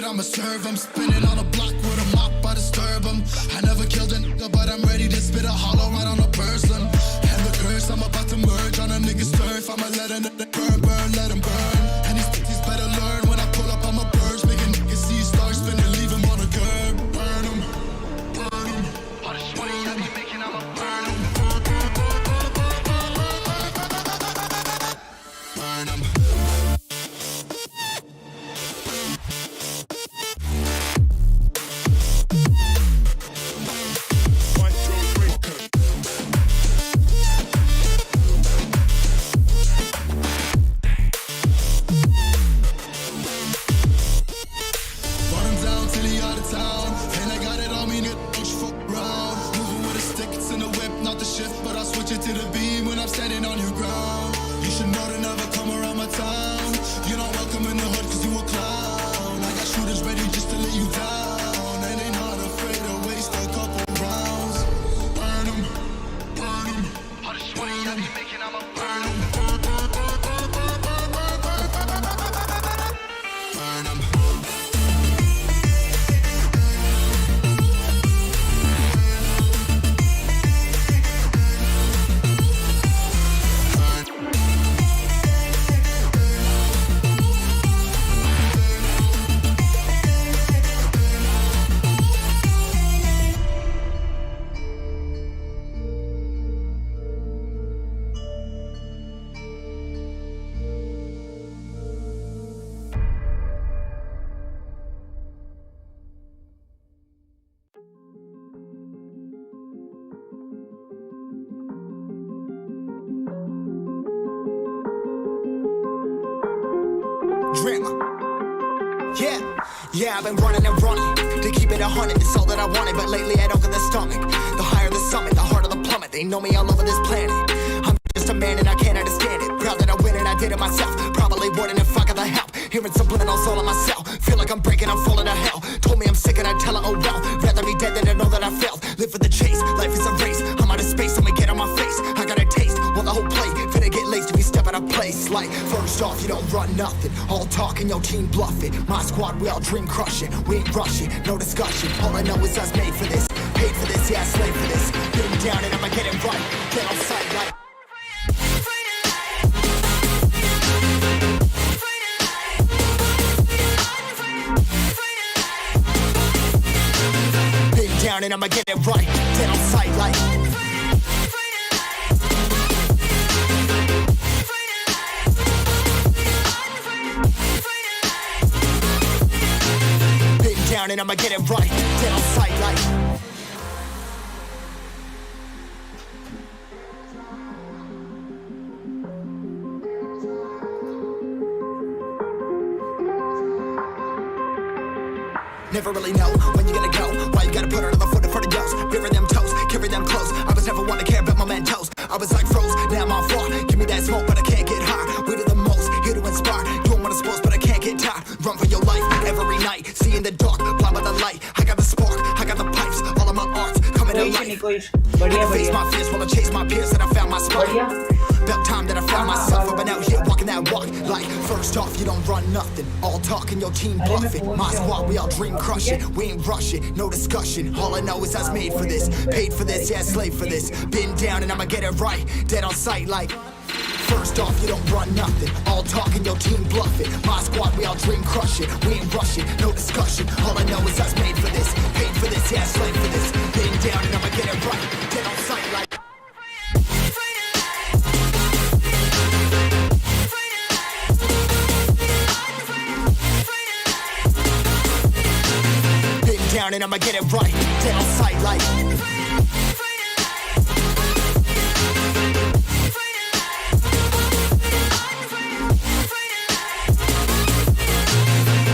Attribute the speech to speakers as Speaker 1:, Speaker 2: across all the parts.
Speaker 1: I'ma serve them. Spinning on a block with a mop, I disturb them. I never killed a nigga, but I'm ready to spit a hollow right on a person. And the curse, I'm about to merge on a nigga's turf. I'ma let a nigga burn, burn, let him burn. And these bitches better learn when I pull up, I'm a burst. Make a nigga see stars spinning, leave him on a curb. Burn him, burn him. All this money I be making, I'ma burn him. Burn him. To the beam when I'm standing on your ground. You should know to never come around my town. You're not welcome in the hood cause you a clown. I got shooters ready just to let you down. And they not afraid to waste a couple rounds. Burn them, burn them. All this money I be making, I'ma burn them. Burn them.
Speaker 2: Drama. Yeah, I've been running and running to keep it 100, it's all that I wanted. But lately I don't get the stomach. The higher the summit, the harder the plummet. They know me all over this planet. I'm just a man and I can't understand it. Proud that I win and I did it myself. Probably wouldn't if I got the help. Hearing subliminals all on myself. Feel like I'm breaking, I'm falling to hell. Told me I'm sick and I tell her, oh well. Rather be dead than to know that I failed. Live for the chase, life is a race. I'm out of space, I'ma get on my face. I got a taste, want the whole plate. Finna get laced if you step out of place. Like, first off, you don't run nothing. All talking, your team bluffing. My squad, we all dream crushing. We ain't rushing, no discussion. All I know is us made for this. Paid for this, yeah, slave for this. Get him down and I'ma get it right. Get on sight like. Down and I'ma get it right. Dead on sight like. Big down and I'ma get it right. Dead on sight like. Never really know when you're gonna go. Why you gotta put another foot in front of yours? Bury them toes, carry them close. I was never one to care about my mentos. I was like froze, now I'm on floor. Give me that smoke, but I can't get high. We do the most, here to inspire. Doing what I'm supposed, but I can't get tired. Run for your life every night. See in the dark, blind by the light. I got the spark, I got the pipes. All of my arts coming to life. I can face my fears while I chase my peers that I found my spot. About time that I found myself. I've been out here walking that walk. Like, first off, you don't run nothing. All talking, your team bluffing. My squad, we all dream crushing. We ain't rushing, no discussion. All I know is I was made for this. Paid for this, yeah, slave for this. Been down and I'ma get it right. Dead on sight like. First off, you don't run nothing. All talking, your team bluffing. My squad, we all dream crushing. We ain't rushing, no discussion. All I know is I was made for this. Paid for this, yeah, slave for this. Been down and I'ma get it right. Dead on sight like. Down and I'ma get it right. Dead on sight like.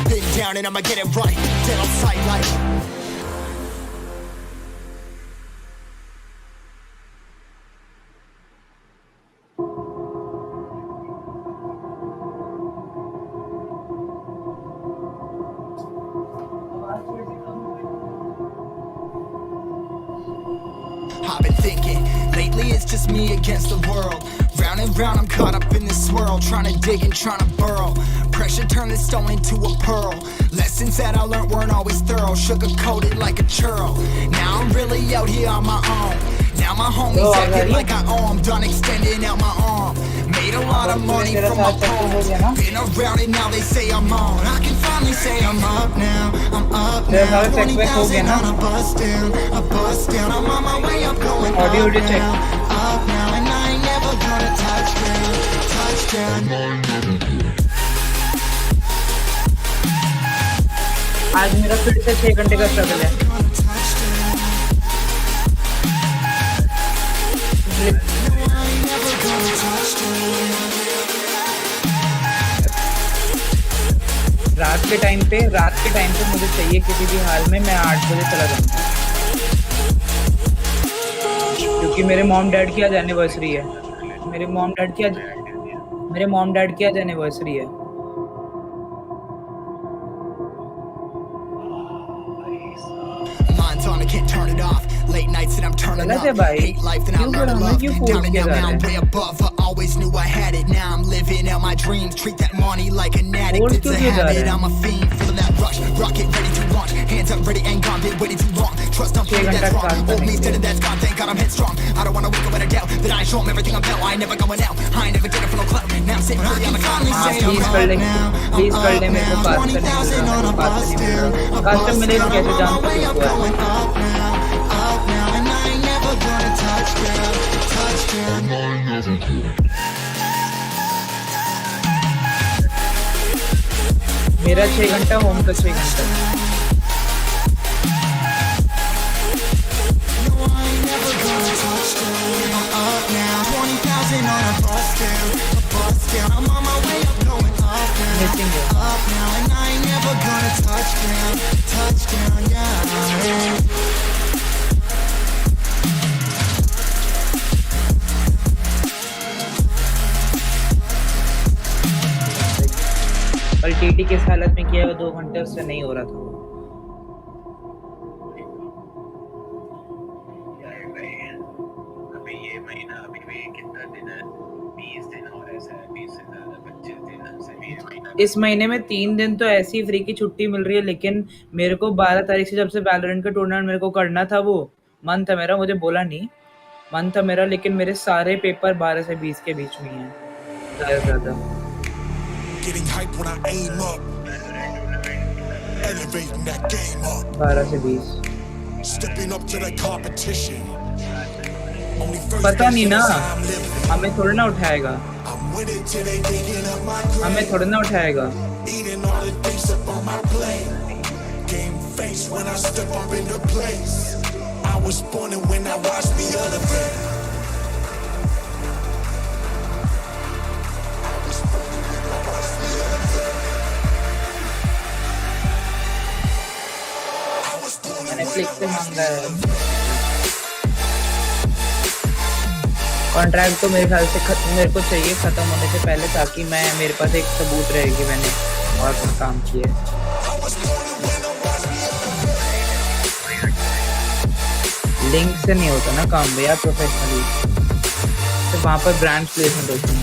Speaker 2: Big down and I'ma get it right. dead on sight like. I've been thinking, lately it's just me against the world. Round and round I'm caught up in this swirl, trying to dig and trying to burrow. Pressure turned this stone into a pearl. Lessons that I learned weren't always thorough, sugar-coated like a churl. Now I'm really out here on my own. Now my homies acting like I owe 'em, done extending out my arm. Made a lot of money from my poems. Been around it, now they say I'm on. I can finally say I'm up now. I'm up now. 20,000 on a bus down. A bus down. I'm on my way up, going up now. Up now. And I ain't never gonna touch down. Touchdown.
Speaker 3: आज मेरा फिर से 6 घंटे का struggle है। रात के time पे मुझे चाहिए किसी भी हाल में मैं 8 बजे चला जाऊंगा, क्योंकि मेरे मॉम डैड की आज एनिवर्सरी है। मेरे मॉम डैड की आज एनिवर्सरी है।
Speaker 2: Mine's on, I can't turn it off. Late nights and I'm turning up. Hate life and I learn to love. Down and now I'm way above. I always knew I had it. Now I'm living out my dreams. Treat that money like an addict. It's a habit. I'm a fiend, feeling that rush. Rocket ready to launch. Hands up, ready and gone. Been waiting too long. Trust I'm feeling that's wrong. Old me's dead and that's gone. Thank God I'm headstrong. I don't wanna wake up with a doubt that I ain't show 'em everything I'm about. I ain't never going out. I ain't never getting for no clout. Now I'm sitting really on the cloud.
Speaker 3: Please कर ले मेरे को पास करने custom मिले तो कैसे जान सकते हो? मेरा 6 घंटा होम का 6 घंटा। कल टीटी किस हालत में किया 2 घंटे उससे नहीं हो रहा था।
Speaker 4: अभी ये महीना अभी भी कितना दिन है? 20 दिन हो रहे हैं, 20 से ज्यादा 25 दिन से।
Speaker 3: इस महीने में 3 दिन तो ऐसी फ्री की छुट्टी मिल रही है, लेकिन मेरे को 12 तारीख से जब से वैलोरेंट का टूर्नामेंट मेरे को करना था, वो मन था मेरा, मुझे बोला नहीं, मन था मेरा, लेकिन मेरे सारे पेपर 12 से 20 के बीच में हैं, ज्यादा।
Speaker 1: Getting hype when I aim up, elevating that game up.
Speaker 3: 12 से 20
Speaker 1: Stepping up to the competition.
Speaker 3: पता नहीं ना, हमें थोड़ा ना उठाएगा, हमें थोड़ा ना उठाएगा।
Speaker 1: Eating all the things up on my plate. Game face when I step up in the place. I was born and when I watched me elevate.
Speaker 3: मैंने क्लिक से मांगा है। कॉन्ट्रैक्ट तो मेरे ख्याल से मेरे को चाहिए खत्म होने से पहले, ताकि मैं मेरे पास एक सबूत रहेगी मैंने और कुछ काम किया। लिंक से नहीं होता ना काम भैया प्रोफेशनली, तो वहाँ पर ब्रांड प्लेसमेंट होती है।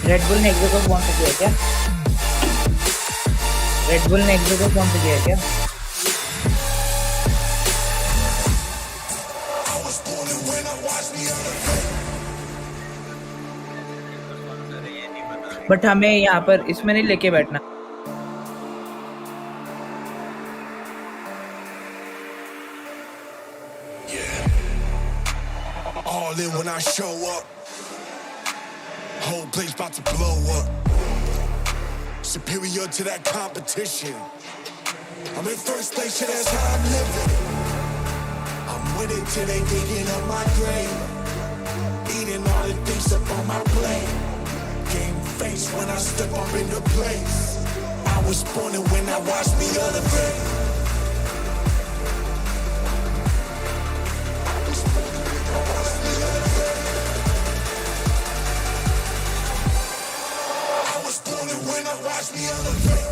Speaker 3: रेडबुल ने एग्जो को स्पॉन्सर किया क्या? रेडबुल ने एग्जो को स्पॉन्सर किया क्या? बट हमें यहाँ पर इसमें नहीं लेके बैठना।
Speaker 1: All in when I show up. Whole place about to blow up. Superior to that competition. I'm in first place, yeah, that's how I'm living. I'm with it till they digging up my grave. Eating all the things up on my plate. Game when I step up in the place. I was born and when I watch me elevate. I was born and when I watch me elevate.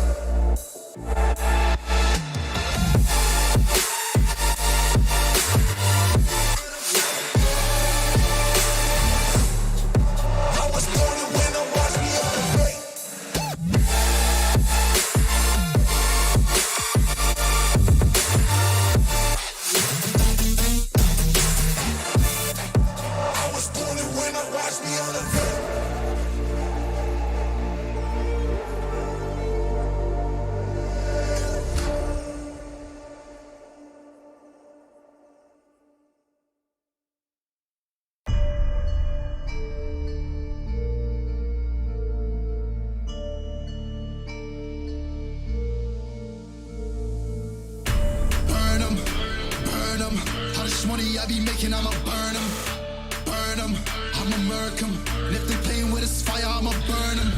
Speaker 1: Money I be making, I'ma burn them, I'ma murk them. And if they playing with this fire, I'ma burn them.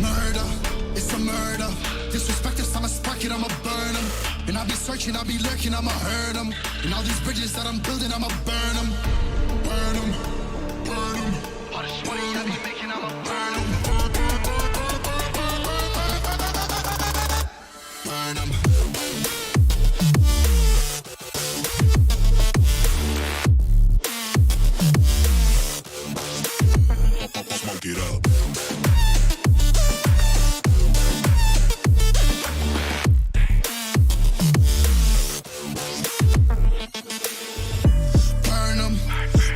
Speaker 1: Murder, it's a murder. Disrespect us, I'ma spark it, I'ma burn them. And I'll be searching, I'll be lurking, I'ma hurt them. And all these bridges that I'm building, I'ma burn them. Burn them, burn them. All this money I be making, I'ma burn them. Burn them. Smoke it up. Burn them.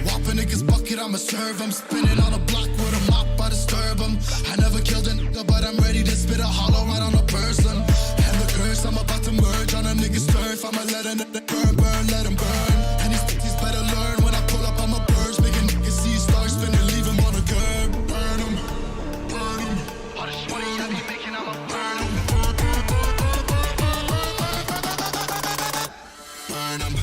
Speaker 1: Whopping niggas bucket, I'ma serve them. Spinning on a block with a mop, I disturb them. I never killed a nigga, but I'm ready to spit a hollow right on a person. And the curse, I'm about to merge on a nigga's turf. I'ma let a nigga burn, burn, let him burn. And these bitches better learn when I pull up, I'ma burst. Making niggas see stars spinning, leave him on a curb. Burn them, burn them. All this money I be making, I'ma burn them. Burn them.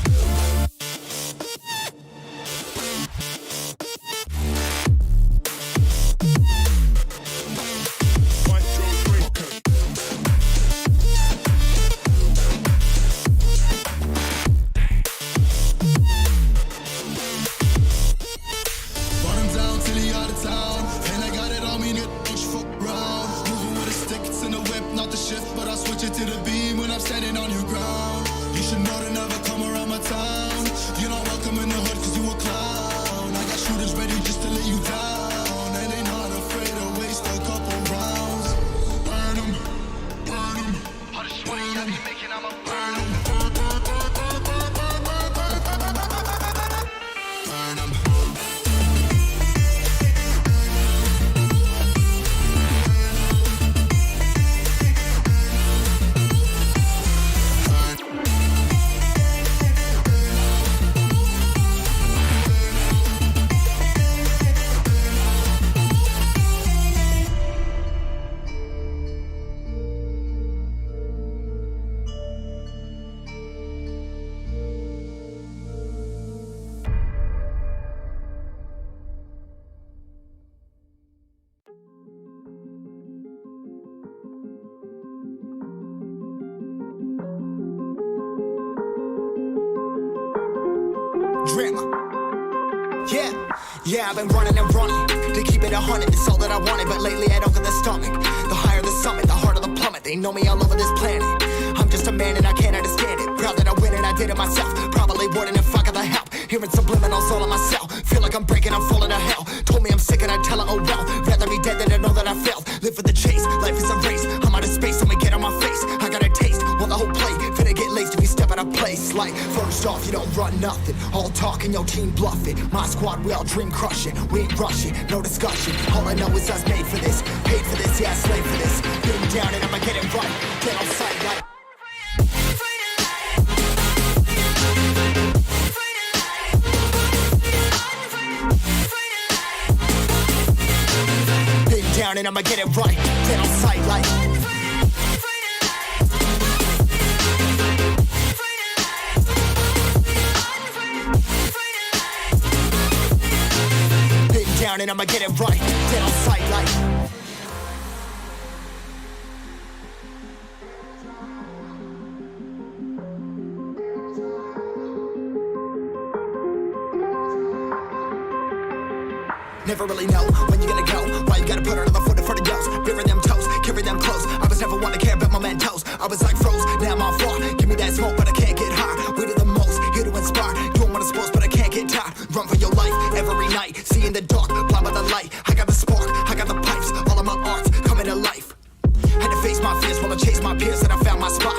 Speaker 2: Drama. Yeah, I've been running and running to keep it 100, it's all that I wanted. But lately I don't get the stomach. The higher the summit, the harder the plummet. They know me all over this planet. I'm just a man and I can't understand it. Proud that I win and I did it myself. Probably wouldn't if I got the help. Hearing subliminals all on myself. Feel like I'm breaking, I'm falling to hell. Told me I'm sick and I tell her, oh well. Rather be dead than to know that I failed. Live for the chase, life is a race. I'm out of space, I'ma get on my face. I got a taste, want the whole plate. Finna get laced if we step out of place. Like, first off, you don't run nothing. All talking, your team bluffing. My squad, we all dream crushing. We ain't rushing, no discussion. All I know is us made for this. Paid for this, yeah, slave for this. Been down and I'ma get it right. Get on sight like. Down and I'ma get it right. Get on sight like. Been down and I'ma get it right. Get on sight like. never really know when you're gonna go. Why you gotta put another foot in front of yours? Bury them toes, carry them close. I was never one to care about my mentos. I was like froze, now I'm on floor. Give me that smoke, but I can't get high. We do the most, here to inspire. Doing what I'm supposed, but I can't get tired. Run for your life every night. See in the dark, blind by the light. I got the spark, I got the pipes. All of my arts coming to life. Had to face my fears while I chase my peers, and I found my spot.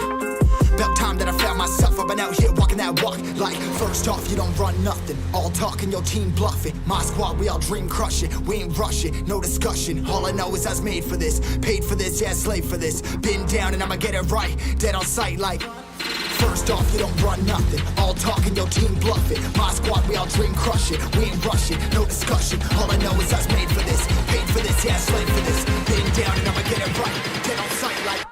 Speaker 2: About time that I found myself. I've been out here walking that walk. Like, first off, you don't run nothing. All talk and your team bluffing. My squad, we all dream crush it. We ain't rushing, no discussion. All I know is I was made for this. Paid for this, yeah, slave for this. Been down and I'ma get it right. Dead on sight like... First off, you don't run nothing. All talk and your team bluffing. My squad, we all dream crush it. We ain't rushing, no discussion. All I know is I was made for this. Paid for this, yeah, slave for this. Been down and I'ma get it right. Dead on sight like...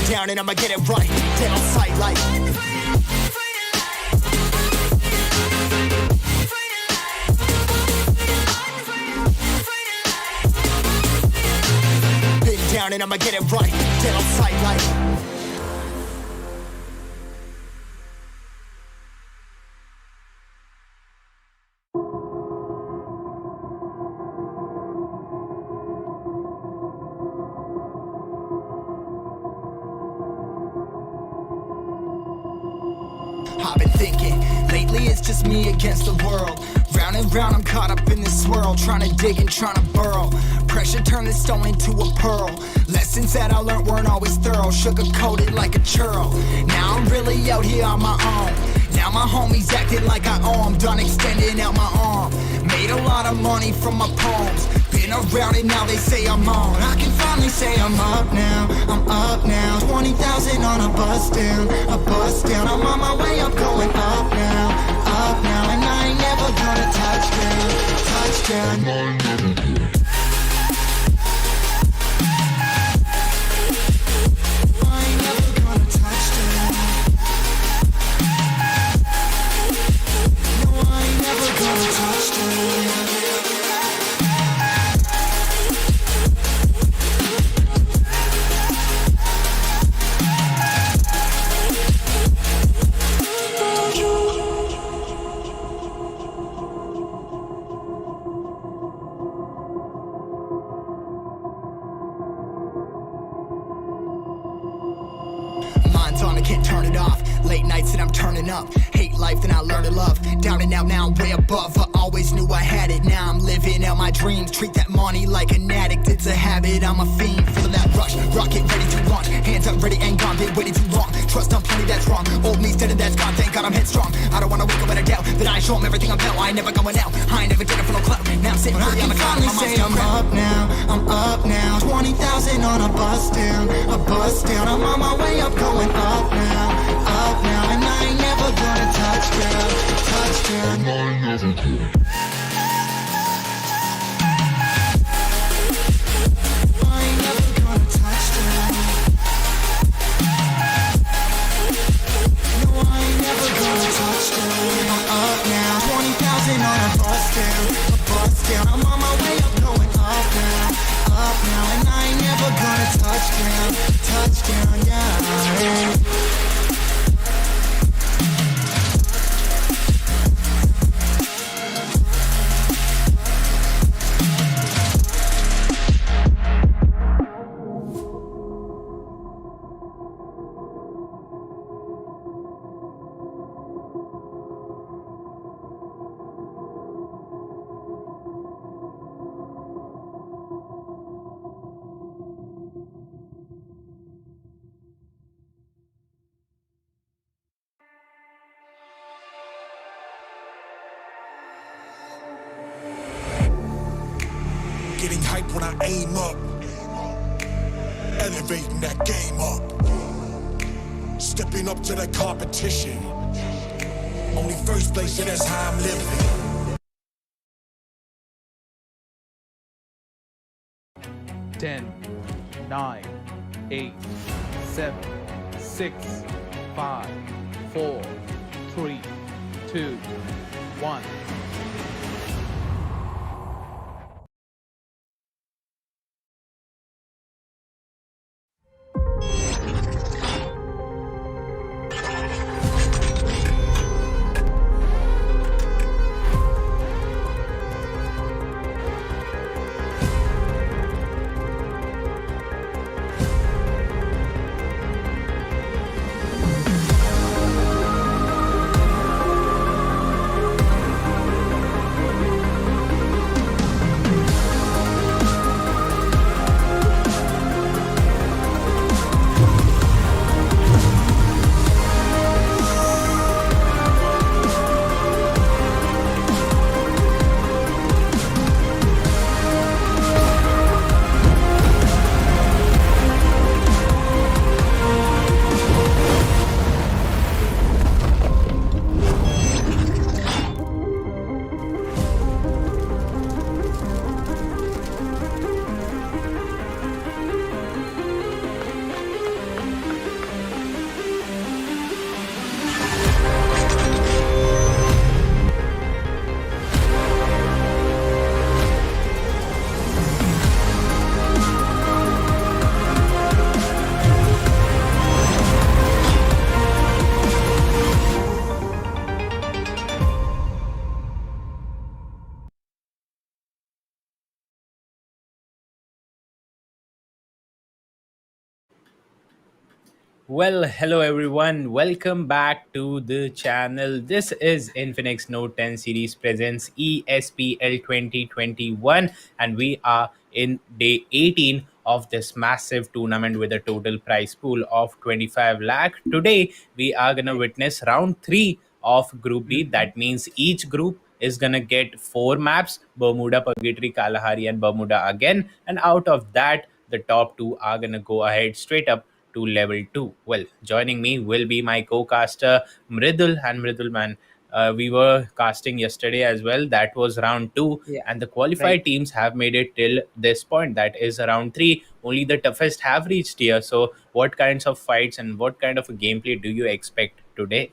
Speaker 2: Down and I'ma get it right. Dead on sight like... Been down and I'ma get it right. Dead on sight like... I've been thinking, lately it's just me against the world. Round and round I'm caught up in this swirl, trying to dig and trying to burrow. Pressure turned this stone into a pearl. Lessons that I learned weren't always thorough, sugar-coated like a churl. Now I'm really out here on my own. Now my homies acting like I owe 'em, done extending out my arm. Made a lot of money from my poems. Been around it, now they say I'm on. I can finally say I'm up now, I'm up now. 20,000 on a bus down, a bus down. I'm on my way up, going up now, and I ain't never gonna touchdown, touchdown. Can't turn it off. Late nights and I'm turning up. Hate life, then I learn to love. Down and out, now I'm way above. I always knew I had it. Now I'm living out my dreams. Treat that money like an addict. It's a habit. I'm a fiend. Feeling that rush. Rocket ready to launch. Hands up, ready and gone. Been waiting too long. Trust on plenty, that's wrong. Old me's dead and that's gone. Thank God I'm headstrong. I don't wanna wake up with a doubt that I show 'em everything I'm about. I ain't never going out. I ain't never getting for no clout. Now I'm sitting pretty on the cloud. Say I'm up now. I'm up now. 20,000 on a bus down, a bus down. I'm on my way up, going up now, and I ain't never gonna touchdown, touchdown. I ain't never gonna. I ain't never gonna touchdown. No, I ain't never gonna touchdown. I'm up now, 20,000 on a bus down, a bus down. I'm on my way up, going up now, and I ain't never gonna touchdown, touchdown, yeah.
Speaker 5: Getting hype when I aim up, elevating that game up, stepping up to the competition. Only first place, and that's how I'm living.
Speaker 6: 10, 9, 8, 7, 6, 5, 4, 3, 2, 1.
Speaker 7: Well, hello everyone. Welcome back to the channel. This is Infinix Note 10 series presents ESPL 2021, and we are in day 18 of this massive tournament with a total prize pool of 25 lakh. Today, we are going to
Speaker 3: Right.
Speaker 7: witness round 3 of Group B.
Speaker 3: Mhm.
Speaker 7: That means each group is going to get 4 maps: Bermuda, Purgatory, Kalahari, and Bermuda again. And out of that, the top two are going to go ahead straight up to level 2. Well, joining me will be my co-caster Mridul and Mridul man. We were casting yesterday as well. That was round 2,
Speaker 3: Yeah.
Speaker 7: and the
Speaker 3: Right.
Speaker 7: qualified teams have made it till this point. That is round 3. Only the toughest have reached here. So, what kinds of fights and what kind of a gameplay do you expect today?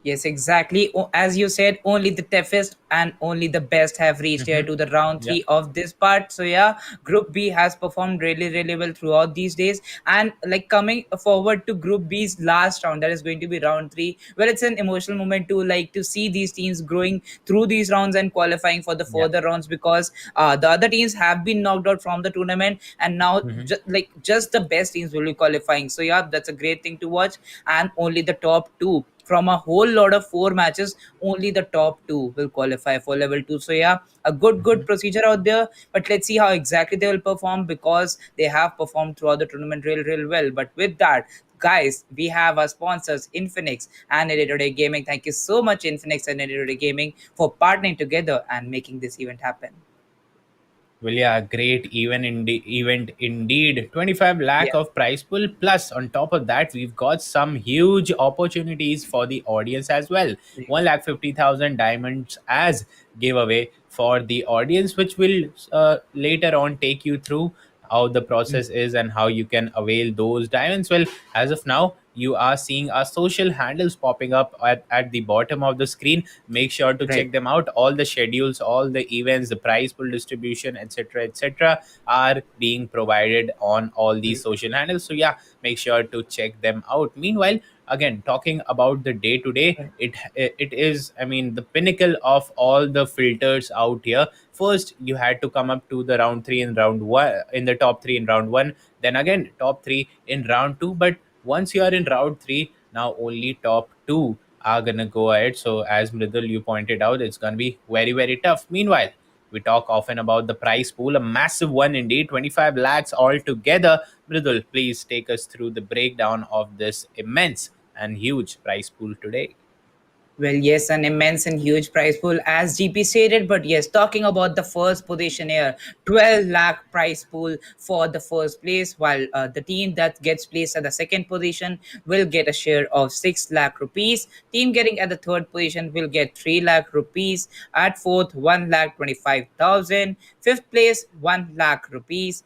Speaker 3: Yes, exactly. As you said, only the toughest and only the best have reached here
Speaker 7: Mm-hmm.
Speaker 3: to the round
Speaker 7: Yeah.
Speaker 3: three of this part. So yeah, Group B has performed really, really well throughout these days. And like coming forward to Group B's last round, that is going to be round three. Well, it's an emotional moment to like to see these teams growing through these rounds and qualifying for the
Speaker 7: Yeah.
Speaker 3: further rounds because the other teams have been knocked out from the tournament and now
Speaker 7: Mm-hmm.
Speaker 3: just the best teams will be qualifying. So yeah, that's a great thing to watch. And only the top two from a whole lot of four matches, only the top two will qualify for level two. So yeah, a good
Speaker 7: Mm-hmm.
Speaker 3: procedure out there. But let's see how exactly they will perform because they have performed throughout the tournament real well. But with that, guys, we have our sponsors Infinix and Today Gaming. Thank you so much, Infinix and Today Gaming, for partnering together and making this event happen.
Speaker 7: Well, yeah, great event indeed. 25 lakh
Speaker 3: Yeah,
Speaker 7: of prize pool. Plus, on top of that, we've got some huge opportunities for the audience as well.
Speaker 3: right,
Speaker 7: 1 lakh 50,000 diamonds as giveaway for the audience, which will later on take you through how the process is and how you can avail those diamonds. Well, as of now, you are seeing our social handles popping up at the bottom of the screen. Make sure to
Speaker 3: right,
Speaker 7: check them out. All the schedules, all the events, the prize pool distribution, etc., are being provided on all these
Speaker 3: right,
Speaker 7: social handles. So yeah, make sure to check them out. Meanwhile, again, talking about the day to day,
Speaker 3: right,
Speaker 7: it is, I mean, the pinnacle of all the filters out here. First, you had to come up to the round 3 in round 1, in the top 3 in round 1, then again top 3 in round 2. But once you are in round 3, now only top 2 are gonna go ahead. So as Mridul you pointed out, it's gonna be very tough. Meanwhile, we talk often about the prize pool, a massive one indeed, 25 lakhs altogether. Mridul, please take us through the breakdown of this immense and huge prize pool today.
Speaker 3: well, yes, an immense and huge prize pool, as GP stated. But yes, talking about the first position here, 12 lakh prize pool for the first place, while the team that gets placed at the second position will get a share of 6 lakh rupees. Team getting at the third position will get 3 lakh rupees. At fourth, 1 lakh 25,000. Fifth place, 1 lakh rupees.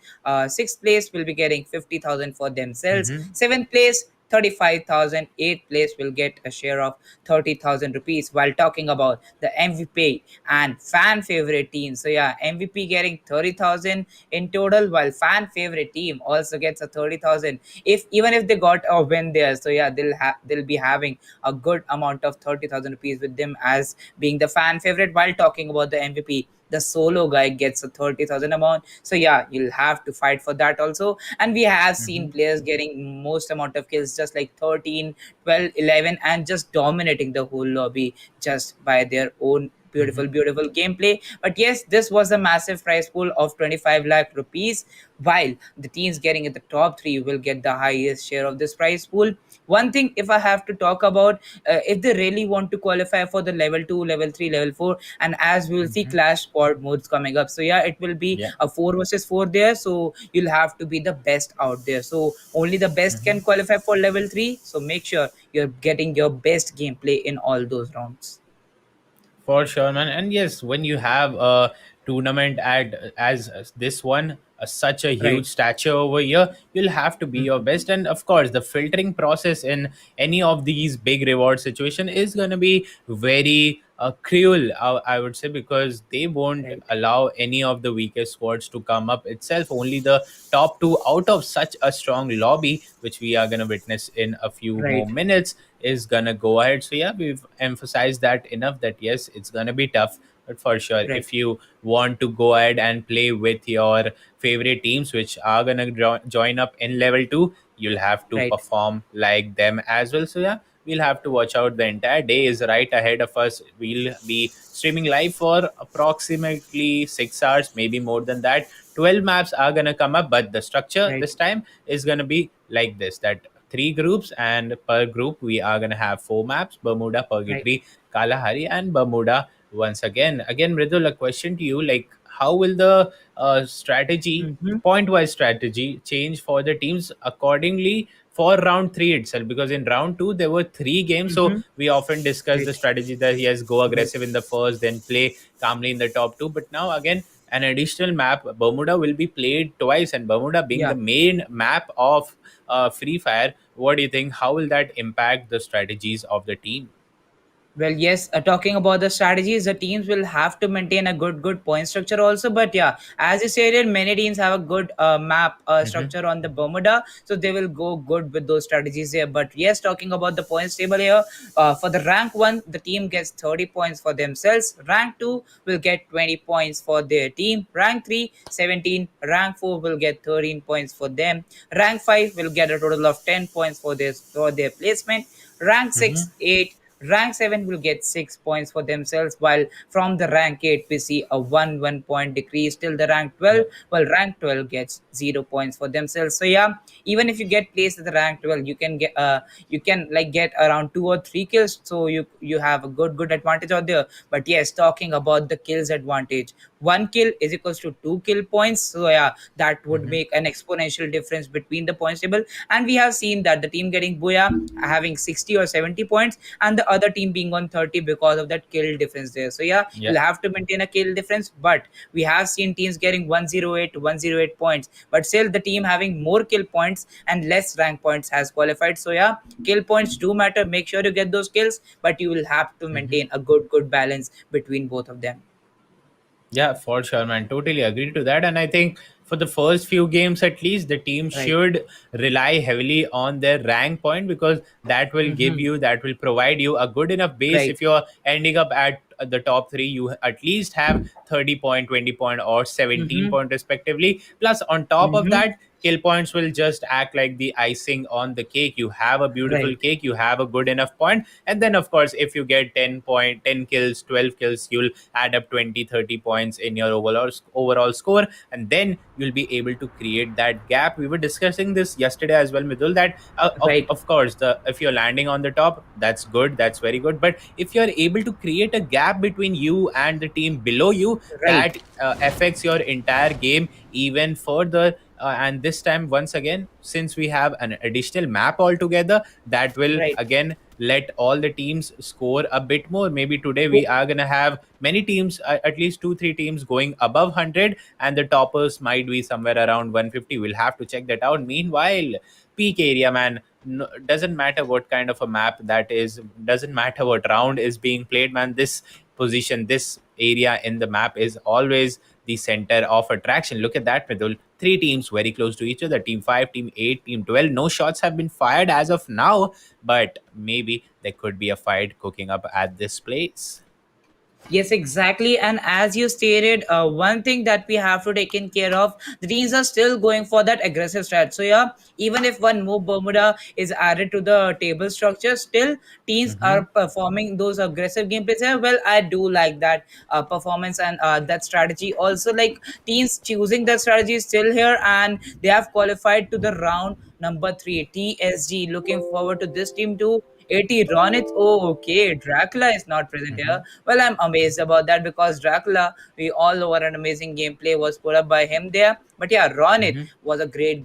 Speaker 3: Sixth place will be getting 50,000 for themselves.
Speaker 7: Mm-hmm.
Speaker 3: Seventh place, 35,000. Eighth place will get a share of 30,000 rupees. While talking about the MVP and fan favorite team, so yeah, MVP getting 30,000 in total, while fan favorite team also gets a 30,000 if even if they got a win there. So yeah, they'll be having a good amount of 30,000 rupees with them as being the fan favorite. While talking about the MVP, the solo guy gets a 30,000 amount. So yeah, you'll have to fight for that also. And we have seen
Speaker 7: Mm-hmm.
Speaker 3: players getting most amount of kills, just like 13, 12, 11, and just dominating the whole lobby just by their own
Speaker 7: Mm-hmm.
Speaker 3: beautiful gameplay. But yes, this was a massive prize pool of 25 lakh rupees, while the teams getting at the top three will get the highest share of this prize pool. One thing, if I have to talk about, if they really want to qualify for the level 2, level 3, level 4, and as we will see
Speaker 7: Mm-hmm.
Speaker 3: clash squad modes coming up, so yeah, it will be
Speaker 7: Yeah.
Speaker 3: a 4 versus 4 there. So you'll have to be the best out there. So only the best
Speaker 7: Mm-hmm.
Speaker 3: can qualify for level 3. So make sure you're getting your best gameplay in all those rounds.
Speaker 7: For sure, man. And yes, when you have a tournament at as this one, such a
Speaker 3: Right.
Speaker 7: huge stature over here, you'll have to be your
Speaker 3: Mhm.
Speaker 7: best. And of course, the filtering process in any of these big reward situation is gonna be very cruel, I would say, because they won't
Speaker 3: Right.
Speaker 7: allow any of the weakest squads to come up itself. Only the top two out of such a strong lobby, which we are gonna witness in a few more
Speaker 3: Right.
Speaker 7: minutes, is gonna go ahead. So yeah, we've emphasized that enough that yes, it's gonna be tough. But for sure,
Speaker 3: Right.
Speaker 7: if you want to go ahead and play with your favorite teams, which are gonna join up in level two, you'll have to
Speaker 3: Right.
Speaker 7: perform like them as well. So yeah, we'll have to watch out. The entire day is right ahead of us. We'll be streaming live for approximately 6 hours, maybe more than that. 12 maps are gonna come up, but the structure
Speaker 3: Right.
Speaker 7: this time is gonna be like this: that three groups, and per group we are gonna have four maps: Bermuda,
Speaker 3: Right.
Speaker 7: Purgatory, Kalahari, and Bermuda. Once again, Mridul, a question to you: like, how will the strategy,
Speaker 3: Mm-hmm.
Speaker 7: point wise strategy, change for the teams accordingly for round three itself? Because in round two there were three games, so
Speaker 3: Mm-hmm.
Speaker 7: we often discuss
Speaker 3: Right.
Speaker 7: the strategy that yes, go
Speaker 3: Right.
Speaker 7: aggressive in the first, then play calmly in the top two. But now again, an additional map, Bermuda, will be played twice, and Bermuda being
Speaker 3: Yeah.
Speaker 7: the main map of Free Fire, what do you think? How will that impact the strategies of the team?
Speaker 3: Well, yes, talking about the strategies, the teams will have to maintain a good point structure also. But yeah, as you stated, many teams have a good map
Speaker 7: Hmm.
Speaker 3: structure on the Bermuda, so they will go good with those strategies here. But yes, talking about the points table here, for the rank one, the team gets 30 points for themselves. Rank two will get 20 points for their team. Rank 3, 17. Rank 4 will get 13 points for them. Rank 5 will get a total of 10 points for their placement. Rank
Speaker 7: Hmm.
Speaker 3: 6, 8. Rank 7 will get 6 points for themselves, while from the rank 8 we see a 1 point decrease till the rank 12.
Speaker 7: Yeah.
Speaker 3: Well, rank 12 gets 0 points for themselves. So yeah, even if you get placed at the rank 12, you can like get around 2 or 3 kills, so you have a good advantage out there. But yes, talking about the kills advantage, 1 kill is equals to 2 kill points. So yeah, that would
Speaker 7: Hmm.
Speaker 3: make an exponential difference between the points table. And we have seen that the team getting Booyah having 60 or 70 points, and the other team being on 30 because of that kill difference there. So yeah,
Speaker 7: Yeah.
Speaker 3: you'll have to maintain a kill difference. But we have seen teams getting 108 to 108 points, but still the team having more kill points and less rank points has qualified. So yeah, kill points do matter. Make sure you get those kills, but you will have to
Speaker 7: Hmm.
Speaker 3: maintain a good balance between both of them.
Speaker 7: Yeah, for sure, man. Totally agree to that. And I think for the first few games, at least, the team
Speaker 3: Right.
Speaker 7: should rely heavily on their rank point, because that will give
Speaker 3: Mm-hmm.
Speaker 7: you, that will provide you a good enough base.
Speaker 3: Right.
Speaker 7: If you're ending up at the top three, you at least have 30 point, 20 point, or 17
Speaker 3: Mm-hmm.
Speaker 7: point respectively. Plus, on top of
Speaker 3: Mm-hmm.
Speaker 7: that, kill points will just act like the icing on the cake. You have a beautiful
Speaker 3: Right.
Speaker 7: cake, you have a good enough point, and then of course, if you get 10 kills, 12 kills, you'll add up 20, 30 points in your overall score, and then you'll be able to create that gap. We were discussing this yesterday as well, Midul, that
Speaker 3: Right.
Speaker 7: of course, the if you're landing on the top, that's good, that's very good, but if you're able to create a gap between you and the team below you,
Speaker 3: Right.
Speaker 7: that affects your entire game even further. And this time, once again, since we have an additional map altogether, that will
Speaker 3: Right.
Speaker 7: again let all the teams score a bit more. Maybe today
Speaker 3: Oh,
Speaker 7: we are going to have many teams, at least 2 3 teams going above 100, and the toppers might be somewhere around 150. We'll have to check that out. Meanwhile, peak area, man, no, doesn't matter what kind of a map that is, doesn't matter what round is being played, man, this position, this area in the map is always the center of attraction. Look at that, Midul. Three teams very close to each other: Team 5, Team 8, Team 12. No shots have been fired as of now, but maybe there could be a fight cooking up at this place.
Speaker 3: yes, exactly. And as you stated, one thing that we have to take in care of, the teams are still going for that aggressive strat. So yeah, even if one more Bermuda is added to the table structure, still teams
Speaker 7: Hmm.
Speaker 3: are performing those aggressive gameplays. Yeah, well, I do like that performance and that strategy. Also, like teams choosing that strategy is still here, and they have qualified to the round number three. TSG. Looking forward to this team too. 80 Ronit. Oh, okay. Dracula is not present here.
Speaker 7: Hmm.
Speaker 3: Well, I'm amazed about that because Dracula, we all know what an amazing gameplay was put up by him there. But yeah, Ronit
Speaker 7: Hmm.
Speaker 3: was a great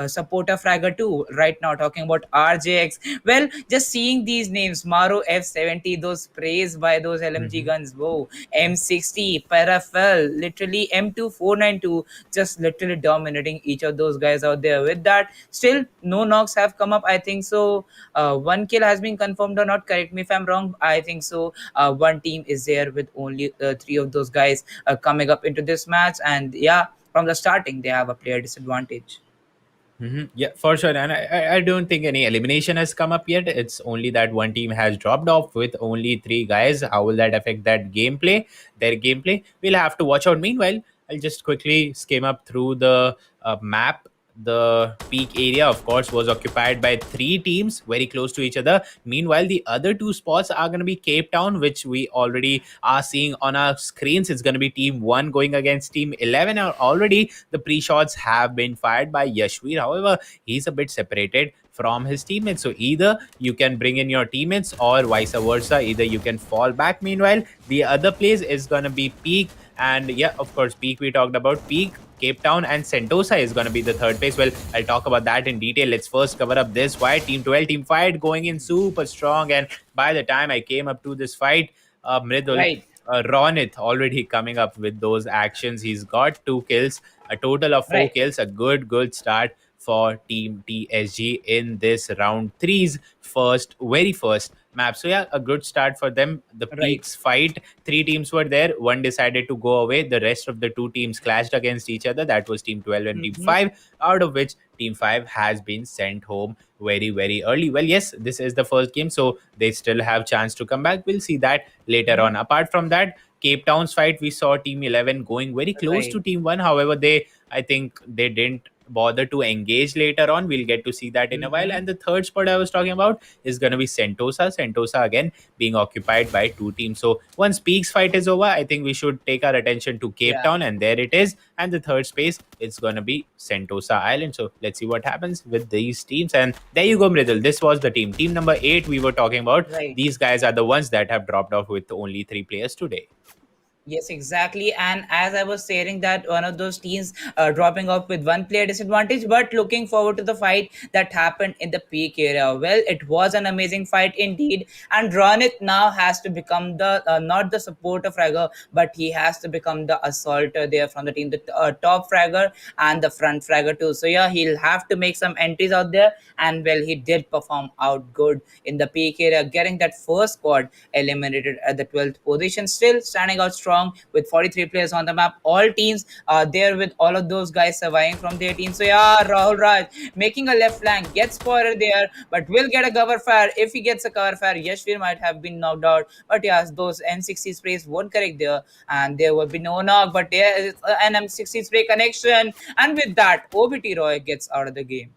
Speaker 3: supporter fragger too. Right now, talking about RJX. Well, just seeing these names, Maro F70, those sprays by those LMG
Speaker 7: Hmm.
Speaker 3: guns. Whoa, M60, Parafel, literally M2492, just literally dominating each of those guys out there. With that, still no knocks have come up. I think so. One kill has been confirmed or not. Correct me if I'm wrong. I think so. One team is there with only three of those guys coming up into this match, and yeah, from the starting they have a player disadvantage.
Speaker 7: Yeah, for sure. And I don't think any elimination has come up yet. It's only that one team has dropped off with only three guys. How will that affect that gameplay? Their gameplay? We'll have to watch out. Meanwhile, I'll just quickly skim up through the map. The peak area, of course, was occupied by three teams very close to each other. Meanwhile, the other two spots are going to be Cape Town, which we already are seeing on our screens. It's going to be Team 1 going against Team 11. Already, the pre shots have been fired by Yashvir. However, he's a bit separated from his teammates. So either you can bring in your teammates or vice versa. Either you can fall back. Meanwhile, the other place is going to be Peak. And yeah, of course, Peak we talked about. Peak, Cape Town, and Sentosa is going to be the third place. Well, I'll talk about that in detail. Let's first cover up this fight. Team 12, Team Fight going in super strong. And by the time I came up to this fight, Mridul,
Speaker 3: Right,
Speaker 7: Ronit already coming up with those actions. He's got two kills, a total of four
Speaker 3: right,
Speaker 7: kills. A good start for Team TSG in this round three's very first map. So yeah, a good start for them. The
Speaker 3: right.
Speaker 7: peaks fight. Three teams were there. One decided to go away. The rest of the two teams clashed against each other. That was Team 12 and Team
Speaker 3: Mm-hmm.
Speaker 7: 5. Out of which Team 5 has been sent home very early. Well, yes, this is the first game, so they still have chance to come back. We'll see that later
Speaker 3: Mm-hmm.
Speaker 7: on. Apart from that, Cape Town's fight, we saw Team 11 going very close
Speaker 3: Right.
Speaker 7: to Team 1. However, I think they didn't bother to engage later on. We'll get to see that in a while.
Speaker 3: Mm-hmm.
Speaker 7: And the third spot I was talking about is going to be Sentosa. Sentosa again being occupied by two teams. So once Peaks fight is over, I think we should take our attention to Cape
Speaker 3: Yeah.
Speaker 7: Town, and there it is. And the third space, it's going to be Sentosa Island. So let's see what happens with these teams. And there you go, Mridul. This was the team. Team number 8 we were talking about.
Speaker 3: Right.
Speaker 7: These guys are the ones that have dropped off with only three players today.
Speaker 3: Yes, exactly. And as I was saying, that one of those teams dropping off with one player disadvantage, but looking forward to the fight that happened in the peak area. Well, it was an amazing fight indeed. And Ronit now has to become the not the supporter fragger, but he has to become the assaulter there from the team, the top fragger and the front fragger too. So yeah, he'll have to make some entries out there. And well, he did perform out good in the peak area, getting that first squad eliminated at the 12th position, still standing out strong with 43 players on the map. All teams are there with all of those guys surviving from their team. So yeah, Rahul Raj making a left flank, gets spotted there, but will get a cover fire. If he gets a cover fire, Yashvir might have been knocked out. But yes, those M60 sprays won't correct there, and there will be no knock. But there is an M60 spray connection, and with that, OBT Roy gets out of the game.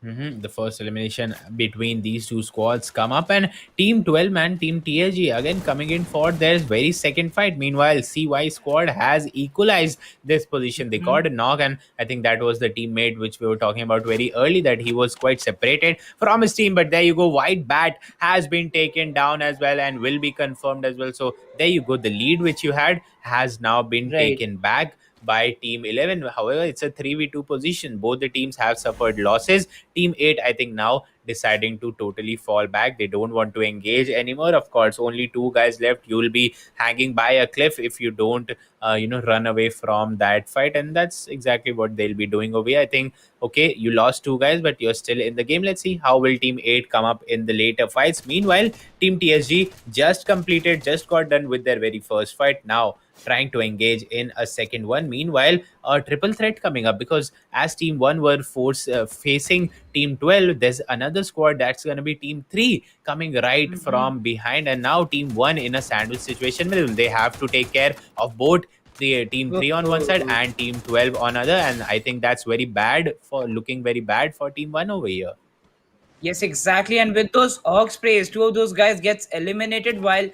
Speaker 7: The first elimination between these two squads come up, and Team 12 man, Team TSG again coming in for their very second fight. Meanwhile, CY squad has equalized this position. They
Speaker 3: Mhm.
Speaker 7: got a knock, and I think that was the teammate which we were talking about very early, that he was quite separated from his team. But there you go, White Bat has been taken down as well and will be confirmed as well. So there you go, the lead which you had has now been
Speaker 3: Right.
Speaker 7: taken back by Team 11. However, it's a 3v2 position. Both the teams have suffered losses. Team 8, I think, now deciding to totally fall back. They don't want to engage anymore. Of course, only two guys left. You'll be hanging by a cliff if you don't, run away from that fight. And that's exactly what they'll be doing over here. I think, okay, you lost two guys, but you're still in the game. Let's see how will Team 8 come up in the later fights. Meanwhile, Team TSG just got done with their very first fight. Now trying to engage in a second one. Meanwhile, a triple threat coming up, because as Team 1 were facing Team 12, there's another squad that's going to be Team 3 coming right
Speaker 3: Mhm.
Speaker 7: from behind. And now Team 1 in a sandwich situation where they have to take care of both Team 3 on one side and Team 12 on other. And I think that's looking very bad for Team 1 over here.
Speaker 3: Yes, exactly. And with those orc sprays, two of those guys gets eliminated, while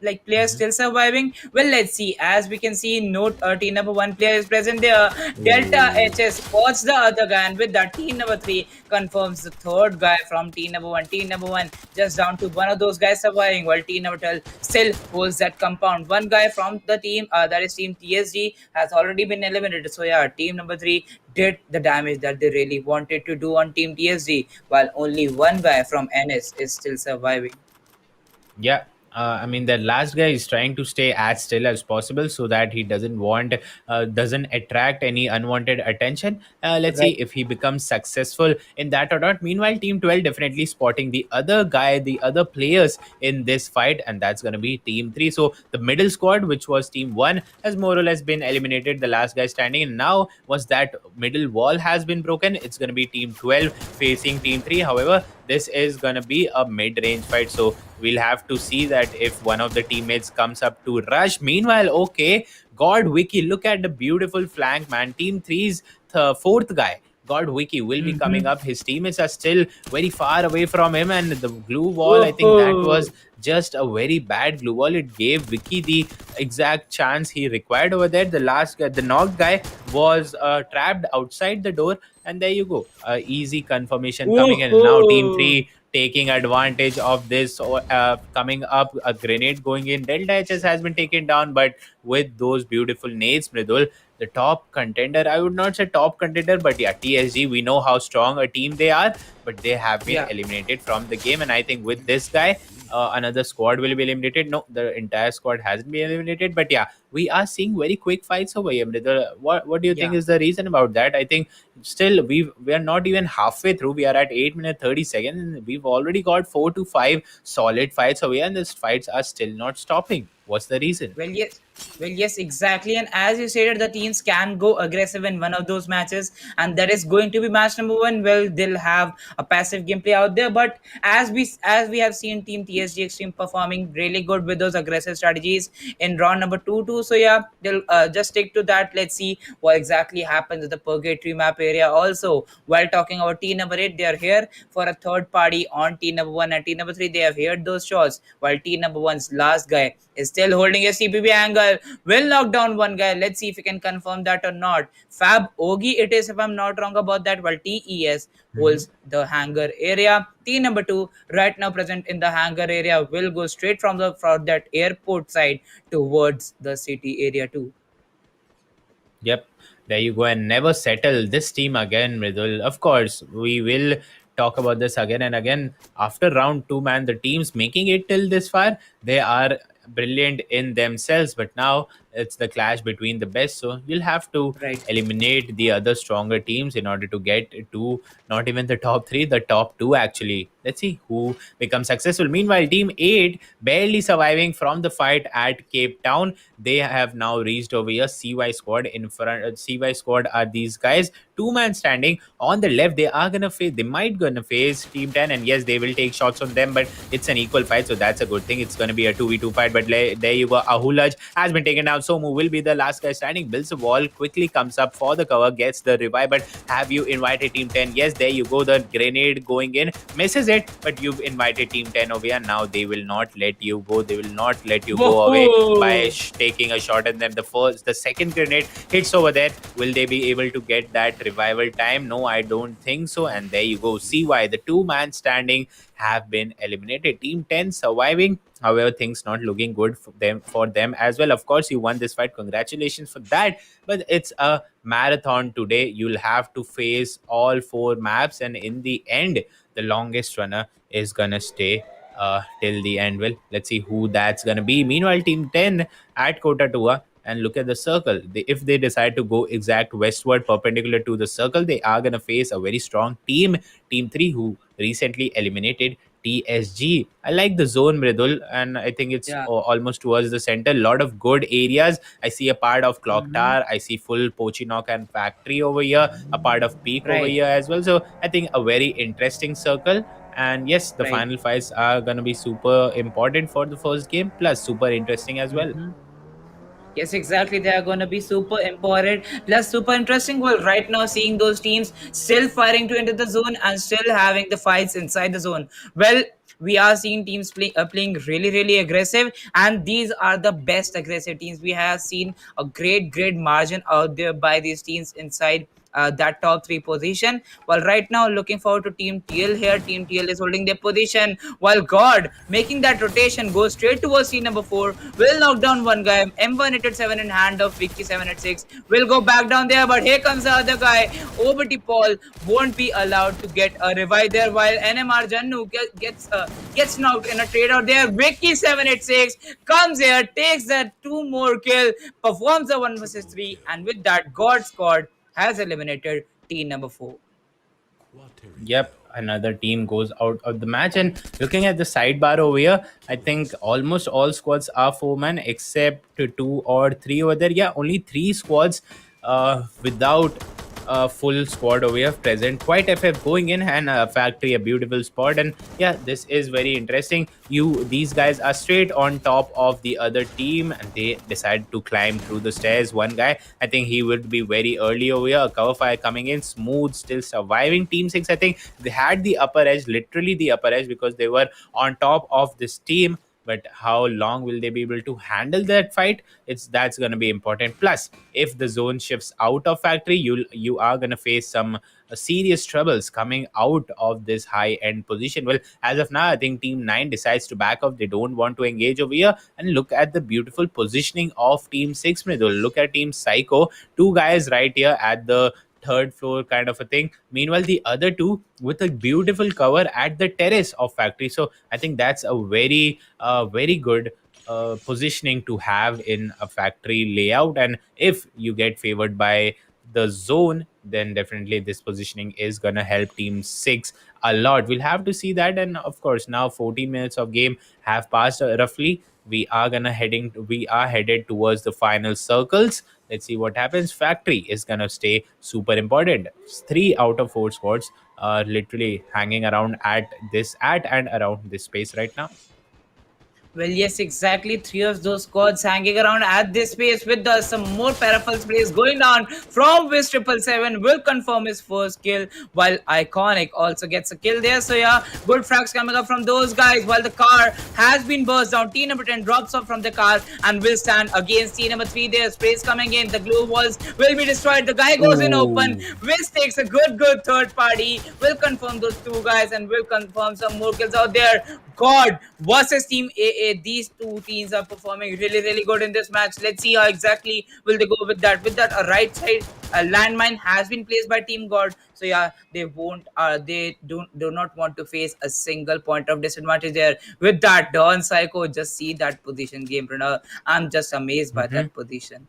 Speaker 3: like players still surviving. Well, let's see. As we can see, note team number one player is present there. Delta HS spots the other guy, and with that, team number three confirms the third guy from team number one. Team number one just down to one of those guys surviving, while team number 12 still holds that compound. One guy from the team, that is team TSG, has already been eliminated. So yeah, team number three did the damage that they really wanted to do on team TSG, while only one guy from NS is still surviving.
Speaker 7: Yeah. I mean, the last guy is trying to stay as still as possible so that he doesn't attract any unwanted attention. Let's see
Speaker 3: Right.
Speaker 7: if he becomes successful in that or not. Meanwhile, Team 12 definitely spotting the other guy, the other players in this fight, and that's going to be Team 3. So the middle squad, which was Team 1, has more or less been eliminated. The last guy standing, and now was that middle wall has been broken. It's going to be Team 12 facing Team 3. However, this is going to be a mid-range fight, so we'll have to see that if one of the teammates comes up to rush. Meanwhile, okay, God Wiki, look at the beautiful flank, man. Team three's fourth guy, God Wiki, will be coming
Speaker 3: Mm-hmm.
Speaker 7: up. His teammates are still very far away from him, and the glue wall, I think that
Speaker 3: Whoa.
Speaker 7: was just a very bad glue wall. It gave Wiki the exact chance he required over there. The last guy, the knocked guy, was trapped outside the door, and there you go. Easy confirmation coming in. And now Team
Speaker 3: Whoa.
Speaker 7: 3 taking advantage of this, or coming up, a grenade going in. Delta HS has been taken down, but with those beautiful nades, Mridul, the top contender, I would not say top contender, but yeah, TSG, we know how strong a team they are, but they have been
Speaker 3: Yeah.
Speaker 7: eliminated from the game. And I think with this guy, another squad will be eliminated. No, the entire squad hasn't been eliminated, but yeah, we are seeing very quick fights over here. Mridul, what do you think
Speaker 3: Yeah.
Speaker 7: is the reason about that? I think still we are not even halfway through. We are at 8 minutes 30 seconds, and we've already got 4 to 5 solid fights away, and these fights are still not stopping. What's the reason?
Speaker 3: Well, yes. Well, yes, exactly. And as you stated, the teams can go aggressive in one of those matches, and that is going to be match number one. Well, they'll have a passive gameplay out there, but as we have seen Team TSG Extreme performing really good with those aggressive strategies in round number two too. So yeah, they'll just stick to that. Let's see what exactly happens with the purgatory map area. Also, while talking about team number eight, they are here for a third party on team number one, and team number three, they have heard those shots. While team number one's last guy is still holding a CPB angle, will knock down one guy. Let's see if we can confirm that or not. Fab Ogi, it is, if I'm not wrong about that. While TES holds the hangar area. Team number two, right now present in the hangar area, will go straight from that airport side towards the city area too.
Speaker 7: Yep, there you go. And never settle this team again, Mridul. Of course, we will talk about this again and again. After round two, man, the teams making it till this far, they are brilliant in themselves. But now it's the clash between the best. So you'll have to
Speaker 3: Right.
Speaker 7: eliminate the other stronger teams in order to get to not even the top three, the top two actually. Let's see who becomes successful. Meanwhile, Team 8 barely surviving from the fight at Cape Town. They have now reached over here. CY squad in front. CY squad are these guys. Two-man standing on the left. They are gonna face. They might gonna face Team 10, and yes, they will take shots on them. But it's an equal fight, so that's a good thing. It's gonna be a 2v2 fight. But there you go. Ahulaj has been taken down. Somu will be the last guy standing. Builds a wall, quickly comes up for the cover, gets the revive. But have you invited Team 10? Yes, there you go. The grenade going in, misses it, but you've invited Team 10 over here. Now they will not let you go. They will not let you go away by
Speaker 3: Whoa!
Speaker 7: taking a shot at them. The second grenade hits over there. Will they be able to get that revival time? No, I don't think so. And there you go. See why the two-man standing have been eliminated. Team 10 surviving. However, things not looking good for them as well. Of course, you won this fight. Congratulations for that. But it's a marathon today. You'll have to face all four maps, and in the end, the longest runner is gonna stay till the end. Well, let's see who that's gonna be. Meanwhile, Team 10 at Kota Tua, and look at the circle. If they decide to go exact westward perpendicular to the circle, they are gonna face a very strong team, Team 3, who recently eliminated TSG. I like the zone, Mridul, and I think it's
Speaker 3: Yeah.
Speaker 7: almost towards the center. Lot of good areas. I see a part of Clock
Speaker 3: Mm-hmm.
Speaker 7: Tower. I see full Pochinok and factory over here, a part of Peak over
Speaker 3: Right.
Speaker 7: here as well. So I think a very interesting circle. And yes, the
Speaker 3: Right.
Speaker 7: final fights are gonna be super important for the first game, plus super interesting as well.
Speaker 3: Mm-hmm. Yes, exactly. They are going to be super important, plus super interesting. Well, right now, seeing those teams still firing to enter the zone and still having the fights inside the zone. Well, we are seeing teams playing really, really aggressive, and these are the best aggressive teams. We have seen a great margin out there by these teams inside that top 3 position. Well, right now, looking forward to Team TL here. Team TL is holding their position, while God making that rotation go straight towards team number 4. Will knock down one guy. M1 hit at 7 in hand of Vicky 7 at 6. Will go back down there, but here comes the other guy. OBT Paul won't be allowed to get a revive there, while NMR Jannu gets knocked in a trade out there. Vicky 786 comes here, takes that 2 more kill, performs the 1 versus 3, and with that, God squad has eliminated team number 4.
Speaker 7: Yep, another team goes out of the match. And looking at the sidebar over here, I think almost all squads are 4 man except 2 or 3 over there. Yeah, only 3 squads without a full squad over here present. Quite FF going in, and Factory a beautiful spot. And yeah, this is very interesting. These guys are straight on top of the other team, and they decide to climb through the stairs. One guy, I think he would be very early over here. A cover fire coming in, smooth, still surviving. Team 6, I think they had the upper edge, literally the upper edge, because they were on top of this team. But how long will they be able to handle that fight? That's going to be important. Plus, if the zone shifts out of Factory, you are going to face some serious troubles coming out of this high end position. Well, as of now, I think Team 9 decides to back off. They don't want to engage over here. And look at the beautiful positioning of Team 6, Mridul. Look at Team Psycho. 2 guys right here at the third floor kind of a thing. Meanwhile, the other 2 with a beautiful cover at the terrace of Factory. So I think that's a very good positioning to have in a Factory layout. And if you get favored by the zone, then definitely this positioning is gonna help Team 6 a lot. We'll have to see that. And of course, now 14 minutes of game have passed roughly. We are headed towards the final circles. Let's see what happens. Factory is gonna stay super important. 3 out of 4 squads are literally hanging around at and around this space right now.
Speaker 3: Well, yes, exactly. 3 of those squads hanging around at this space with some more parapherals plays going down from Wiz 777 will confirm his first kill, while Iconic also gets a kill there. So, yeah, good frags coming up from those guys, while the car has been burst down. Team number 10 drops off from the car and will stand against team number 3 there. Sprays coming in. The glue walls will be destroyed. The guy goes in open.
Speaker 7: Ooh.
Speaker 3: Wiz takes a good third party. Will confirm those 2 guys and will confirm some more kills out there. God versus Team AA. These 2 teams are performing really good in this match. Let's see how exactly will they go with that. With that, a right side landmine has been placed by Team God. So yeah, they won't. They do not want to face a single point of disadvantage there. With that, Don Psycho, just see that position game, Pranav. I'm just amazed by
Speaker 7: Mhm.
Speaker 3: that position.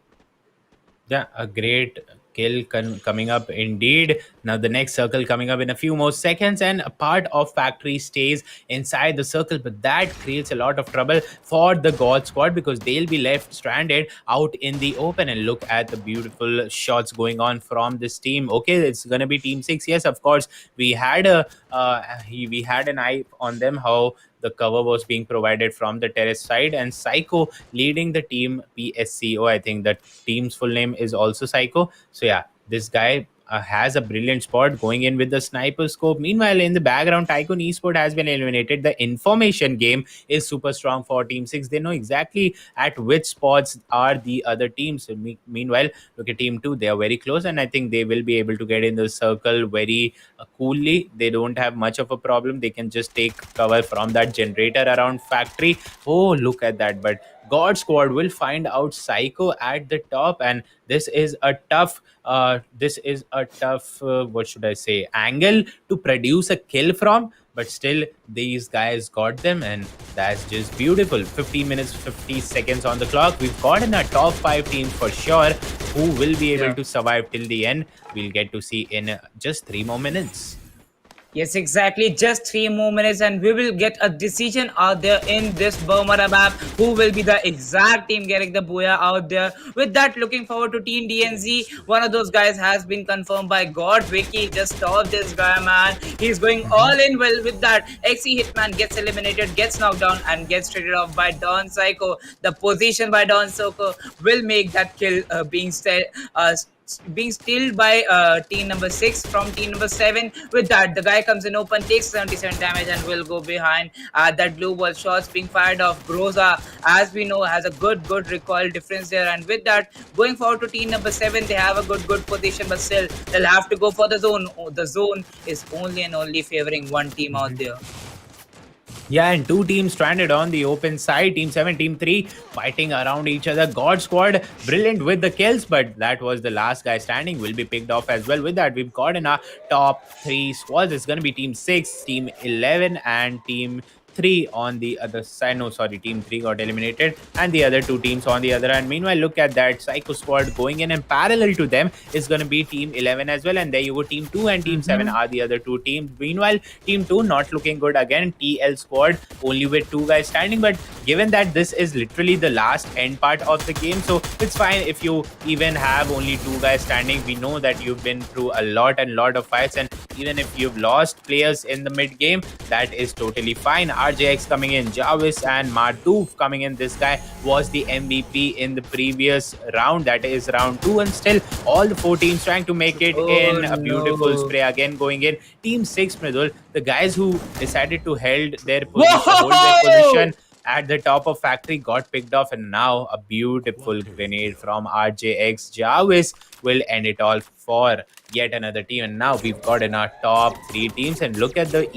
Speaker 7: Yeah, a great kill coming up indeed. Now the next circle coming up in a few more seconds, and a part of Factory stays inside the circle, but that creates a lot of trouble for the God Squad because they'll be left stranded out in the open. And look at the beautiful shots going on from this team. Okay, it's gonna be Team 6. Yes, of course, we had an eye on them how the cover was being provided from the terrace side, and Psycho leading the team PSCO. I think the team's full name is also Psycho. So yeah, this guy has a brilliant spot going in with the sniper scope. Meanwhile, in the background, Tycoon Esport has been eliminated. The information game is super strong for Team 6. They know exactly at which spots are the other teams. Meanwhile, look at Team 2. They are very close, and I think they will be able to get in the circle very coolly. They don't have much of a problem. They can just take cover from that generator around Factory. Oh, look at that. But God Squad will find out Psycho at the top, and this is a tough what should I say, angle to produce a kill from. But still, these guys got them, and that's just beautiful. 15 minutes 50 seconds on the clock. We've got in our top 5 teams for sure. Who will be able
Speaker 3: Yeah.
Speaker 7: to survive till the end, we'll get to see in just 3 more minutes.
Speaker 3: Yes, exactly. Just 3 more minutes, and we will get a decision out there in this Bermuda map. Who will be the exact team getting the booyah out there? With that, looking forward to Team DNZ. One of those guys has been confirmed by God. Vicky, just stop this guy, man. He's going all in. Well, with that, XE Hitman gets eliminated, gets knocked down, and gets traded off by Don Psycho. The position by Don Psycho will make that kill being being stealed by team number 6 from team number 7. With that, the guy comes in open, takes 77 damage, and will go behind. That blue ball shots being fired off. Groza, as we know, has a good recoil difference there. And with that, going forward to team number 7, they have a good position, but still they'll have to go for the zone. Oh, the zone is only and only favoring one team out there.
Speaker 7: Yeah, and two teams stranded on the open side. Team 7, Team 3 fighting around each other. God Squad brilliant with the kills, but that was the last guy standing. Will be picked off as well. With that, we've got in our top three squads. It's going to be Team 6, Team 11, and Team 3 on the other side. No, sorry, Team 3 got eliminated, and the other two teams on the other end. Meanwhile, look at that Psycho Squad going in, and parallel to them is going to be Team 11 as well. And there you go, Team 2 and Team 7
Speaker 3: Mm-hmm.
Speaker 7: are the other two teams. Meanwhile, Team 2 not looking good again. TL Squad only with two guys standing, but given that this is literally the last end part of the game, so it's fine if you even have only two guys standing. We know that you've been through a lot and lot of fights, and even if you've lost players in the mid game, that is totally fine. RJX coming in, Jarvis and Mardouf coming in. This guy was the MVP in the previous round, that is round 2, and still all the four teams trying to make it
Speaker 3: Oh
Speaker 7: in. A beautiful
Speaker 3: no.
Speaker 7: spray again going in. Team 6, Mridul, the guys who decided to hold their
Speaker 3: Whoa!
Speaker 7: position at the top of factory got picked off, and now a beautiful grenade from RJX. Jarvis will end it all for yet another team, and now we've got in our top three teams. And look at the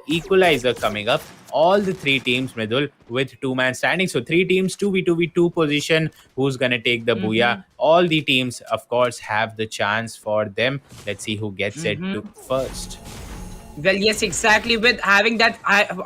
Speaker 7: equalizer coming up. All the three teams, Mridul, with two-man standing. So three teams, 2v2v2 position. Who's gonna take the booyah?
Speaker 3: Mm-hmm.
Speaker 7: All the teams, of course, have the chance for them. Let's see who gets it to
Speaker 3: Mm-hmm.
Speaker 7: first.
Speaker 3: Well, yes, exactly. With having that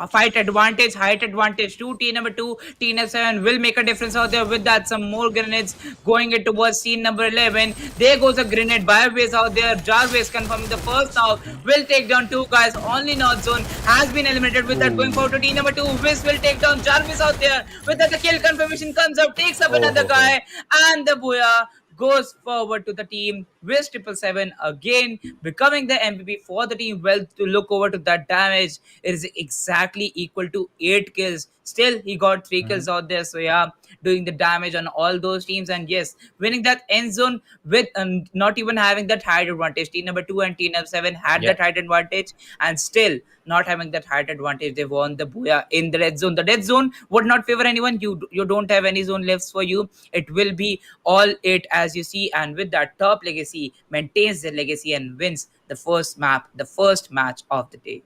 Speaker 3: fight advantage, height advantage, to team number 2, team number 7 will make a difference out there. With that, some more grenades going it towards team number 11. There goes a grenade by base out there. Jarvis confirming the first knock will take down two guys. Only North Zone has been eliminated. With that, going forward to team number 2, Wiz will take down Jarvis out there. With that, the kill confirmation comes up, takes up
Speaker 7: Oh,
Speaker 3: another
Speaker 7: ho, ho.
Speaker 3: guy, and the booyah goes forward to the team. Wiz 777 again becoming the MVP for the team. Well, to look over to that damage, it is exactly equal to 8 kills. Still, he got 3 kills
Speaker 7: Mhm.
Speaker 3: out there. So, yeah, doing the damage on all those teams. And yes, winning that end zone with not even having that height advantage. Team number 2 and team number 7 had
Speaker 7: Yeah.
Speaker 3: that height advantage, and still not having that height advantage, they won the booyah in the red zone. The red zone would not favor anyone. You don't have any zone left for you. It will be all it as you see, and with that, top legacy maintains their legacy and wins the first match of the day.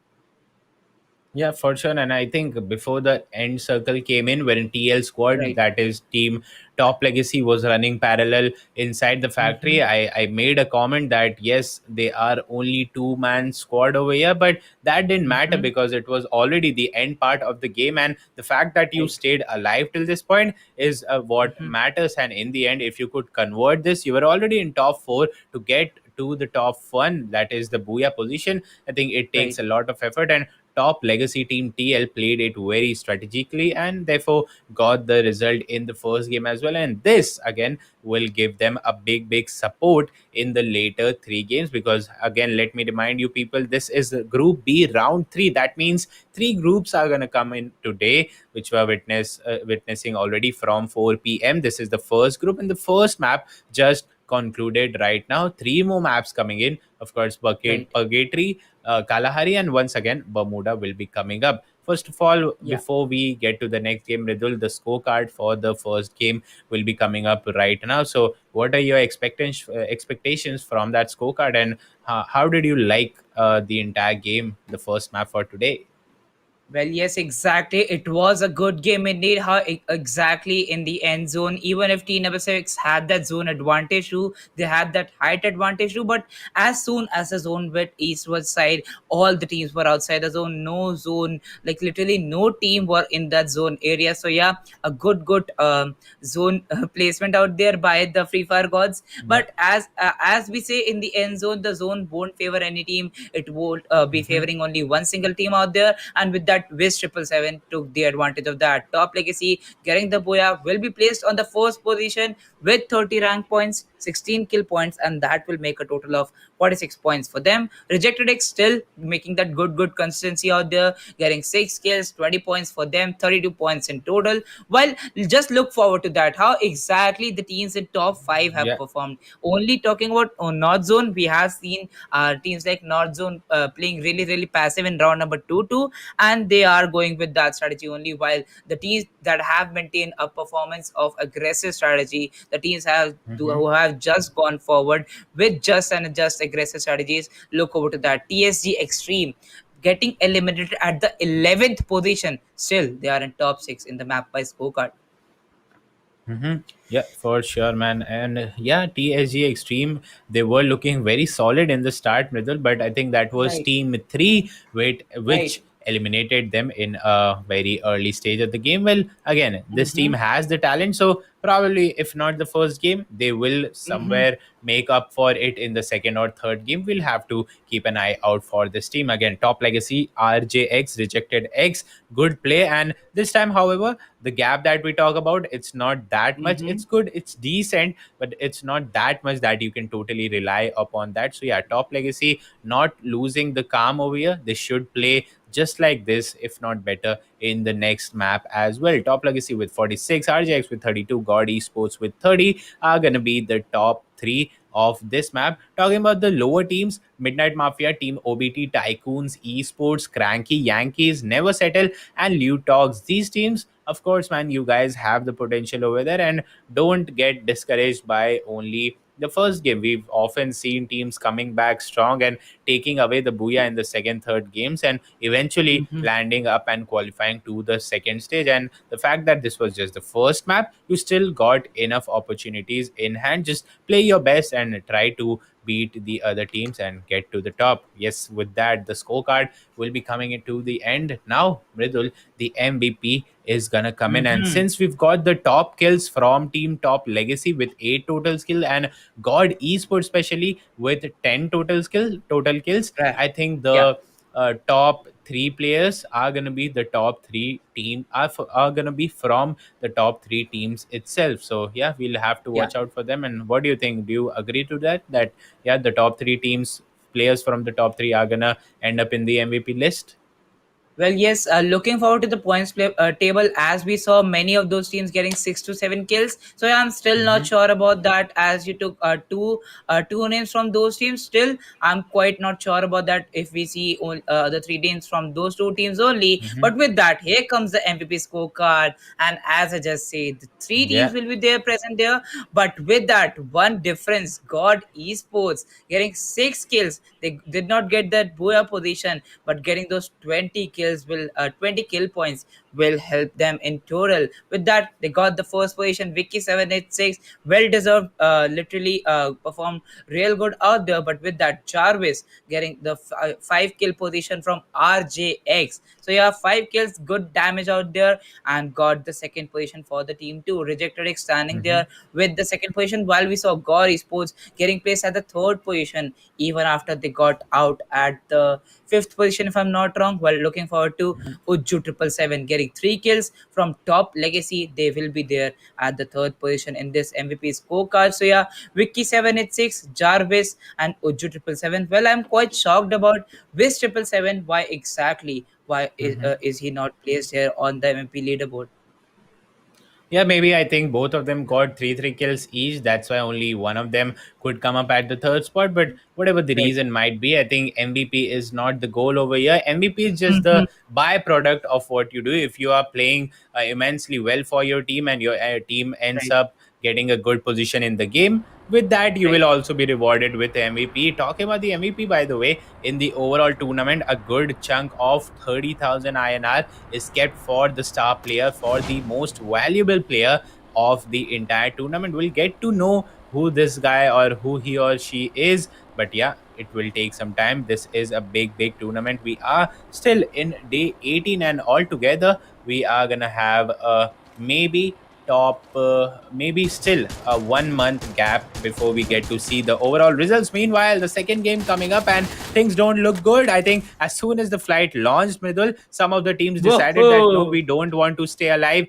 Speaker 7: Yeah, for sure. And I think before the end circle came in, when TL squad,
Speaker 3: Right.
Speaker 7: that is team Top Legacy, was running parallel inside the factory,
Speaker 3: Mm-hmm.
Speaker 7: I made a comment that yes, they are only two-man squad over here, but that didn't matter
Speaker 3: Mm-hmm.
Speaker 7: because it was already the end part of the game. And the fact that you
Speaker 3: Right.
Speaker 7: stayed alive till this point is what
Speaker 3: Mm-hmm.
Speaker 7: matters. And in the end, if you could convert this, you were already in top four. To get to the top one, that is the Booyah position, I think it takes
Speaker 3: Right.
Speaker 7: a lot of effort. And top legacy team TL played it very strategically and therefore got the result in the first game as well. And this again will give them a big support in the later three games, because again, let me remind you people, this is the Group B round 3. That means three groups are going to come in today, which we are witnessing already from 4 p.m. This is the first group, and the first map just concluded right now. Three more maps coming in, of course,
Speaker 3: Right.
Speaker 7: Purgatory, Kalahari, and once again Bermuda will be coming up. First of all,
Speaker 3: Yeah.
Speaker 7: before we get to the next game, Ridul, the scorecard for the first game will be coming up right now. So, what are your expectations from that scorecard, and how did you like the entire game, the first map for today?
Speaker 3: Well, yes, exactly. It was a good game indeed. How exactly in the end zone, even if T number 6 had that zone advantage too, they had that height advantage too. But as soon as the zone went eastward side, all the teams were outside the zone. No zone, like literally no team were in that zone area. So yeah, a good zone placement out there by the Free Fire gods.
Speaker 7: Yeah.
Speaker 3: But as we say in the end zone, the zone won't favor any team. It won't be
Speaker 7: Hmm.
Speaker 3: favoring only one single team out there. And with that, Wiz 777 took the advantage of that. Top Legacy getting the Boya will be placed on the first position with 30 rank points. 16 kill points, and that will make a total of 46 points for them. Rejected X still making that good consistency out there, getting 6 kills, 20 points for them, 32 points in total. Well, just look forward to that, how exactly the teams in top 5 have
Speaker 7: Yeah.
Speaker 3: performed. Only talking about North Zone, we have seen teams like North Zone playing really passive in round number 2 too, and they are going with that strategy only, while the teams that have maintained a performance of aggressive strategy, the teams
Speaker 7: Mm-hmm.
Speaker 3: who have just gone forward with just aggressive strategies, look over to that. TSG Extreme getting eliminated at the 11th position, still they are in top 6 in the map by scorecard.
Speaker 7: Mm-hmm. Yeah, for sure, man. And yeah, TSG Extreme, they were looking very solid in the start, middle, but I think that was
Speaker 3: Right,
Speaker 7: Team 3, which
Speaker 3: right.
Speaker 7: eliminated them in a very early stage of the game. Well, again, this team
Speaker 3: Mm-hmm,
Speaker 7: has the talent, so probably, if not the first game, they will
Speaker 3: mm-hmm,
Speaker 7: somewhere make up for it in the second or third game. We'll have to keep an eye out for this team. Again, Top Legacy, RJX, Rejected X, good play. And this time, however, the gap that we talk about, it's not that much.
Speaker 3: mm-hmm,
Speaker 7: It's good, it's decent, but it's not that much that you can totally rely upon that. So yeah, Top Legacy not losing the calm over here. They should play just like this, if not better, in the next map as well. Top Legacy with 46, RJX with 32, God Esports with 30 are gonna be the top three of this map. Talking about the lower teams, Midnight Mafia, Team OBT, Tycoons, Esports, Cranky, Yankees, Never Settle, and Loot Dogs. These teams, of course, man, you guys have the potential over there, and don't get discouraged by only the first game. We've often seen teams coming back strong and taking away the booyah in the second, third games, and eventually
Speaker 3: mm-hmm,
Speaker 7: landing up and qualifying to the second stage. And the fact that this was just the first map, you still got enough opportunities in hand. Just play your best and try to beat the other teams and get to the top. Yes, with that, the scorecard will be coming into the end. Now, Mridul, the MVP is gonna come in. And
Speaker 3: mm-hmm.
Speaker 7: since we've got the top kills from Team Top Legacy with 8 total skill, and God Esports especially with 10 total kills,
Speaker 3: Right.
Speaker 7: I think
Speaker 3: Yeah,
Speaker 7: the top three players are gonna be the top three team are gonna be from the top three teams itself. So yeah, we'll have to
Speaker 3: yeah.
Speaker 7: watch out for them. And what do you think? Do you agree to that? That yeah, the top three teams players from the top three are gonna end up in the MVP list?
Speaker 3: Well, yes, looking forward to the table, as we saw many of those teams getting 6 to 7 kills. So yeah, I'm still not
Speaker 7: Mm-hmm.
Speaker 3: sure about that. As you took two names from those teams, still I'm quite not sure about that. If we see the 3 names from those 2 teams only,
Speaker 7: Mm-hmm.
Speaker 3: but with that, here comes the MVP scorecard. And as I just said, the 3 teams
Speaker 7: Yeah.
Speaker 3: will be there present there. But with that, one difference: God Esports getting 6 kills. They did not get that Boya position, but getting those 20 kills will 20 kill points will help them in total. With that, they got the first position. Vicky 786, well deserved, literally performed real good out there. But with that, Jarvis getting the 5 kill position from RJX. So yeah, 5 kills, good damage out there, and got the second position for the team too. Rejected X standing
Speaker 7: Mm-hmm.
Speaker 3: there with the second position, while we saw Gore Sports getting placed at the third position even after they got out at the fifth position, if I'm not wrong. Well, looking forward to Ujju 777 getting 3 kills from Top Legacy. They will be there at the third position in this MVP scorecard. So yeah, Vicky 786, Jarvis, and Ujju 777. Well, I'm quite shocked about Wiz 777. Why exactly? Why is he not placed here on the MVP leaderboard?
Speaker 7: Yeah, maybe I think both of them got three kills each. That's why only one of them could come up at the third spot. But whatever the
Speaker 3: Right.
Speaker 7: reason might be, I think MVP is not the goal over here. MVP is just
Speaker 3: Mm-hmm.
Speaker 7: the byproduct of what you do. If you are playing immensely well for your team, and your team ends
Speaker 3: Right.
Speaker 7: up getting a good position in the game, with that you
Speaker 3: Right.
Speaker 7: will also be rewarded with MVP. Talking about the MVP, by the way, in the overall tournament, a good chunk of 30,000 INR is kept for the star player, for the most valuable player of the entire tournament. We'll get to know who this guy or who he or she is, but yeah, it will take some time. This is a big tournament. We are still in day 18, and altogether we are gonna have a maybe maybe still a 1 month gap before we get to see the overall results. Meanwhile, the second game coming up, and things don't look good. I think as soon as the flight launched, Mridul, some of the teams decided that no,
Speaker 3: Whoa.
Speaker 7: we don't want to stay alive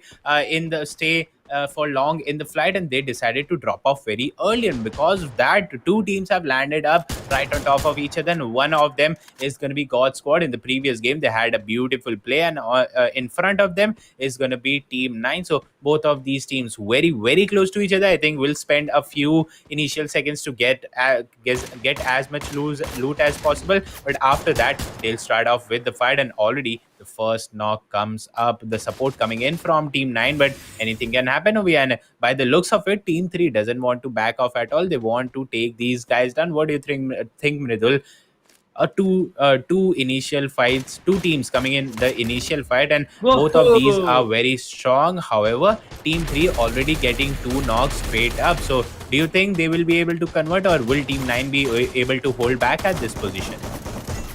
Speaker 7: in the stay for long in the flight, and they decided to drop off very early. And because of that, two teams have landed up right on top of each other, and one of them is going to be God Squad. In the previous game, they had a beautiful play, and in front of them is going to be Team 9. So both of these teams very, very close to each other. I think we'll spend a few initial seconds to get as much loot as possible, but after that they'll start off with the fight. And already the first knock comes up, the support coming in from Team 9, but anything can happen over here. And by the looks of it, Team 3 doesn't want to back off at all. They want to take these guys down. What do you think, Mridul? Two initial fights, two teams coming in the initial fight, and both of these are
Speaker 3: Whoa.
Speaker 7: very strong. However, Team 3 already getting two knocks straight up. So do you think they will be able to convert, or will Team 9 be able to hold back at this position?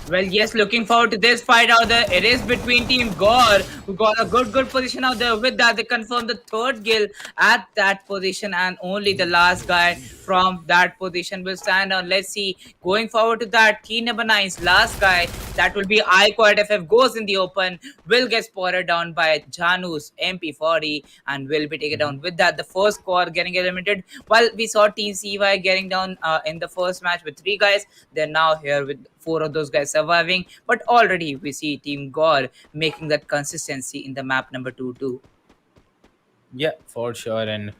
Speaker 3: Well, yes, looking forward to this fight out there. It is between Team Gore, who got a good position out there. With that, they confirmed the third kill at that position, and only the last guy from that position will stand on. Let's see. Going forward to that, team number nine's last guy, that will be iQuad FF, goes in the open, will get spotted down by Janu's MP40, and will be taken down. With that, the first core getting eliminated. While we saw Team CY getting down in the first match with three guys, they're now here with four of those guys surviving. But already we see Team Gore making that consistency in the map number 2 too.
Speaker 7: Yeah, for sure. And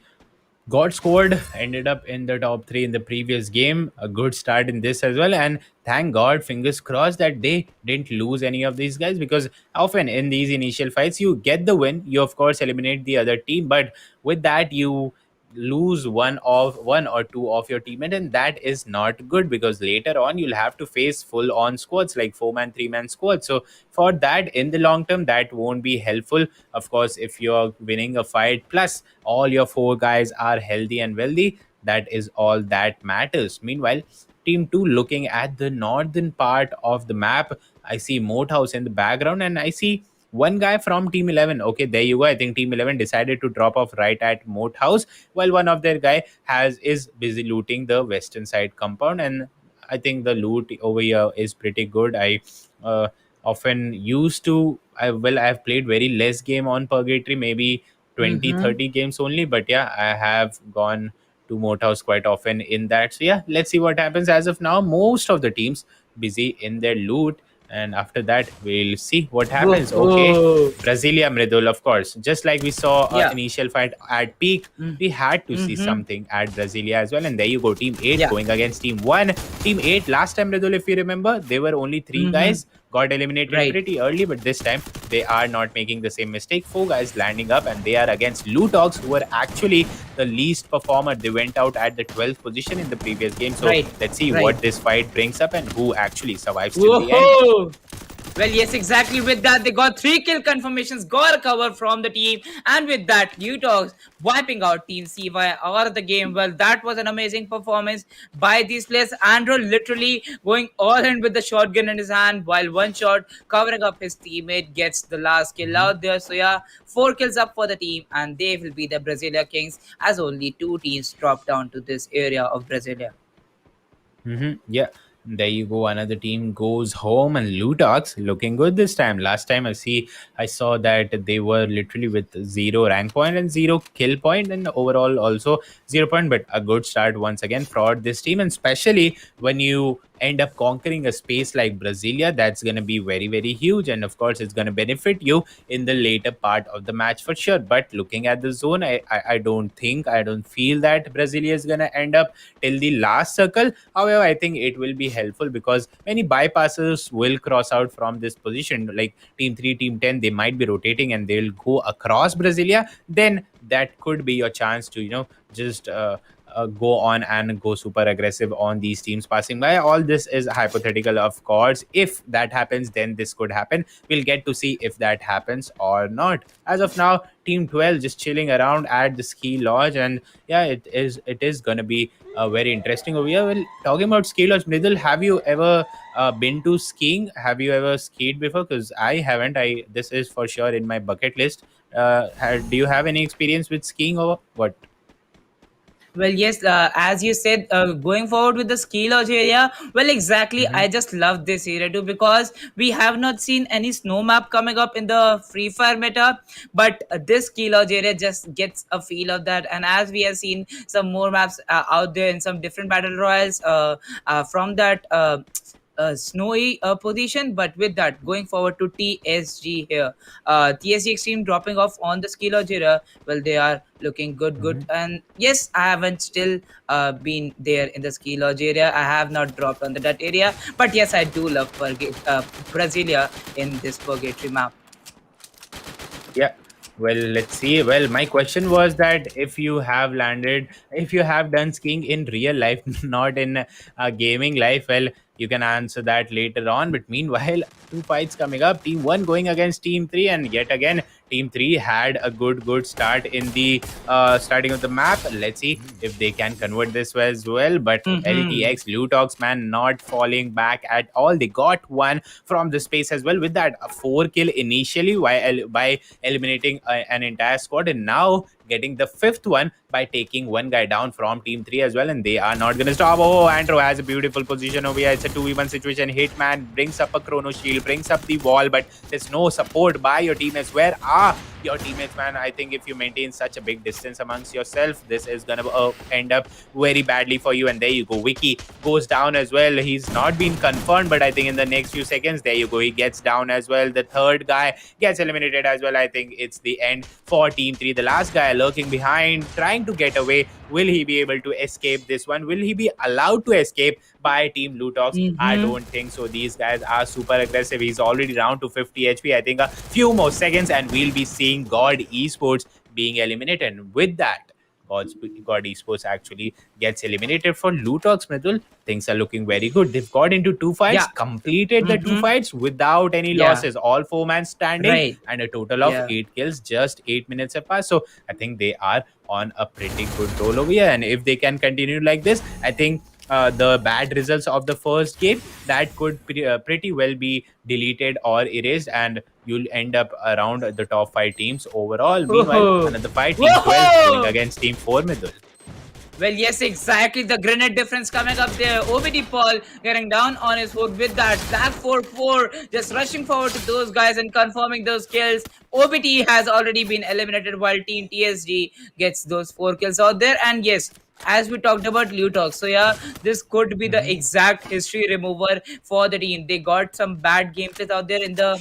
Speaker 7: God Squad ended up in the top three in the previous game. A good start in this as well. And thank God, fingers crossed, that they didn't lose any of these guys, because often in these initial fights, you get the win. You, of course, eliminate the other team. But with that, you lose one or two of your teammate, and that is not good, because later on you'll have to face full on squads like 4-man 3-man squads. So for that, in the long term, that won't be helpful. Of course, if you're winning a fight plus all your four guys are healthy and wealthy, that is all that matters. Meanwhile, Team 2, looking at the northern part of the map, I see Moat House in the background, and I see one guy from Team 11. Okay, there you go. I think Team 11 decided to drop off right at Moat House, while one of their guy has is busy looting the western side compound. And I think the loot over here is pretty good. I uh, often used to I've played very less game on Purgatory, maybe 20
Speaker 3: Mm-hmm.
Speaker 7: 30 games only, but yeah, I have gone to Moat House quite often in that. So yeah, let's see what happens. As of now, most of the teams busy in their loot, and after that we'll see what happens. Okay,
Speaker 3: Whoa.
Speaker 7: Brasilia, Mridul, of course, just like we saw
Speaker 3: Yeah.
Speaker 7: initial fight at peak, we had to see
Speaker 3: Mm-hmm.
Speaker 7: something at Brasilia as well. And there you go, Team 8
Speaker 3: Yeah.
Speaker 7: going against Team 1. Team 8, last time, Mridul, if you remember, there were only three
Speaker 3: Mm-hmm.
Speaker 7: guys got eliminated
Speaker 3: Right.
Speaker 7: pretty early, but this time they are not making the same mistake. Four guys landing up, and they are against Loot Dogs, who were actually the least performer. They went out at the 12th position in the previous game. So
Speaker 3: Right.
Speaker 7: let's see
Speaker 3: Right.
Speaker 7: what this fight brings up and who actually survives till the end.
Speaker 3: Whoa! Well, yes, exactly. With that, they got three kill confirmations, got a cover from the team, and with that, Dogs wiping out Team CY out of the game. Well, that was an amazing performance by these players. Andrew literally going all in with the shotgun in his hand, while one shot covering up his teammate gets the last kill out there. So yeah, four kills up for the team, and they will be the Brasilia Kings, as only two teams drop down to this area of Brasilia.
Speaker 7: Yeah, there you go. Another team goes home, and Lutox looking good this time. Last time I saw that they were literally with zero rank point and zero kill point, and overall also 0 point. But a good start once again for this team, and especially when you end up conquering a space like Brasilia, that's going to be very, very huge. And of course, it's going to benefit you in the later part of the match for sure. But looking at the zone, I don't feel that Brasilia is going to end up till the last circle. However, I think it will be helpful, because many bypassers will cross out from this position. Like Team 3, Team 10, they might be rotating and they'll go across Brasilia. Then that could be your chance to, just go on and go super aggressive on these teams passing by. All this is hypothetical, of course. If that happens, then this could happen. We'll get to see if that happens or not. As of now, Team 12 just chilling around at the ski lodge, and yeah, it is gonna be very interesting over here. Well, talking about ski lodge, Mridul, have you ever been to skiing? Have you ever skied before? Because I haven't. I This is for sure in my bucket list. Do you have any experience with skiing or what?
Speaker 3: Well, yes, as you said, going forward with the ski lodge area, well, exactly.
Speaker 7: Hmm.
Speaker 3: I just love this area too because we have not seen any snow map coming up in the Free Fire meta, but this ski lodge area just gets a feel of that. And as we have seen some more maps out there in some different battle royals from that. Snowy position, but with that, going forward to TSG here, TSG Extreme dropping off on the ski lodge area. Well, they are looking good, and yes, I haven't still been there in the ski lodge area. I have not dropped on that area, but yes, I do love Brasilia in this purgatory map.
Speaker 7: Yeah. Well, let's see. Well, my question was that if you have landed, if you have done skiing in real life, not in gaming life, well, you can answer that later on. But meanwhile, two fights coming up. Team one going against Team three, and yet again, Team three had a good start in the starting of the map. Let's see if they can convert this as well. But
Speaker 3: Hmm.
Speaker 7: LTX Lutox man not falling back at all. They got one from the space as well with that a four kill initially by eliminating an entire squad, and now getting the fifth one by taking one guy down from team 3 as well, and they are not going to stop. Oh, Andrew has a beautiful position over here. It's a 2v1 situation. Hitman brings up a chrono shield, brings up the wall, but there's no support by your teammates. Where are your teammates, man? I think if you maintain such a big distance amongst yourself, this is going to end up very badly for you. And there you go, Wiki goes down as well. He's not been confirmed, but I think in the next few seconds, there you go, he gets down as well. The third guy gets eliminated as well. I think it's the end for team 3. The last guy lurking behind, trying to get away. Will he be able to escape this one? Will he be allowed to escape by Team Lutox? I
Speaker 3: Hmm.
Speaker 7: don't think so. These guys are super aggressive. He's already down to 50 HP. I think a few more seconds and we'll be seeing God Esports being eliminated. And with that, God Esports actually gets eliminated for Lutox, Mridul. Things are looking very good. They've got into two fights,
Speaker 3: Yeah.
Speaker 7: completed the two
Speaker 3: Hmm.
Speaker 7: fights without any
Speaker 3: Yeah.
Speaker 7: losses. All four man standing
Speaker 3: Right.
Speaker 7: and a total of
Speaker 3: Yeah.
Speaker 7: 8 kills. Just 8 minutes have passed. So I think they are on a pretty good roll over here. And if they can continue like this, I think the bad results of the first game that could pretty well be deleted or erased, and you'll end up around the top five teams overall. Meanwhile,
Speaker 3: Whoa.
Speaker 7: another five, team 12 going
Speaker 3: Whoa.
Speaker 7: against team 4, Midul.
Speaker 3: Well, yes, exactly. The grenade difference coming up there. OBD Paul getting down on his hook with that Black 4-4, just rushing forward to those guys and confirming those kills. OBT has already been eliminated while Team TSG gets those 4 kills out there. And yes, as we talked about Lutox, so yeah, this could be the exact history remover for the team. They got some bad gameplays out there in the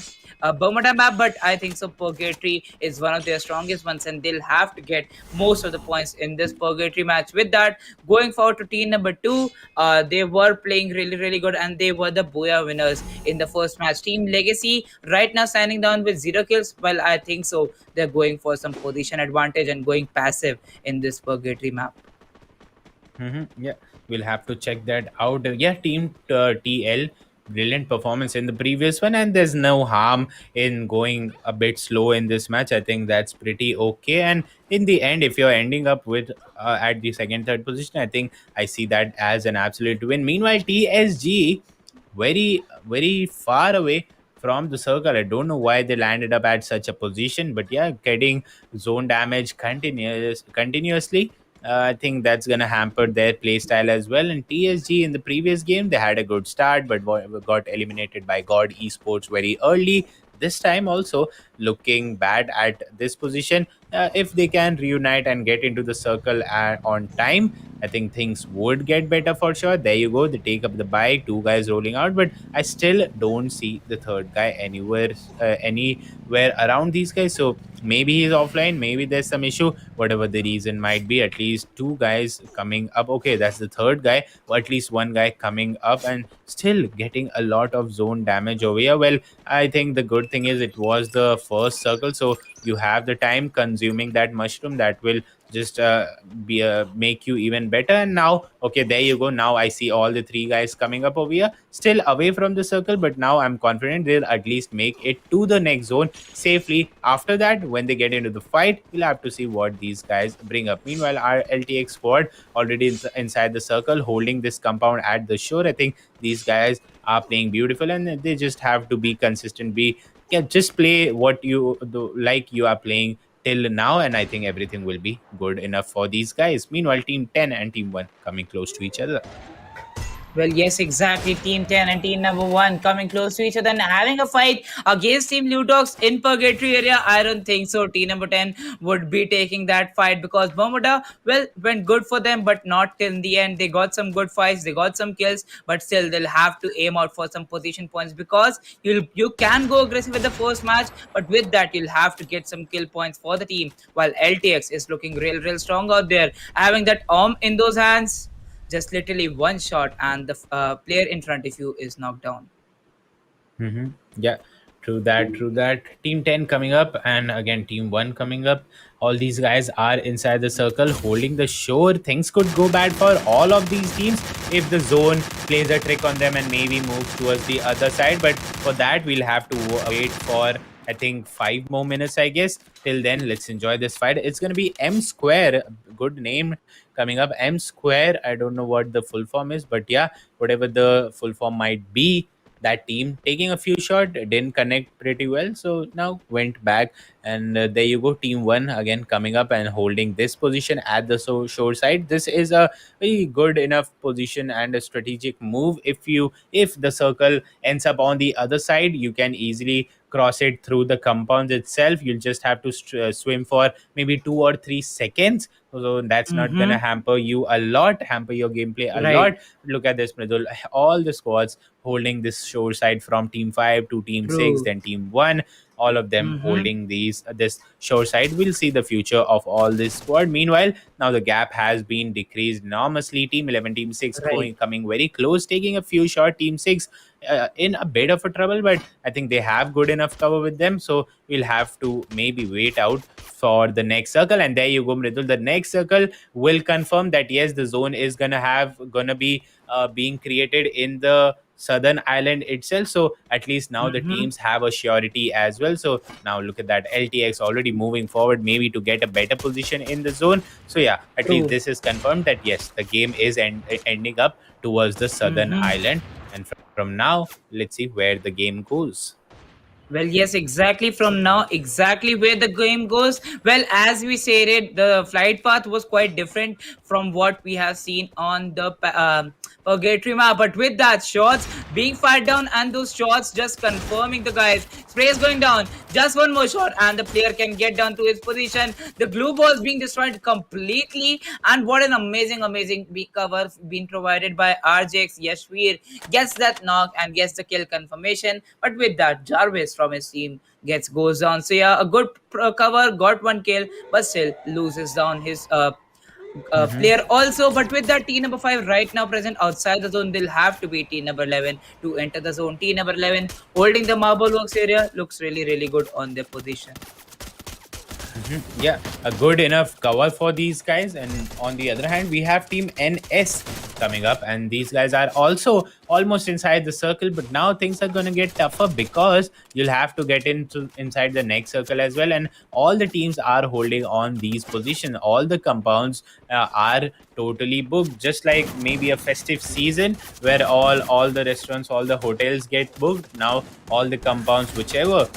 Speaker 3: Bermuda map, but I think so. Purgatory is one of their strongest ones, and they'll have to get most of the points in this Purgatory match. With that, going forward to team number two, they were playing really good, and they were the Boya winners in the first match. Team Legacy right now signing down with 0 kills. Well, I think so. They're going for some position advantage and going passive in this Purgatory map.
Speaker 7: Yeah, we'll have to check that out. Yeah, Team TL, brilliant performance in the previous one, and there's no harm in going a bit slow in this match. I think that's pretty okay. And in the end, if you're ending up with at the second, third position, I think I see that as an absolute win. Meanwhile, TSG very far away from the circle. I don't know why they landed up at such a position, but yeah, getting zone damage continuously. I think that's gonna hamper their playstyle as well. And TSG in the previous game they had a good start, but got eliminated by God Esports very early. This time also looking bad at this position. If they can reunite and get into the circle on time, I think things would get better for sure. There you go. They take up the bike. Two guys rolling out, but I still don't see the third guy anywhere around these guys. So maybe he's offline. Maybe there's some issue. Whatever the reason might be, at least two guys coming up. Okay, that's the third guy, or at least one guy coming up, and still getting a lot of zone damage over here. Well, I think the good thing is it was the first circle, so you have the time consuming that mushroom that will just be make you even better. And now, okay, there you go. Now I see all the three guys coming up over here, still away from the circle, but now I'm confident they'll at least make it to the next zone safely. After that, when they get into the fight, we'll have to see what these guys bring up. Meanwhile, our LTX squad already inside the circle, holding this compound at the shore. I think these guys are playing beautiful, and they just have to be consistent. Be, yeah, just play what you do, like you are playing till now, and I think everything will be good enough for these guys. Meanwhile, Team 10 and Team 1 coming close to each other.
Speaker 3: Well, yes, exactly. Team 10 and team number 1 coming close to each other and having a fight against Team Ludox in Purgatory area. I don't think so. Team number 10 would be taking that fight because Bermuda, well, went good for them, but not till the end. They got some good fights, they got some kills, but still they'll have to aim out for some position points because you can go aggressive with the first match, but with that, you'll have to get some kill points for the team. While LTX is looking real strong out there, having that in those hands, just literally one shot and the player in front of you is knocked down.
Speaker 7: Yeah, true that, true that. Team 10 coming up, and again, Team 1 coming up. All these guys are inside the circle holding the shore. Things could go bad for all of these teams if the zone plays a trick on them and maybe moves towards the other side. But for that, we'll have to wait for, I think, 5 more minutes, I guess. Till then, let's enjoy this fight. It's going to be M Square, good name coming up. M Square, I don't know what the full form is, but yeah, whatever the full form might be, that team taking a few shots didn't connect pretty well, so now went back. And there you go, Team 1 again coming up and holding this position at the shore side. This is a very good enough position and a strategic move. If the circle ends up on the other side, you can easily cross it through the compounds itself. You'll just have to swim for maybe 2 or 3 seconds, so that's not gonna
Speaker 3: Mm-hmm.
Speaker 7: hamper your gameplay a lot.
Speaker 3: Right.
Speaker 7: Look at this, Mridul. All the squads holding this shore side from Team 5 to Team 6,
Speaker 3: True.
Speaker 7: then Team 1. All of them
Speaker 3: Mm-hmm.
Speaker 7: holding this shore side. We'll see the future of all this squad. Meanwhile, now the gap has been decreased enormously. Team 11, Team 6
Speaker 3: Right.
Speaker 7: coming very close, taking a few short. Team 6 in a bit of a trouble, but I think they have good enough cover with them. So we'll have to maybe wait out for the next circle. And there you go, Mridul. The next circle will confirm that yes, the zone is gonna be being created in the southern island itself. So at least now the
Speaker 3: Mm-hmm.
Speaker 7: teams have a surety as well. So now look at that, LTX already moving forward maybe to get a better position in the zone. So yeah, at least
Speaker 3: True.
Speaker 7: this is confirmed that yes, the game is ending up towards the southern
Speaker 3: Mm-hmm.
Speaker 7: island. And from now, let's see where the game goes.
Speaker 3: Well, yes, exactly. From now, exactly where the game goes. Well, as we said it, the flight path was quite different from what we have seen on the Purgatory map. But with that, shots being fired down and those shots just confirming the guys. Spray is going down. Just one more shot, and the player can get down to his position. The glue ball is being destroyed completely. And what an amazing cover being provided by RJX Yashvir. Gets that knock and gets the kill confirmation. But with that, Jarvis from his team goes down. So yeah, a good cover, got one kill, but still loses down his player also. But with that, T number 5 right now present outside the zone, they'll have to be T number 11 to enter the zone. T number 11 holding the marble works area looks really good on their position.
Speaker 7: Yeah, a good enough cover for these guys. And on the other hand, we have Team NS coming up, and these guys are also almost inside the circle. But now things are going to get tougher because you'll have to get into inside the next circle as well. And all the teams are holding on these positions. All the compounds are totally booked, just like maybe a festive season where all the restaurants, all the hotels get booked. Now all the compounds, whichever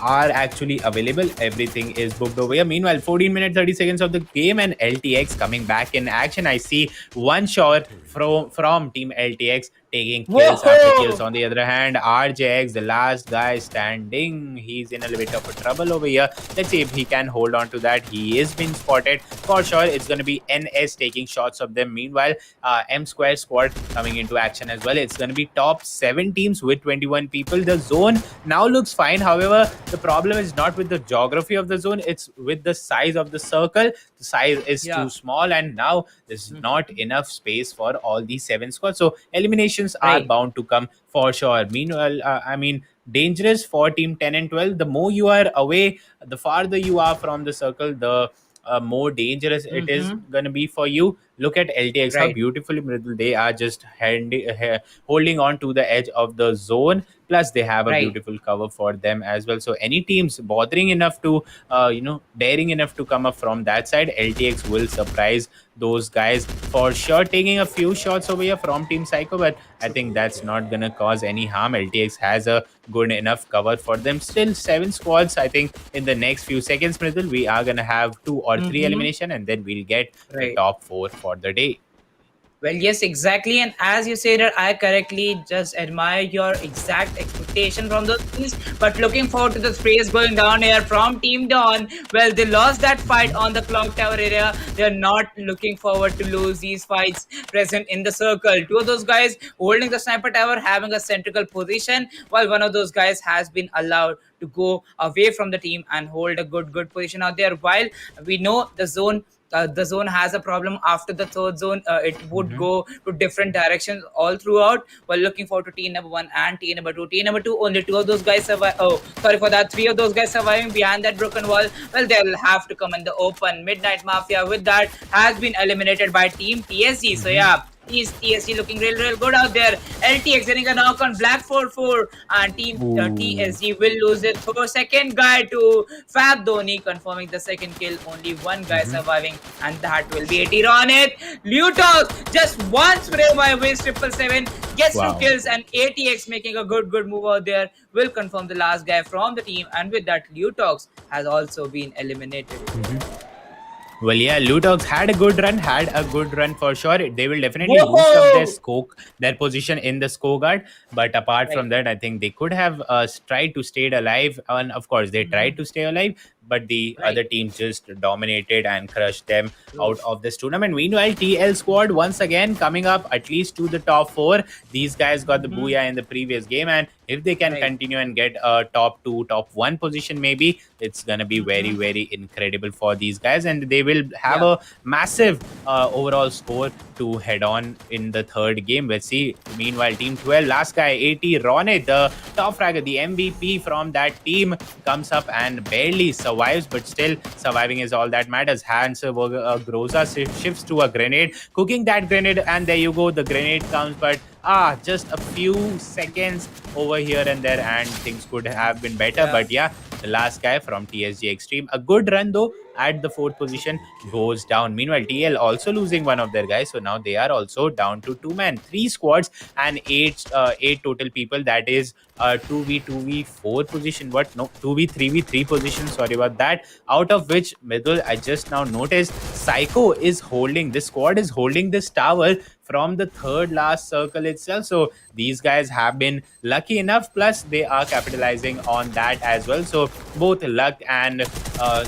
Speaker 7: are actually available, everything is booked over here. Meanwhile, 14 minutes 30 seconds of the game, and LTX coming back in action. I see one shot from Team LTX taking kills after kills.
Speaker 3: Whoa!
Speaker 7: On the other hand, RJX, the last guy standing, he's in a little bit of a trouble over here. Let's see if he can hold on to that. He is being spotted for sure. It's going to be NS taking shots of them. Meanwhile, M Square squad coming into action as well. It's going to be top 7 teams with 21 people. The zone now looks fine. However, the problem is not with the geography of the zone, it's with the size of the circle. The size is too
Speaker 3: Yeah.
Speaker 7: small, and now there's not enough space for all these 7 squads. So eliminations are
Speaker 3: Right.
Speaker 7: bound to come for sure. Meanwhile, I mean, dangerous for Team 10 and 12. The more you are away, the farther you are from the circle, the more dangerous it is
Speaker 3: Mm-hmm.
Speaker 7: going to be for you. Look at LTX, how
Speaker 3: Right.
Speaker 7: beautifully Mridul, they are just holding on to the edge of the zone. Plus, they have a
Speaker 3: Right.
Speaker 7: beautiful cover for them as well. So, any teams bothering enough to, daring enough to come up from that side, LTX will surprise those guys for sure. Taking a few shots over here from Team Psycho, but I think that's not gonna cause any harm. LTX has a good enough cover for them. Still, seven squads. I think in the next few seconds, Mridul, we are gonna have two or three
Speaker 3: Mm-hmm.
Speaker 7: elimination, and then we'll get the
Speaker 3: Right.
Speaker 7: top four for the day.
Speaker 3: Well, yes, exactly. And as you said, I correctly just admire your exact expectation from those teams. But looking forward to the sprays going down here from Team Dawn. Well, they lost that fight on the clock tower area. They're not looking forward to lose these fights present in the circle. Two of those guys holding the sniper tower, having a central position, while one of those guys has been allowed to go away from the team and hold a good position out there. While we know the zone has a problem after the third zone. It would
Speaker 7: Mhm.
Speaker 3: go to different directions all throughout. We're looking forward to team number one and team number two. Team number two, only two of those guys survive. Oh, sorry for that. Three of those guys surviving behind that broken wall. Well, they'll have to come in the open. Midnight Mafia with that has been eliminated by Team TSG. So
Speaker 7: Mhm.
Speaker 3: yeah. TSG looking real good out there. LTX getting a knock on Black 4-4, and Team
Speaker 7: Ooh.
Speaker 3: TSG will lose their second guy to Fab Dhoni, confirming the second kill. Only one guy
Speaker 7: Mhm.
Speaker 3: surviving, and that will be 80 on it. Lutos, just one spray by Wiz 777, gets two
Speaker 7: Wow.
Speaker 3: kills, and ATX making a good move out there will confirm the last guy from the team. And with that, Lutox has also been eliminated.
Speaker 7: Well, yeah, Lutox had a good run for sure. They will definitely boost up
Speaker 3: Whoa!
Speaker 7: their position in the score guard. But apart
Speaker 3: Right.
Speaker 7: from that, I think they could have tried to stay alive. And of course, they tried
Speaker 3: Mhm.
Speaker 7: to stay alive, but the
Speaker 3: Right.
Speaker 7: other team just dominated and crushed them
Speaker 3: True.
Speaker 7: out of this tournament. Meanwhile, TL squad once again coming up at least to the top four. These guys got the
Speaker 3: Mhm.
Speaker 7: booyah in the previous game, and if they can
Speaker 3: Right.
Speaker 7: continue and get a top two, top one position, maybe it's gonna be
Speaker 3: Mhm.
Speaker 7: very incredible for these guys, and they will have
Speaker 3: Yeah.
Speaker 7: a massive overall score to head on in the third game. Let's see. Meanwhile, Team 12, last guy 80, Ronit, the top fragger, the MVP from that team, comes up and barely survives, but still surviving is all that matters. Hans Groza shifts to a grenade, cooking that grenade, and there you go. The grenade comes, but just a few seconds over here and there, and things could have been better.
Speaker 3: Yeah.
Speaker 7: But yeah, the last guy from TSG Extreme, a good run though at the fourth position, goes down. Meanwhile, TL also losing one of their guys, so now they are also down to two man, three squads, and eight total people. That is 2v4 position. What? No, 2v3v3 position. Sorry about that. Out of which, Midul, I just now noticed Psycho is holding this squad is holding this tower from the third last circle itself. So these guys have been lucky enough. Plus, they are capitalizing on that as well. So both luck and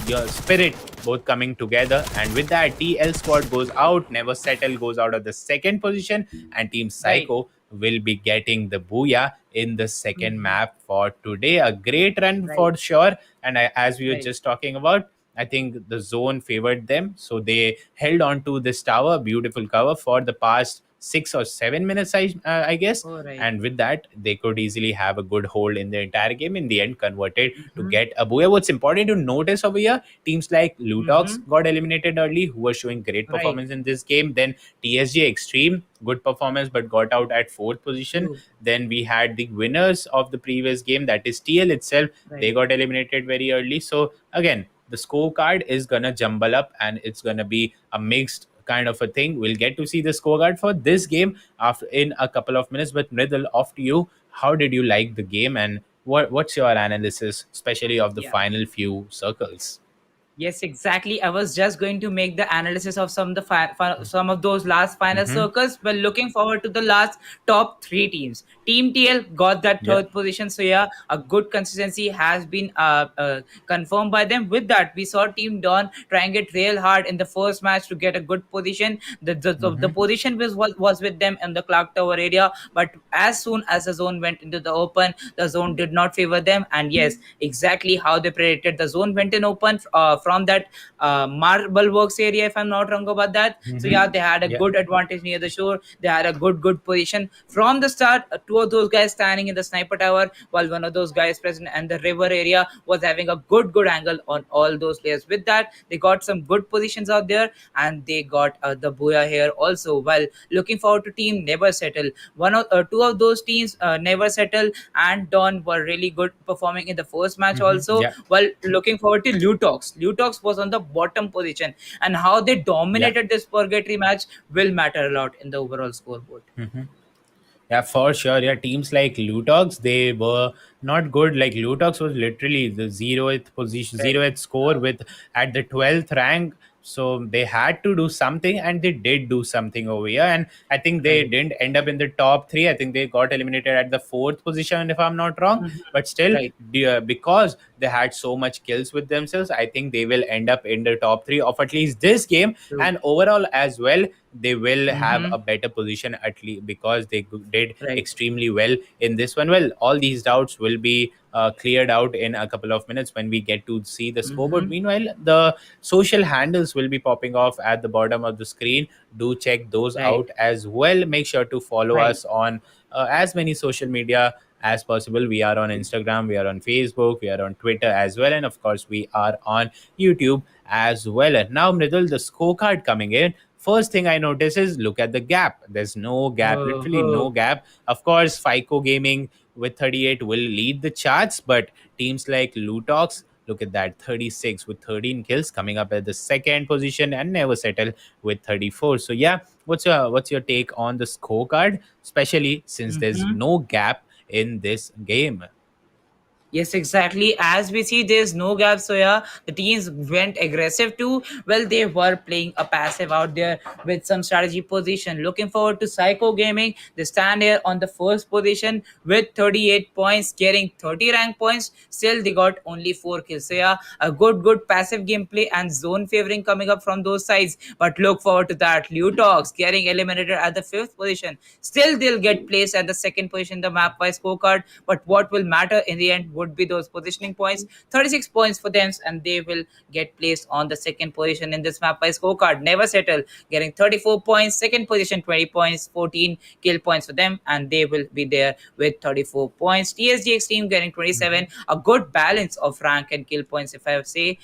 Speaker 7: your spirit both coming together, and with that, TL squad goes out. Never Settle goes out of the second position, and Team
Speaker 3: Right.
Speaker 7: Psycho will be getting the booyah in the second
Speaker 3: Mhm.
Speaker 7: map for today. A great run
Speaker 3: Right.
Speaker 7: for sure. And as we were
Speaker 3: Right.
Speaker 7: just talking about, I think the zone favored them, so they held on to this tower. Beautiful cover for the past 6 or 7 minutes, I guess.
Speaker 3: All right.
Speaker 7: And with that, they could easily have a good hold in the entire game. In the end, converted to
Speaker 3: Mhm.
Speaker 7: get a booyah. What's important to notice over here, teams like Lutox
Speaker 3: Mhm.
Speaker 7: got eliminated early, who were showing great
Speaker 3: Right.
Speaker 7: performance in this game. Then TSG Extreme, good performance, but got out at fourth position.
Speaker 3: True.
Speaker 7: Then we had the winners of the previous game, that is TL itself. They
Speaker 3: Right.
Speaker 7: got eliminated very early. So again, the scorecard is gonna jumble up, and it's gonna be a mixed kind of a thing. We'll get to see the scorecard for this game after in a couple of minutes. But Mridul, off to you. How did you like the game, and what's your analysis, especially of the
Speaker 3: Yeah.
Speaker 7: final few circles?
Speaker 3: Yes, exactly. I was just going to make the analysis of some of those last final
Speaker 7: Mm-hmm.
Speaker 3: circles. But looking forward to the last top three teams. Team TL got that
Speaker 7: Yeah.
Speaker 3: third position, so yeah, a good consistency has been confirmed by them. With that, we saw Team Dawn trying it real hard in the first match to get a good position. The
Speaker 7: Mm-hmm.
Speaker 3: position was with them in the clock tower area, but as soon as the zone went into the open, the zone did not favor them. And yes, exactly how they predicted, the zone went in open from that marble works area, if I'm not wrong about that. So
Speaker 7: Hmm.
Speaker 3: yeah, they had a
Speaker 7: Yeah.
Speaker 3: good advantage near the shore. They had a good position from the start. Two of those guys standing in the sniper tower, while one of those guys present and the river area was having a good angle on all those players. With that, they got some good positions out there, and they got the booyah here also. While looking forward to team never settle, two of those teams never settle and Dawn were really good performing in the first match
Speaker 7: Hmm.
Speaker 3: also.
Speaker 7: Yeah.
Speaker 3: While looking forward to Lutox was on the bottom position, and how they
Speaker 7: Yeah.
Speaker 3: dominated this purgatory match will matter a lot in the overall scoreboard.
Speaker 7: Hmm. Yeah, for sure. Yeah, teams like Lutox, they were not good. Like Lutox was literally the zeroth position,
Speaker 3: Right.
Speaker 7: zeroth score with at the 12th rank. So they had to do something, and they did do something over here. And I think they
Speaker 3: Right.
Speaker 7: didn't end up in the top three. I think they got eliminated at the fourth position, if I'm not wrong.
Speaker 3: Mhm.
Speaker 7: But still,
Speaker 3: Right.
Speaker 7: because they had so much kills with themselves, I think they will end up in the top three of at least this game.
Speaker 3: True.
Speaker 7: And overall as well, they will have
Speaker 3: Mm-hmm.
Speaker 7: a better position at least because they did
Speaker 3: Right.
Speaker 7: extremely well in this one. Well, all these doubts will be cleared out in a couple of minutes when we get to see the scoreboard.
Speaker 3: Mm-hmm.
Speaker 7: Meanwhile, the social handles will be popping off at the bottom of the screen. Do check those
Speaker 3: Right.
Speaker 7: out as well. Make sure to follow
Speaker 3: Right.
Speaker 7: us on as many social media as possible. We are on Instagram, we are on Facebook, we are on Twitter as well, and of course we are on YouTube as well. And now, Mridul, the scorecard coming in. First thing I notice is look at the gap. There's no gap,
Speaker 3: Oh,
Speaker 7: literally no
Speaker 3: oh.
Speaker 7: gap. Of course, FICO Gaming with 38 will lead the charts, but teams like Lutox, look at that, 36 with 13 kills, coming up at the second position, and Never Settle with 34. So yeah, what's your take on the scorecard, especially since there's
Speaker 3: Mm-hmm.
Speaker 7: no gap in this game?
Speaker 3: Yes, exactly. As we see, there's no gap. So yeah, the teams went aggressive too. Well, they were playing a passive out there with some strategy position. Looking forward to Psycho Gaming. They stand here on the first position with 38 points, getting 30 rank points. Still, they got only 4 kills. So yeah, a good passive gameplay and zone favoring coming up from those sides. But look forward to that. Lutox getting eliminated at the fifth position. Still, they'll get placed at the second position in the map wise scorecard. But what will matter in the end would be those positioning points. 36 points for them, and they will get placed on the second position in this map by scorecard. Never settle, getting 34 points. Second position, 20 points, 14 kill points for them, and they will be there with 34 points. TSGX team getting 27, a good balance of rank and kill points, if I say.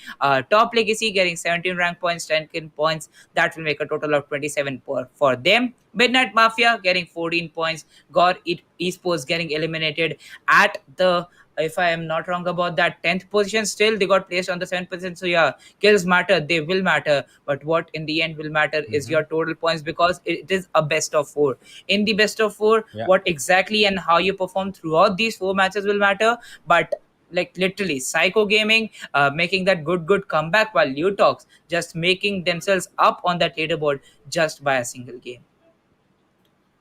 Speaker 3: Top Legacy getting 17 rank points, 10 kill points. That will make a total of 27 for them. Midnight Mafia getting 14 points. God Esports getting eliminated at the, if I am not wrong about that, 10th position. Still, they got placed on the 7th position. So yeah, kills matter. They will matter. But what in the end will matter is
Speaker 7: Hmm.
Speaker 3: your total points, because it is a best of four. In the best of four,
Speaker 7: Yeah.
Speaker 3: what exactly and how you perform throughout these four matches will matter. But like literally Psycho Gaming making that good comeback, while Lutox just making themselves up on that leaderboard just by a single game.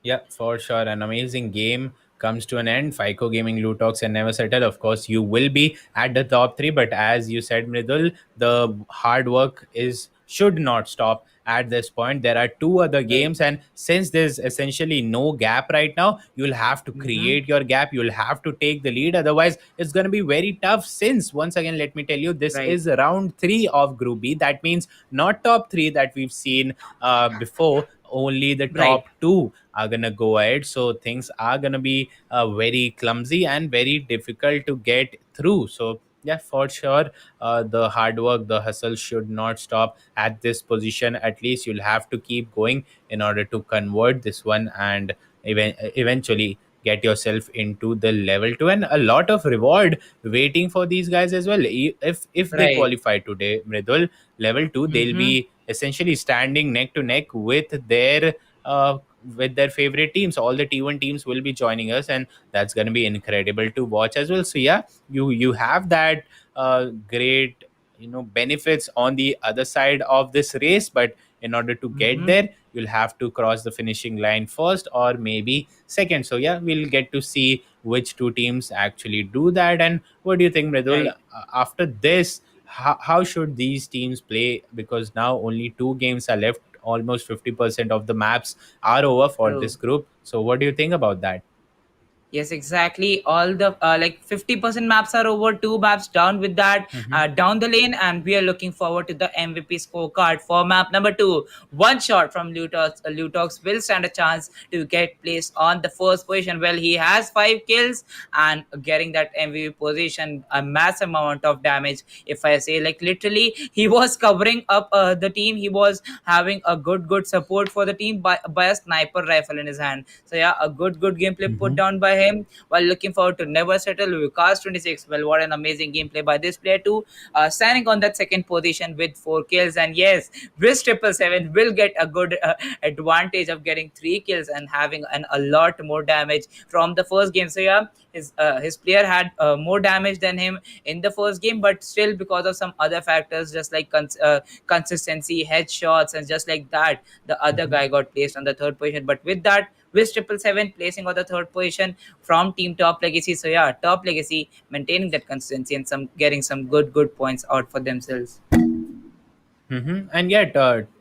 Speaker 7: Yeah, for sure. An amazing game comes to an end. FICO Gaming, Lutox, and Never Settle. Of course, you will be at the top three, but as you said, Mridul, the hard work is should not stop at this point. There are two other
Speaker 3: Right.
Speaker 7: games, and since there's essentially no gap right now, you'll have to
Speaker 3: Mm-hmm.
Speaker 7: create your gap. You'll have to take the lead. Otherwise, it's going to be very tough. Since once again, let me tell you, this
Speaker 3: Right.
Speaker 7: is round three of Group B. That means not top three that we've seen before. Only the
Speaker 3: Right.
Speaker 7: top two are gonna go ahead, so things are gonna be very clumsy and very difficult to get through. So yeah, for sure, the hard work, the hustle should not stop at this position. At least you'll have to keep going in order to convert this one and eventually get yourself into the level 2, and a lot of reward waiting for these guys as well. If they
Speaker 3: Right.
Speaker 7: qualify today, Mridul, level 2, they'll
Speaker 3: Mm-hmm.
Speaker 7: be essentially standing neck to neck uh, with their favorite teams. All the T1 teams will be joining us, and that's going to be incredible to watch as well. So yeah, you have that great benefits on the other side of this race, but in order to get
Speaker 3: Mm-hmm.
Speaker 7: there, you'll have to cross the finishing line first or maybe second. So yeah, we'll get to see which two teams actually do that. And what do you think, Mridul?
Speaker 3: Right.
Speaker 7: After this, how should these teams play? Because now only two games are left. Almost 50% of the maps are over for
Speaker 3: True.
Speaker 7: this group. So what do you think about that?
Speaker 3: Yes, exactly. All the like 50% maps are over, two maps down with that,
Speaker 7: Hmm.
Speaker 3: down the lane, and we are looking forward to the MVP scorecard for map number two. One shot from Lutox. Lutox will stand a chance to get placed on the first position. Well, he has 5 kills and getting that MVP position, a massive amount of damage. If I say, like, literally, he was covering up the team. He was having a good support for the team by a sniper rifle in his hand. So yeah, a good gameplay put
Speaker 7: Hmm.
Speaker 3: down by him. While looking forward to Never Settle, Lucas 26. Well, what an amazing gameplay by this player too. Standing on that second position with 4 kills, and yes, Wiz 777 will get a good advantage of getting 3 kills and having a lot more damage from the first game. So yeah, his player had more damage than him in the first game, but still because of some other factors, just like consistency, headshots, and just like that, the other
Speaker 7: Hmm.
Speaker 3: guy got placed on the third position. But with that, with 777 placing on the third position from Team Top Legacy. So yeah, Top Legacy maintaining that consistency and some getting some good points out for themselves.
Speaker 7: And yet,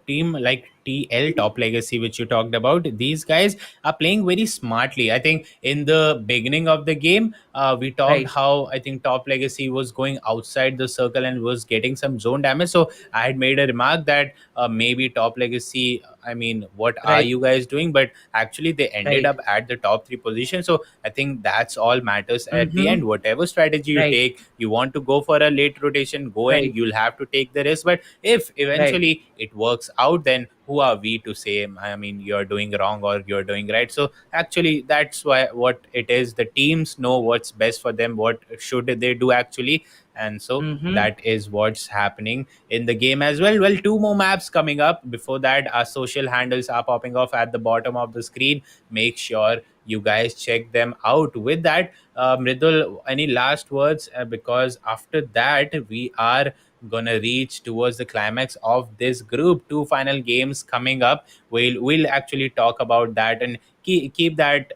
Speaker 7: team like TL Top Legacy, which you talked about, these guys are playing very smartly. I think in the beginning of the game, we talked
Speaker 3: Right,
Speaker 7: how I think Top Legacy was going outside the circle and was getting some zone damage. So I had made a remark that maybe Top Legacy, I mean, what are
Speaker 3: right,
Speaker 7: you guys doing? But actually, they ended
Speaker 3: right.
Speaker 7: up at the top three position. So I think that's all matters at the
Speaker 3: Mm-hmm.
Speaker 7: end. Whatever strategy you
Speaker 3: Right,
Speaker 7: take, you want to go for a late rotation, go and
Speaker 3: right,
Speaker 7: you'll have to take the risk. But if
Speaker 3: right.
Speaker 7: eventually it works out, then who are we to say, I mean, you're doing wrong or you're doing right? So actually, that's why what it is. The teams know what's best for them, what should they do actually. And so
Speaker 3: Mm-hmm.
Speaker 7: that is what's happening in the game as well. Well, two more maps coming up. Before that, our social handles are popping off at the bottom of the screen. Make sure you guys check them out. With that, Mridul, any last words? Because after that, we are gonna reach towards the climax of this group. Two final games coming up. We'll actually talk about that and keep that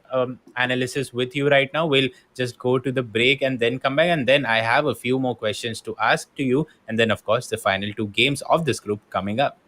Speaker 7: analysis with you right now. We'll just go to the break and then come back, and then I have a few more questions to ask to you, and then of course the final two games of this group coming up.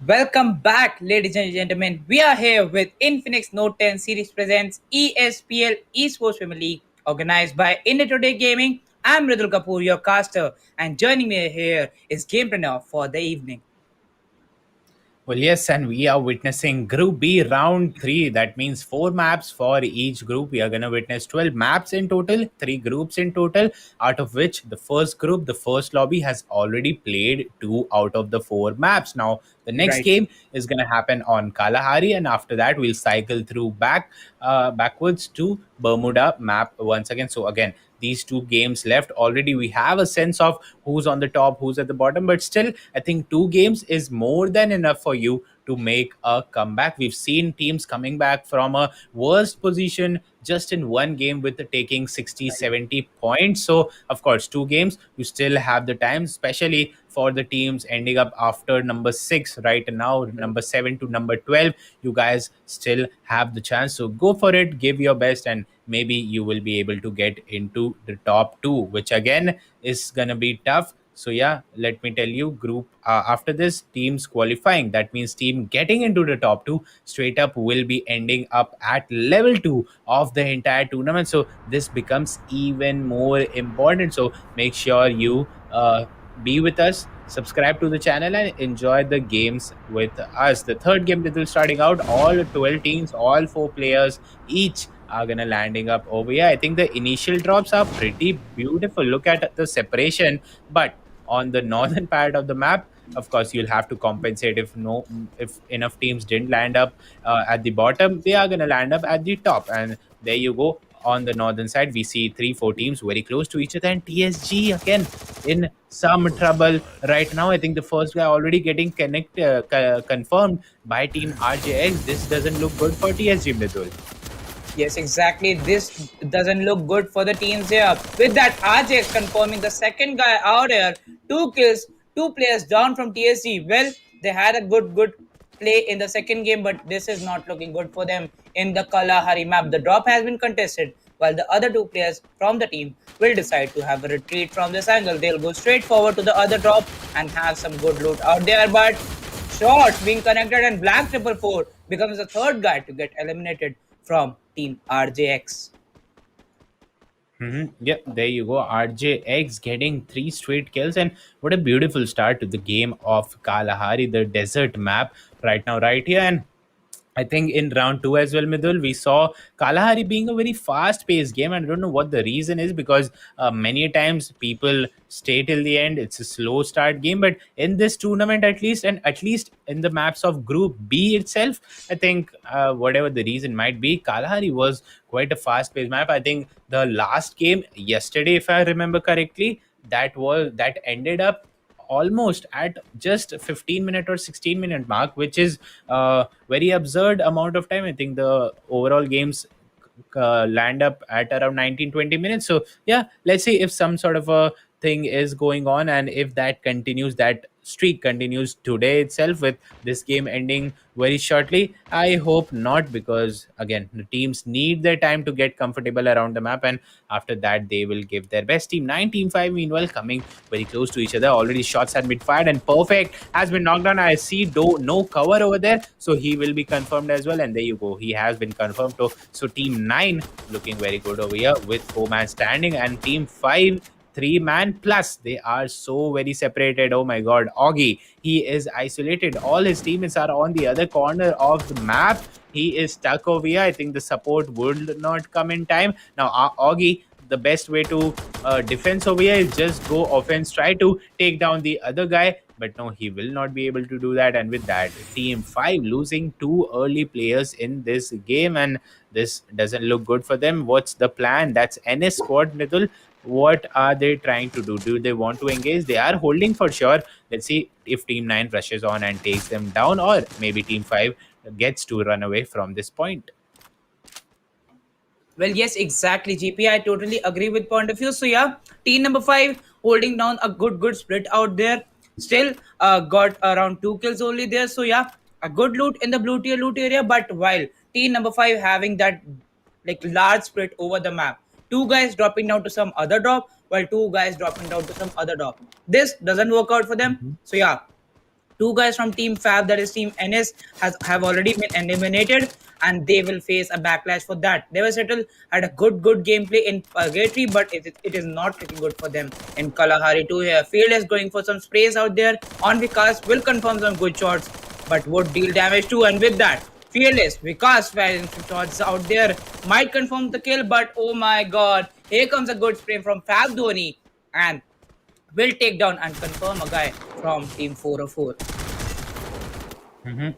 Speaker 3: Welcome back, ladies and gentlemen. We are here with Infinix Note 10 series presents ESPL Esports Premier League, organized by India Today Gaming. I'm Ridul Kapoor, your caster, and joining me here is Gamepreneur for the evening.
Speaker 7: Well, yes, and we are witnessing Group B round three. That means four maps for each group. We are going to witness 12 maps in total, three groups in total, out of which the first group, the first lobby, has already played two out of the four maps. Now, the next
Speaker 3: Right.
Speaker 7: game is going to happen on Kalahari, and after that, we'll cycle through backwards to Bermuda map once again. So, again, these two games left already, we have a sense of who's on the top, who's at the bottom, but still I think two games is more than enough for you to make a comeback. We've seen teams coming back from a worst position just in one game with taking 60, 70 points. So of course, two games, you still have the time, especially for the teams ending up after number 6 right now, number 7 to number 12. You guys still have the chance, so go for it, give your best, and maybe you will be able to get into the top two, which again is gonna be tough. So yeah, let me tell you, group after this, teams qualifying, that means team getting into the top two straight up will be ending up at level 2 of the entire tournament. So this becomes even more important, so make sure you be with us, subscribe to the channel, and enjoy the games with us. The third game that will starting out, all 12 teams, all 4 players each are gonna landing up over here. I think the initial drops are pretty beautiful. Look at the separation, but on the northern part of the map, of course, you'll have to compensate if enough teams didn't land up at the bottom, they are gonna land up at the top. And there you go. On the northern side, we see 3 4 teams very close to each other, and TSG again in some trouble right now. I think the first guy already getting confirmed by team RJX. This doesn't look good for TSG, Midul.
Speaker 3: Yes, exactly. This doesn't look good for the teams here. With that, RJ confirming the second guy out here. 2 kills, 2 players down from TSG. Well, they had a good play in the second game, but this is not looking good for them in the Kalahari map. The drop has been contested, while the other 2 players from the team will decide to have a retreat from this angle. They'll go straight forward to the other drop and have some good loot out there, but shots being connected, and Black 444 becomes the third guy to get eliminated from Team RJX.
Speaker 7: Yep, there you go. RJX getting 3 straight kills, and what a beautiful start to the game of Kalahari, the desert map right now, right here. And I think in round two as well, Midul, we saw Kalahari being a very fast paced game. And I don't know what the reason is, because many times people stay till the end. It's a slow start game. But in this tournament, at least, and at least in the maps of Group B itself, I think whatever the reason might be, Kalahari was quite a fast paced map. I think the last game yesterday, if I remember correctly, that ended up almost at just 15-minute or 16-minute mark, which is very absurd amount of time. I think the overall games land up at around 19-20 minutes. So yeah, let's see if some sort of a thing is going on, and if that continues, that streak continues today itself with this game ending very shortly. I hope not, because again, the teams need their time to get comfortable around the map, and after that they will give their best. Team 9, team 5 meanwhile coming very close to each other. Already shots have been fired, and Perfect has been knocked down. I see no cover over there, so he will be confirmed as well. And there you go, he has been confirmed. So team 9 looking very good over here with 4 man standing, and team 5 3 man plus. They are so very separated. Oh my god, Augie, he is isolated. All his teammates are on the other corner of the map. He is stuck over here. I think the support would not come in time. Now, Augie, the best way to defense over here is just go offense, try to take down the other guy. But no, he will not be able to do that. And with that, team 5 losing 2 early players in this game, and this doesn't look good for them. What's the plan? That's NS squad, Nidul. What are they trying to do? Do they want to engage? They are holding for sure. Let's see if team 9 rushes on and takes them down, or maybe team 5 gets to run away from this point.
Speaker 3: Well, yes, exactly, GP. I totally agree with point of view. So yeah, team number 5 holding down a good split out there. Still got around 2 kills only there. So yeah, a good loot in the blue tier loot area. But while team number 5 having that like large split over the map, 2 guys dropping down to some other drop, while 2 guys dropping down to some other drop. This doesn't work out for them. So yeah, two guys from Team Fab, that is Team NS, has have already been eliminated, and they will face a backlash for that. Devastator had a good gameplay in Purgatory, but it is not looking good for them in Kalahari too. Here, Field is going for some sprays out there. On Vikas will confirm some good shots, but would deal damage too. And with that, Fearless, Vikas firing some shots out there might confirm the kill, but oh my god, here comes a good spray from Fab Dhoni, and will take down and confirm a guy from Team 404.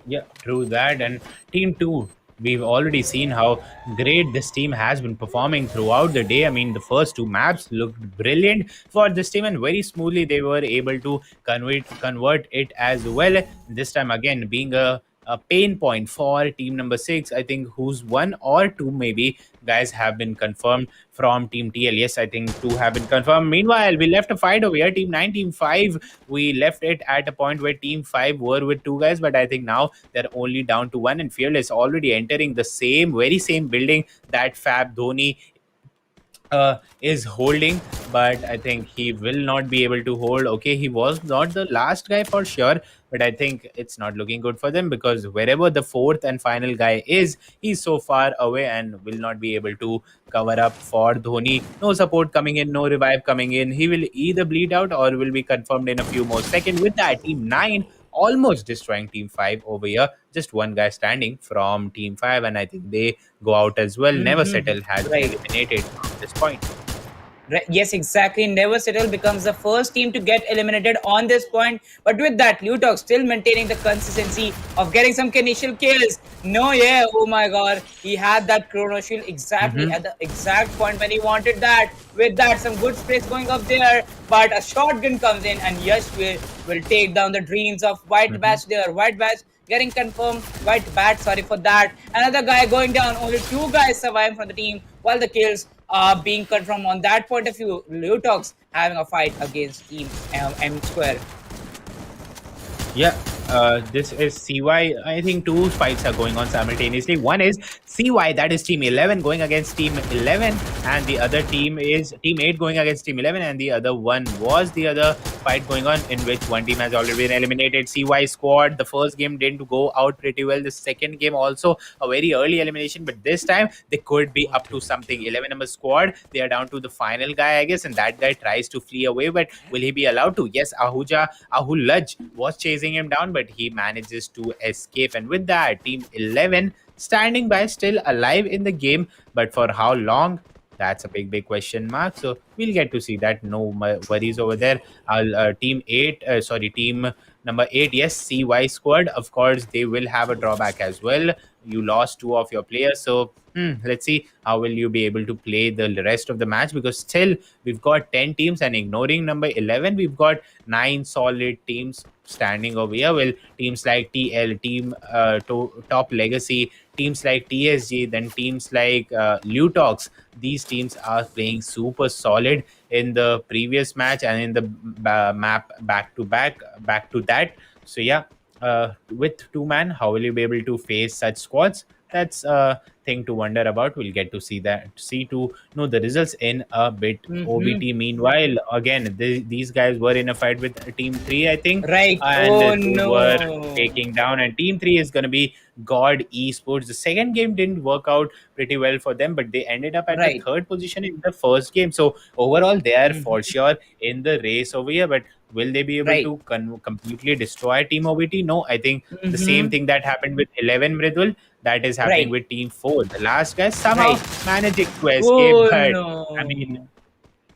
Speaker 7: Yeah, true that. And team two, we've already seen how great this team has been performing throughout the day. I mean, the first two maps looked brilliant for this team, and very smoothly they were able to convert it as well. This time again, being a pain point for team number six. I think who's one or two maybe guys have been confirmed from team TL. Yes, I think two have been confirmed. Meanwhile, we left a fight over here. Team 9, team 5. We left it at a point where team 5 were with two guys, but I think now they're only down to one. And Fearless already entering the very same building that Fab Dhoni is holding, but I think he will not be able to hold. Okay, he was not the last guy for sure, but I think it's not looking good for them because wherever the fourth and final guy is, he's so far away and will not be able to cover up for Dhoni. No support coming in, no revive coming in. He will either bleed out or will be confirmed in a few more seconds. With that, Team 9 almost destroying Team 5 over here. Just one guy standing from Team 5, and I think they go out as well. Never
Speaker 3: Mhm.
Speaker 7: Settle has been
Speaker 3: Right.
Speaker 7: eliminated from this point.
Speaker 3: Yes, exactly. Never Settle becomes the first team to get eliminated on this point. But with that, Lutok still maintaining the consistency of getting some initial kills. No, yeah, oh my god. He had that chrono shield exactly
Speaker 7: Mhm.
Speaker 3: at the exact point when he wanted that. With that, some good space going up there. But a shotgun comes in, and Yash will take down the dreams of White
Speaker 7: Mhm.
Speaker 3: Batch there. White Batch getting confirmed. White Bat, sorry for that. Another guy going down. Only two guys survive from the team, while the kills are being confirmed. On that point of view, Lutox having a fight against Team M Square.
Speaker 7: Yeah, this is CY. I think two fights are going on simultaneously. One is CY, that is Team 11 going against Team 11, and the other team is Team 8 going against Team 11, and the other one was the other fight going on in which one team has already been eliminated. CY squad, the first game didn't go out pretty well. The second game also a very early elimination, but this time they could be up to something. 11 number squad, they are down to the final guy, I guess, and that guy tries to flee away, but will he be allowed to? Yes, Ahulaj was chasing him down, but he manages to escape. And with that, Team 11 standing by, still alive in the game, but for how long? That's a big question mark. So we'll get to see that. No worries over there. Team 8, sorry, team number 8, yes, CY squad. Of course, they will have a drawback as well. You lost two of your players, so let's see how will you be able to play the rest of the match, because still we've got 10 teams, and ignoring number 11, we've got 9 solid teams standing over here. Well, teams like TL, team Top Legacy, teams like TSG, then teams like Lutox, these teams are playing super solid in the previous match and in the map back to that. So yeah, with two man, how will you be able to face such squads? That's a thing to wonder about. We'll get to see to know the results in a bit.
Speaker 3: Mm-hmm.
Speaker 7: OBT, meanwhile, again, these guys were in a fight with Team 3, I think,
Speaker 3: Right.
Speaker 7: and
Speaker 3: Oh
Speaker 7: they were
Speaker 3: no.
Speaker 7: taking down. And Team 3 is going to be God Esports. The second game didn't work out pretty well for them, but they ended up at the
Speaker 3: Right.
Speaker 7: third position in the first game. So overall, they are for
Speaker 3: Mm-hmm.
Speaker 7: sure in the race over here. But will they be able
Speaker 3: Right.
Speaker 7: to completely destroy Team OBT? No, I think the same
Speaker 3: Mm-hmm.
Speaker 7: thing that happened with 11 Mridul, that is happening
Speaker 3: Right.
Speaker 7: with Team 4. The last guy somehow
Speaker 3: Right.
Speaker 7: managing to escape,
Speaker 3: Oh
Speaker 7: but I mean,
Speaker 3: no.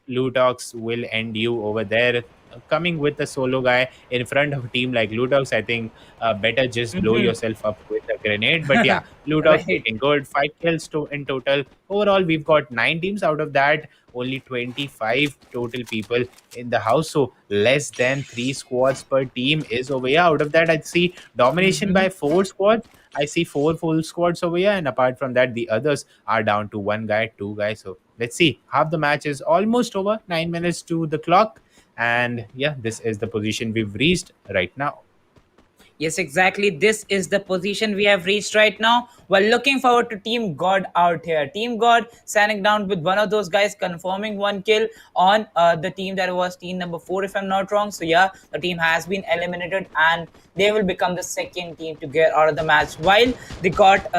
Speaker 7: Lutox will end you over there. Coming with a solo guy in front of a team like Lutox, I think better just blow
Speaker 3: Mm-hmm.
Speaker 7: yourself up with a grenade. But yeah, Lutox
Speaker 3: Right.
Speaker 7: looking good. 5 kills in total. Overall, we've got 9 teams. Out of that, only 25 total people in the house. So less than 3 squads per team is over here. Out of that, I see domination
Speaker 3: Mm-hmm.
Speaker 7: by 4 squads. I see 4 full squads over here, and apart from that, the others are down to one guy, two guys. So let's see. Half the match is almost over. 9 minutes to the clock, and yeah, this is the position we've reached right now.
Speaker 3: Yes, exactly. This is the position we have reached right now. We're looking forward to Team God out here. Team God standing down with one of those guys confirming one kill on the team that was team number 4, if I'm not wrong. So, yeah, the team has been eliminated and they will become the second team to get out of the match. While they got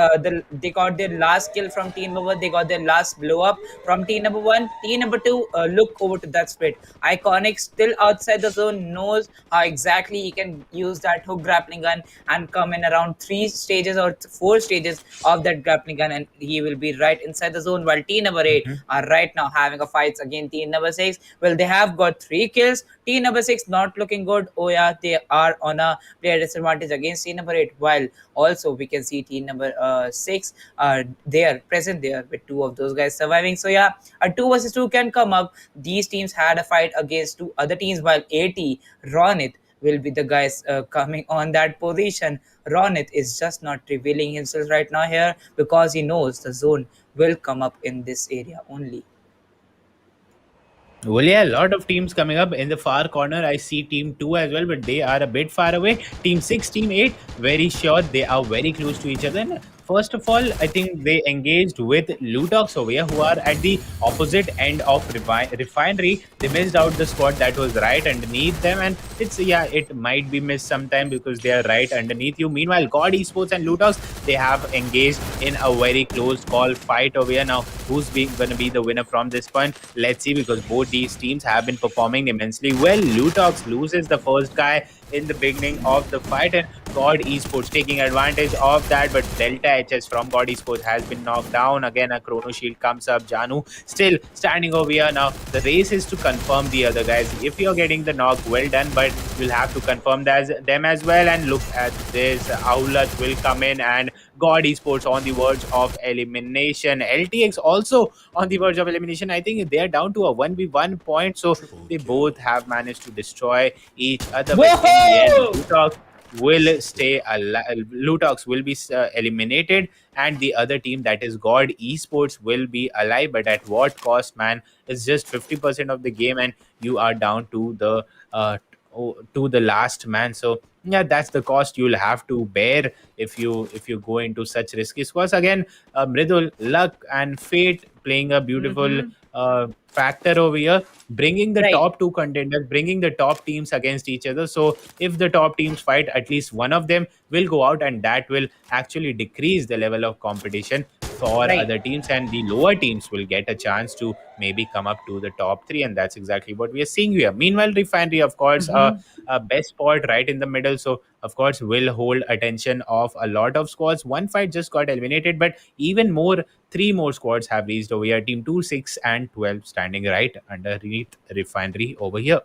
Speaker 3: their last kill from team number 1, they got their last blow up from team number 1. Team number 2, look over to that split. Iconic still outside the zone knows how exactly he can use that hook grappling gun and come in around 3 stages or 4 stages of that grappling gun, and he will be right inside the zone. While team number 8
Speaker 7: Mhm.
Speaker 3: are right now having a fight against team number 6. Well, they have got 3 kills. Team number 6 not looking good. Oh yeah, they are on a player disadvantage against team number 8. While also we can see team number 6 they are present there with two of those guys surviving. So yeah, a 2 versus 2 can come up. These teams had a fight against two other teams, while 80 Ronit will be the guys coming on that position. Ronit is just not revealing himself right now here because he knows the zone will come up in this area only.
Speaker 7: Well, yeah, a lot of teams coming up in the far corner. I see Team 2 as well, but they are a bit far away. Team 6, Team 8, very sure they are very close to each other. And first of all, I think they engaged with Lutox over here, who are at the opposite end of Refinery. They missed out the squad that was right underneath them, and yeah, it might be missed sometime because they are right underneath you. Meanwhile, God Esports and Lutox, they have engaged in a very close call fight over here. Now, who's going to be the winner from this point? Let's see, because both these teams have been performing immensely well. Lutox loses the first guy in the beginning of the fight, and God Esports taking advantage of that, but Delta HS from God Esports has been knocked down. Again, a Chrono Shield comes up. Janu still standing over here. Now, the race is to confirm the other guys. If you're getting the knock, well done, but you'll have to confirm them as well. And look at this. Aulat will come in, and God Esports on the verge of elimination. LTX also on the verge of elimination. I think they are down to a 1v1 point, so they both have managed to destroy each other. But in the end,
Speaker 3: Whoa!
Speaker 7: Lutox will stay alive. Lutox will be eliminated, and the other team, that is God Esports, will be alive. But at what cost, man? It's just 50% of the game, and you are down to the last man. So yeah, that's the cost you'll have to bear if you go into such risky scores. Again, Mridul, luck and fate playing a beautiful
Speaker 3: Mm-hmm.
Speaker 7: factor over here, bringing the
Speaker 3: Right.
Speaker 7: top two contenders, bringing the top teams against each other. So if the top teams fight, at least one of them will go out, and that will actually decrease the level of competition for
Speaker 3: Right.
Speaker 7: other teams, and the lower teams will get a chance to maybe come up to the top three, and that's exactly what we are seeing here. Meanwhile, Refinery, of course,
Speaker 3: Mm-hmm.
Speaker 7: a best spot right in the middle, so of course will hold attention of a lot of squads. One fight just got eliminated, but even more, three more squads have reached over here. Team 2, 6, and 12 standing right underneath Refinery over here.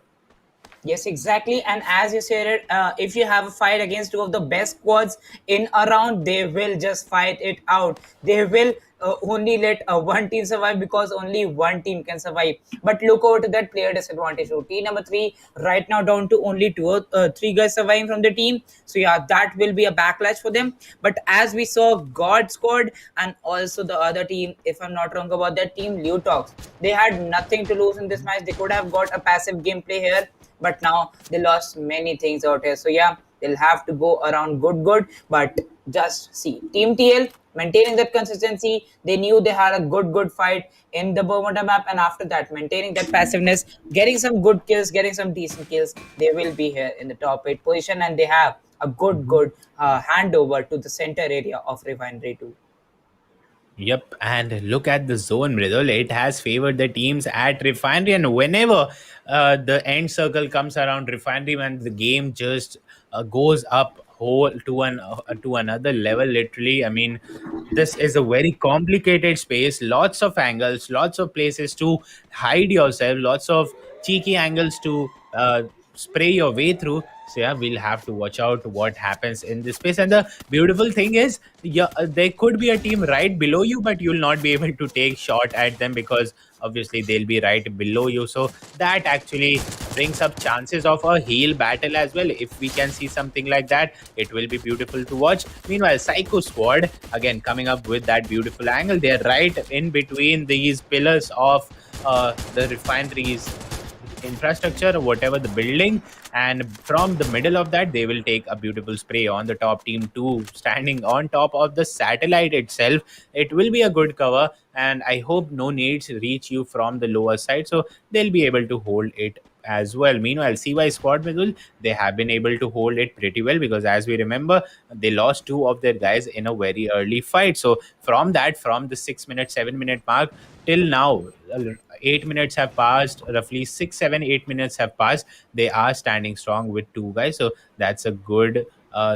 Speaker 3: Yes, exactly. And as you said it, if you have a fight against two of the best squads in a round, they will just fight it out. They will only let one team survive because only one team can survive. But look over to that player disadvantage. So team number 3 right now down to only three guys surviving from the team. So yeah, that will be a backlash for them. But as we saw, God squad and also the other team, if I'm not wrong about that team, Lutox, they had nothing to lose in this match. They could have got a passive gameplay here, but now they lost many things out here. So yeah, they'll have to go around good. But just see, Team TL maintaining that consistency. They knew they had a good fight in the Bermuda map, and after that, maintaining that passiveness, getting some good kills, getting some decent kills. They will be here in the top 8 position, and they have a good handover to the center area of Refinery 2.
Speaker 7: Yep, and look at the zone, Mridul. It has favored the teams at Refinery, and whenever the end circle comes around Refinery, man, the game just goes up whole to another level. Literally, I mean, this is a very complicated space. Lots of angles, lots of places to hide yourself, lots of cheeky angles to spray your way through. So yeah, we'll have to watch out what happens in this space. And the beautiful thing is, yeah, there could be a team right below you, but you'll not be able to take shot at them because obviously they'll be right below you. So that actually brings up chances of a heel battle as well. If we can see something like that, it will be beautiful to watch. Meanwhile, Psycho Squad again coming up with that beautiful angle. They're right in between these pillars of the refineries infrastructure, whatever the building, and from the middle of that, they will take a beautiful spray on the top team too, standing on top of the satellite itself. It will be a good cover, and I hope no nades reach you from the lower side, so they'll be able to hold it as well. Meanwhile, CY squad, Midul, they have been able to hold it pretty well because, as we remember, they lost two of their guys in a very early fight. So from that, from the 6 minute, 7 minute mark till now, 8 minutes have passed, roughly 6, 7, 8 minutes have passed. They are standing strong with two guys, so that's a good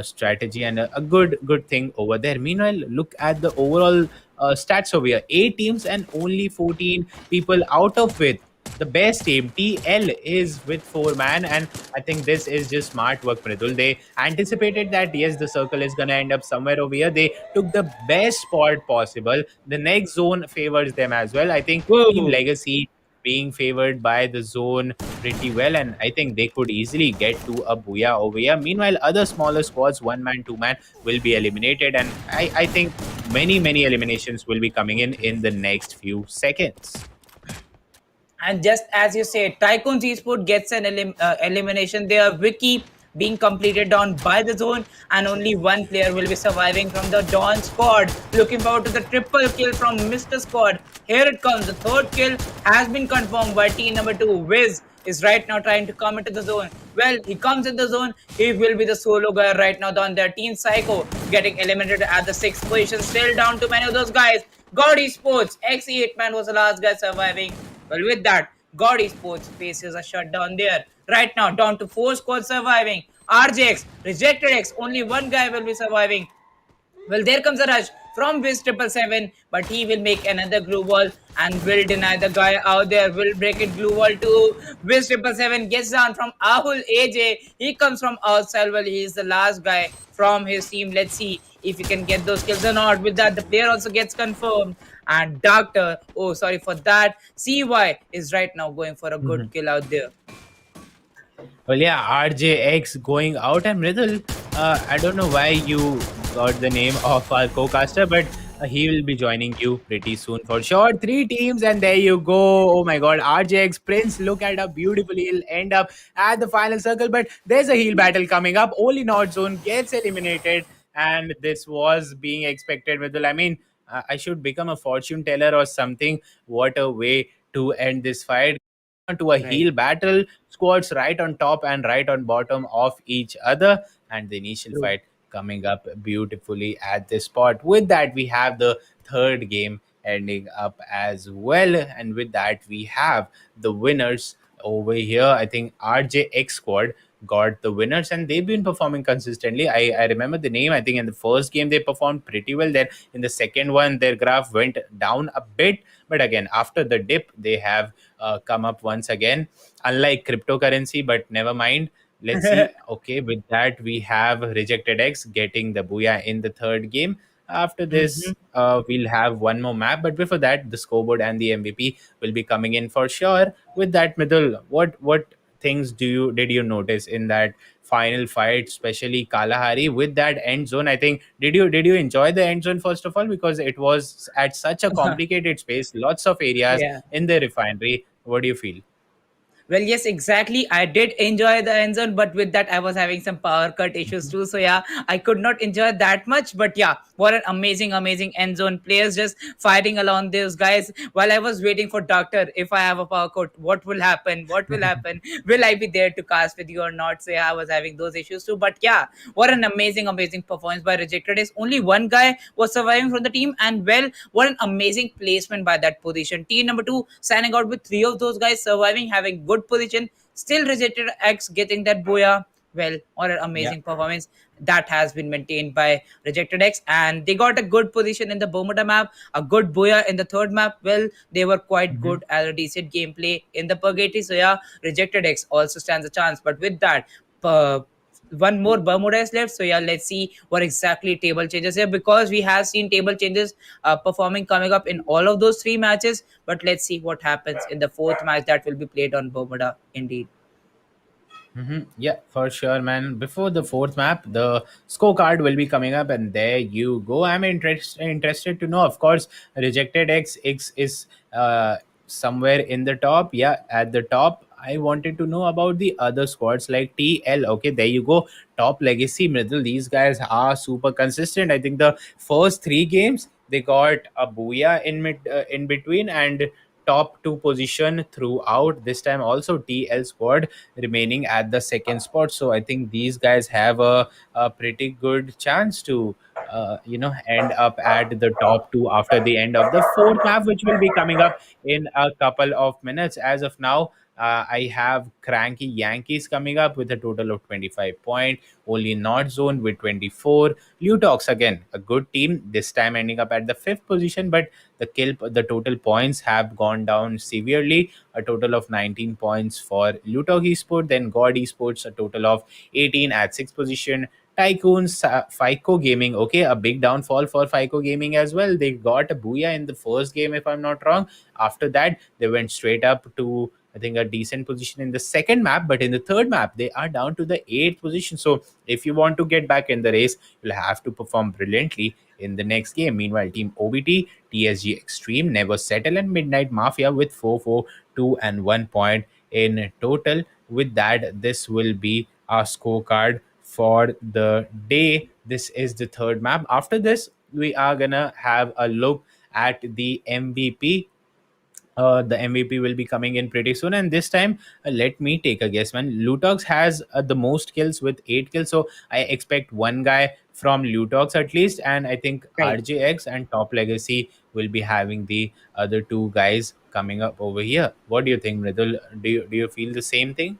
Speaker 7: strategy and a good thing over there. Meanwhile, look at the overall stats over here: 8 teams and only 14 people out of it. The best team, TL, is with 4 man, and I think this is just smart work, Pridul. They anticipated that yes, the circle is gonna end up somewhere over here. They took the best spot possible. The next zone favors them as well. I think Team
Speaker 3: Whoa.
Speaker 7: Legacy being favored by the zone pretty well, and I think they could easily get to a booyah over here. Meanwhile, other smaller squads, 1 man, 2 man, will be eliminated, and I think many eliminations will be coming in the next few seconds.
Speaker 3: And just as you said, Tycoons Esport gets an elimination. Their wiki being completed down by the zone, and only one player will be surviving from the Dawn squad. Looking forward to the triple kill from Mr. Squad. Here it comes. The third kill has been confirmed by team number 2. Wiz is right now trying to come into the zone. Well, he comes in the zone. He will be the solo guy right now on their team. Psycho getting eliminated at the 6th position. Still down to many of those guys. God Esports, X8 man was the last guy surviving. Well, with that, God Esports faces a shutdown there. Right now, down to 4 squads surviving. RJX, Rejected X, only one guy will be surviving. Well, there comes a rush from Wiz 777, but he will make another glue wall and will deny the guy out there. Will break it glue wall to Wiz 777, gets down from Ahul AJ. He comes from outside. Well, he is the last guy from his team. Let's see if he can get those kills or not. With that, the player also gets confirmed. And Doctor, oh, sorry for that. CY is right now going for a good kill out there.
Speaker 7: Well, yeah, RJX going out, and Mridul, I don't know why you got the name of our co-caster, but he will be joining you pretty soon for sure. 3 teams, and there you go. Oh my God, RJX Prince, look at how beautifully he'll end up at the final circle. But there's a heal battle coming up. Only North Zone gets eliminated, and this was being expected, Mridul. I mean, I should become a fortune teller or something. What a way to end this fight to a
Speaker 3: Right.
Speaker 7: heel battle, squads right on top and right on bottom of each other, and the initial
Speaker 3: True.
Speaker 7: fight coming up beautifully at this spot. With that, we have the third game ending up as well, and with that, we have the winners over here. I think RJX squad got the winners, and they've been performing consistently. I remember the name. I think in the first game they performed pretty well. Then in the second one, their graph went down a bit, but again after the dip, they have come up once again, unlike cryptocurrency. But never mind. Let's see. Okay, with that, we have Rejected X getting the booyah in the third game. After
Speaker 3: Mhm.
Speaker 7: this, we'll have one more map. But before that, the scoreboard and the MVP will be coming in for sure. With that, Midul, what things did you notice in that final fight, especially Kalahari with that end zone? I think did you enjoy the end zone first of all, because it was at such a complicated space, lots of areas
Speaker 3: Yeah.
Speaker 7: in the refinery. What do you feel?
Speaker 3: Well, yes, exactly. I did enjoy the end zone, but with that, I was having some power cut issues too. So yeah, I could not enjoy that much. But yeah, what an amazing end zone players just fighting along those guys. While I was waiting for Doctor, if I have a power cut, what will happen? What will happen? Will I be there to cast with you or not? So yeah, I was having those issues too. But yeah, what an amazing performance by Rejected is. Only one guy was surviving from the team, and well, what an amazing placement by that position. Team number 2 signing out with 3 of those guys surviving, having good position. Still Rejected X getting that booyah. Well, what an
Speaker 7: Yeah.
Speaker 3: amazing performance that has been maintained by Rejected X, and they got a good position in the Bermuda map, a good booyah in the third map. Well, they were quite
Speaker 7: Mhm.
Speaker 3: good as a decent gameplay in the Purgatory. So yeah, Rejected X also stands a chance. But with that, uh, one more Bermuda is left. So yeah, let's see what exactly table changes here, because we have seen table changes performing coming up in all of those 3 matches. But let's see what happens in the fourth match that will be played on Bermuda. Indeed.
Speaker 7: Yeah, for sure, man. Before the fourth map, the scorecard will be coming up, and there you go. I'm interested to know. Of course, Rejected X is somewhere in the top. Yeah, at the top. I wanted to know about the other squads like TL. Okay, there you go. Top Legacy, Middle. These guys are super consistent. I think the first three games they got a booyah in between, and top two position throughout. This time also TL squad remaining at the second spot. So I think these guys have a pretty good chance to end up at the top two after the end of the fourth map, which will be coming up in a couple of minutes. As of now, I have Cranky Yankees coming up with a total of 25 point. Only North Zone with 24. Lutox again, a good team. This time ending up at the fifth position, but the total points have gone down severely. A total of 19 points for Lutox Esport. Then God Esports a total of 18 at sixth position. Tycoons, FICO Gaming. Okay, a big downfall for FICO Gaming as well. They got a booyah in the first game, if I'm not wrong. After that, they went straight up to, I think, a decent position in the second map, but in the third map, they are down to the eighth position. So, if you want to get back in the race, you'll have to perform brilliantly in the next game. Meanwhile, Team OBT, TSG Extreme, Never Settle, and Midnight Mafia with 4, 4, 2, and 1 point in total. With that, this will be our scorecard for the day. This is the third map. After this, we are gonna have a look at the MVP. The MVP will be coming in pretty soon, and this time, let me take a guess. Man, Lutox has the most kills with 8 kills, so I expect one guy from Lutox at least, and I think
Speaker 3: Right.
Speaker 7: RJX and Top Legacy will be having the other two guys coming up over here. What do you think, Mridul? Do you feel the same thing?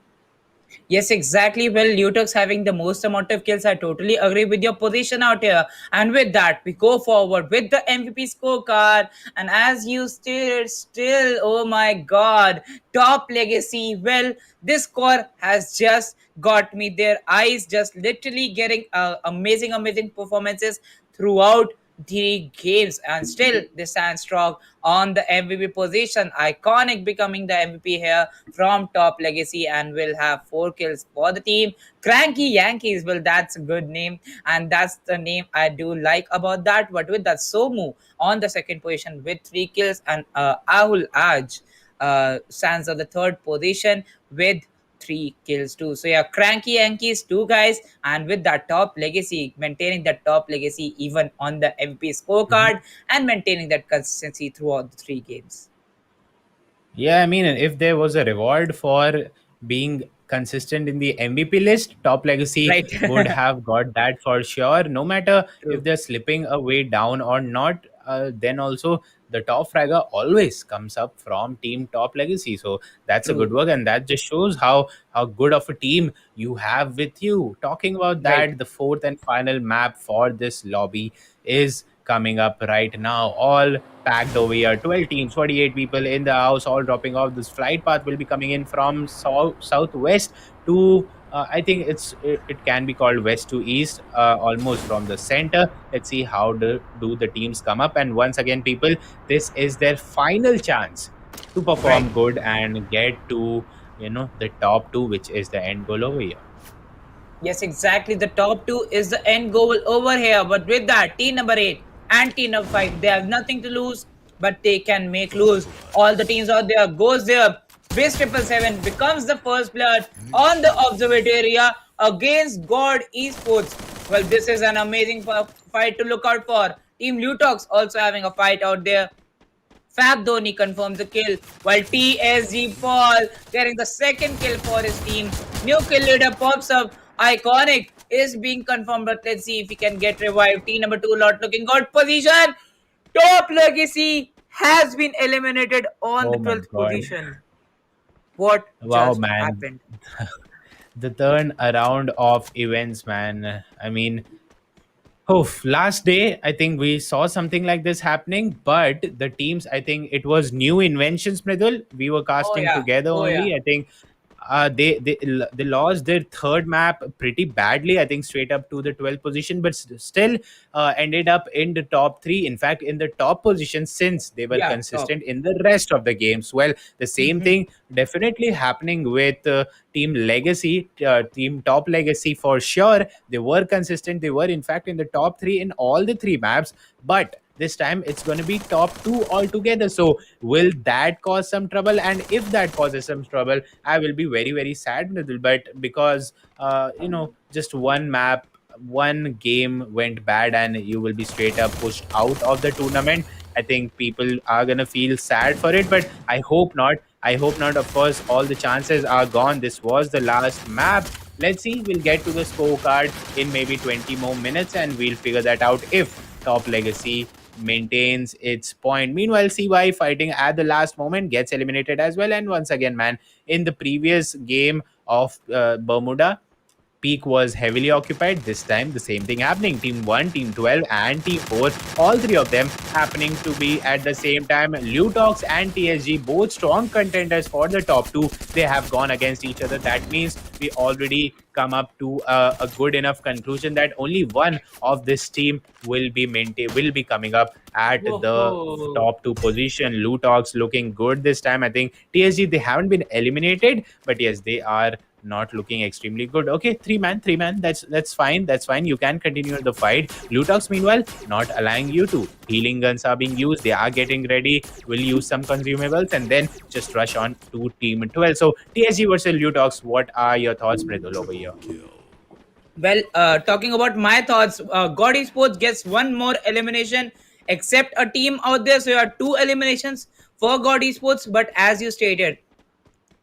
Speaker 3: Yes, exactly. Well, Lutox having the most amount of kills. I totally agree with your position out here. And with that, we go forward with the MVP scorecard. And as you still, oh my God, top legacy. Well, this score has just got me their eyes just literally getting amazing performances throughout the games, and still they stand strong on the MVP position. Iconic becoming the MVP here from Top Legacy, and will have 4 kills for the team. Cranky Yankees, well, that's a good name, and that's the name I do like about that. But with that, Somu on the second position with 3 kills, and Ahul Aj stands on the third position with 3 kills too. So yeah, cranky Yankees, two guys, and with that top legacy, maintaining that top legacy even on the MVP scorecard and maintaining that consistency throughout the 3 games.
Speaker 7: Yeah, I mean, if there was a reward for being consistent in the MVP list, Top Legacy
Speaker 3: Right.
Speaker 7: would have got that for sure. No matter if
Speaker 3: True.
Speaker 7: they're slipping away down or not, then also the top fragger always comes up from Team Top Legacy. So that's a good
Speaker 3: True.
Speaker 7: work, and that just shows how good of a team you have with you. Talking about
Speaker 3: Right.
Speaker 7: that, the fourth and final map for this lobby is coming up right now. All packed over here. 12 teams, 48 people in the house, all dropping off. This flight path will be coming in from southwest to. I think it can be called west to east, almost from the center. Let's see how do the teams come up. And once again, people, this is their final chance to
Speaker 3: Right.
Speaker 7: perform good and get to the top two, which is the end goal over here.
Speaker 3: Yes, exactly. The top two is the end goal over here. But with that, team number 8 and team number 5, they have nothing to lose, but they can make lose. All the teams out there goes there. Base 777 becomes the first player on the observatory area against God Esports. Well, this is an amazing fight to look out for. Team Lutox also having a fight out there. Fab Dhoni confirms the kill, while TSG Paul getting the second kill for his team. New kill leader pops up. Iconic is being confirmed, but let's see if he can get revived. Team number 2 lot looking good position. Top Legacy has been eliminated on the
Speaker 7: Oh my
Speaker 3: 12th
Speaker 7: god!
Speaker 3: position. What
Speaker 7: Wow,
Speaker 3: just
Speaker 7: man.
Speaker 3: happened?
Speaker 7: The turn around of events, man. I mean, oh, last day, I think we saw something like this happening, but the teams, I think it was new inventions, Mridul. We were
Speaker 3: Oh
Speaker 7: casting
Speaker 3: yeah,
Speaker 7: together
Speaker 3: oh yeah,
Speaker 7: only. I think they lost their third map pretty badly. I think straight up to the 12th position, but still ended up in the top three. In fact, in the top position since they were
Speaker 3: yeah. Top.
Speaker 7: consistent in the rest of the games. Well, the same
Speaker 3: Mhm.
Speaker 7: thing definitely happening with Team Legacy, Team Top Legacy for sure. They were consistent. They were in fact in the top three in all the three maps, but This time it's going to be top two altogether. So will that cause some trouble? And if that causes some trouble, I will be very very sad, Mridul. But because just one map, one game went bad and you will be straight up pushed out of the tournament, I think people are gonna feel sad for it, but I hope not. I hope not. Of course, all the chances are gone. This was the last map. Let's see. We'll get to the scorecard in maybe 20 more minutes and we'll figure that out if Top Legacy maintains its point. Meanwhile, CY fighting at the last moment gets eliminated as well. And once again, man, in the previous game of Bermuda, Peak was heavily occupied. This time, the same thing happening. Team 1, Team 12, and Team 4, all three of them happening to be at the same time. Lutox and TSG, both strong contenders for the top two, they have gone against each other. That means we already come up to a good enough conclusion that only one of this team will be coming up at the
Speaker 3: Whoa.
Speaker 7: top two position. Lutox looking good this time. I think TSG, they haven't been eliminated, but yes, they are not looking extremely good. Okay, three man. That's fine. That's fine. You can continue the fight. Lutox, meanwhile, not allowing you to. Healing guns are being used. They are getting ready. Will use some consumables and then just rush on to Team 12. So TSG versus Lutox. What are your thoughts, Mridul, over here?
Speaker 3: Well, talking about my thoughts, God Esports gets one more elimination, except a team out there. So you have two eliminations for God Esports. But as you stated,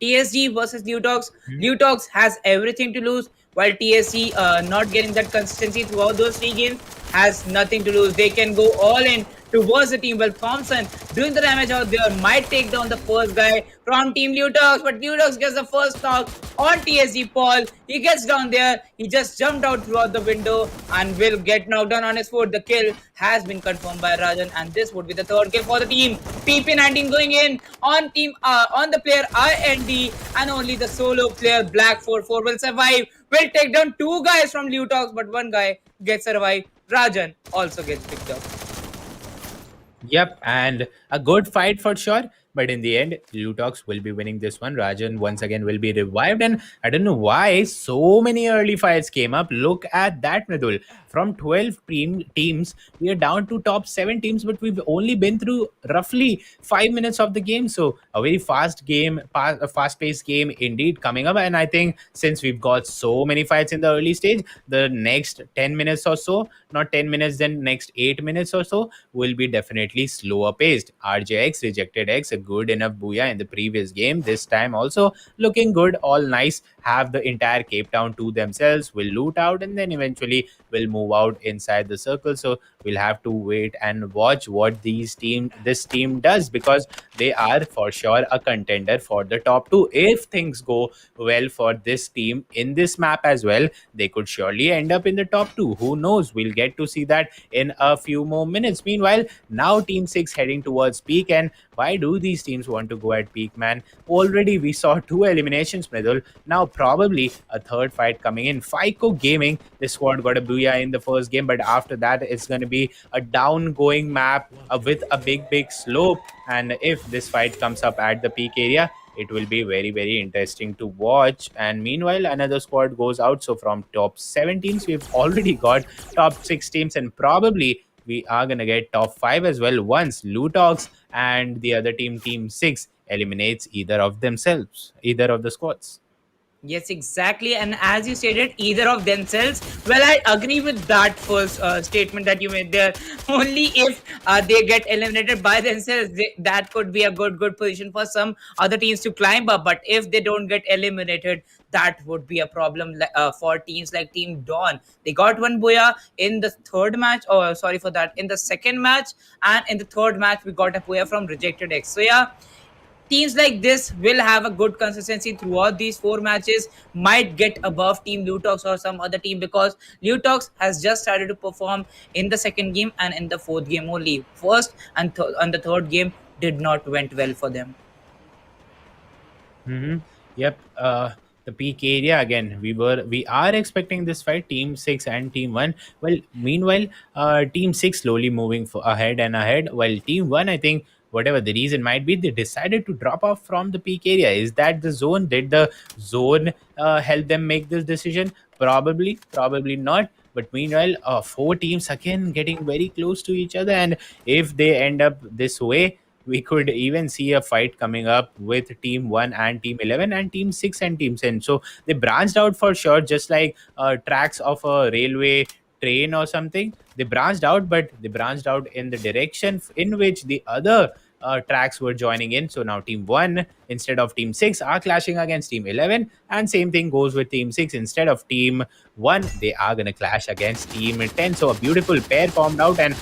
Speaker 3: TSG versus Lutox. Lutox has everything to lose, while TSG not getting that consistency throughout those three games has nothing to lose. They can go all in towards the team. Well, Thompson doing the damage out there might take down the first guy from Team Lutox, but Lutox gets the first knock on TSG Paul. He gets down there. He just jumped out throughout the window and will get knocked down on his foot. The kill has been confirmed by Rajan, and this would be the third kill for the team. PP19 going in on the player IND, and only the solo player Black 44 will survive. Will take down two guys from Lutox, but one guy gets survived. Rajan also gets picked up.
Speaker 7: Yep, and a good fight for sure. But in the end, Lutox will be winning this one. Rajan once again will be revived, and I don't know why so many early fights came up. Look at that, Mridul. From 12 teams, we are down to top 7 teams, but we've only been through roughly 5 minutes of the game. So a very fast game, a fast-paced game indeed coming up. And I think since we've got so many fights in the early stage, the next 10 minutes or so, not 10 minutes, then next 8 minutes or so will be definitely slower paced. RJX rejected X, a good enough booyah in the previous game. This time also looking good, all nice. Have the entire Cape Town to themselves, will loot out, and then eventually will move out inside the circle. So we'll have to wait and watch what this team does, because they are for sure a contender for the top two. If things go well for this team in this map as well, they could surely end up in the top two. Who knows? We'll get to see that in a few more minutes. Meanwhile, now Team 6 heading towards peak. And why do these teams want to go at peak, man? Already we saw two eliminations, Mridul. Now probably a third fight coming in. FICO Gaming, this squad got a booyah in the first game, but after that it's going to be a down going map with a big slope. And if this fight comes up at the peak area, it will be very very interesting to watch. And meanwhile, another squad goes out. So from top 7 teams, we've already got top 6 teams, and probably we are gonna get top 5 as well once Lutox and the other team, Team 6, eliminates either of the squads.
Speaker 3: Yes, exactly. And as you stated, either of themselves. Well, I agree with that first statement that you made there. Only if they get eliminated by themselves, that could be a good position for some other teams to climb up. But if they don't get eliminated, that would be a problem for teams like Team Dawn. They got one boya in the third match, or sorry for that, in the second match, and in the third match we got a boya from Rejected X. So yeah, teams like this will have a good consistency throughout these 4 matches, might get above Team Lutox or some other team, because Lutox has just started to perform in the second game and in the fourth game only. First and the third game did not went well for them.
Speaker 7: Mm-hmm. Yep. The peak area again. We are expecting this fight, Team 6 and Team 1. Well, meanwhile, Team 6 slowly moving ahead and ahead, while Team 1, I think, whatever the reason might be, they decided to drop off from the peak area. Is that the zone? Did the zone help them make this decision? Probably not. But meanwhile, four teams again getting very close to each other, and if they end up this way, we could even see a fight coming up with team 1 and team 11 and team 6 and team 10. So they branched out for sure, just like tracks of a railway train or something. They branched out, but they branched out in the direction in which the other tracks were joining in. So now team 1 instead of team 6 are clashing against team 11, and same thing goes with team 6. Instead of team 1, they are going to clash against team 10. So a beautiful pair formed out, and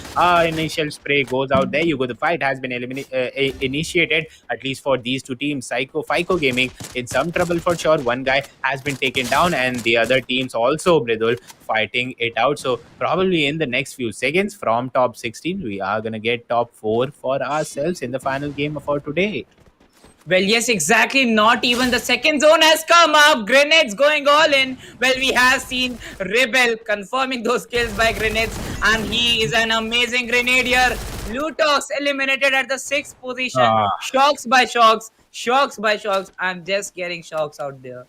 Speaker 7: initial spray goes out. There you go. The fight has been initiated, at least for these two teams. Psycho Fico Gaming in some trouble for sure. One guy has been taken down, and the other teams also, Bridul, fighting it out. So probably in the next few seconds from top 16, we are going to get top 4 for ourselves in the final game for today.
Speaker 3: Well, yes, exactly. Not even the second zone has come up. Grenades going all in. Well, we have seen Rebel confirming those kills by grenades, and he is an amazing grenadier. Lutox eliminated at the 6th position.
Speaker 7: Ah.
Speaker 3: Shocks by shocks. Shocks by shocks. I'm just getting shocks out there.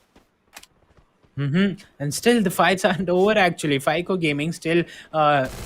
Speaker 7: And still, the fights aren't over actually. FICO Gaming still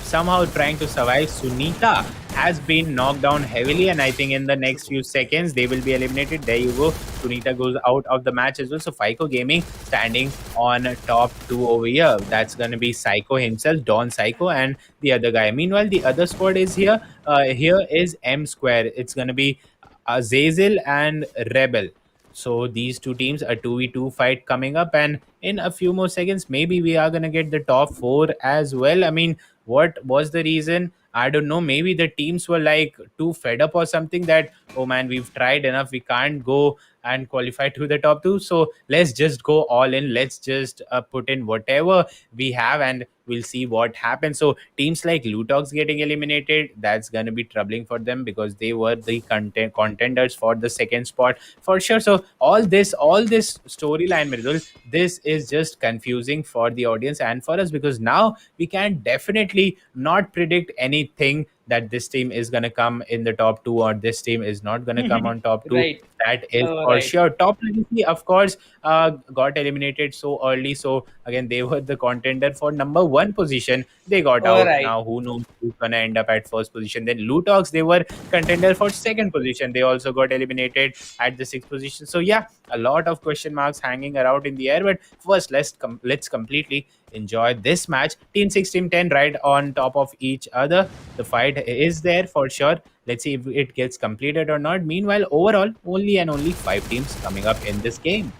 Speaker 7: somehow trying to survive. Sunita has been knocked down heavily, and I think in the next few seconds they will be eliminated. There you go. Sunita goes out of the match as well. So, FICO Gaming standing on top 2 over here. That's going to be Psycho himself, Don Psycho, and the other guy. Meanwhile, the other squad is here. Here is M Square. It's going to be Azazel and Rebel. So these two teams, a 2v2 fight coming up, and in a few more seconds, maybe we are gonna get the top 4 as well. I mean, what was the reason? I don't know. Maybe the teams were like too fed up or something that, oh man, we've tried enough. We can't go and qualify to the top 2. So let's just go all in. Let's just put in whatever we have, and we'll see what happens. So teams like Lutox getting eliminated, that's gonna be troubling for them because they were the contenders for the second spot for sure. So all this storyline, Mridul, this is just confusing for the audience and for us, because now we can definitely not predict anything that this team is going to come in the top 2 or this team is not going to come on top 2.
Speaker 3: Right.
Speaker 7: That is for
Speaker 3: Right.
Speaker 7: sure. Top Legacy, of course, got eliminated so early. So again, they were the contender for number 1 position. They got out.
Speaker 3: Alright.
Speaker 7: Now who knows who's gonna end up at first position. Then Lutox, they were contender for second position. They also got eliminated at the 6th position. So yeah, a lot of question marks hanging around in the air. But first, let's completely enjoy this match. Team 6, Team 10 right on top of each other. The fight is there for sure. Let's see if it gets completed or not. Meanwhile, overall, only and only 5 teams coming up in this game.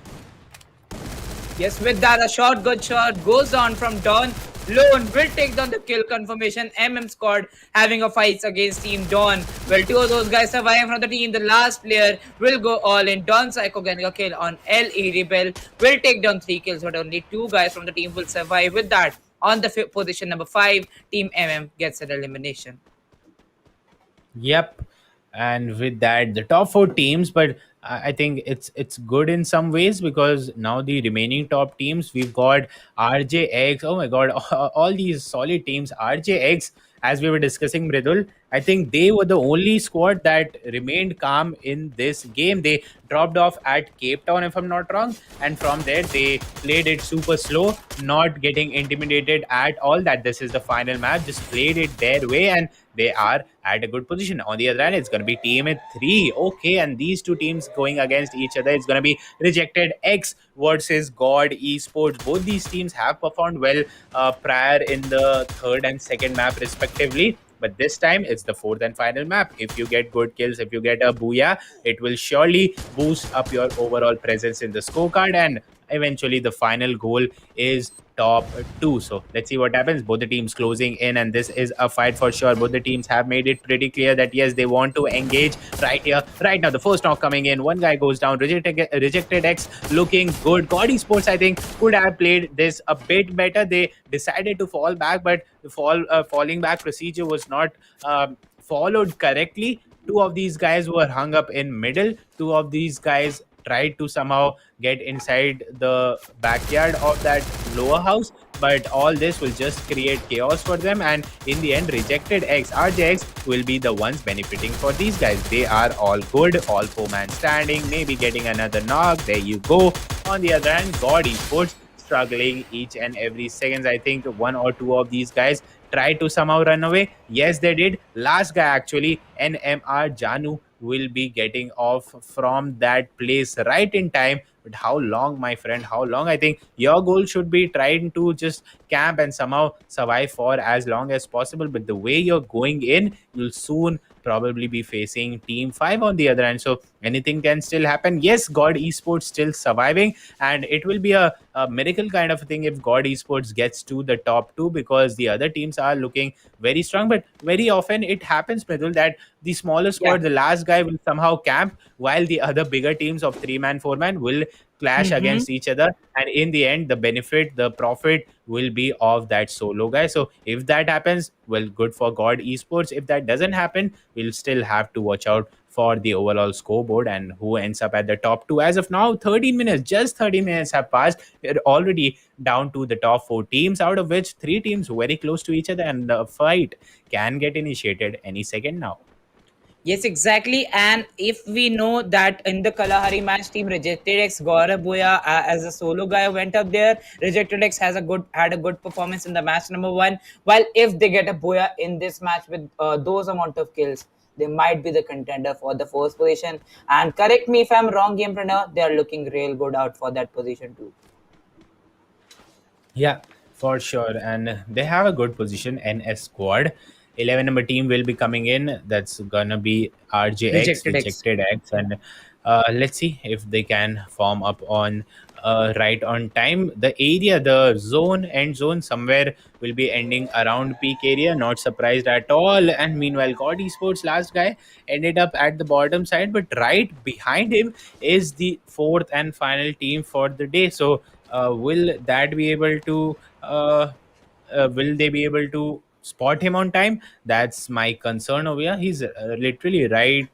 Speaker 3: Yes, with that, a shot, good shot goes on from Dawn. Lone will take down the kill confirmation. Squad having a fight against Team Dawn. Well, 2 of those guys survive from the team. The last player will go all in. Dawn Psycho getting a kill on LE Rebel. Will take down 3 kills, but only 2 guys from the team will survive. With that, on the position number 5, Team gets an elimination.
Speaker 7: Yep. And with that, the top 4 teams, but I think it's good in some ways, because now the remaining top teams, we've got RJX. Oh my god, all these solid teams. RJX, as we were discussing, Mridul, I think they were the only squad that remained calm in this game. They dropped off at Cape Town, if I'm not wrong, and from there they played it super slow, not getting intimidated at all that this is the final map, just played it their way, and they are at a good position. On the other hand, it's going to be team 3. Okay, and these two teams going against each other. It's going to be Rejected X versus God Esports. Both these teams have performed well prior in the third and second map respectively. But this time it's the 4th and final map. If you get good kills, if you get a booyah, it will surely boost up your overall presence in the scorecard, and eventually the final goal is top 2. So let's see what happens. Both the teams closing in, and this is a fight for sure. Both the teams have made it pretty clear that yes, they want to engage right here, right now. The first knock coming in, one guy goes down. Rejected X looking good. God Esports, I think, could have played this a bit better. They decided to fall back, but the falling back procedure was not followed correctly. 2 of these guys were hung up in middle. 2 of these guys tried to somehow get inside the backyard of that lower house, but all this will just create chaos for them, and in the end, Rejected X, RJX, will be the ones benefiting for these guys. They are all good, all 4-man standing, maybe getting another knock. There you go. On the other hand, God Esports struggling each and every seconds. I think one or two of these guys tried to somehow run away. Yes, they did. Last guy, actually, NMR Janu, will be getting off from that place right in time. But how long, my friend? How long? I think your goal should be trying to just camp and somehow survive for as long as possible. But the way you're going in, you'll soon probably be facing team 5 on the other end, so anything can still happen. Yes, God Esports still surviving, and it will be a miracle kind of thing if God Esports gets to the top 2, because the other teams are looking very strong. But very often it happens, Mridul, that the smaller
Speaker 3: Yeah.
Speaker 7: squad, the last guy, will somehow camp, while the other bigger teams of 3 man 4 man will clash
Speaker 3: Mm-hmm.
Speaker 7: against each other, and in the end the benefit, the profit will be of that solo guy. So if that happens, well, good for God Esports. If that doesn't happen, we'll still have to watch out for the overall scoreboard and who ends up at the top 2. As of now, 13 minutes, just 13 minutes have passed. We're already down to the top 4 teams, out of which 3 teams very close to each other, and the fight can get initiated any second now.
Speaker 3: Yes, exactly. And if we know that in the Kalahari match, team Rejected X Gaurav Boya as a solo guy went up there. Rejected X had a good performance in the match number one. While if they get a Boya in this match with those amount of kills, they might be the contender for the first position. And correct me if I'm wrong, Gamepreneur, they are looking real good out for that position too.
Speaker 7: Yeah, for sure. And they have a good position. NS squad. 11 number team will be coming in. That's gonna be RJX,
Speaker 3: Rejected X.
Speaker 7: Rejected X. And let's see if they can form up on right on time. The area, the zone, end zone, somewhere will be ending around peak area. Not surprised at all. And meanwhile, God Esports last guy ended up at the bottom side, but right behind him is the fourth and final team for the day. So will that be able to will they be able to spot him on time? That's my concern over here. He's literally right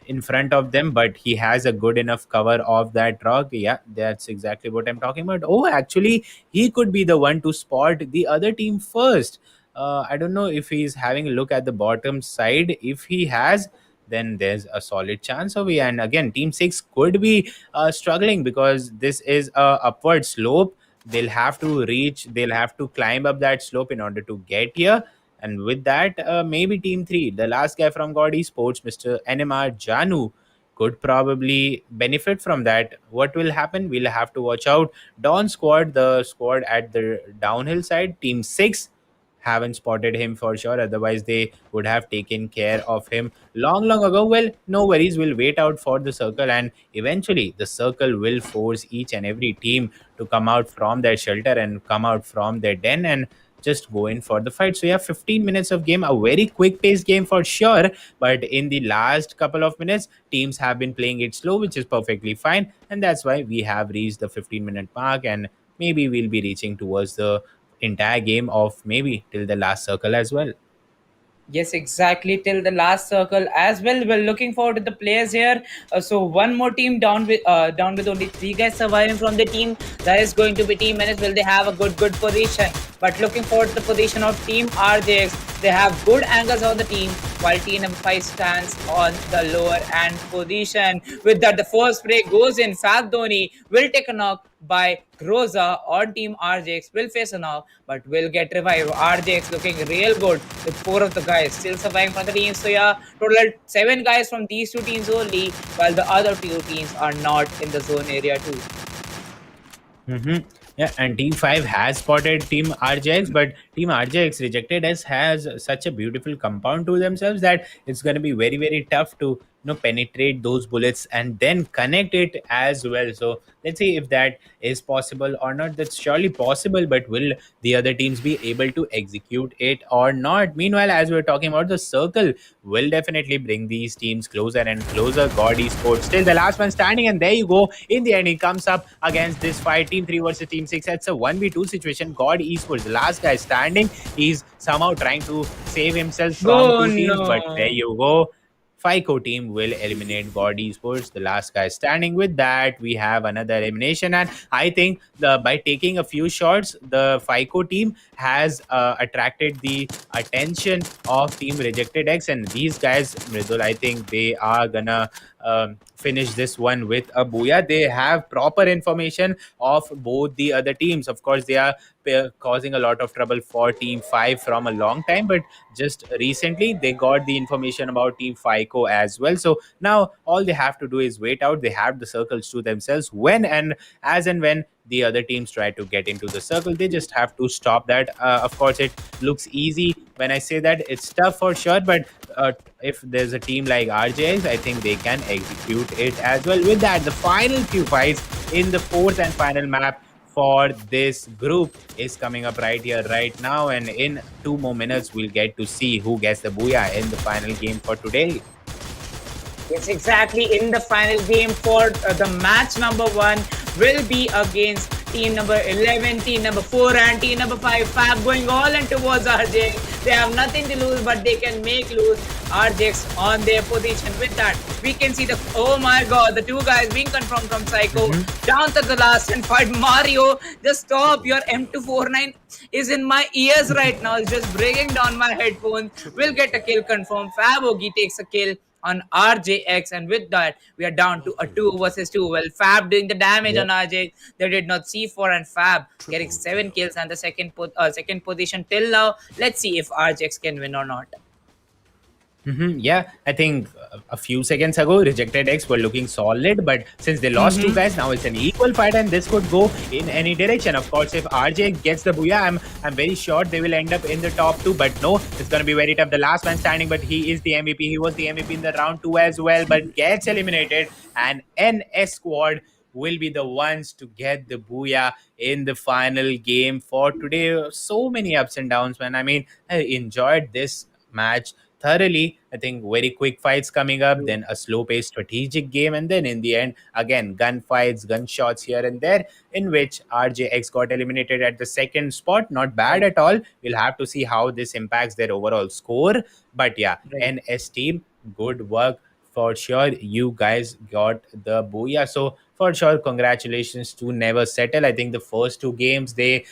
Speaker 7: in front of them, but he has a good enough cover of that rock. Yeah, that's exactly what I'm talking about. Oh, actually, he could be the one to spot the other team first. I don't know if he's having a look at the bottom side. If he has, then there's a solid chance of it. And again, team 6 could be struggling, because this is a upward slope. They'll have to climb up that slope in order to get here. And with that, maybe team 3, the last guy from God Esports, Mr. NMR Janu, could probably benefit from that. What will happen, we'll have to watch out. Dawn squad, the squad at the downhill side, team 6, haven't spotted him for sure. Otherwise, they would have taken care of him long ago. Well, no worries. We'll wait out for the circle, and eventually, the circle will force each and every team to come out from their shelter and come out from their den and just go in for the fight. So, yeah, 15 minutes of game, a very quick paced game for sure. But in the last couple of minutes, teams have been playing it slow, which is perfectly fine. And that's why we have reached the 15-minute mark, and maybe we'll be reaching towards the entire game of maybe till the last circle as well.
Speaker 3: Yes, exactly. Till the last circle as well. We're looking forward to the players here. So one more team down with only 3 guys surviving from the team. That is going to be Team Menace. Will they have a good position? But looking forward to the position of Team RJX. They have good angles on the team, while Team number 5 stands on the lower end position. With that, the first spray goes in. Sadhoni will take a knock by Groza on Team RJX. Will face a knock, but will get revived. RJX looking real good with 4 of the guys still surviving from the team. So yeah, total 7 guys from these 2 teams only, while the other 2 teams are not in the zone area too.
Speaker 7: Mm-hmm. Yeah, and Team 5 has spotted Team RJX, but Team RJX Rejected Us has such a beautiful compound to themselves that it's going to be very tough to penetrate those bullets and then connect it as well. So let's see if that is possible or not. That's surely possible, but will the other teams be able to execute it or not? Meanwhile, as we're talking about, the circle will definitely bring these teams closer and closer. God Esports still the last one standing, and there you go. In the end, he comes up against this fight. Team 3 versus Team 6. It's a 1v2 situation. God Esports, the last guy standing, he's somehow trying to save himself from
Speaker 3: Oh
Speaker 7: 2 teams, but there
Speaker 3: no.
Speaker 7: you go. FICO team will eliminate God Esports, the last guy standing. With that, we have another elimination, and I think by taking a few shots, the FICO team has attracted the attention of Team Rejected X, and these guys, Mridul, I think they are gonna finish this one with a booyah. They have proper information of both the other teams. Of course, they are causing a lot of trouble for Team 5 from a long time, but just recently they got the information about Team FICO as well. So now all they have to do is wait out. They have the circles to themselves. When and as and when the other teams try to get into the circle, they just have to stop that. Of course, it looks easy when I say that. It's tough for sure, but if there's a team like RJX, I think they can execute it as well. With that, the final few fights in the fourth and final map for this group is coming up right here, right now. And in 2 more minutes, we'll get to see who gets the booyah in the final game for today.
Speaker 3: Yes, exactly. In the final game for the match number one will be against team number 11, team number 4, and team number 5. Fab going all in towards RJ. They have nothing to lose, but they can make lose. RJX on their position. With that, we can see the oh my god, the two guys being confirmed from Psycho down to the last and fight. Mario, just stop. Your M249 is in my ears right now. It's just breaking down my headphones. We'll get a kill confirmed. Fab Ogi takes a kill on RJX, and with that, we are down to a 2 versus 2. Well, Fab doing the damage on RJX. They did not C4, and Fab getting 7 kills and the second position till now. Let's see if RJX can win or not.
Speaker 7: Yeah, I think a few seconds ago, Rejected X were looking solid, but since they lost two guys, now it's an equal fight, and this could go in any direction. Of course, if RJ gets the booyah, I'm very sure they will end up in the top two. But no, it's gonna be very tough. The last man standing, but he is the MVP. He was the MVP in the round two as well, but gets eliminated, and NS squad will be the ones to get the booyah in the final game for today. So many ups and downs, man. I mean, I enjoyed this match thoroughly. I think very quick fights coming up, then a slow paced strategic game, and then in the end, again, gunfights, gunshots here and there, in which RJX got eliminated at the second spot. Not bad at all. We'll have to see how this impacts their overall score. But yeah,
Speaker 3: Right.
Speaker 7: NS team, good work for sure. You guys got the booyah. So for sure, congratulations to Never Settle. I think the first two games they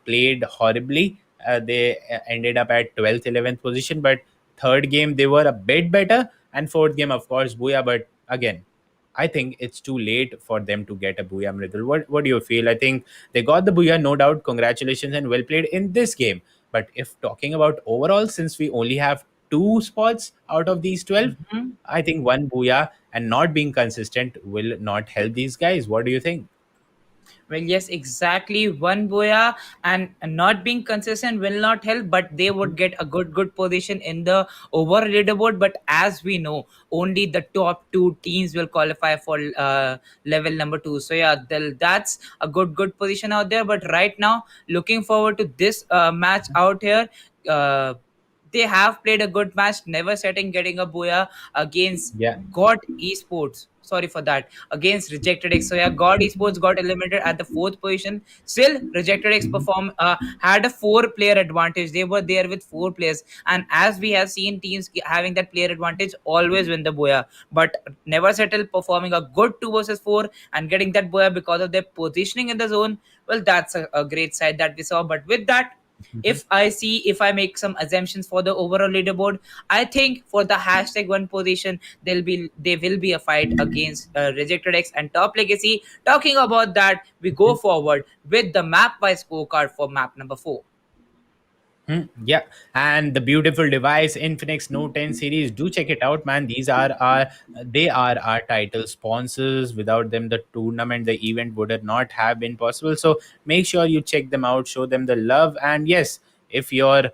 Speaker 7: played horribly. They ended up at 12th, 11th position, but third game they were a bit better, and fourth game, of course, booyah. But again, I think it's too late for them to get a booyah. Mridul, what do you feel? I think they got the booyah, no doubt. Congratulations and well played in this game. But if talking about overall, since we only have two spots out of these 12,
Speaker 3: Mhm.
Speaker 7: I think one booyah and not being consistent will not help these guys. What do you think?
Speaker 3: Well, yes, exactly. One boya and not being consistent will not help, but they would get a good position in the overall leaderboard. But as we know, only the top two teams will qualify for level number two. So yeah, that's a good position out there. But right now, looking forward to this match out here. Uh, they have played a good match, never setting getting a booyah against
Speaker 7: Yeah.
Speaker 3: God Esports. Sorry for that. Against Rejected X. So yeah, God Esports got eliminated at the fourth position. Still, Rejected X had a four-player advantage. They were there with four players, and as we have seen, teams having that player advantage always win the boya. But Never Settle performing a good 2 versus 4 and getting that boya because of their positioning in the zone. Well, that's a great side that we saw. But with that, if I make some assumptions for the overall leaderboard, I think for the hashtag one position, there will be a fight against Rejected X and Top Legacy. Talking about that, we go forward with the map by scorecard for map number 4.
Speaker 7: Yeah, and the beautiful device Infinix Note 10 series. Do check it out, man. They are our title sponsors. Without them, the tournament, the event would have not have been possible. So make sure you check them out, show them the love, and yes, if you're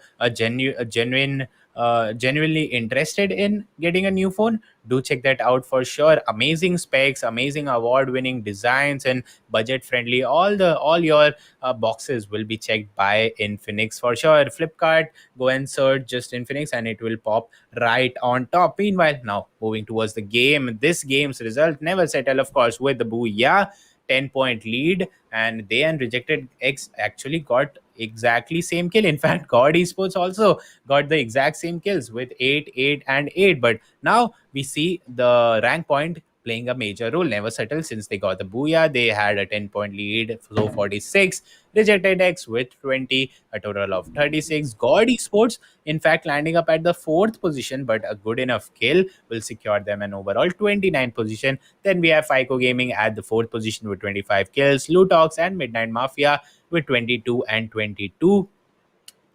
Speaker 7: genuinely interested in getting a new phone, do check that out for sure. Amazing specs, amazing award-winning designs, and budget-friendly. All your boxes will be checked by Infinix for sure. Flipkart, go and search just Infinix, and it will pop right on top. Meanwhile, now moving towards the game. This game's result, Never Settle, of course, with the booyah. 10-point lead, and they and Rejected X actually got exactly same kill. In fact, God Esports also got the exact same kills with 8, 8, and 8. But now we see the rank point playing a major role. Never settled since they got the booyah. They had a 10-point lead, so 46. Rejected X with 20, a total of 36. God Esports, in fact, landing up at the fourth position, but a good enough kill will secure them an overall 29 position. Then we have FICO Gaming at the fourth position with 25 kills, Lutox and Midnight Mafia with 22 and 22.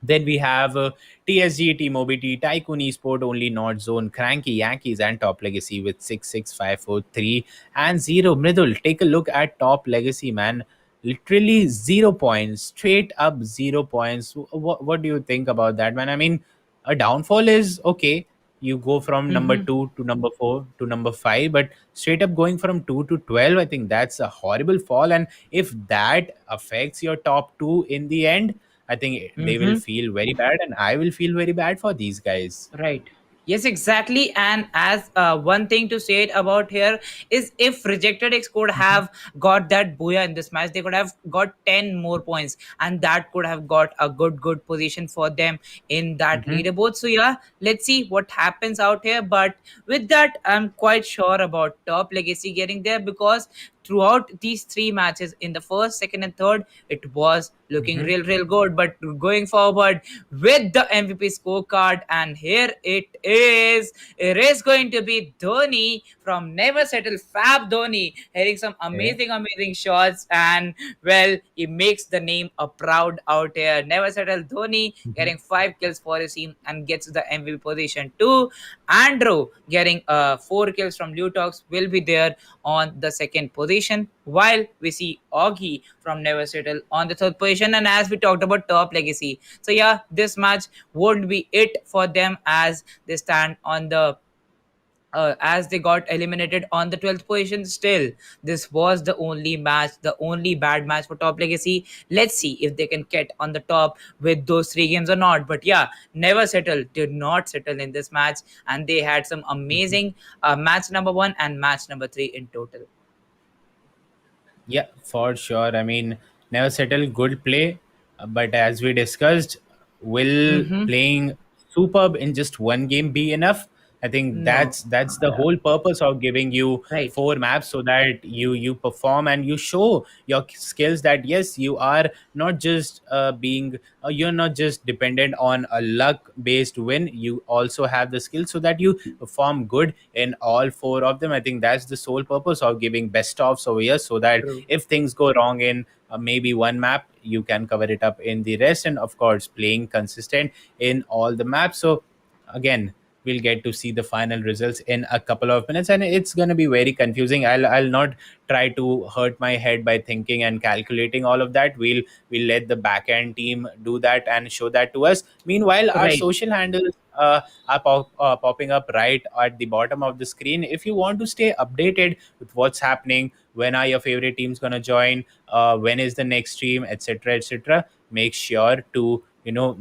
Speaker 7: Then we have TSG, T-Mobity, Tycoon Esport, Only Not Zone, Cranky Yankees, and Top Legacy with 6, 6, 5, 4, 3, and 0. Mridul, take a look at Top Legacy, man. Literally 0 points, straight up 0 points. What do you think about that, man? I mean, a downfall is okay. You go from number
Speaker 3: Mm-hmm.
Speaker 7: 2 to number 4 to number 5, but straight up going from 2 to 12, I think that's a horrible fall. And if that affects your top two in the end, I think they will
Speaker 3: Mm-hmm.
Speaker 7: feel very bad, and I will feel very bad for these guys.
Speaker 3: Right. Yes, exactly. And as one thing to say it about here is, if Rejected X could have got that booyah in this match, they could have got 10 more points, and that could have got a good position for them in that
Speaker 7: Hmm.
Speaker 3: leaderboard. So yeah, let's see what happens out here. But with that, I'm quite sure about Top Legacy getting there, because throughout these three matches, in the first, second, and third, it was looking
Speaker 7: Hmm.
Speaker 3: real good. But going forward with the MVP scorecard, and here it is. It is going to be Dhoni from Never Settle, Fab Dhoni, hitting some
Speaker 7: Okay.
Speaker 3: amazing shots, and well, he makes the name a proud out here. Never Settle Dhoni
Speaker 7: Hmm.
Speaker 3: getting 5 kills for his team and gets the MVP position too. Andrew getting 4 kills from Lutox will be there on the second position, while we see Augie from Never Settle on the third position. And as we talked about Top Legacy, so yeah, this match won't be it for them, as they stand on the as they got eliminated on the 12th position. Still, this was the only match, the only bad match for Top Legacy. Let's see if they can get on the top with those three games or not. But yeah, Never Settle did not settle in this match, and they had some amazing match number one and match number three in total.
Speaker 7: Yeah, for sure. I mean, never settle, good play. But as we discussed, will
Speaker 3: Mm-hmm.
Speaker 7: playing superb in just one game be enough? I think
Speaker 3: No.
Speaker 7: that's the whole purpose of giving you
Speaker 3: Right.
Speaker 7: four maps, so that you perform and you show your skills, that yes, you are not just being you're not just dependent on a luck based win. You also have the skills, so that you perform good in all four of them. I think that's the sole purpose of giving best offs over here, so that
Speaker 3: True.
Speaker 7: if things go wrong in maybe one map, you can cover it up in the rest, and of course playing consistent in all the maps. So again, we'll get to see the final results in a couple of minutes, and it's going to be very confusing. I'll not try to hurt my head by thinking and calculating all of that. We'll let the back end team do that and show that to us. Meanwhile, our
Speaker 3: Right.
Speaker 7: social handles are popping up right at the bottom of the screen. If you want to stay updated with what's happening, when are your favorite teams going to join, when is the next stream, etc., etc., make sure to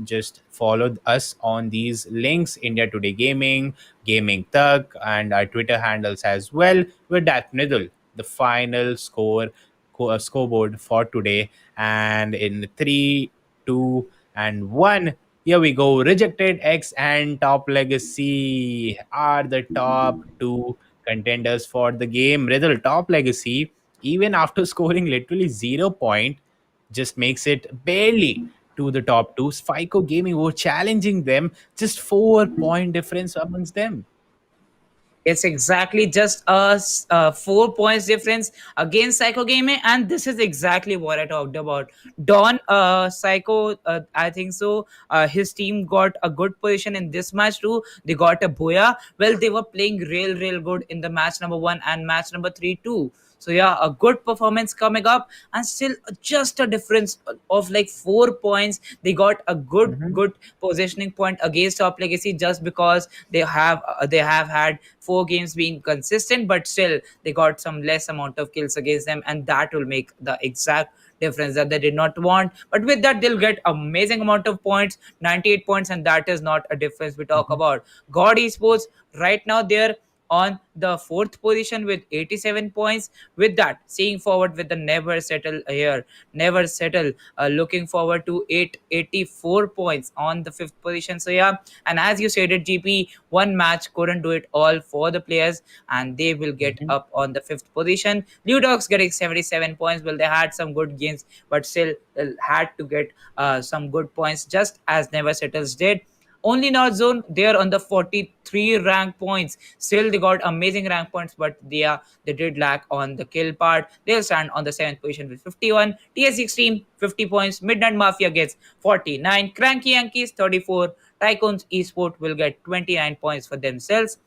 Speaker 7: just follow us on these links: India Today Gaming, Gaming Thug, and our Twitter handles as well. With that, Nidul, the final scoreboard for today, and in 3, 2, and 1, here we go. Rejected X and Top Legacy are the top two contenders for the game. Riddle, Top Legacy, even after scoring literally 0 point, just makes it barely to the top two. FICO Gaming were challenging them, just 4 point difference amongst them.
Speaker 3: It's exactly just a 4 points difference against Psycho Gaming, and this is exactly what I talked about. Don Psycho, I think so. His team got a good position in this match too. They got a booyah. Well, they were playing real good in the match number one and match number three too. So yeah, a good performance coming up, and still just a difference of like 4 points. They got a
Speaker 7: Mhm.
Speaker 3: good positioning point against Top Legacy, just because they have had 4 games being consistent, but still they got some less amount of kills against them, and that will make the exact difference that they did not want. But with that, they'll get amazing amount of points, 98 points, and that is not a difference we talk
Speaker 7: Mhm.
Speaker 3: about. God Esports right now, they're on the fourth position with 87 points. With that, seeing forward with the never settle here, never settle, looking forward to 884 points on the fifth position. So yeah, and as you said it, GP, one match couldn't do it all for the players, and they will get
Speaker 7: Mhm.
Speaker 3: up on the fifth position. Blue Dogs getting 77 points. Well, they had some good games, but still had to get some good points, just as Never Settles did. Only North Zone, they're on the 43 rank points. Still, they got amazing rank points, but they did lack on the kill part. They'll stand on the seventh position with 51. TS6 team 50 points. Midnight Mafia gets 49. Cranky Yankees 34. Tycoons Esport will get 29 points for themselves,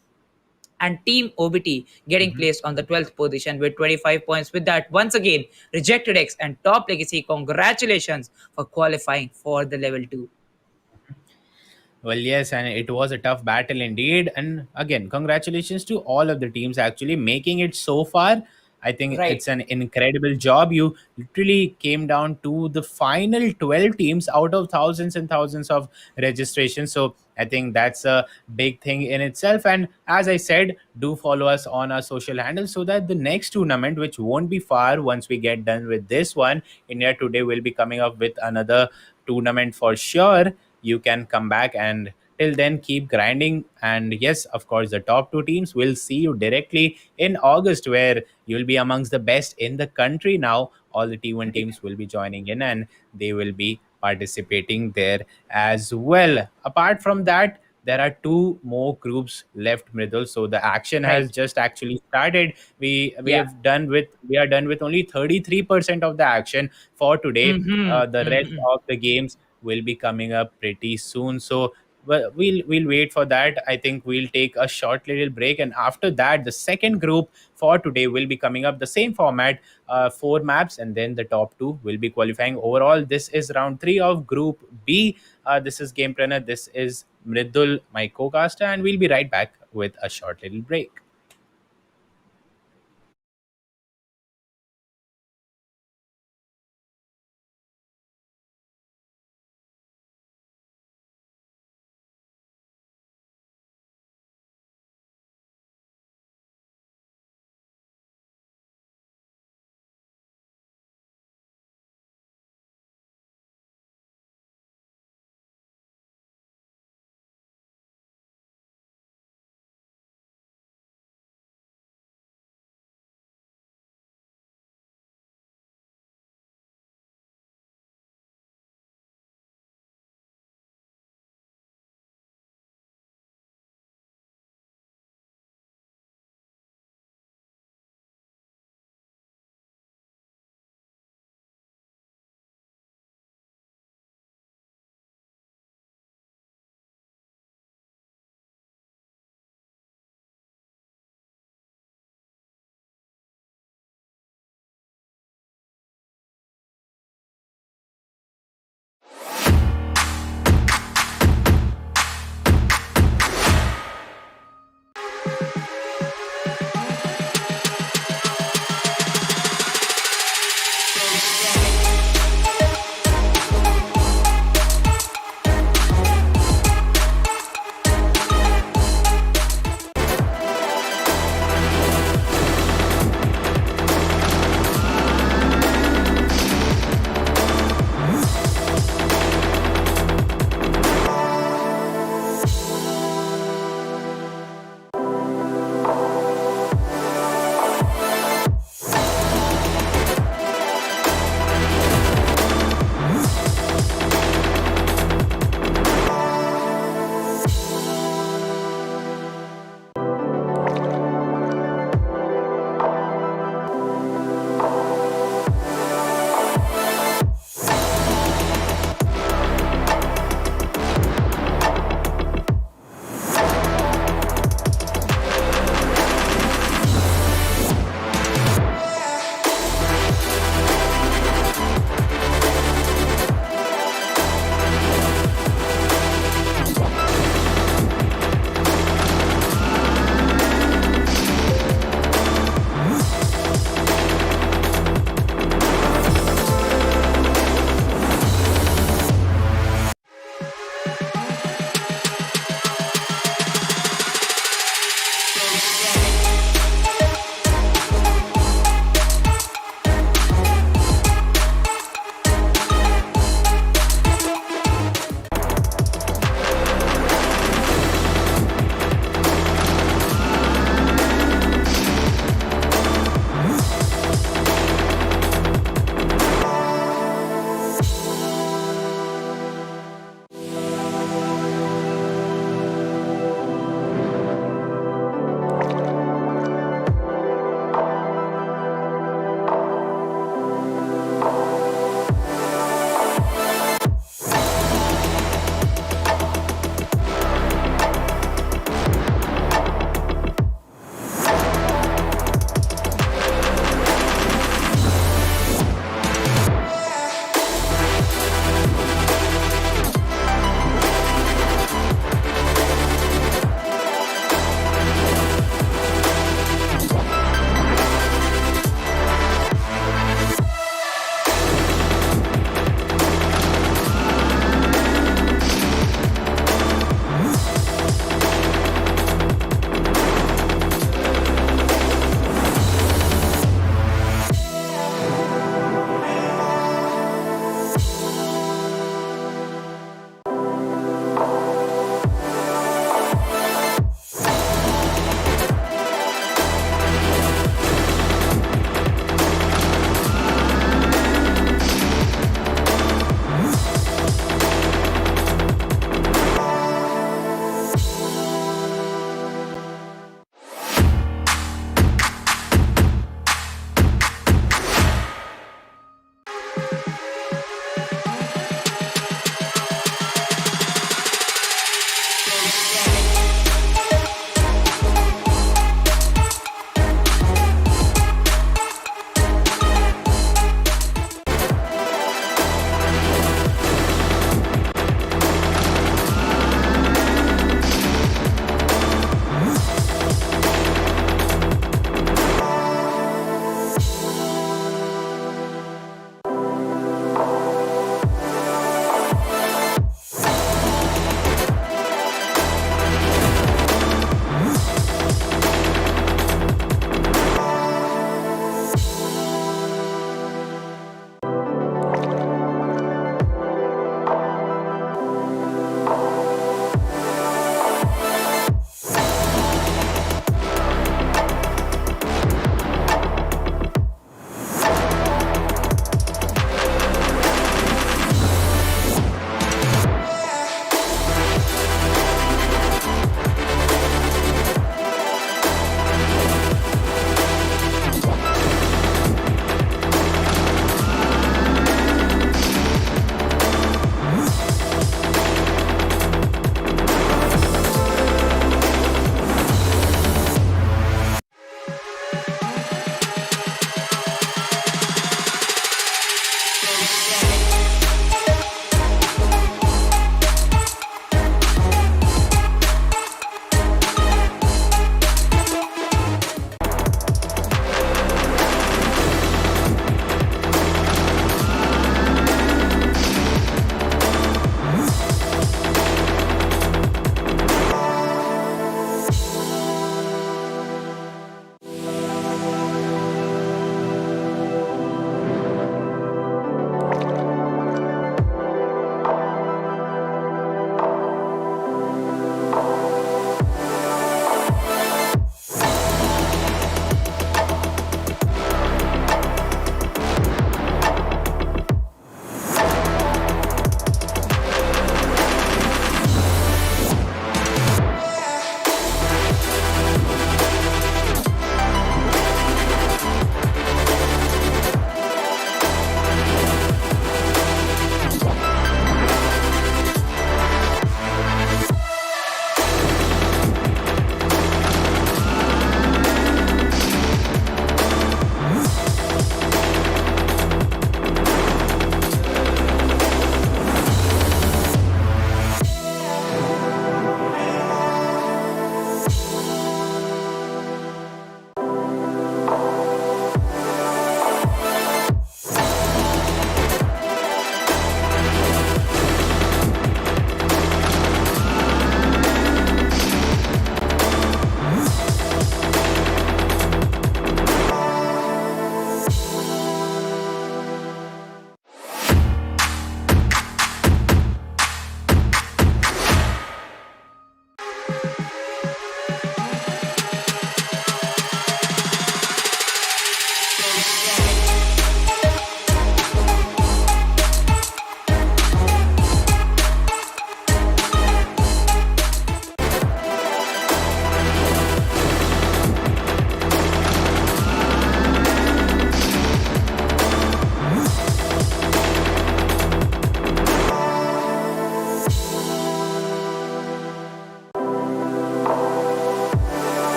Speaker 3: and Team OBT getting
Speaker 7: Mhm.
Speaker 3: placed on the 12th position with 25 points. With that, once again, Rejected X and Top Legacy, congratulations for qualifying for the level 2.
Speaker 7: Well, yes, and it was a tough battle indeed. And again, congratulations to all of the teams actually making it so far. I think
Speaker 3: Right.
Speaker 7: it's an incredible job. You literally came down to the final 12 teams out of thousands and thousands of registrations. So I think that's a big thing in itself. And as I said, do follow us on our social handles so that the next tournament, which won't be far once we get done with this one, India Today will be coming up with another tournament for sure. You can come back, and till then keep grinding. And yes, of course, the top two teams will see you directly in August, where you'll be amongst the best in the country. Now all the T1
Speaker 3: Right.
Speaker 7: teams will be joining in, and they will be participating there as well. Apart from that, there are two more groups left, Mridul. So the action has
Speaker 3: Right.
Speaker 7: just actually started. We
Speaker 3: Yeah.
Speaker 7: have done with we are done with only 33% of the action for today.
Speaker 3: Mm-hmm.
Speaker 7: The rest
Speaker 3: Mm-hmm.
Speaker 7: of the games will be coming up pretty soon. So well, we'll wait for that. I think we'll take a short little break, and after that, the second group for today will be coming up. The same format, four maps, and then the top two will be qualifying. Overall, this is round three of Group B. This is Gamepreneur. This is Mridul, my co-caster, and we'll be right back with a short little break.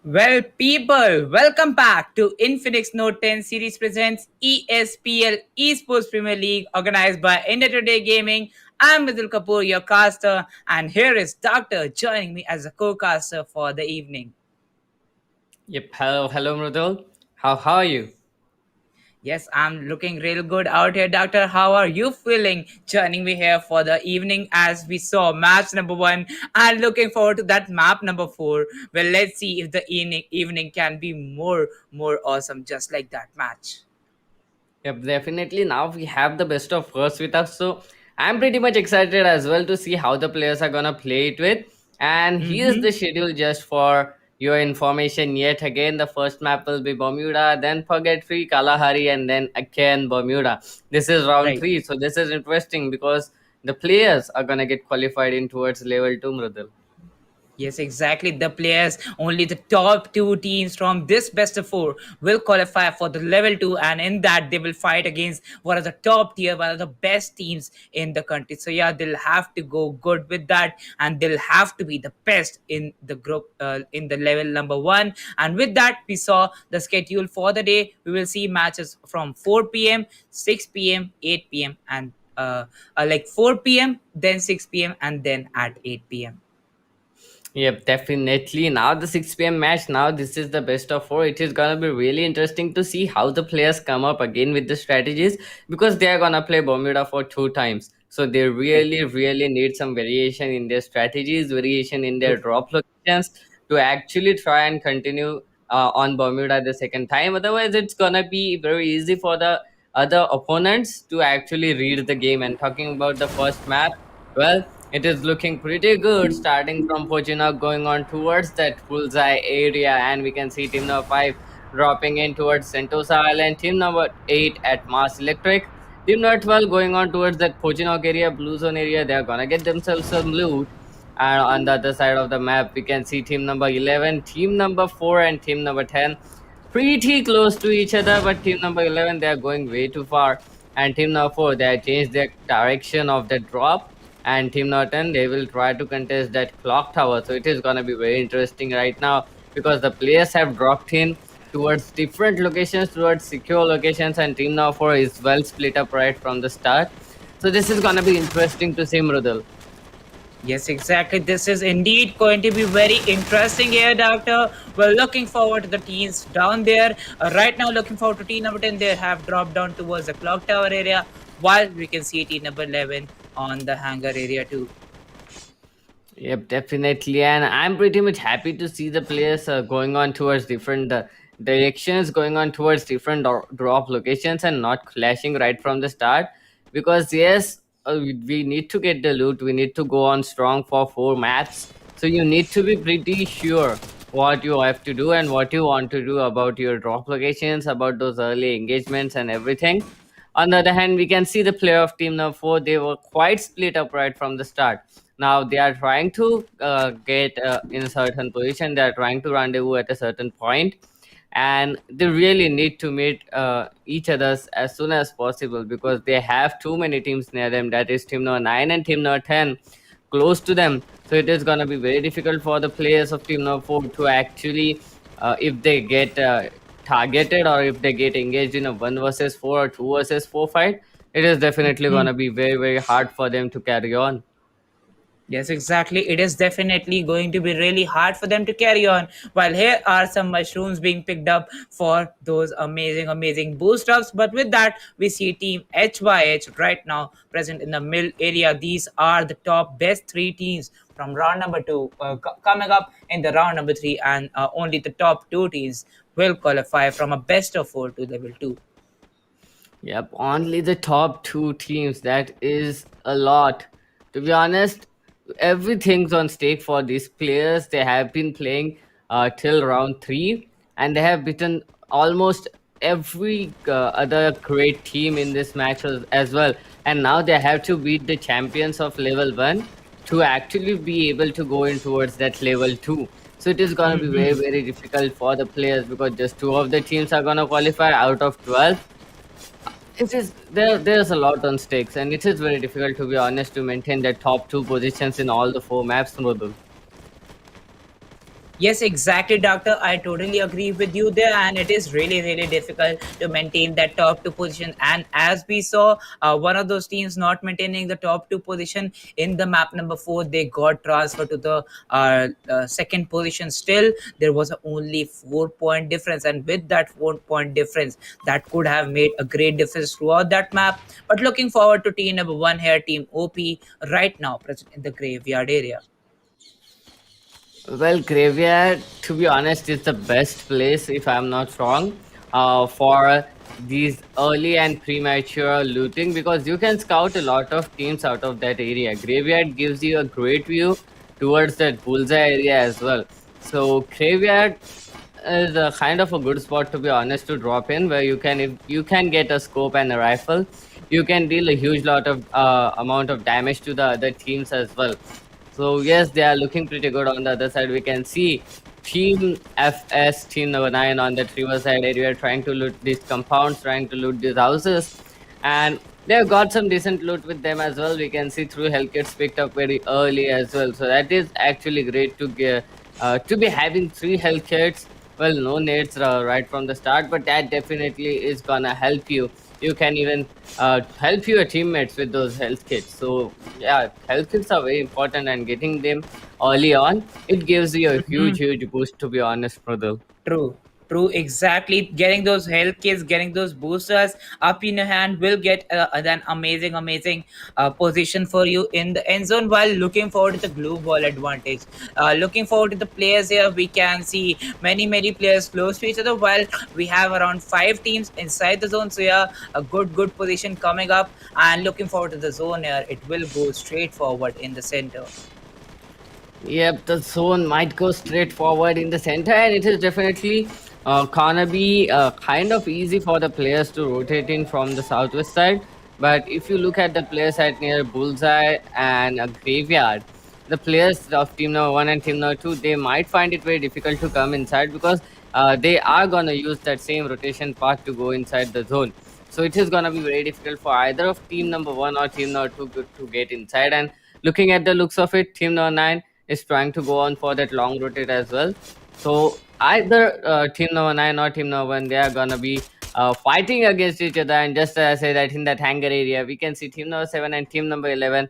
Speaker 3: Well, people, welcome back to Infinix Note 10 series presents ESPL Esports Premier League organized by India Today Gaming. I'm Vidul Kapoor, your caster, and here is Doctor joining me as a co-caster for the evening.
Speaker 8: Yep. Hello, Mridul. How are you?
Speaker 3: Yes, I'm looking real good out here, Doctor. How are you feeling joining me here for the evening as we saw match number one and looking forward to that map number four? Well, let's see if the evening can be more awesome just like that match.
Speaker 8: Yep, definitely. Now we have the best of first with us, so I'm pretty much excited as well to see how the players are gonna play it with. And here's
Speaker 3: Mm-hmm.
Speaker 8: the schedule just for your information. Yet again, the first map will be Bermuda, then Purgatory, Kalahari, and then again Bermuda. This is round
Speaker 3: Right.
Speaker 8: three, so this is interesting because the players are gonna get qualified in towards level two, Mridul.
Speaker 3: Yes, exactly. The players, only the top two teams from this best of four will qualify for the level two, and in that they will fight against one of the top tier, one of the best teams in the country. So yeah, they'll have to go good with that, and they'll have to be the best in the group, in the level number one. And with that, we saw the schedule for the day. We will see matches from 4 p.m., 6 p.m., 8 p.m., and like 4 p.m., then 6 p.m., and then at 8 p.m.
Speaker 8: Yep, definitely. Now the 6 p.m. match. Now this is the best of four. It is gonna be really interesting to see how the players come up again with the strategies because they are gonna play Bermuda for two times. So they
Speaker 3: Right.
Speaker 8: really need some variation in their strategies, variation in their
Speaker 3: True.
Speaker 8: drop locations to actually try and continue on Bermuda the second time. Otherwise, it's gonna be very easy for the other opponents to actually read the game. And talking about the first map, well, it is looking pretty good, starting from Pochinok going on towards that bullseye area, and we can see team number 5 dropping in towards Sentosa Island, team number 8 at Mars Electric, team number 12 going on towards that Pochinok area, blue zone area. They're gonna get themselves some loot. And on the other side of the map, we can see team number 11, team number 4, and team number 10 pretty close to each other, but team number 11 they are going way too far, and team number 4 they have changed their direction of the drop, and team number 10 they will try to contest that clock tower. So it is going to be very interesting right now because the players have dropped in towards different locations, towards secure locations, and team number 4 is well split up right from the start. So this is going to be interesting to see, Mrudal.
Speaker 3: Yes, exactly. This is indeed going to be very interesting here, Doctor. We're looking forward to the teams down there. Right now, looking forward to team number 10. They have dropped down towards the clock tower area, while we can see team number 11 on the hangar area too.
Speaker 8: Yep, definitely. And I'm pretty much happy to see the players going on towards different directions, going on towards different drop locations and not clashing right from the start. Because, yes, we need to get the loot. We need to go on strong for four maps. So you need to be pretty sure what you have to do and what you want to do about your drop locations, about those early engagements and everything. On the other hand, we can see the player of team number 4, they were quite split up right from the start. Now they are trying to get in a certain position, they are trying to rendezvous at a certain point, and they really need to meet each other's as soon as possible because they have too many teams near them, that is team number 9 and team number 10 close to them. So it is going to be very difficult for the players of team number 4 to actually if they get targeted or if they get engaged in a 1 versus 4 or 2 versus 4 fight, it is definitely going to be very hard for them to carry on.
Speaker 3: Yes, exactly. It is definitely going to be really hard for them to carry on. While here are some mushrooms being picked up for those amazing boost ups. But with that, we see Team HYH right now present in the middle area. These are the top best three teams from round number two coming up in the round number three, and only the top two teams will qualify from a best of four to level two.
Speaker 8: Yep, only the top two teams. That is a lot. To be honest, everything's on stake for these players. They have been playing till round three, and they have beaten almost every other great team in this match as well. And now they have to beat the champions of level one to actually be able to go in towards that level two. So it is gonna be very difficult for the players because just two of the teams are gonna qualify out of 12. It is there's a lot on stakes, and it is very difficult to be honest to maintain the top two positions in all the four maps, Mrodul.
Speaker 3: Yes, exactly, doctor. I totally agree with you there, and it is really, really difficult to maintain that top two position. And as we saw, one of those teams not maintaining the top two position in the map number four, they got transferred to the second position. Still, there was only 4 point difference, and with that 4 point difference, that could have made a great difference throughout that map. But looking forward to team number one here, Team OP, right now present in the graveyard area.
Speaker 8: Well, Graveyard, to be honest, is the best place, if I'm not wrong, for these early and premature looting because you can scout a lot of teams out of that area. Graveyard gives you a great view towards that bullseye area as well. So, Graveyard is a kind of a good spot, to be honest, to drop in, where you can, if you can get a scope and a rifle, you can deal a huge lot of amount of damage to the other teams as well. So yes, they are looking pretty good. On the other side, we can see Team FS, Team number 9 on that riverside area trying to loot these compounds, trying to loot these houses. And they've got some decent loot with them as well. We can see through health kits picked up very early as well. So that is actually great to get, to be having 3 health kits. Well, no nades right from the start, but that definitely is gonna help you. You can even help your teammates with those health kits. So yeah, health kits are very important, and getting them early on, it gives you a huge, huge boost. To be honest, brother.
Speaker 3: True, true, exactly. Getting those health kits, getting those boosters up in your hand will get an amazing, amazing position for you in the end zone while looking forward to the glue ball advantage. Looking forward to the players here, we can see many, many players close to each other while we have around 5 teams inside the zone. So, yeah, a good, good position coming up and looking forward to the zone here. It will go straight forward in the center.
Speaker 8: Yep, the zone might go straight forward in the center, and it is definitely gonna be kind of easy for the players to rotate in from the southwest side. But if you look at the player side near Bullseye and a Graveyard, the players of Team Number 1 and Team Number 2, they might find it very difficult to come inside because they are gonna use that same rotation path to go inside the zone. So it is gonna be very difficult for either of Team Number 1 or Team Number 2 to get inside. And looking at the looks of it, Team Number 9 is trying to go on for that long rotate as well. So either team number 9 or team number 1, they are gonna be fighting against each other. And just say that in that hangar area, we can see team number 7 and team number 11.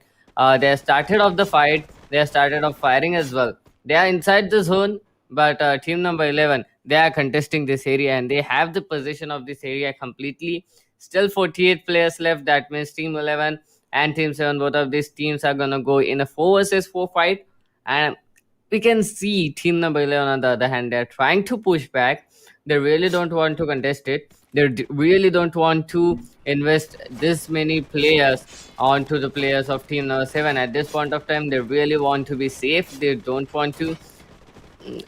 Speaker 8: They have started off the fight. They have started off firing as well. They are inside the zone, but team number 11, they are contesting this area and they have the possession of this area completely. Still 48 players left. That means team 11 and team 7, both of these teams are gonna go in a 4 versus 4 fight. And we can see team number 11 on the other hand, they're trying to push back. They really don't want to contest it. They really don't want to invest this many players onto the players of team number 7 at this point of time. They really want to be safe. They don't want to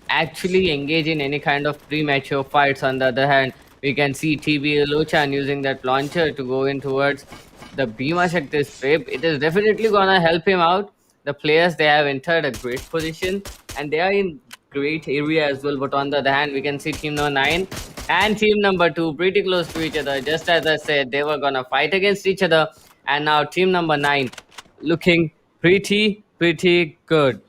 Speaker 8: actually engage in any kind of premature fights. On the other hand, we can see TB Lochan using that launcher to go in towards the Bhima Shakti strip. It is definitely gonna help him out. The players, they have entered a great position and they are in great area as well. But on the other hand, we can see team number 9 and team number 2 pretty close to each other. Just as I said, they were gonna fight against each other, and now team number 9 looking pretty good.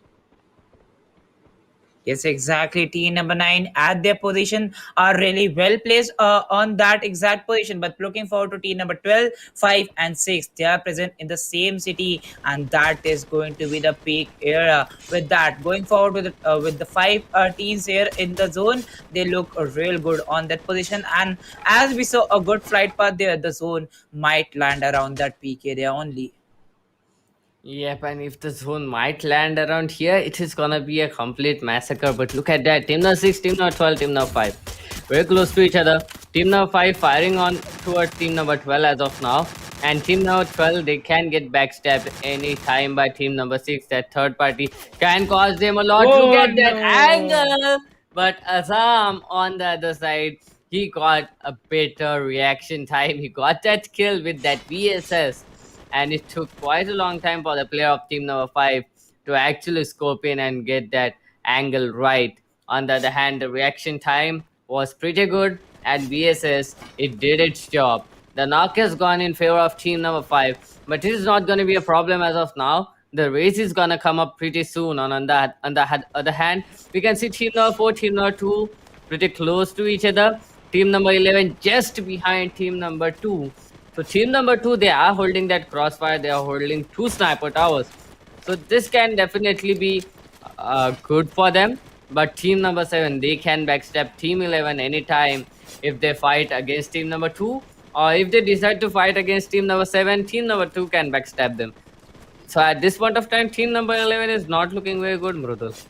Speaker 3: Yes, exactly. Team number 9 at their position are really well placed on that exact position. But looking forward to team number 12, 5, and 6. They are present in the same city, and that is going to be the peak era. With that, going forward with the 5 teams here in the zone, they look real good on that position. And as we saw a good flight path there, the zone might land around that peak area only.
Speaker 8: Yep, and if the zone might land around here, it is gonna be a complete massacre. But look at that. Team number 6, team number 12, team number 5. Very close to each other. Team number 5 firing on towards team number 12 as of now. And team number 12, they can get backstabbed any time by team number 6. That third party can cause them a lot. Look
Speaker 3: Oh
Speaker 8: at that
Speaker 3: no!
Speaker 8: angle. But Azam on the other side, he got a better reaction time. He got that kill with that VSS, and it took quite a long time for the player of team number 5 to actually scope in and get that angle right. On the other hand, the reaction time was pretty good, and VSS, it did its job. The knock has gone in favor of team number 5, but it is not going to be a problem as of now the race is gonna come up pretty soon. On the other hand, we can see team number 4, team number 2 pretty close to each other. Team number 11 just behind team number 2. So team number 2, they are holding that crossfire. They are holding 2 sniper towers. So this can definitely be good for them. But team number 7, they can backstab team 11 anytime if they fight against team number 2, or if they decide to fight against team number 7, team number 2 can backstab them. So at this point of time, team number 11 is not looking very good, Mrudul.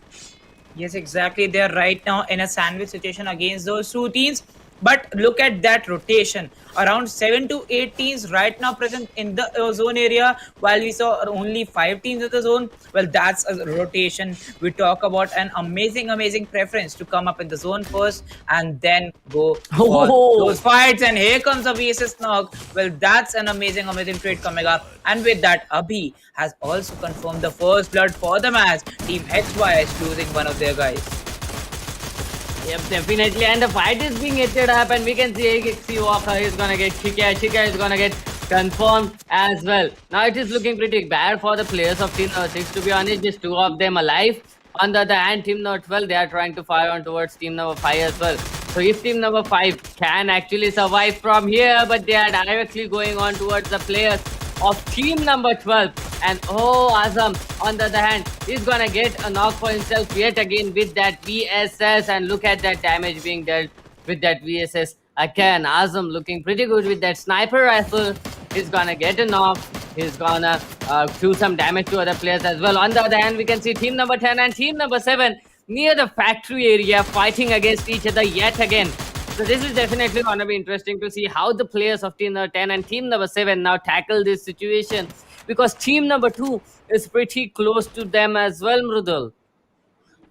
Speaker 3: Yes, exactly. They are right now in a sandwich situation against those two teams. But look at that rotation. Around 7 to 8 teams right now present in the zone area, while we saw only 5 teams in the zone. Well, that's a rotation. We talk about an amazing preference to come up in the zone first and then go for
Speaker 8: Oh,
Speaker 3: those fights. And here comes a VSS knock. Well, that's an amazing trade coming up. And with that, Abhi has also confirmed the first blood for the match. Team XY is losing one of their guys.
Speaker 8: yep, definitely. And the fight is being heated up, and we can see AXC Walker is gonna get Chika. Chika is gonna get confirmed as well. Now it is looking pretty bad for the players of team number 6. To be honest, just 2 of them alive. On the other hand, team number 12, they are trying to fire on towards team number 5 as well. So if team number 5 can actually survive from here, but they are directly going on towards the players of team number 12. And oh, Azam, on the other hand, he's gonna get a knock for himself yet again with that VSS. And look at that damage being dealt with that VSS. Again, Azam looking pretty good with that sniper rifle. He's gonna get a knock. He's gonna do some damage to other players as well. On the other hand, we can see team number 10 and team number 7 near the factory area fighting against each other yet again. So this is definitely going to be interesting to see how the players of team number 10 and team number 7 now tackle this situation, because team number 2 is pretty close to them as well, Mrudul.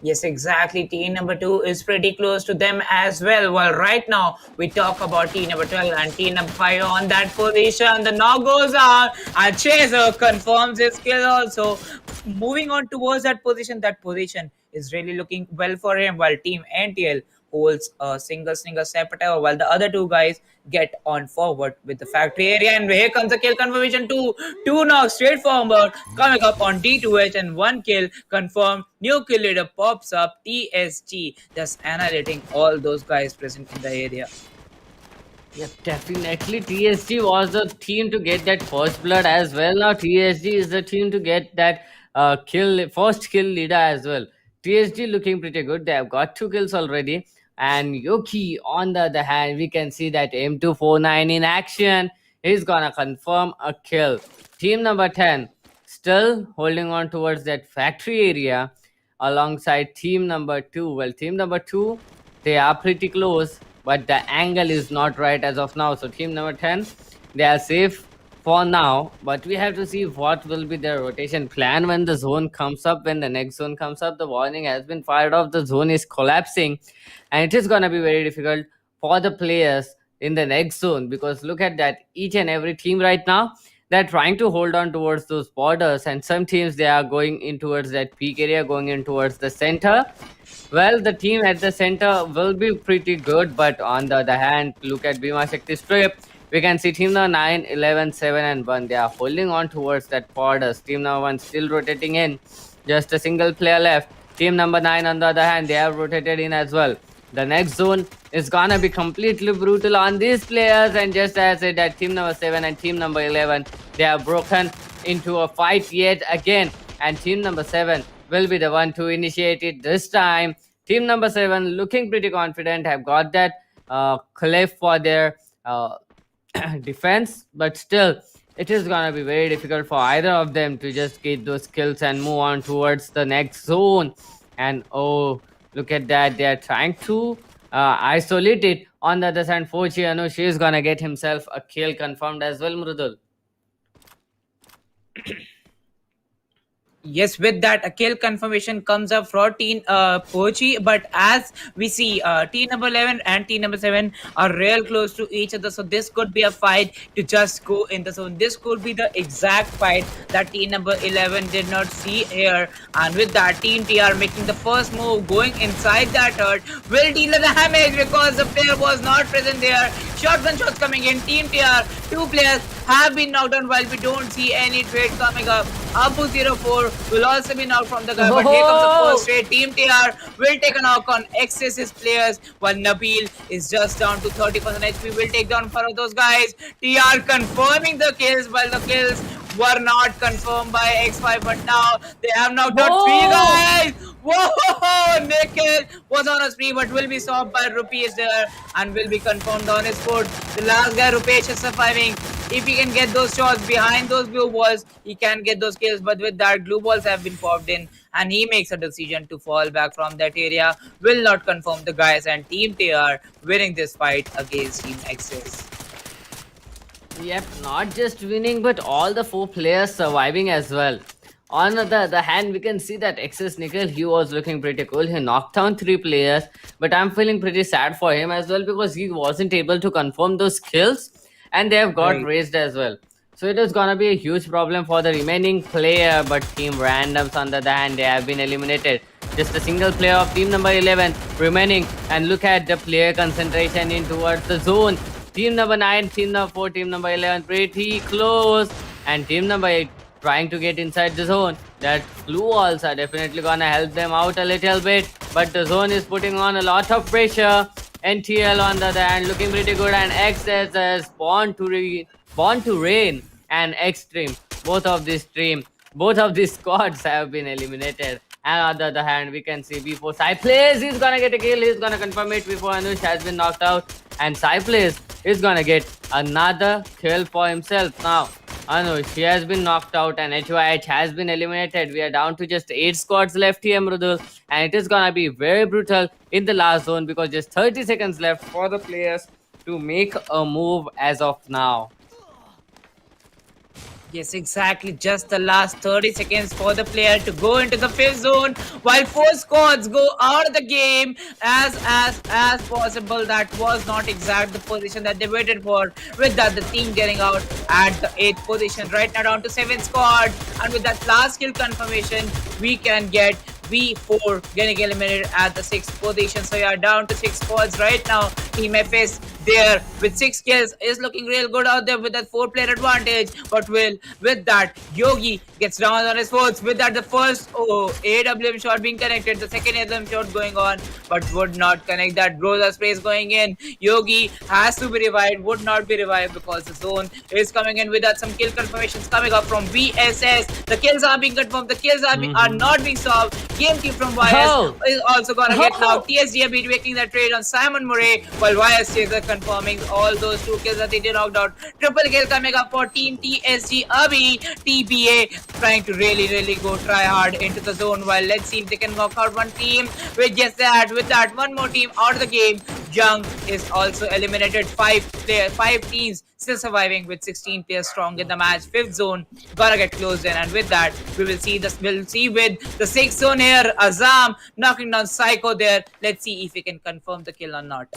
Speaker 3: Yes, exactly. Team number 2 is pretty close to them as well. Well, right now we talk about team number 12 and team number 5 on that position. The knock goes out and Chaser confirms his kill also. Moving on towards that position is really looking well for him, while team NTL holds a single separate tower, while the other 2 guys get on forward with the factory area. And here comes the kill confirmation. Two knocks straight forward coming up on D2H, and 1 kill confirmed. New kill leader pops up, TSG, just annihilating all those guys present in the area.
Speaker 8: Yep, definitely. TSG was the team to get that first blood as well. Now TSG is the team to get that first kill leader as well. TSG looking pretty good. They have got 2 kills already. And Yoki, on the other hand, we can see that M249 in action. He's gonna confirm a kill. Team number 10 still holding on towards that factory area alongside team number 2. Well, team number 2, they are pretty close, but the angle is not right as of now. So team number 10, they are safe for now, but we have to see what will be their rotation plan when the zone comes up. When the next zone comes up, the warning has been fired off, the zone is collapsing, and it is going to be very difficult for the players in the next zone, because look at that, each and every team right now, they're trying to hold on towards those borders, and some teams, they are going in towards that peak area, going in towards the center. Well, the team at the center will be pretty good, but on the other hand, look at Bhima Shakti strip. We can see team number 9, 11, 7, and 1. They are holding on towards that borders. Team number 1 still rotating in. Just a single player left. Team number 9, on the other hand, they have rotated in as well. The next zone is gonna be completely brutal on these players, and just as I said, that team number 7 and team number 11, they are broken into a fight yet again, and team number 7 will be the one to initiate it this time. Team number 7 looking pretty confident, have got that cliff for their defense, but still it is gonna be very difficult for either of them to just get those kills and move on towards the next zone. And oh, look at that, they are trying to isolate it. On the other side, Fochi, she is gonna get himself a kill confirmed as well, Mrudul.
Speaker 3: Yes, with that, a kill confirmation comes up for team Pochi. But as we see, team number 11 and team number 7 are real close to each other. So this could be a fight to just go in the zone. This could be the exact fight that team number 11 did not see here. And with that, team TR making the first move, going inside that hurt, will deal the damage because the player was not present there. Shotgun shots coming in. Team TR, 2 players have been knocked down while we don't see any trade coming up. Abu04 will also be knocked from the guy, but here comes the first trade. Team TR will take a knock on XS's players while Nabil is just down to 30% HP. Will take down one of those guys. TR confirming the kills while the kills were not confirmed by X5, but now they have knocked out 3 guys. Whoa! Nikhil was on a spree, but will be stopped by Rupesh there and will be confirmed on his foot. The last guy, Rupesh, is surviving. If he can get those shots behind those blue balls, he can get those kills. But with that, blue balls have been popped in, and he makes a decision to fall back from that area. Will not confirm the guys, and Team TR winning this fight against Team X's.
Speaker 8: Yep, not just winning, but all the 4 players surviving as well. On the other hand, we can see that XS Nikhil, he was looking pretty cool. He knocked down 3 players, but I'm feeling pretty sad for him as well because he wasn't able to confirm those kills and they have got
Speaker 3: Right.
Speaker 8: raised as well. So it is gonna be a huge problem for the remaining player, but Team Randoms on the other hand, they have been eliminated. Just a single player of team number 11 remaining, and look at the player concentration in towards the zone. Team number 9, team number 4, team number 11 pretty close, and team number 8 trying to get inside the zone. That blue walls are definitely gonna help them out a little bit, but the zone is putting on a lot of pressure. NTL on the other hand looking pretty good, and XS Born to Rain and Extreme, both of these squads have been eliminated. And on the other hand, we can see before Cyplays is gonna get a kill, he's gonna confirm it before Anush has been knocked out, and Cyplays is gonna get another kill for himself. Now Anush, he has been knocked out and HYH has been eliminated. We are down to just 8 squads left here, Mrudul, and it is gonna be very brutal in the last zone because just 30 seconds left for the players to make a move as of now.
Speaker 3: Yes, exactly. Just the last 30 seconds for the player to go into the 5th zone, while 4 squads go out of the game as possible. That was not exact the position that they waited for. With that, the team getting out at the 8th position. Right now down to 7 squad, and with that last kill confirmation, we can get V4 getting eliminated at the 6th position. So we are down to 6 squads right now. Team FS there with 6 kills is looking real good out there with that 4-player advantage. But with that, Yogi gets down on his foot. With that, the first AWM shot being connected, the second AWM shot going on, but would not connect. That Groza spray is going in. Yogi has to be revived, would not be revived because the zone is coming in. With that, some kill confirmations coming up from VSS. The kills are being confirmed. The kills are not being solved. Game team from YS is also gonna get knocked. TSG have been making that trade on Simon Murray, while YS are confirming all those 2 kills that they did knocked out. Triple kill coming up for Team TSG. Abhi, TBA trying to really go try hard into the zone. While let's see if they can knock out one team. With that, one more team out of the game. Jung is also eliminated. 5 teams still surviving with 16 players strong in the match. 5th zone gotta get closed in, and with that, we'll see with the 6th zone here. Azam knocking down Psycho there. Let's see if he can confirm the kill or not.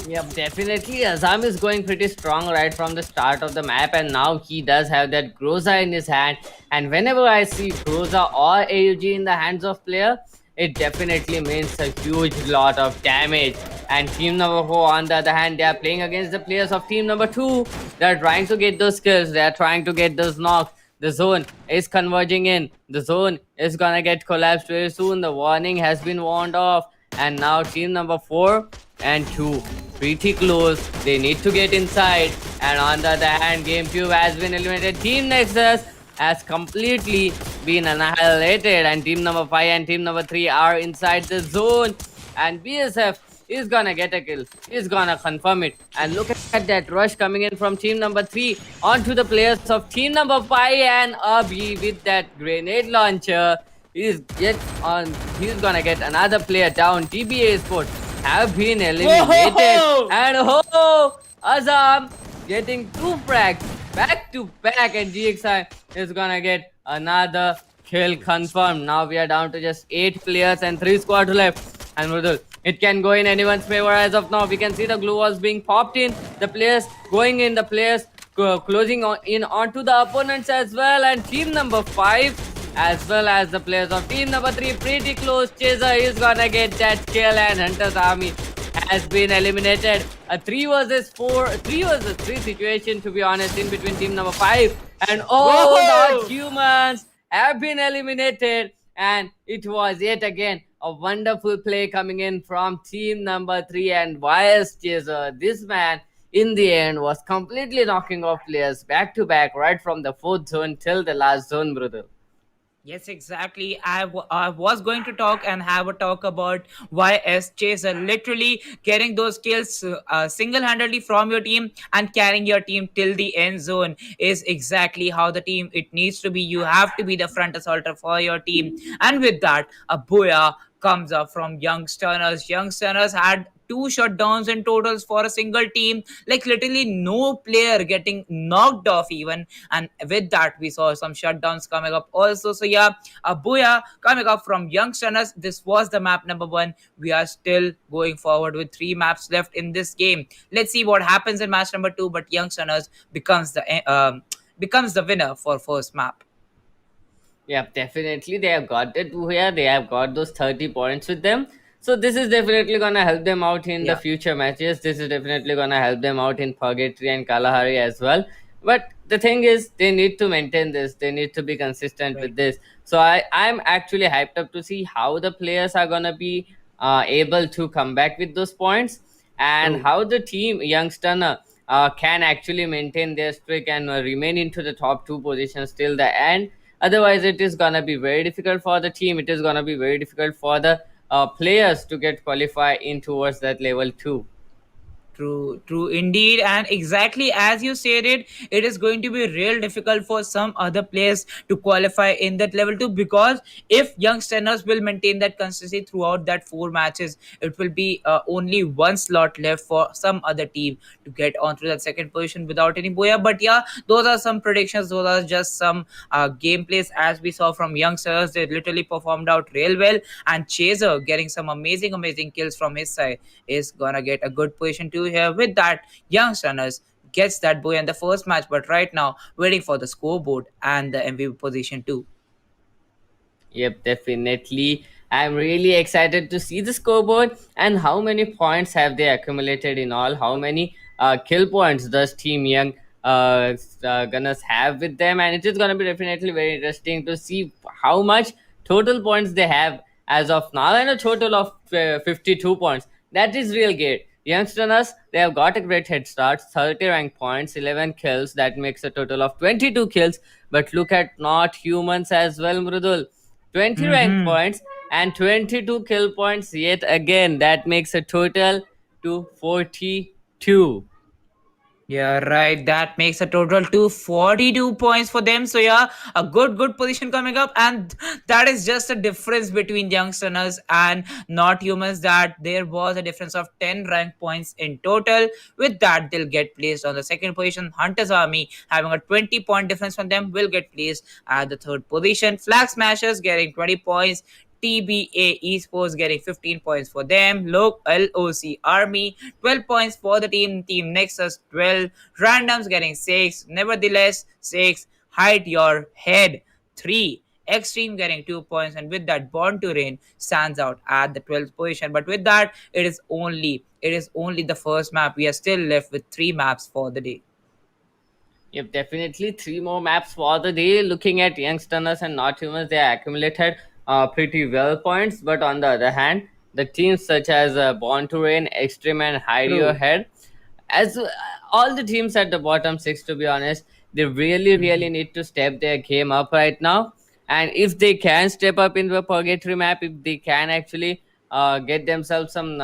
Speaker 8: Yep, definitely. Azam is going pretty strong right from the start of the map, and now he does have that Groza in his hand. And whenever I see Groza or AUG in the hands of player, it definitely means a huge lot of damage. And team number 4, on the other hand, they are playing against the players of team number 2. They are trying to get those kills. They are trying to get those knocks. The zone is converging in. The zone is gonna get collapsed very soon. The warning has been warned off. And now team number 4 and 2 pretty close. They need to get inside. And on the other hand, GameCube has been eliminated. Team Nexus has completely been annihilated, and team number 5 and team number 3 are inside the zone, and BSF is gonna get a kill. He's gonna confirm it. And look at that rush coming in from team number 3 onto the players of team number 5, and Abhi with that grenade launcher. He's gonna get another player down. TBA Sports have been eliminated. And Azam getting 2 frags back to back, and GXI is gonna get another kill confirmed. Now we are down to just 8 players and 3 squads left. And Mrudul, it can go in anyone's favor as of now. We can see the glue walls being popped in, the players going in, the players closing in onto the opponents as well. And team number 5 as well as the players of team number 3 pretty close. Chaser is gonna get that kill, and Hunter's army has been eliminated. A 3 versus 4, 3 versus 3 situation, to be honest, in between team number 5. And all the
Speaker 3: Whoa!
Speaker 8: humans have been eliminated. And it was yet again a wonderful play coming in from team number 3. And Wise Chaser, this man in the end was completely knocking off players back to back, right from the fourth zone till the last zone, brother.
Speaker 3: Yes, exactly. I was going to talk and have a talk about why S Chaser literally getting those kills single-handedly from your team and carrying your team till the end zone is exactly how the team it needs to be. You have to be the front assaulter for your team, and with that, a booyah comes up from youngsters. Youngsters had two shutdowns in totals for a single team, like literally no player getting knocked off even. And with that, we saw some shutdowns coming up also. So yeah, a booyah coming up from youngsters. This was the map number 1. We are still going forward with 3 maps left in this game. Let's see what happens in match number 2. But youngsters becomes the winner for first map.
Speaker 8: Yeah, definitely. They have got it here. They have got those 30 points with them. So this is definitely gonna help them out in the
Speaker 3: Yeah,
Speaker 8: future matches. This is definitely gonna help them out in Purgatory and Kalahari as well. But the thing is, they need to maintain this. They need to be consistent
Speaker 3: right.
Speaker 8: with this. So I'm actually hyped up to see how the players are gonna be able to come back with those points, and
Speaker 3: True.
Speaker 8: how the team Young Stunner can actually maintain their streak and remain into the top 2 positions till the end. Otherwise, it is gonna be very difficult for the team. It is gonna be very difficult for the players to get qualified in towards that level 2.
Speaker 3: True, true indeed, and exactly as you said it is going to be real difficult for some other players to qualify in that level too. Because if young Stenners will maintain that consistency throughout that 4 matches, it will be only one slot left for some other team to get onto that second position without any boya. But yeah, those are some predictions. Those are just some gameplays as we saw from youngsters. They literally performed out real well, and Chaser getting some amazing kills from his side is gonna get a good position too here. With that, young Runners gets that boy in the first match, but right now waiting for the scoreboard and the MVP position too.
Speaker 8: Yep, definitely. I'm really excited to see the scoreboard and how many points have they accumulated in all. How many kill points does Team Young Gunners have with them? And it is going to be definitely very interesting to see how much total points they have as of now, and a total of 52 points. That is real great. Youngsters, they have got a great head start, 30 rank points, 11 kills. That makes a total of 22 kills. But look at not humans as well, Mrudul. 20 rank
Speaker 3: Mm-hmm.
Speaker 8: points and 22 kill points yet again. That makes a total to 42.
Speaker 3: Yeah, right. That makes a total to 42 points for them. So yeah, a good position coming up, and that is just a difference between youngsters and not humans. That there was a difference of 10 rank points in total. With that, they'll get placed on the second position. Hunters Army having a 20-point difference from them will get placed at the third position. Flag Smashers getting 20 points. TBA Esports getting 15 points for them. LOC Army 12 points for the team. Team Nexus 12. Randoms getting 6. Nevertheless, 6. Hide Your Head 3. Extreme getting 2 points, and with that, Born to Reign stands out at the 12th position. But with that, it is only the first map. We are still left with 3 maps for the day.
Speaker 8: Yep, definitely 3 more maps for the day. Looking at youngsters and not humans, they accumulated pretty well points. But on the other hand, the teams such as Born to Reign, Extreme, and Hide Your
Speaker 3: True.
Speaker 8: Head, as all the teams at the bottom 6, to be honest, they really
Speaker 3: Mhm.
Speaker 8: need to step their game up right now. And if they can step up in the Purgatory map, if they can actually get themselves some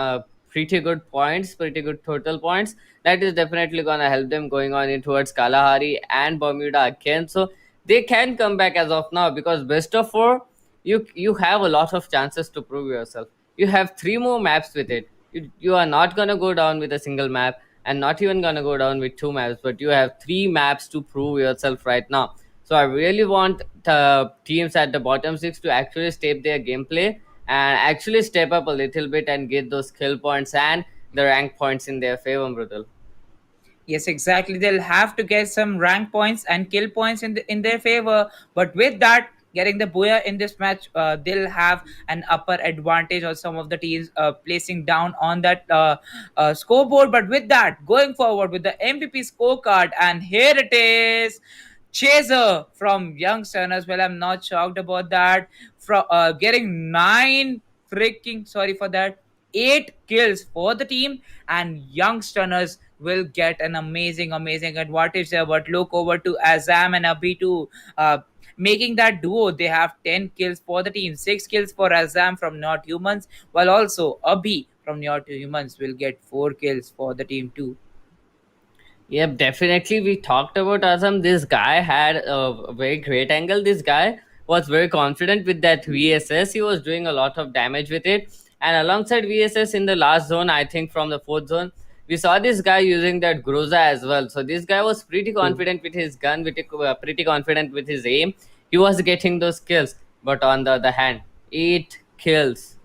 Speaker 8: pretty good points, pretty good total points, that is definitely gonna help them going on in towards Kalahari and Bermuda again. So they can come back as of now, because best of 4, you have a lot of chances to prove yourself. You have 3 more maps with it. You are not gonna go down with a single map, and not even gonna go down with 2 maps, but you have 3 maps to prove yourself right now. So I really want the teams at the bottom 6 to actually step their gameplay and actually step up a little bit and get those skill points and the rank points in their favor, Brutal.
Speaker 3: Yes, exactly. They'll have to get some rank points and kill points in their favor. But with that, getting the booyah in this match, they'll have an upper advantage on some of the teams placing down on that scoreboard. But with that, going forward with the MVP scorecard, and here it is. Chaser from Youngsters. As well, I'm not shocked about that. From getting nine freaking sorry for that, 8 kills for the team, and Youngsters will get an amazing advantage there. But look over to Azam and Abhi too. Making that duo, they have 10 kills for the team, 6 kills for Azam from Not Humans, while also Abhi from Not Humans will get 4 kills for the team too.
Speaker 8: Yep, definitely. We talked about Azam. This guy had a very great angle. This guy was very confident with that VSS. He was doing a lot of damage with it. And alongside VSS in the last zone, I think from the fourth zone, we saw this guy using that Groza as well. So this guy was pretty confident with his gun, pretty confident with his aim. He was getting those kills. But on the other hand, 8 kills.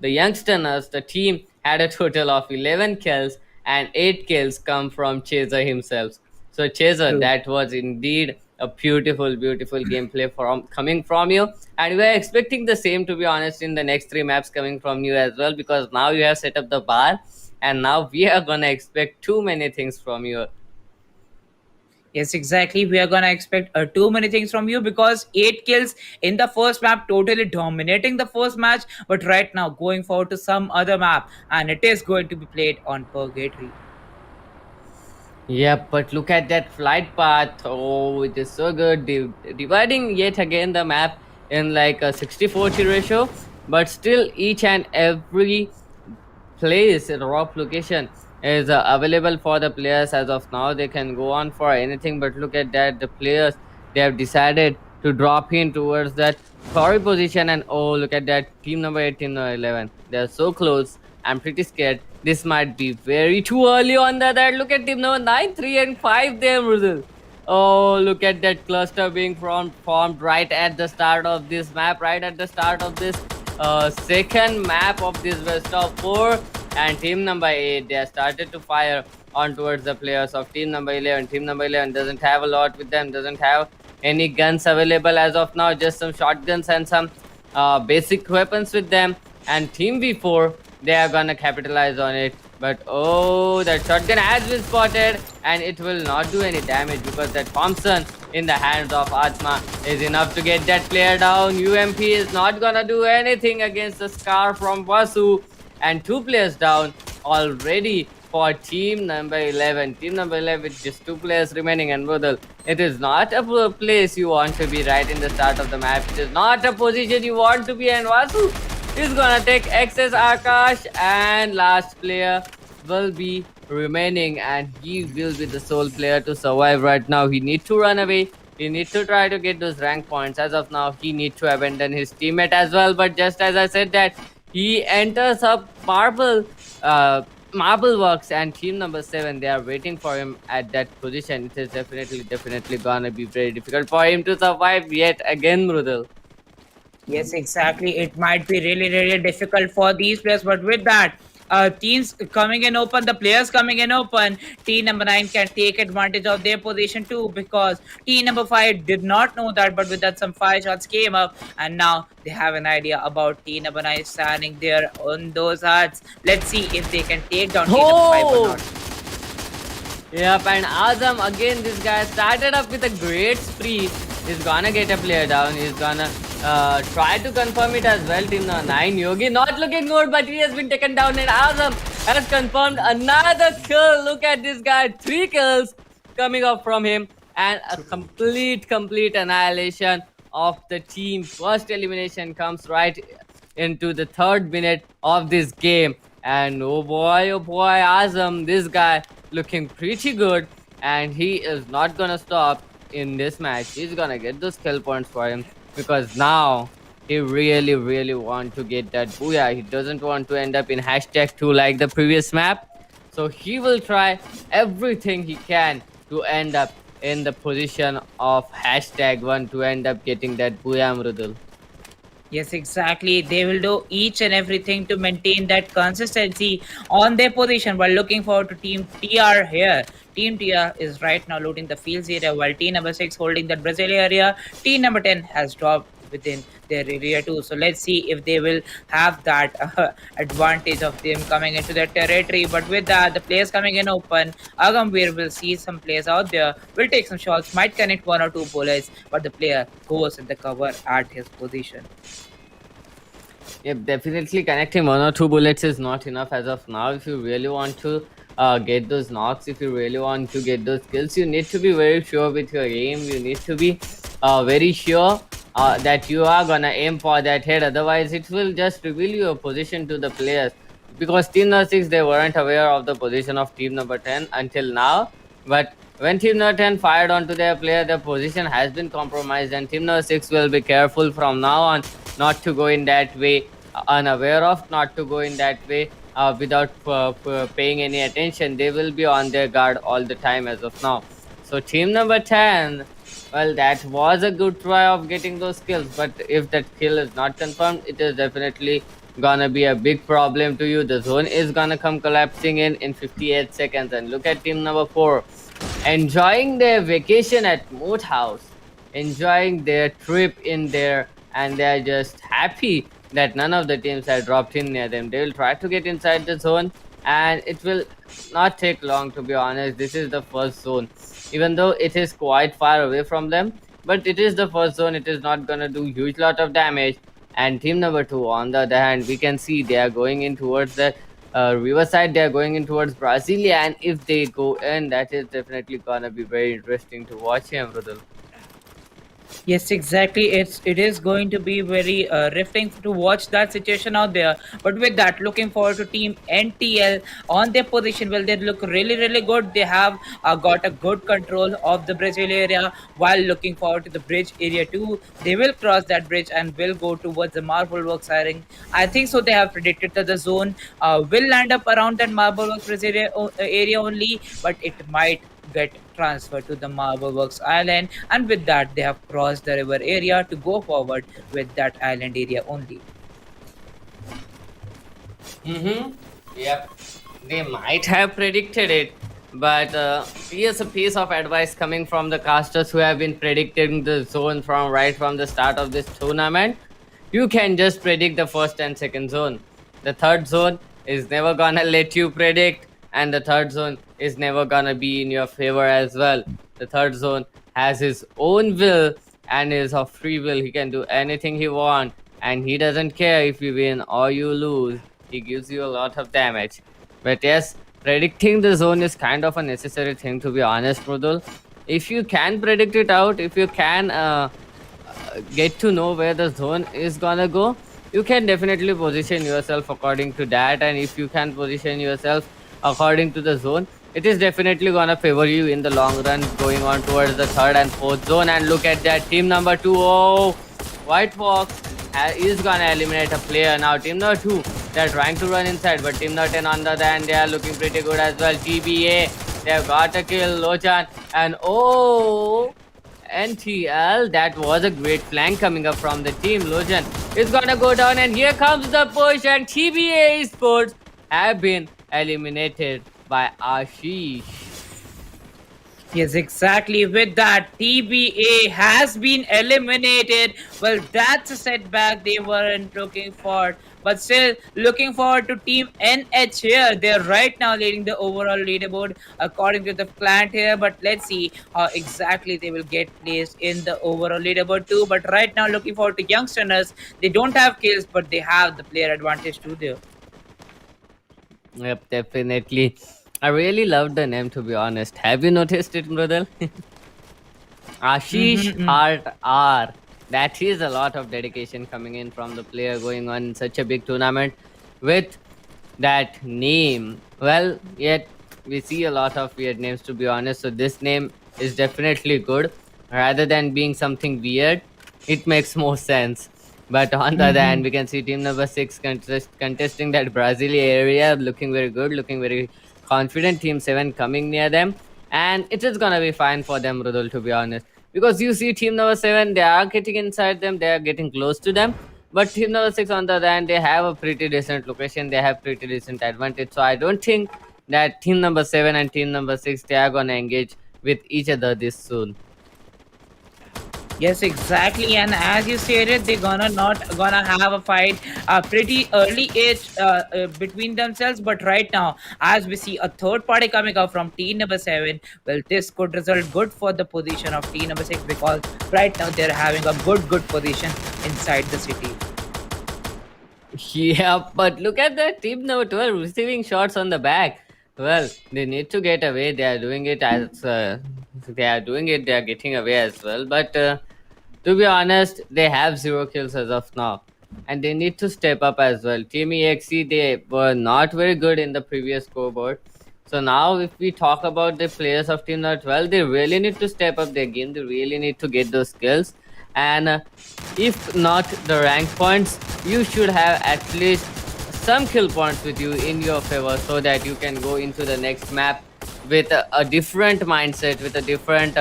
Speaker 8: The Youngsters, the team, had a total of 11 kills, and 8 kills come from Chaser himself. So, Chaser,
Speaker 3: True.
Speaker 8: that was indeed a beautiful gameplay from coming from you. And we are expecting the same, to be honest, in the next 3 maps coming from you as well, because now you have set up the bar, and now we are gonna expect too many things from you.
Speaker 3: Yes, exactly. We are gonna expect too many things from you because 8 kills in the first map, totally dominating the first match. But right now, going forward to some other map, and it is going to be played on Purgatory.
Speaker 8: Yep, but look at that flight path. Oh, it is so good. Dividing yet again the map in like a 60-40 ratio, but still each and every place a drop location is available for the players as of now. They can go on for anything, but look at that, the players, they have decided to drop in towards that quarry position. And oh, look at that, team number 8, team number 11, they're so close. I'm pretty scared this might be very too early on the other. Look at team number 9, 3 and 5 there, Brazil. Oh, look at that cluster being formed right at the start of this map, right at the start of this second map of this best of 4. And team number 8, they have started to fire on towards the players of team number 11. Team number 11 doesn't have a lot with them, doesn't have any guns available as of now, just some shotguns and some basic weapons with them. And team V4, they are gonna capitalize on it. But oh, that shotgun has been spotted, and it will not do any damage because that Thompson in the hands of Atma is enough to get that player down. UMP is not gonna do anything against the Scar from Vasu, and 2 players down already for team number 11. Team number 11 with just 2 players remaining. And Bodal, it is not a place you want to be right in the start of the map. It is not a position you want to be, and Vasu is gonna take excess Akash, and last player will be remaining, and he will be the sole player to survive right now. He needs to run away. He needs to try to get those rank points. As of now, he needs to abandon his teammate as well. But just as I said that, he enters up Marble Works, and team number 7, they are waiting for him at that position. It is definitely gonna be very difficult for him to survive yet again, Mrudal.
Speaker 3: Yes, exactly. It might be really difficult for these players, but with that, teams coming in open, the players coming in open, team number 9 can take advantage of their position too because team number 5 did not know that, but with that, some 5 shots came up, and now they have an idea about team number 9 standing there on those huts. Let's see if they can take down team number 5 or
Speaker 8: Oh!
Speaker 3: not.
Speaker 8: Yep, and Azam again, this guy started up with a great spree. He's gonna get a player down. He's gonna try to confirm it as well. Team 9, Yogi not looking good, but he has been taken down. And Azam has confirmed another kill. Look at this guy, 3 kills coming up from him, and a complete annihilation of the team. First elimination comes right into the 3rd minute of this game. And oh boy, Azam, this guy looking pretty good, and he is not gonna stop in this match. He's gonna get those kill points for him because now he really want to get that booyah. He doesn't want to end up in #2 like the previous map, so he will try everything he can to end up in the position of #1 to end up getting that booyah, Mrudul.
Speaker 3: Yes, exactly. They will do each and everything to maintain that consistency on their position while looking forward to Team TR here. Team TR is right now looting the fields area while team number 6 holding the Brazil area. Team number 10 has dropped within their area too. So let's see if they will have that advantage of them coming into their territory. But with that, the players coming in open, Agambir will see some players out there, will take some shots, might connect one or two bullets, but the player goes in the cover at his position.
Speaker 8: Yep, definitely connecting one or two bullets is not enough as of now. If you really want to get those knocks, if you really want to get those kills, you need to be very sure with your aim. You need to be very sure that you are gonna aim for that head. Otherwise, it will just reveal your position to the players. Because team number 6, they weren't aware of the position of team number 10 until now. But when team number 10 fired onto their player, their position has been compromised, and team number 6 will be careful from now on not to go in that way, unaware of, not to go in that way without paying any attention. They will be on their guard all the time as of now. So team number 10, well, that was a good try of getting those kills, but if that kill is not confirmed, it is definitely gonna be a big problem to you. The zone is gonna come collapsing in 58 seconds. And look at team number 4, enjoying their vacation at Moat House, enjoying their trip in there, and they're just happy that none of the teams had dropped in near them. They will try to get inside the zone, and it will not take long, to be honest. This is the first zone, even though it is quite far away from them, but it is the first zone. It is not gonna do huge lot of damage. And team number 2, on the other hand, we can see they are going in towards the riverside. They are going in towards Brasilia, and if they go in, that is definitely gonna be very interesting to watch him, Rudal.
Speaker 3: Yes, exactly. It is going to be very riveting to watch that situation out there. But with that, looking forward to Team NTL on their position. Well, they look really good. They have got a good control of the Brazil area. While looking forward to the bridge area too, they will cross that bridge and will go towards the Marble Works hiring. I think so. They have predicted that the zone will land up around that Marble Works bridge area only, but it might get transferred to the Marble Works Island, and with that, they have crossed the river area to go forward with that island area only.
Speaker 8: Mm-hmm. Yep. They might have predicted it, but here's a piece of advice coming from the casters who have been predicting the zone from right from the start of this tournament. You can just predict the first and second zone. The third zone is never gonna let you predict, and the third zone is never gonna be in your favor as well. The third zone has his own will and is of free will. He can do anything he wants, and he doesn't care if you win or you lose. He gives you a lot of damage. But yes, predicting the zone is kind of a necessary thing, to be honest, Mrudul. If you can predict it out, if you can get to know where the zone is gonna go, you can definitely position yourself according to that. And if you can position yourself according to the zone, it is definitely gonna favor you in the long run, going on towards the third and fourth zone. And look at that, team number 2. Oh, White Fox is gonna eliminate a player now. Team number 2, they're trying to run inside, but team number 10 on the other hand, they are looking pretty good as well. TBA, they've got a kill. Lochan, and oh, NTL, that was a great flank coming up from the team. Lojan is gonna go down, and here comes the push, and TBA Esports have been eliminated by Ashish.
Speaker 3: Yes, exactly. With that, TBA has been eliminated. Well, that's a setback they weren't looking for. But still, looking forward to Team NH here. They're right now leading the overall leaderboard according to the plant here. But let's see how exactly they will get placed in the overall leaderboard too. But right now, looking forward to youngsters. They don't have kills, but they have the player advantage too there.
Speaker 8: Yep, definitely. I really loved the name, to be honest. Have you noticed it, brother? Ashish Heart R. That is a lot of dedication coming in from the player going on in such a big tournament with that name. Well, yet we see a lot of weird names, to be honest. So this name is definitely good. Rather than being something weird, it makes more sense. But on the other hand, we can see team number 6 contesting that Brasilia area, looking very good, looking very confident. Team 7 coming near them, and it is gonna be fine for them, Rudol, to be honest. Because you see team number 7, they are getting inside them, they are getting close to them. But team number 6 on the other hand, they have a pretty decent location, they have pretty decent advantage. So I don't think that team number 7 and team number 6, they are gonna engage with each other this soon.
Speaker 3: Yes, exactly. And as you stated, they're gonna not gonna have a fight pretty early age between themselves. But right now, as we see a third party coming up from team number seven, well, this could result good for the position of team number six because right now they're having a good position inside the city.
Speaker 8: Yeah, but look at that team number 12 receiving shots on the back. Well, they need to get away. They are doing it as they are doing it. They are getting away as well. But to be honest, they have 0 kills as of now, and they need to step up as well. Team EXE, they were not very good in the previous scoreboard. So now, if we talk about the players of Team number 12, they really need to step up their game. They really need to get those skills, and if not the rank points, you should have at least some kill points with you in your favor so that you can go into the next map with a different mindset, with a different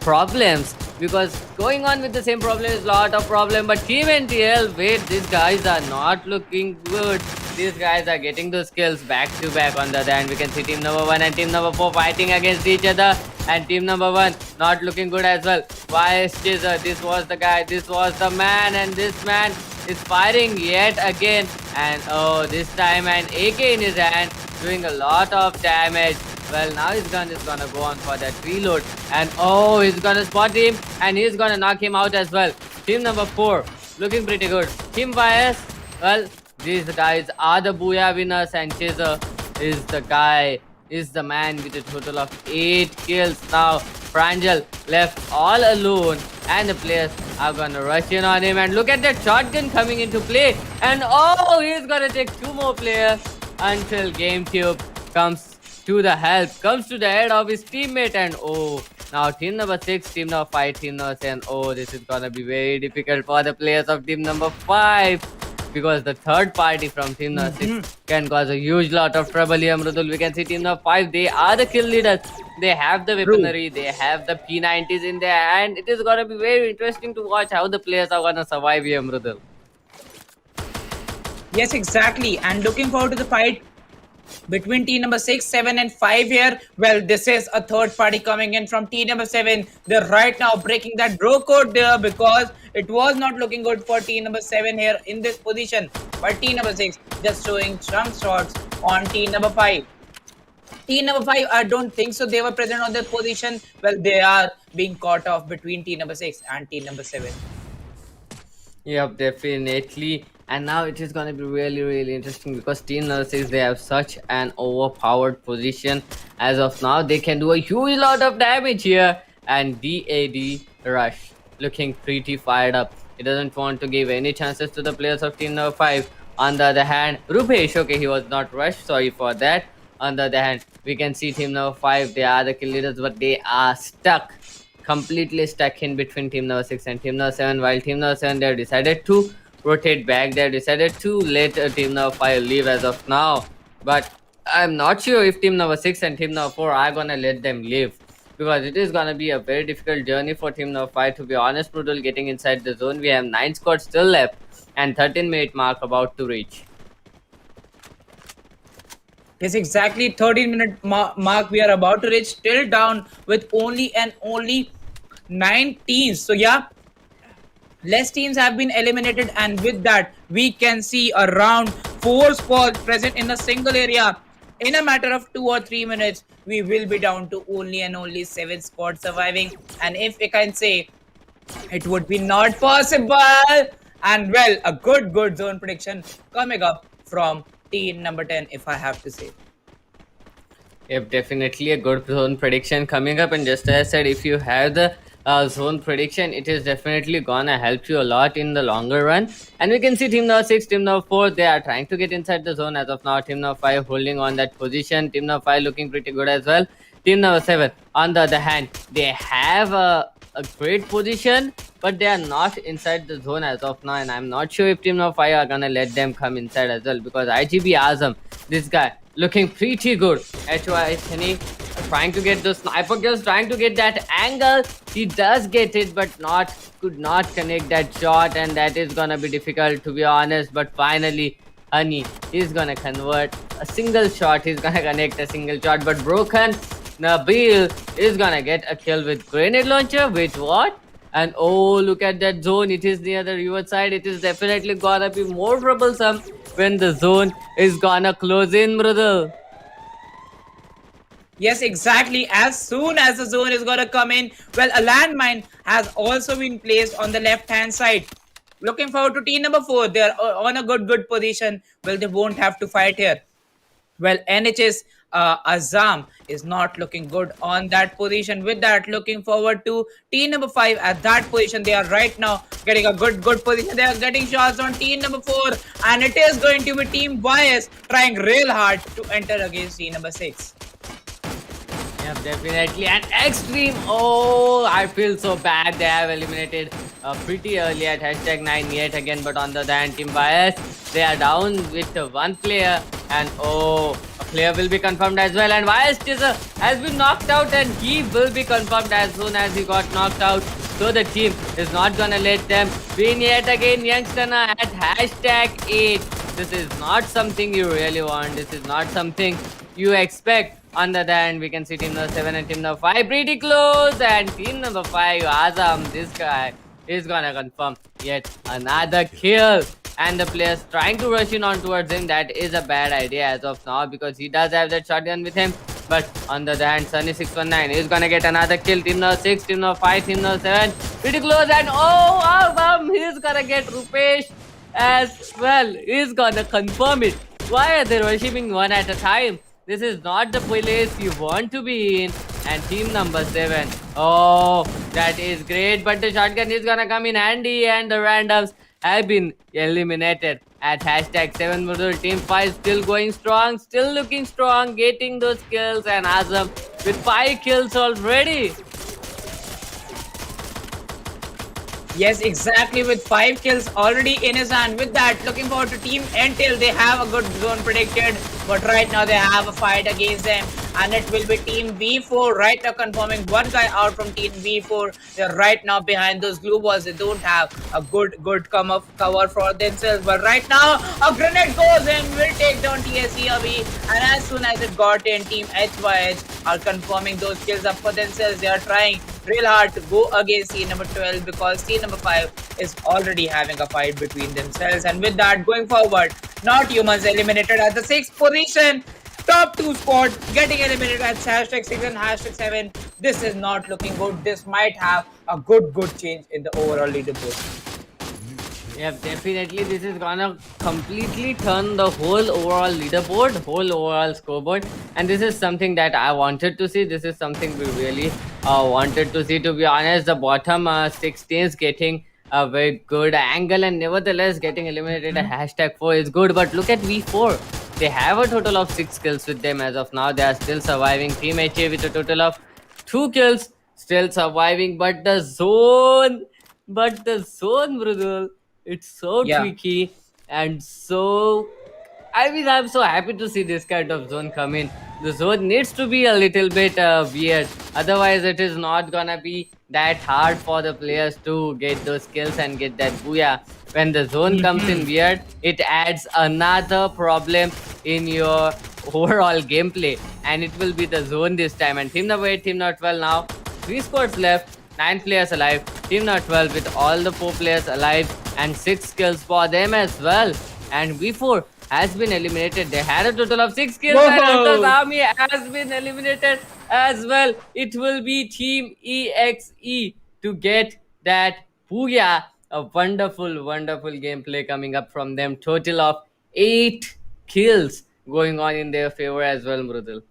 Speaker 8: problems, because going on with the same problem is lot of problem. But team NTL, wait, these guys are not looking good. These guys are getting those kills back to back. On the other hand, we can see team number 1 and team number 4 fighting against each other, and team number 1 not looking good as well. Why is Chaser? This was the guy, this was the man, and this man is firing yet again. And oh, this time an AK in his hand, doing a lot of damage. Well, now his gun is gonna go on for that reload, and oh, he's gonna spot him, and he's gonna knock him out as well. Team number 4 looking pretty good. Team Bias, well, these guys are the Booyah winners, and Chaser is the guy, is the man with a total of 8 kills. Now, Frangel left all alone, and the players are gonna rush in on him. And look at that shotgun coming into play, and oh, he's gonna take 2 more players until GameCube comes to the help, comes to the head of his teammate. And oh, now team number 6, team number 5, team number 7. Oh, this is gonna be very difficult for the players of team number 5, because the third party from team number 6 can cause a huge lot of trouble here, Mrudul. We can see team number 5, they are the kill leaders. They have the weaponry, they have the P90s in their hand. It is gonna be very interesting to watch how the players are gonna survive here, Mrudul.
Speaker 3: Yes, exactly. And looking forward to the fight between team number 6, 7, and 5 here. Well, this is a third party coming in from team number 7. They're right now breaking that bro code there because it was not looking good for team number 7 here in this position. But team number 6 just showing some shots on team number 5. Team number 5, I don't think so. They were present on that position. Well, they are being caught off between team number 6 and team number 7.
Speaker 8: Yep, definitely. And now it is gonna be really interesting because Team Nurses, they have such an overpowered position. As of now, they can do a huge lot of damage here. And DAD Rush looking pretty fired up. He doesn't want to give any chances to the players of Team number 5. On the other hand, Rupesh, okay, he was not rushed, sorry for that. On the other hand, we can see team number 5, they are the kill leaders, but they are stuck, completely stuck in between team number 6 and team number 7. While team number 7, they have decided to rotate back, they have decided to let team number 5 leave as of now. But I'm not sure if team number 6 and team number 4 are gonna let them leave, because it is gonna be a very difficult journey for team number 5. To be honest, Brutal, getting inside the zone, we have 9 squads still left and 13-minute mark about to reach.
Speaker 3: Yes, exactly. 13-minute mark we are about to reach. Still down with only 9 teams. So yeah, less teams have been eliminated, and with that, we can see around 4 squads present in a single area. In a matter of 2 or 3 minutes, we will be down to only 7 squads surviving. And if I can say, it would be not possible. And well, a good zone prediction coming up from team number 10, if I have to say.
Speaker 8: Yep, definitely a good zone prediction coming up. And just as I said, if you have the zone prediction, it is definitely gonna help you a lot in the longer run. And we can see team number 6, team number 4, they are trying to get inside the zone as of now. Team number 5 holding on that position. Team number 5 looking pretty good as well. Team number 7, on the other hand, they have a great position, but they are not inside the zone as of now. And I'm not sure if team number 5 are gonna let them come inside as well, because IGB Azam, this guy, looking pretty good. HY Thani trying to get those sniper kills, trying to get that angle. He does get it, but could not connect that shot, and that is gonna be difficult, to be honest. But finally, Honey is gonna convert a single shot. He's gonna connect a single shot, but Broken Nabil is gonna get a kill with grenade launcher. With what? And oh, look at that zone. It is near the river side. It is definitely gonna be more troublesome when the zone is gonna close in, brother.
Speaker 3: Yes, exactly. As soon as the zone is gonna come in, well, a landmine has also been placed on the left-hand side. Looking forward to team number 4. They are on a good position. Well, they won't have to fight here. Well, NHS Azam is not looking good on that position. With that, looking forward to team number 5 at that position. They are right now getting a good position. They are getting shots on team number 4, and it is going to be Team YS trying real hard to enter against team number 6.
Speaker 8: Yep, definitely. And Extreme. Oh, I feel so bad. They have eliminated pretty early at hashtag 9 yet again. But on the other hand, Team Bias, they are down with one player. And oh, a player will be confirmed as well. And Bias has been knocked out, and he will be confirmed as soon as he got knocked out. So the team is not gonna let them win yet again. Youngstana at hashtag 8. This is not something you really want. This is not something you expect. On the other hand, we can see team number 7 and team number 5 pretty close. And team number 5, Azam, this guy is gonna confirm yet another kill. And the players trying to rush in on towards him. That is a bad idea as of now, because he does have that shotgun with him. But on the other hand, Sunny619 is gonna get another kill. Team number 6, team number 5, team number 7 pretty close. And oh, Azam, he's gonna get Rupesh as well. He's gonna confirm it. Why are they rushing one at a time? This is not the place you want to be in. And team number 7. Oh, that is great. But the shotgun is gonna come in handy. And the randoms have been eliminated at hashtag 7. Team 5 still going strong. Still looking strong. Getting those kills. And Azam with 5 kills already.
Speaker 3: Yes, exactly. With 5 kills already in his hand. With that, looking forward to Team Entil. They have a good zone predicted, but right now they have a fight against them, and it will be Team V4 right now confirming one guy out from Team V4. They're right now behind those glue balls. They don't have a good cover for themselves. But right now, a grenade goes in, will take down TSC Abhi, and as soon as it got in, Team HYH are confirming those kills up for themselves. They are trying real hard to go against team number 12, because team number 5 is already having a fight between themselves. And with that, going forward, not humans eliminated at the 6th position. Top 2 spot getting eliminated at hashtag 6 and hashtag 7. This is not looking good. This might have a good change in the overall leaderboard.
Speaker 8: Yep, definitely this is gonna completely turn the whole overall leaderboard, whole overall scoreboard, and this is something that I wanted to see. This is something we really wanted to see. To be honest, the bottom 16 is getting a very good angle, and nevertheless getting eliminated at hashtag 4 is good. But look at V4. They have a total of 6 kills with them as of now. They are still surviving. Team HA with a total of 2 kills, still surviving. But the zone, brother, it's so
Speaker 3: Yeah.
Speaker 8: tricky and so. I mean, I'm so happy to see this kind of zone come in. The zone needs to be a little bit weird. Otherwise, it is not gonna be that hard for the players to get those kills and get that booyah. When the zone comes in weird, it adds another problem in your overall gameplay. And it will be the zone this time. And team number 8, team number 12 now. 3 squads left, 9 players alive. Team number 12 with all the 4 players alive and 6 kills for them as well. And V4 has been eliminated. They had a total of 6 kills.
Speaker 3: Whoa!
Speaker 8: And Hunter's army has been eliminated as well. It will be Team EXE to get that Booyah. A wonderful gameplay coming up from them. Total of 8 kills going on in their favor as well, Mrudul.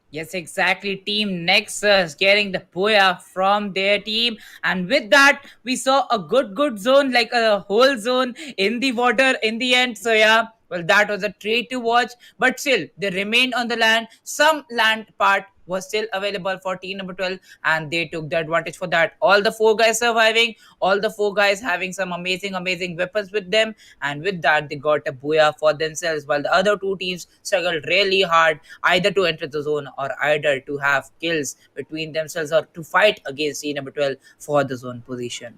Speaker 3: Yes, exactly. Team Nexus getting the Poya from their team. And with that, we saw a good zone, like a whole zone in the water in the end. So, yeah, well, that was a treat to watch. But still, they remained on the land. Some land part was still available for team number 12, and they took the advantage for that. All the 4 guys surviving, all the 4 guys having some amazing weapons with them, and with that they got a booyah for themselves, while the other 2 teams struggled really hard either to enter the zone or either to have kills between themselves or to fight against team number 12 for the zone position.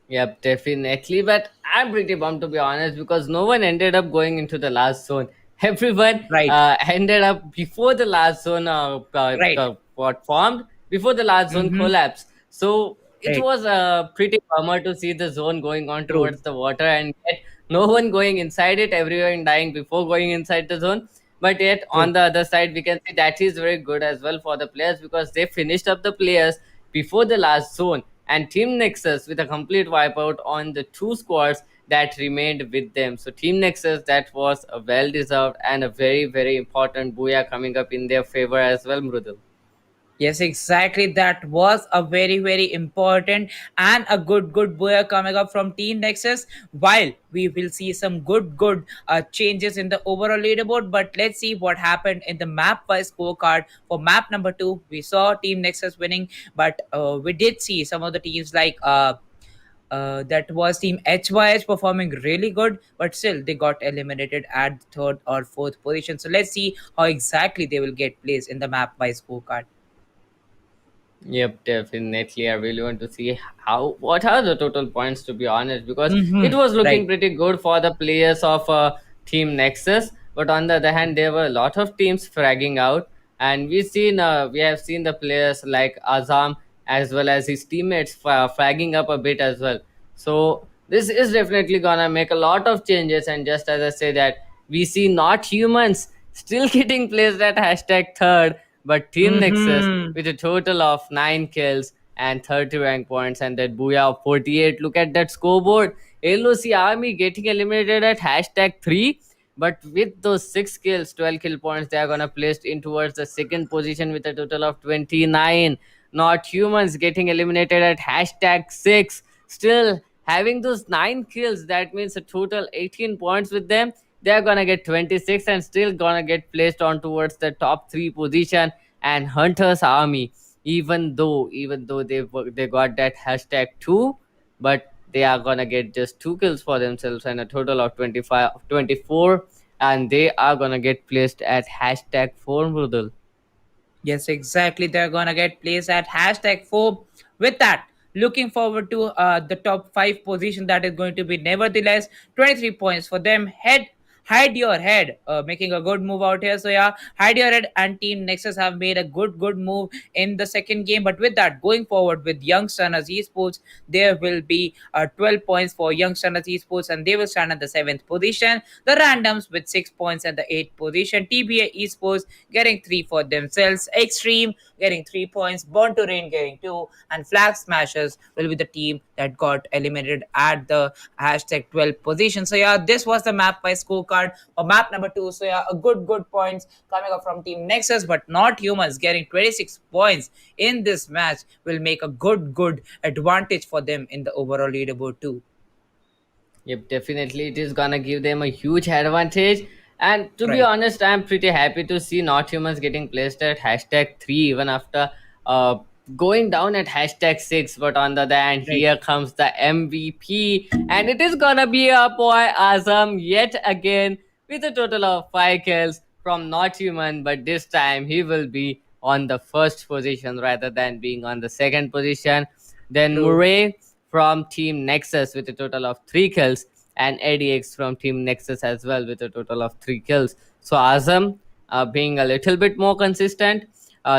Speaker 8: Yep, definitely. But I'm pretty bummed, to be honest, because no one ended up going into the last zone. Everyone
Speaker 3: Right.
Speaker 8: ended up before the last zone
Speaker 3: Right.
Speaker 8: got formed, before the last zone collapsed. So it
Speaker 3: Right.
Speaker 8: was pretty bummer to see the zone going on
Speaker 3: True.
Speaker 8: towards the water and yet no one going inside it, everyone dying before going inside the zone. But yet
Speaker 3: True.
Speaker 8: on the other side, we can see that is very good as well for the players because they finished up the players before the last zone. And Team Nexus with a complete wipeout on the two squads that remained with them. So Team Nexus, that was a well deserved and a very very important booyah coming up in their favor as well, Mrudul.
Speaker 3: Yes, exactly. That was a very, very important and a good booyah coming up from Team Nexus. While we will see some good changes in the overall leaderboard, but let's see what happened in the map wise scorecard for map number two. We saw Team Nexus winning, but we did see some of the teams like that was Team HYH performing really good, but still they got eliminated at third or fourth position. So let's see how exactly they will get placed in the map wise scorecard.
Speaker 8: Yep, definitely. I really want to see how what are the total points to be honest, because it
Speaker 3: Mm-hmm.
Speaker 8: was looking
Speaker 3: Right.
Speaker 8: pretty good for the players of Team Nexus. But on the other hand, there were a lot of teams fragging out, and we have seen the players like Azam as well as his teammates fragging up a bit as well. So this is definitely gonna make a lot of changes. And just as I say that we see not humans still getting placed at hashtag third, but Team Nexus
Speaker 3: Mm-hmm.
Speaker 8: with a total of 9 kills and 30 rank points and that booyah of 48. Look at that scoreboard. LOC Army getting eliminated at hashtag 3. But with those 6 kills, 12 kill points, they are gonna placed in towards the second position with a total of 29. Not humans getting eliminated at hashtag 6. Still having those 9 kills, that means a total 18 points with them. They're gonna get 26 and still gonna get placed on towards the top 3 position. And Hunter's Army, even though they got that hashtag 2, but they are gonna get just 2 kills for themselves and a total of 25 24, and they are gonna get placed at hashtag 4, Mrudul.
Speaker 3: Yes, exactly. They're gonna get placed at hashtag four. With that, looking forward to the top five position that is going to be nevertheless 23 points for them. Hide your head, making a good move out here. So yeah, hide your head and Team Nexus have made a good move in the second game. But with that, going forward with Young Stunners Esports, there will be 12 points for Young Stunners Esports, and they will stand at the seventh position. The Randoms with 6 points at the eighth position. TBA Esports getting three for themselves. Extreme getting 3 points. Born to Rain getting two, and Flag Smashers will be the team that got eliminated at the hashtag 12 position. So yeah, this was the map by scorecard for map number two. So yeah, a good points coming up from Team Nexus, but not humans getting 26 points in this match will make a good advantage for them in the overall leaderboard too.
Speaker 8: Yep, definitely it is gonna give them a huge advantage. And to be
Speaker 3: Right.
Speaker 8: honest, I'm pretty happy to see not humans getting placed at hashtag 3 even after uh, going down at hashtag 6. But on the other hand,
Speaker 3: Right.
Speaker 8: here comes the MVP, and it is gonna be a boy Azam yet again with a total of 5 kills from not human. But this time he will be on the first position rather than being on the second position. Then
Speaker 3: True.
Speaker 8: Murray from Team Nexus with a total of 3 kills, and ADX from Team Nexus as well with a total of 3 kills. So Azam being a little bit more consistent,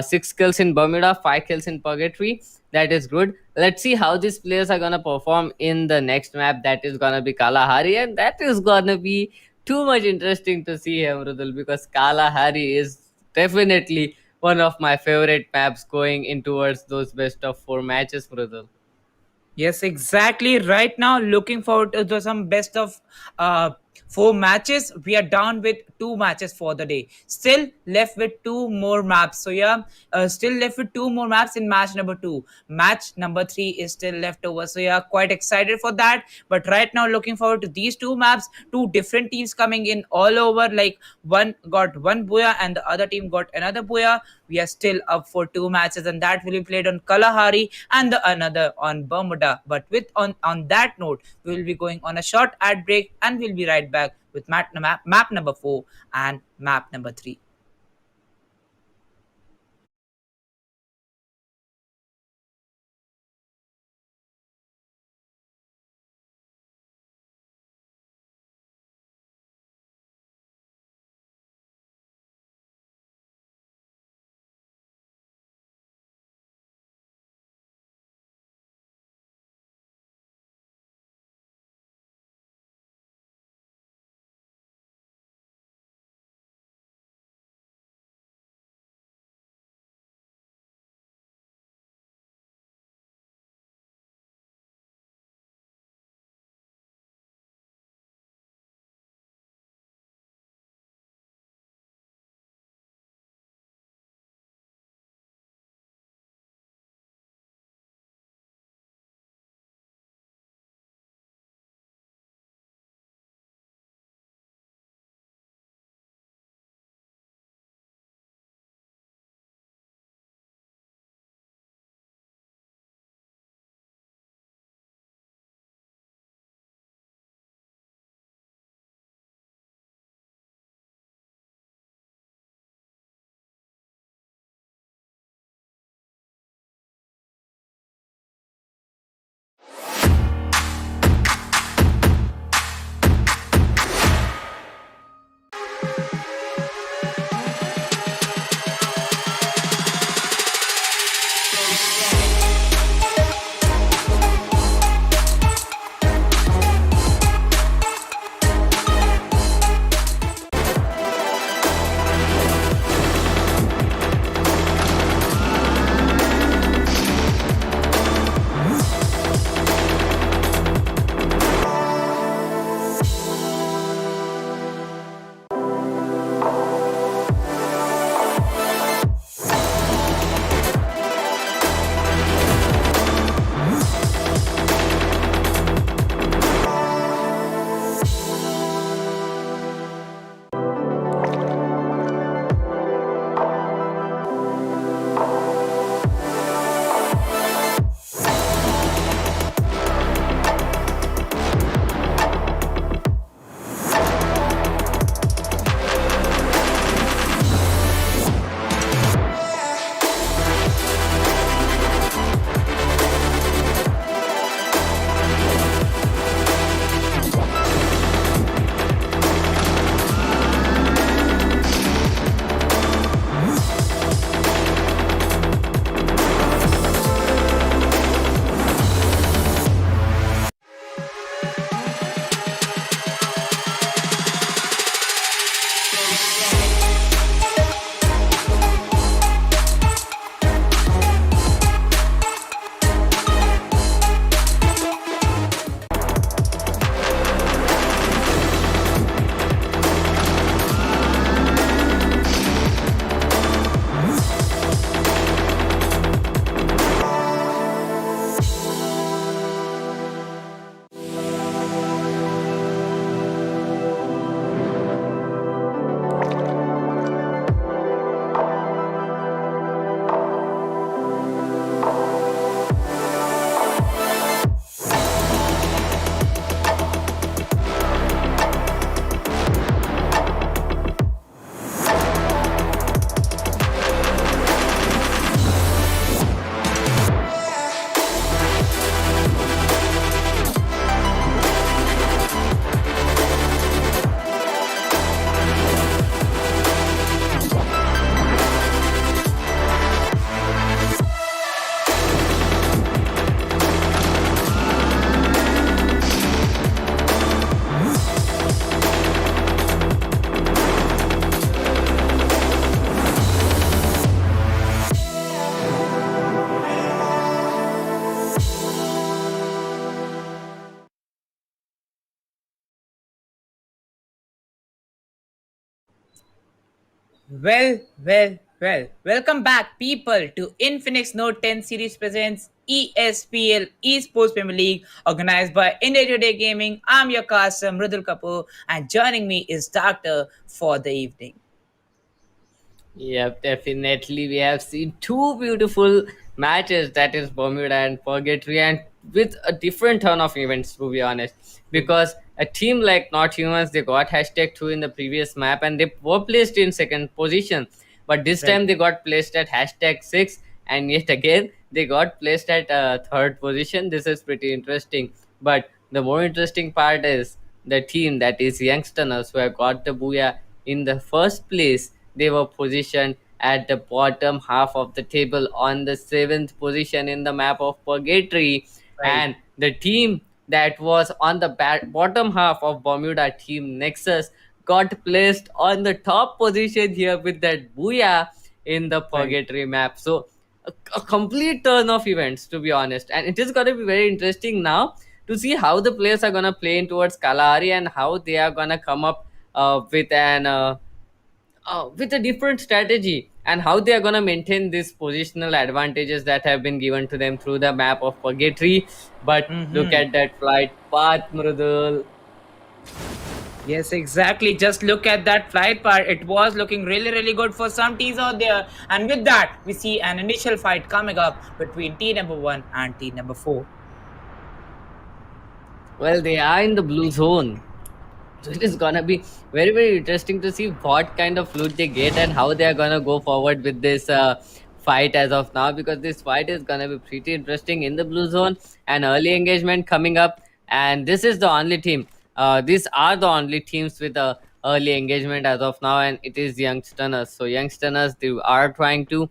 Speaker 8: 6 kills in Bermuda, 5 kills in Purgatory. That is good. Let's see how these players are gonna perform in the next map. That is gonna be Kalahari, and that is gonna be too much interesting to see here, Mrudul, because Kalahari is definitely one of my favorite maps going in towards those best of 4 matches, Mrudul.
Speaker 3: Yes, exactly. Right now, looking forward to some best of uh, four matches. We are down with two matches for the day. Still left with two more maps. So yeah, still left with two more maps in match number two. Match number three is still left over. So yeah, quite excited for that. But right now, looking forward to these two maps. Two different teams coming in all over. Like one got one booyah and the other team got another booyah. We are still up for two matches, and that will be played on Kalahari and the another on Bermuda. But with on that note, we will be going on a short ad break, and we'll be right back with map number four and map number three. Well. Welcome back, people, to Infinix Note 10 series presents ESPL Esports Premier League, organized by India Today Gaming. I'm your Qasim Mridul Kapoor, and joining me is Doctor for the evening.
Speaker 8: Yep, definitely. We have seen two beautiful matches, that is Bermuda and Purgatory, and with a different turn of events, to be honest. Because a team like Not Humans, they got hashtag 2 in the previous map and they were placed in second position. But this
Speaker 3: Right.
Speaker 8: time they got placed at hashtag 6, and yet again they got placed at third position. This is pretty interesting. But the more interesting part is the team, that is Youngsters, who have got the booyah in the first place. They were positioned at the bottom half of the table on the seventh position in the map of Purgatory,
Speaker 3: Right.
Speaker 8: and the team that was on the bottom half of Bermuda, team Nexus, got placed on the top position here with that booyah in the
Speaker 3: Right.
Speaker 8: Purgatory map. So a complete turn of events, to be honest, and it is going to be very interesting now to see how the players are going to play in towards Kalahari and how they are going to come up with a different strategy, and how they are going to maintain these positional advantages that have been given to them through the map of Purgatory. But look
Speaker 3: Mm-hmm.
Speaker 8: at that flight path, Mrudul.
Speaker 3: Yes, exactly. Just look at that flight part. It was looking really good for some teams out there. And with that, we see an initial fight coming up between team number 1 and team number 4.
Speaker 8: Well, they are in the blue zone. So it is gonna be very interesting to see what kind of loot they get and how they are gonna go forward with this fight as of now, because this fight is gonna be pretty interesting in the blue zone. And early engagement coming up, and this is the only team. These are the only teams with a early engagement as of now, and it is Youngsters. So Youngsters, they are trying to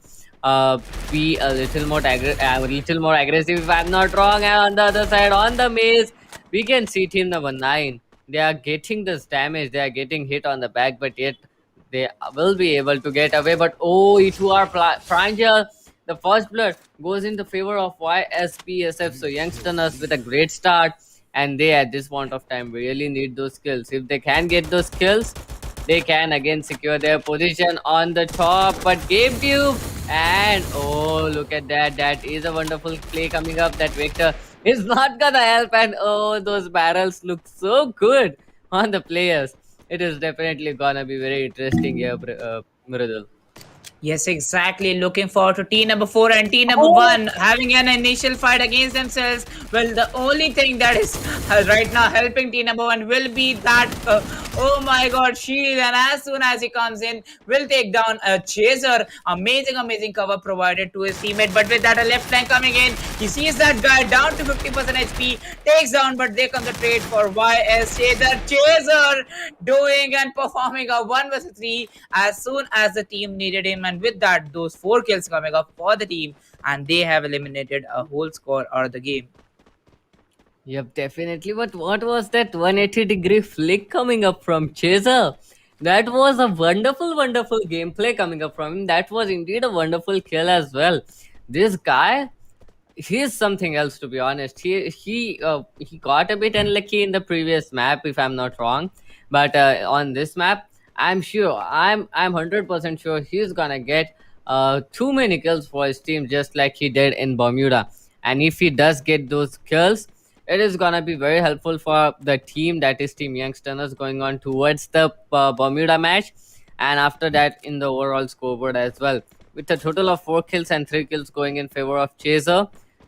Speaker 8: be a little more aggressive, if I'm not wrong. And on the other side, on the maze, we can see team number 9. They are getting this damage, they are getting hit on the back, but yet they will be able to get away. But oh, E2R Prangel, the first blood goes in the favor of YSPSF. So Youngsters with a great start, and they at this point of time really need those kills. If they can get those kills, they can again secure their position on the top. But GameTube, and oh, look at that, that is a wonderful play coming up. That Vector is not gonna help, and oh, those barrels look so good on the players. It is definitely gonna be very interesting here, Mridul.
Speaker 3: Yes, exactly. Looking forward to team number 4 and team number
Speaker 8: Oh,
Speaker 3: 1 having an initial fight against themselves. Well, the only thing that is right now helping team number 1 will be that, oh my god, shield. And as soon as he comes in, will take down a chaser. Amazing cover provided to his teammate. But with that, a left flank coming in, he sees that guy down to 50% HP, takes down, but there comes the trade for YSJ. The chaser doing and performing a 1 versus 3 as soon as the team needed him. And with that, those 4 kills coming up for the team, and they have eliminated a whole score out of the game.
Speaker 8: yep, definitely. But what was that 180-degree flick coming up from Chaser? That was a wonderful gameplay coming up from him. That was indeed a wonderful kill as well. This guy, he's something else, to be honest. He got a bit unlucky in the previous map, if I'm not wrong. But on this map, I'm 100% sure he's gonna get too many kills for his team, just like he did in Bermuda. And if he does get those kills, it is gonna be very helpful for the team, that is Team Youngsters, going on towards the Bermuda match, and after that in the overall scoreboard as well. With a total of 4 kills and 3 kills going in favor of Chaser,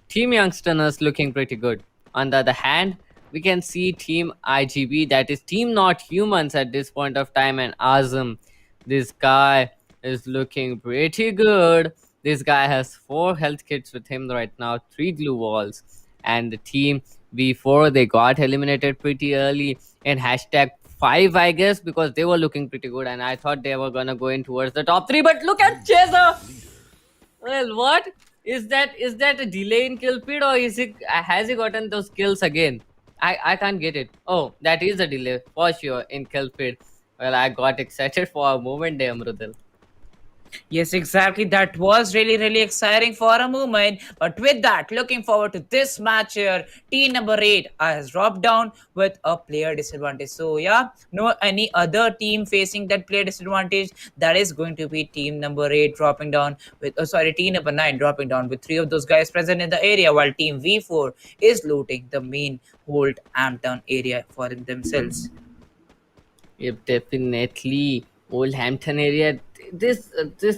Speaker 8: Team Youngsters looking pretty good. On the other hand, we can see Team IGB, that is Team Not Humans at this point of time, and Azam. This guy is looking pretty good. This guy has 4 health kits with him right now, 3 glue walls, and the team before they got eliminated pretty early in hashtag 5, I guess, because they were looking pretty good, and I thought they were gonna go in towards the top 3. But look at Chaser. Well, what is that? Is that a delay in kill feed, or is it has he gotten those kills again? I can't get it. Oh, that is a delay for sure in kill feed. Well, I got excited for a moment there, Mrudal.
Speaker 3: Yes, exactly. That was really, really exciting for a moment. But with that, looking forward to this match here. Team number 8 has dropped down with a player disadvantage. So, yeah, no any other team facing that player disadvantage. That is going to be team number 8 dropping down with, oh, sorry, team number 9 dropping down with three of those guys present in the area, while team V4 is looting the main hold Amptown area for themselves.
Speaker 8: Yep, definitely. Old Hampton area. This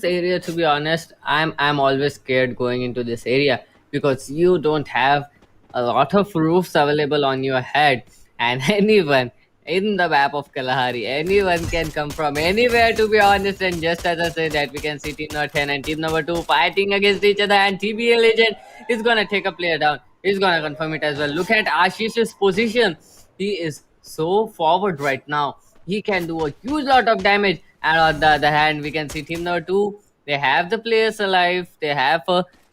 Speaker 8: area, to be honest, I'm always scared going into this area because you don't have a lot of roofs available on your head, and anyone in the map of Kalahari, anyone can come from anywhere. To be honest, and just as I say that, we can see team number 10 and team number 2 fighting against each other, and TBA legend is gonna take a player down. He's gonna confirm it as well. Look at Ashish's position. He is so forward right now. He can do a huge lot of damage. And on the other hand, we can see team number 2. They have the players alive. They have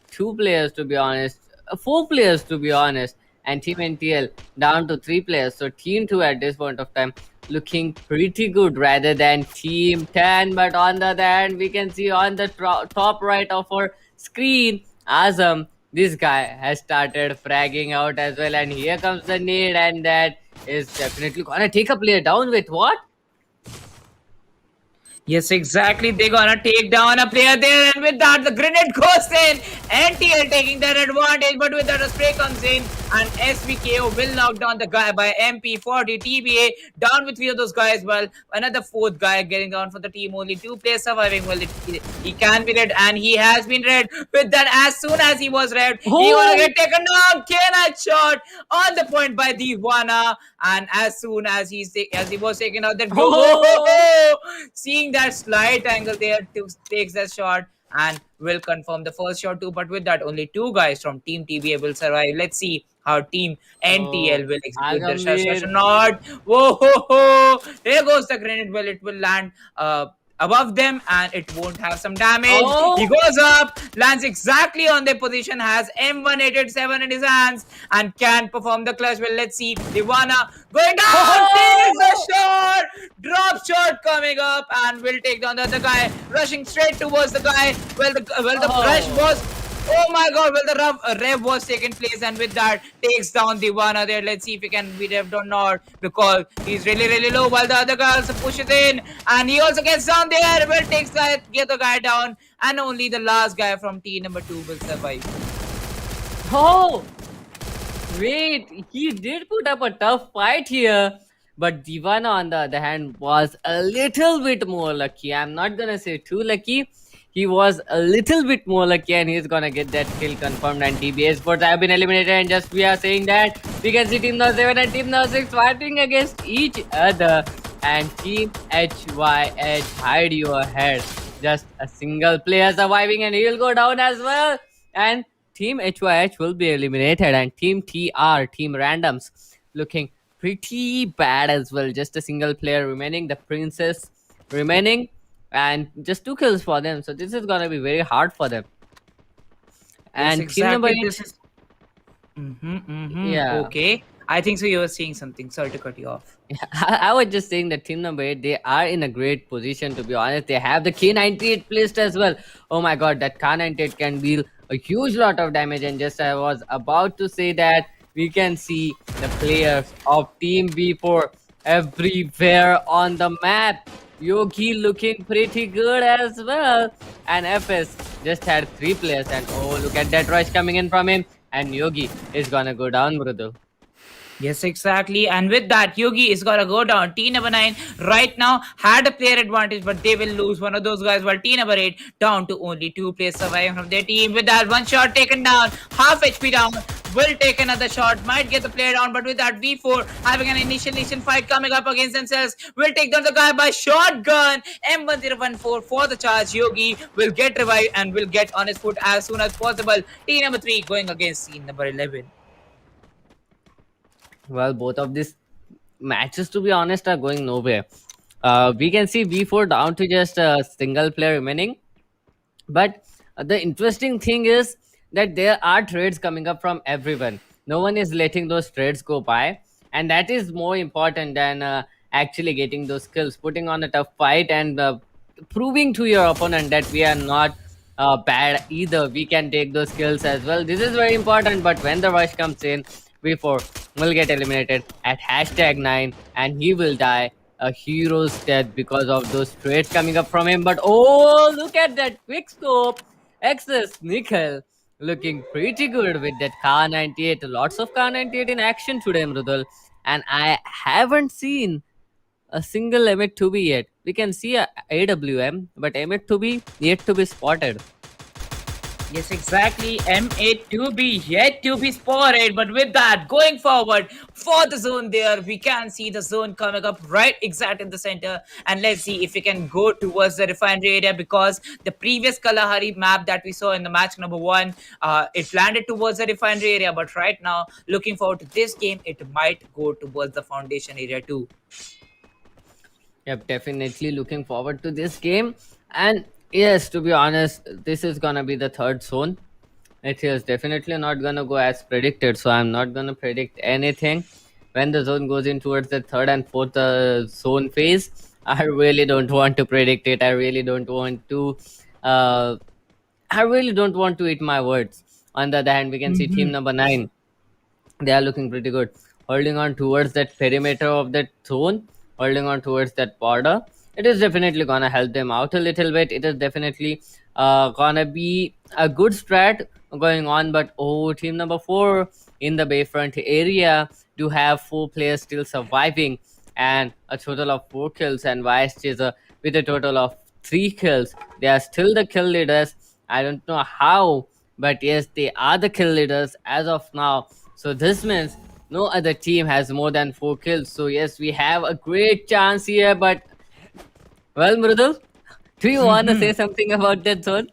Speaker 8: two players, to be honest, four players, to be honest, and team NTL down to three players. So team 2 at this point of time looking pretty good rather than team 10. But on the other hand, we can see on the top right of our screen, Azam, this guy has started fragging out as well. And here comes the need, and that is definitely gonna take a player down with what?
Speaker 3: Yes, exactly. They're gonna take down a player there, and with that, the grenade goes in. NTL taking that advantage, but with that, a spray comes in, and SBKO will knock down the guy by MP40. TBA down with three of those guys. Well, another fourth guy getting down for the team. Only two players surviving. Well, he can be red, and he has been red. With that, as soon as he was red, he gonna
Speaker 8: Oh,
Speaker 3: get taken down. Can shot on the point by Divana, and as soon as as he was taken out, that
Speaker 8: oh,
Speaker 3: go. Seeing that slight angle there, takes that shot and will confirm the first shot too. But with that, only two guys from Team TBA will survive. Let's see how Team
Speaker 8: oh,
Speaker 3: NTL will execute their shot.
Speaker 8: Agambir.
Speaker 3: Not. Whoa, ho, ho. There goes the grenade. Well, it will land above them and it won't have some damage. He
Speaker 8: Oh,
Speaker 3: goes up, lands exactly on their position, has M187 in his hands and can perform the clutch. Well, let's see. Divana going down, takes
Speaker 8: oh,
Speaker 3: the shot, drop shot coming up and will take down the other guy, rushing straight towards the guy. Well, the rush
Speaker 8: oh,
Speaker 3: was. Oh my god, well, the rev was taking place, and with that, takes down the one other. Let's see if he can be revved or not, because he's really, really low, while the other guy also pushes in, and he also gets down there. Well, get the guy down, and only the last guy from team number 2 will survive.
Speaker 8: oh. Wait, he did put up a tough fight here. But Divana, on the other hand, was a little bit more lucky. I'm not gonna say too lucky. He was a little bit more lucky, and he's gonna get that kill confirmed. And TBA Sports have been eliminated. And just we are saying that we can see Team No 7 and Team No 6 fighting against each other. And Team HYH, hide your head. Just a single player surviving, and he'll go down as well. And Team HYH will be eliminated, and Team TR, Team Randoms, looking pretty bad as well. Just a single player remaining, the Princess remaining, and just two kills for them. So this is gonna be very hard for them.
Speaker 3: Yes,
Speaker 8: And team number
Speaker 3: exactly.
Speaker 8: eight,
Speaker 3: This is.
Speaker 8: yeah.
Speaker 3: Okay. I think so. You were saying something. Sorry to cut you off.
Speaker 8: I was just saying that team number 8, they are in a great position, to be honest. They have the K98 placed as well. Oh my god, that K98 can deal a huge lot of damage. And just I was about to say that we can see the players of Team B4 everywhere on the map. Yogi looking pretty good as well. And FS just had 3 players. And oh, look at that rush coming in from him. And Yogi is gonna go down, Mrudu.
Speaker 3: Yes, exactly. And with that, Yugi is gonna go down. Team number 9 right now had a player advantage, but they will lose one of those guys. While team number 8 down to only 2 players surviving from their team. With that, one shot taken down, half HP down. Will take another shot, might get the player down, but with that, V4 having an initial fight coming up against themselves, will take down the guy by shotgun. M1014 for the charge. Yogi will get revived and will get on his foot as soon as possible. Team number 3 going against team number 11.
Speaker 8: Well, both of these matches, to be honest, are going nowhere. We can see V4 down to just a single player remaining. But the interesting thing is that there are trades coming up from everyone. No one is letting those trades go by. And that is more important than actually getting those kills. Putting on a tough fight and proving to your opponent that we are not bad either. We can take those kills as well. This is very important. But when the rush comes in, V4 will get eliminated at #9, and he will die a hero's death because of those trades coming up from him. But oh, look at that quick scope! Excess Nickel looking pretty good with that Car 98. Lots of Car 98 in action today, Mrudal. And I haven't seen a single Emmet to be yet. We can see a AWM, but Emmet to be yet to be spotted.
Speaker 3: Yes, exactly. M8 2B yet to be spotted. But with that, going forward for the zone there, we can see the zone coming up right exact in the center. And let's see if we can go towards the refinery area, because the previous Kalahari map that we saw in the match number 1, it landed towards the refinery area. But right now, looking forward to this game, it might go towards the foundation area too.
Speaker 8: Yep, definitely looking forward to this game. And yes, to be honest, this is gonna be the third zone. It is definitely not gonna go as predicted, so I'm not gonna predict anything. When the zone goes in towards the third and fourth zone phase, I really don't want to predict it. I really don't want to. Uh, I really don't want to eat my words. On the other hand, we can see team
Speaker 3: Mhm.
Speaker 8: number 9, they are looking pretty good, holding on towards that perimeter of that zone, holding on towards that border. It is definitely gonna help them out a little bit. It is definitely gonna be a good strat going on. But oh, team number 4 in the Bayfront area do have 4 players still surviving, and a total of 4 kills, and Vice Chaser with a total of 3 kills. They are still the kill leaders. I don't know how, but yes, they are the kill leaders as of now. So this means no other team has more than 4 kills. So yes, we have a great chance here. But well, Mrudul, do you want to say something about that zone?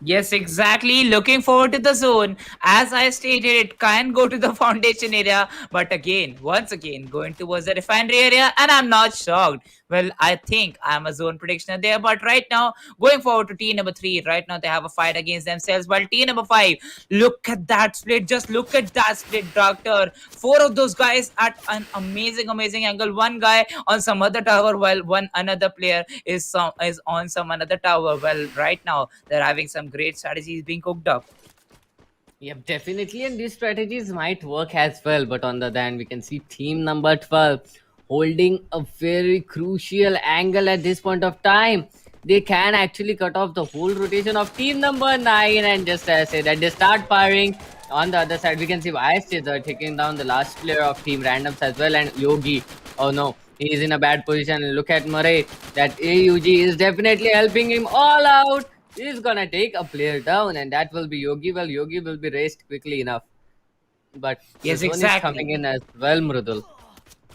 Speaker 3: Yes, exactly. Looking forward to the zone. As I stated, it can go to the foundation area, but again, once again, going towards the refinery area, and I'm not shocked. Well, I think I'm a zone predictioner there, but right now, going forward to team number 3, right now they have a fight against themselves. While team number 5, look at that split. Just look at that split, Doctor. 4 of those guys at an amazing angle. One guy on some other tower, while one another player is on some another tower. Well, right now they're having some great strategies being cooked up.
Speaker 8: Yep, definitely. And these strategies might work as well. But on the other hand, we can see team number 12 holding a very crucial angle at this point of time. They can actually cut off the whole rotation of team number 9. And just as I say that, they start firing. On the other side, we can see Vice Chaser taking down the last player of Team Randoms as well. And Yogi, oh no, he is in a bad position. And look at Murray. That AUG is definitely helping him all out. He's gonna take a player down, and that will be Yogi. Well, Yogi will be raised quickly enough. But the
Speaker 3: Yes,
Speaker 8: zone is coming
Speaker 3: exactly.
Speaker 8: in as well, Mrudul.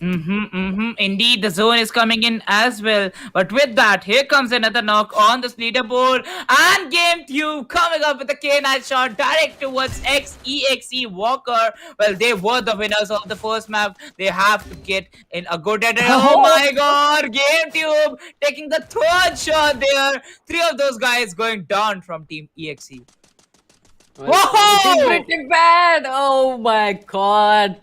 Speaker 3: Indeed, the zone is coming in as well. But with that, here comes another knock on the leaderboard. And Game Tube coming up with a K9 shot direct towards XEXE Walker. Well, they were the winners of the first map. They have to get in a good edit. Oh my god, Game Tube taking the third shot there. 3 of those guys going down from Team EXE.
Speaker 8: Well, looking
Speaker 3: Whoa!
Speaker 8: pretty bad. Oh my god.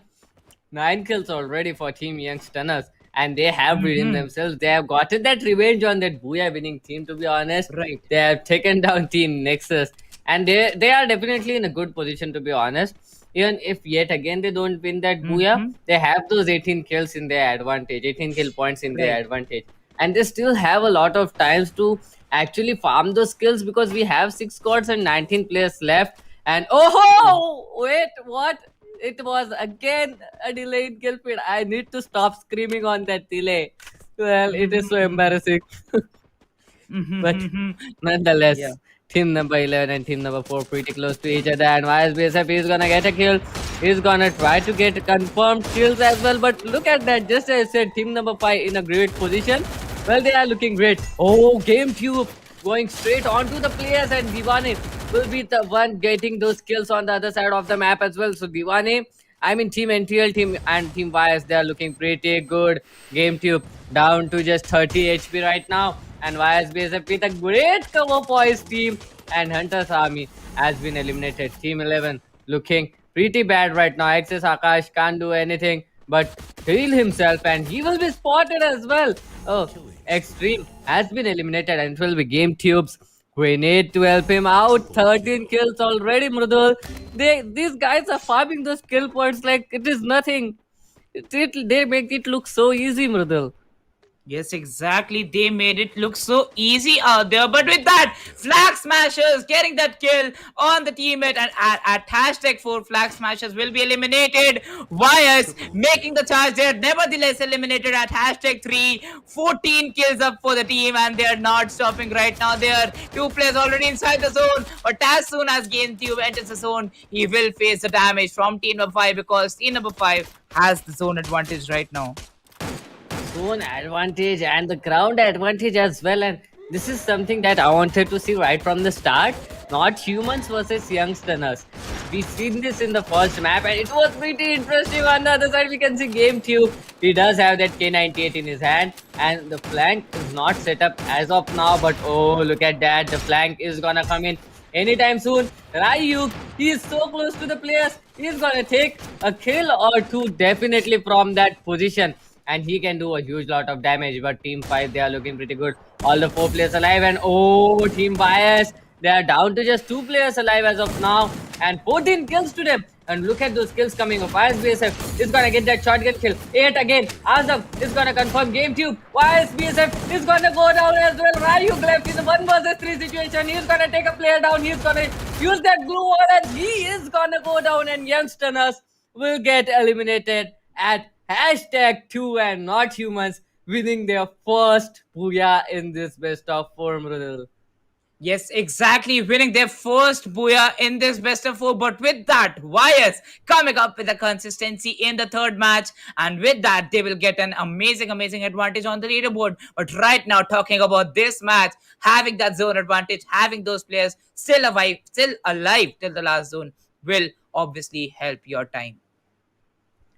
Speaker 8: 9 kills already for Team Young Stunners. And they have redeemed
Speaker 3: Mm-hmm.
Speaker 8: themselves. They have gotten that revenge on that Booyah winning team, to be honest.
Speaker 3: Right.
Speaker 8: They have taken down Team Nexus. And they are definitely in a good position, to be honest. Even if yet again they don't win that Booyah,
Speaker 3: Mm-hmm.
Speaker 8: they have those 18 kills in their advantage, 18 kill points in their
Speaker 3: Right.
Speaker 8: advantage. And they still have a lot of times to actually farm those kills, because we have 6 squads and 19 players left. And oh, wait, what? It was again a delayed kill feed. I need to stop screaming on that delay. Well, it is so
Speaker 3: Mm-hmm.
Speaker 8: embarrassing. But
Speaker 3: Mm-hmm. Yeah.
Speaker 8: nonetheless, team number 11 and team number 4 pretty close to each other. And YSBSF is gonna get a kill. He's gonna try to get confirmed kills as well. But look at that. Just as I said, team number 5 in a great position. Well, they are looking great. Oh, Game Tube going straight onto the players, and Divane will be the one getting those kills on the other side of the map as well. So Divane, I mean Team NTL team and Team YS, they are looking pretty good. Game Tube down to just 30 HP right now, and YS BSF with a great cover for his team, and Hunter's army has been eliminated. Team 11 looking pretty bad right now. Access Akash can't do anything, but heal himself and he will be spotted as well. Oh, Extreme has been eliminated and it will be Game Tubes. Grenade to help him out. 13 kills already, Mrudul. These guys are farming those kill points like it is nothing. They make it look so easy, Mrudul.
Speaker 3: Yes, exactly. They made it look so easy out there. But with that, Flag Smashers getting that kill on the teammate, and at hashtag 4, Flag Smashers will be eliminated. YS making the charge there. Nevertheless, eliminated at hashtag 3. 14 kills up for the team, and they're not stopping right now. There are two players already inside the zone. But as soon as GameTube enters the zone, he will face the damage from team number 5 because team number 5 has the zone advantage right now.
Speaker 8: Zone advantage and the ground advantage as well. And this is something that I wanted to see right from the start. Not humans versus youngsters. We've seen this in the first map and it was pretty interesting. On the other side, we can see Game 2. He does have that K98 in his hand and the flank is not set up as of now. But oh, look at that. The flank is gonna come in anytime soon. Ryuk, he is so close to the players. He's gonna take a kill or two definitely from that position. And he can do a huge lot of damage. But Team 5, they are looking pretty good. All the 4 players alive, and oh, Team Bias, they are down to just 2 players alive as of now, and 14 kills to them. And look at those kills coming up. YSBSF is gonna get that shotgun kill. 8 again. Azam is gonna confirm Game Tube. YSBSF is gonna go down as well. Ryuk left in the 1 versus 3 situation. He's gonna take a player down. He's gonna use that glue wall, and he is gonna go down. And Youngsters will get eliminated at hashtag 2 and not humans winning their first booyah in this best of 4, Mrudal.
Speaker 3: Yes, exactly. Winning their first booyah in this best of 4. But with that, YS coming up with a consistency in the third match. And with that, they will get an amazing advantage on the leaderboard. But right now, talking about this match, having that zone advantage, having those players still alive till the last zone will obviously help your time.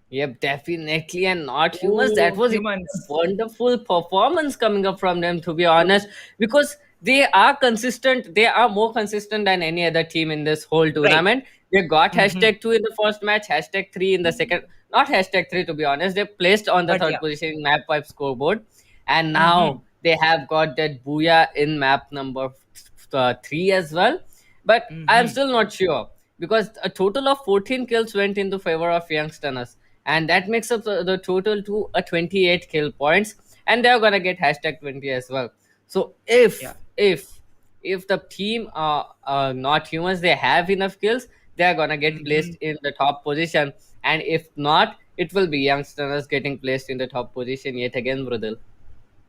Speaker 8: Yep, definitely, and not humans. That
Speaker 3: Oh,
Speaker 8: was a
Speaker 3: humans.
Speaker 8: wonderful performance coming up from them, to be honest, because they are consistent. They are more consistent than any other team in this whole
Speaker 3: Right.
Speaker 8: tournament. They got
Speaker 3: Hmm.
Speaker 8: hashtag 2 in the first match, hashtag 3 in the second. Not hashtag 3, to be honest. They placed on the
Speaker 3: But
Speaker 8: third
Speaker 3: yeah.
Speaker 8: position in map 5 scoreboard, and
Speaker 3: Hmm.
Speaker 8: now they have got that booyah in map number 3 as well. But I'm
Speaker 3: Hmm.
Speaker 8: still not sure because a total of 14 kills went into favor of Youngsters, and that makes up the total to a 28 kill points, and they're gonna get hashtag 20 as well. So
Speaker 3: Yeah.
Speaker 8: if the team are not humans, they have enough kills, they're gonna get
Speaker 3: Hmm.
Speaker 8: placed in the top position, and if not, it will be Youngsters getting placed in the top position yet again, Brudel.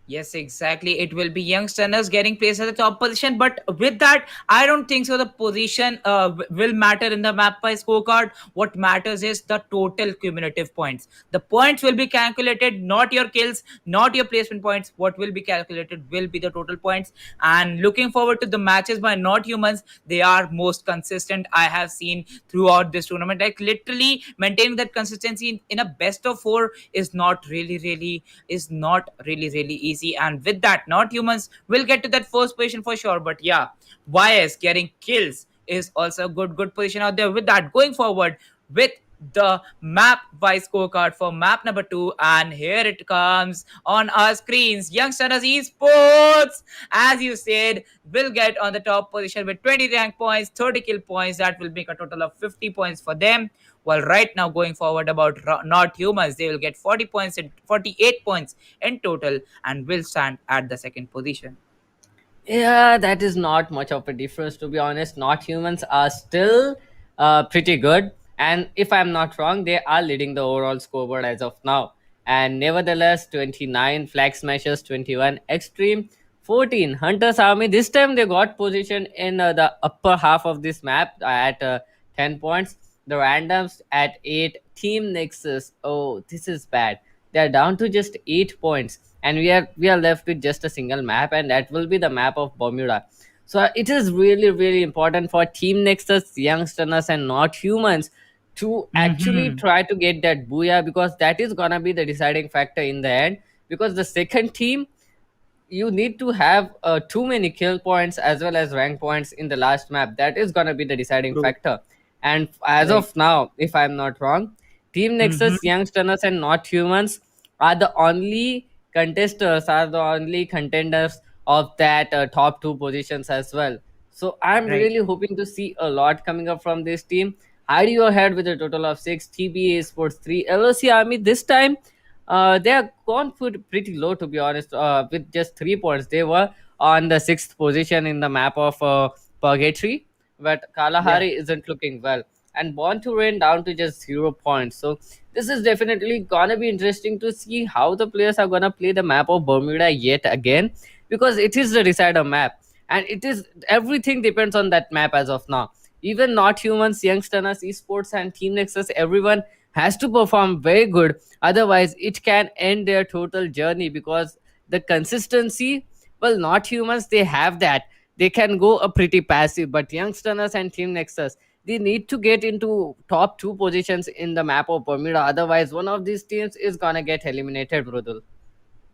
Speaker 3: Yes, exactly. It will be youngsters getting placed at the top position. But with that, I don't think so. The position will matter in the map by scorecard. What matters is the total cumulative points. The points will be calculated, not your kills, not your placement points. What will be calculated will be the total points. And looking forward to the matches by not humans. They are most consistent I have seen throughout this tournament. Like literally maintaining that consistency in a best of 4 is not really easy. And with that, not humans will get to that first position for sure. But yeah, YS getting kills is also a good position out there. With that, going forward with the map by scorecard for map number 2, and here it comes on our screens. Youngsters Esports, as you said, will get on the top position with 20 rank points, 30 kill points. That will make a total of 50 points for them. Well, right now, going forward about not humans, they will get 40 points and 48 points in total and will stand at the second position.
Speaker 8: Yeah, that is not much of a difference, to be honest. Not humans are still pretty good, and if I'm not wrong, they are leading the overall scoreboard as of now. And nevertheless, 29 Flag Smashers, 21 Extreme, 14 Hunters Army. This time they got position in the upper half of this map at 10 points. The randoms at 8. Team Nexus. Oh, this is bad. They are down to just 8 points, and we are left with just a single map, and that will be the map of Bermuda. So it is really important for Team Nexus, Youngsters, and not humans to actually
Speaker 3: Hmm.
Speaker 8: try to get that booyah, because that is gonna be the deciding factor in the end. Because the second team, you need to have too many kill points as well as rank points in the last map. That is gonna be the deciding
Speaker 3: True.
Speaker 8: factor. And as
Speaker 3: Right.
Speaker 8: of now, if I'm not wrong, Team
Speaker 3: Mm-hmm.
Speaker 8: Nexus, Youngsters, and Not Humans are the only contestants, are the only contenders of that top two positions as well. So I'm
Speaker 3: Right.
Speaker 8: really hoping to see a lot coming up from this team. Hide your head with a total of 6, TBA Sports 3, LOC Army this time. They are gone pretty low, to be honest, with just 3 points. They were on the sixth position in the map of Purgatory, but
Speaker 3: Yeah.
Speaker 8: Kalahari isn't looking well. And Born to Rain down to just 0 points. So this is definitely gonna be interesting to see how the players are gonna play the map of Bermuda yet again, because it is the decider map, and it is everything depends on that map as of now. Even Not Humans, Youngsters, Esports, and Team Nexus, everyone has to perform very good. Otherwise, it can end their total journey, because the consistency, well, Not Humans, they have that. They can go a pretty passive, but Youngsters and Team Nexus, they need to get into top two positions in the map of Bermuda. Otherwise, one of these teams is gonna get eliminated, Brudul.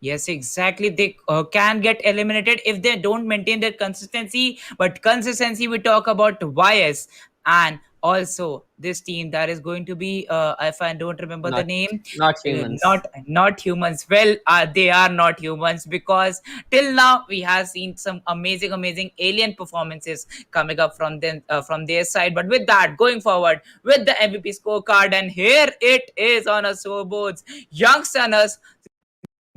Speaker 3: Yes, exactly. They can get eliminated if they don't maintain their consistency. But consistency, we talk about YS, and also this team that is going to be, if I don't remember the
Speaker 8: Not
Speaker 3: name,
Speaker 8: not humans.
Speaker 3: not humans. Well, they are not humans, because till now we have seen some amazing alien performances coming up from their side. But with that, going forward with the MVP scorecard, and here it is on a scoreboards. Youngsters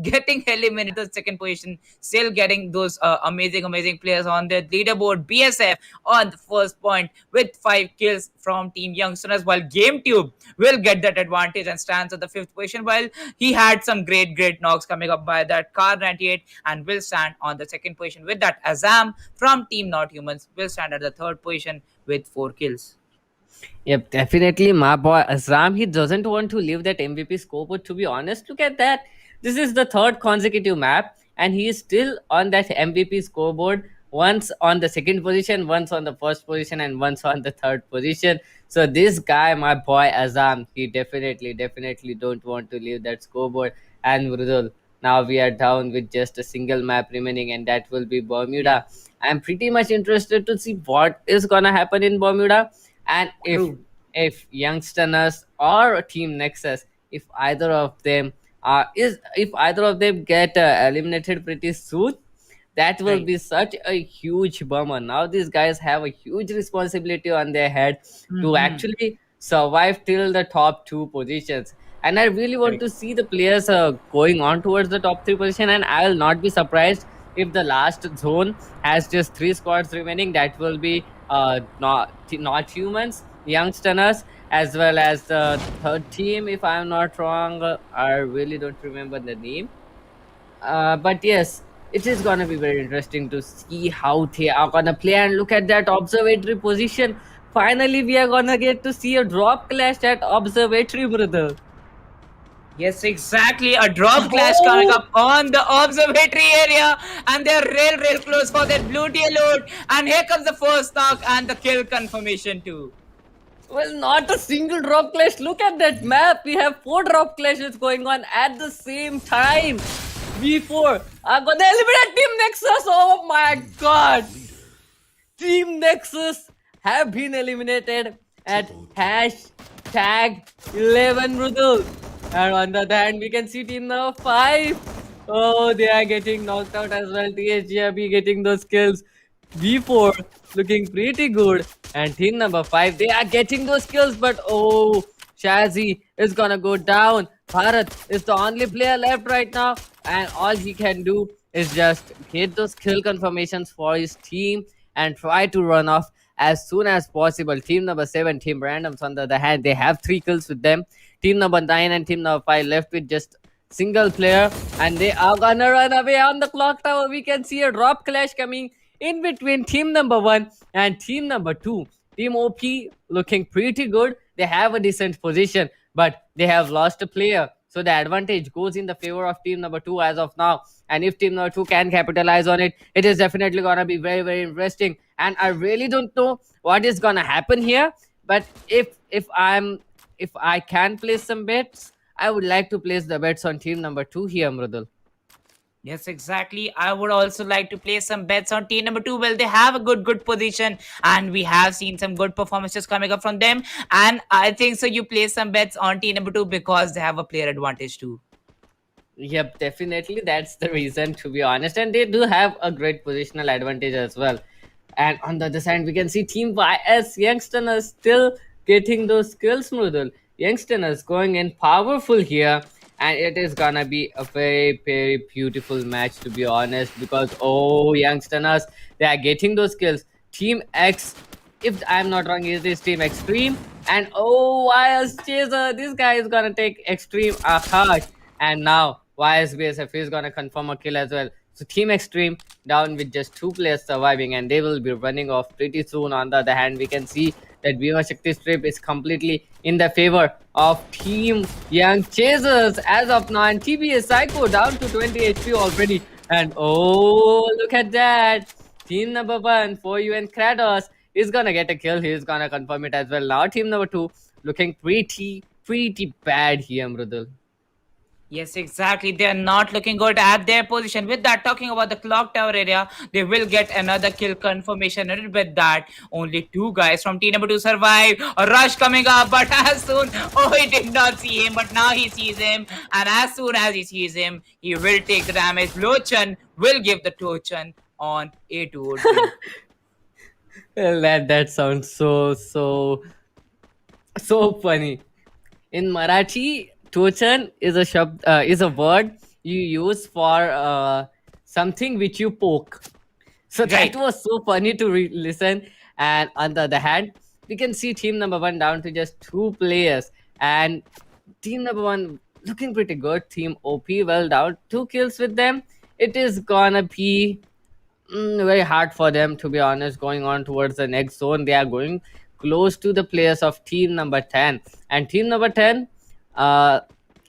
Speaker 3: getting eliminated the second position, still getting those amazing players on their leaderboard. BSF on the first point with 5 kills from Team Youngsters, while GameTube will get that advantage and stands at the fifth position, while he had some great knocks coming up by that Car 98, and will stand on the second position. With that, Azam from Team Not Humans will stand at the third position with 4 kills.
Speaker 8: Yep, definitely. My boy Azram, he doesn't want to leave that MVP scoreboard. To be honest, look at that. This is the third consecutive map, and he is still on that MVP scoreboard. Once on the second position, once on the first position, and once on the third position. So this guy, my boy Azam, he definitely don't want to leave that scoreboard. And Mrudul, now we are down with just a single map remaining, and that will be
Speaker 3: Yeah,
Speaker 8: Bermuda. I'm pretty much interested to see what is gonna happen in Bermuda, and
Speaker 3: true.
Speaker 8: if Youngsters or Team Nexus, if either of them if either of them get eliminated pretty soon, that will
Speaker 3: Right.
Speaker 8: be such a huge bummer. Now these guys have a huge responsibility on their head to
Speaker 3: Mm-hmm.
Speaker 8: actually survive till the top two positions. And I really want
Speaker 3: Right.
Speaker 8: to see the players going on towards the top three position. And I will not be surprised if the last zone has just three squads remaining. That will be not humans, Youngsters, as well as the third team. If I'm not wrong, I really don't remember the name. But yes, it is gonna be very interesting to see how they are gonna play, and look at that observatory position. Finally, we are gonna get to see a drop clash at observatory, brother.
Speaker 3: Yes, exactly. A drop clash coming
Speaker 8: Oh,
Speaker 3: up on the observatory area, and they're real close for that blue tier load. And here comes the first knock and the kill confirmation too.
Speaker 8: well, not a single drop clash. Look at that map. We have four drop clashes going on at the same time. V4 are gonna eliminate Team Nexus. Oh my god. Team Nexus have been eliminated at hashtag 11 Rudul. And on the other hand, we can see team number 5. Oh, they are getting knocked out as well. TSGRB getting those kills. V4 looking pretty good. And team number 5, they are getting those kills. But oh, Shazzy is gonna go down. Bharat is the only player left right now. And all he can do is just get those kill confirmations for his team and try to run off as soon as possible. Team number 7, Team Randoms, on the other hand, they have 3 kills with them. Team number 9 and team number 5 left with just single player, and they are gonna run away on the clock tower. We can see a drop clash coming in between team number 1 and team number 2. Team OP looking pretty good. They have a decent position, but they have lost a player. So the advantage goes in the favor of team number 2 as of now. And if team number 2 can capitalize on it, it is definitely gonna be very interesting. And I really don't know what is gonna happen here. But if I can place some bets, I would like to place the bets on team number 2 here, Mrudul.
Speaker 9: Yes, exactly. I would also like to place some bets on team number two. Well, they have a good position, and we have seen some good performances coming up from them. And I think so. You place some bets on team number two because they have a player advantage too.
Speaker 8: Yep, definitely. That's the reason, to be honest. And they do have a great positional advantage as well. And on the other side, we can see Team YS Youngsters still getting those skills, Mrudul. Youngsters going in powerful here. And it is gonna be a very, very beautiful match, to be honest. Because, oh, Youngsters, they are getting those skills. Team X, if I'm not wrong, is this Team Extreme. And oh, YS Chaser, this guy is gonna take Extreme Akash. And now YSBSF is gonna confirm a kill as well. So Team Extreme down with just two players surviving, and they will be running off pretty soon. On the other hand, we can see that Bhima Shakti strip is completely in the favor of Team Young Chasers as of now, and TBS Psycho down to 20 HP already. And oh, look at that! Team number one for you and Kratos is gonna get a kill. He's gonna confirm it as well. Now team number two looking pretty bad here, Mrudul.
Speaker 9: Yes, exactly. They are not looking good at their position. With that, talking about the clock tower area, they will get another kill confirmation. And with that, only two guys from team number two survive. A rush coming up, but as soon, oh, he did not see him, but now he sees him. And as soon as he sees him, he will take the damage. Lochan will give the token on A2 dream.
Speaker 8: Well, that sounds so funny. In Marathi, tochan is is a word you use for something which you poke. So that
Speaker 9: Right.
Speaker 8: was so funny to listen. And on the other hand, we can see team number one down to just two players, and team number one looking pretty good. Team OP well down two kills with them. It is gonna be very hard for them, to be honest, going on towards the next zone. They are going close to the players of team number 10, and team number 10, uh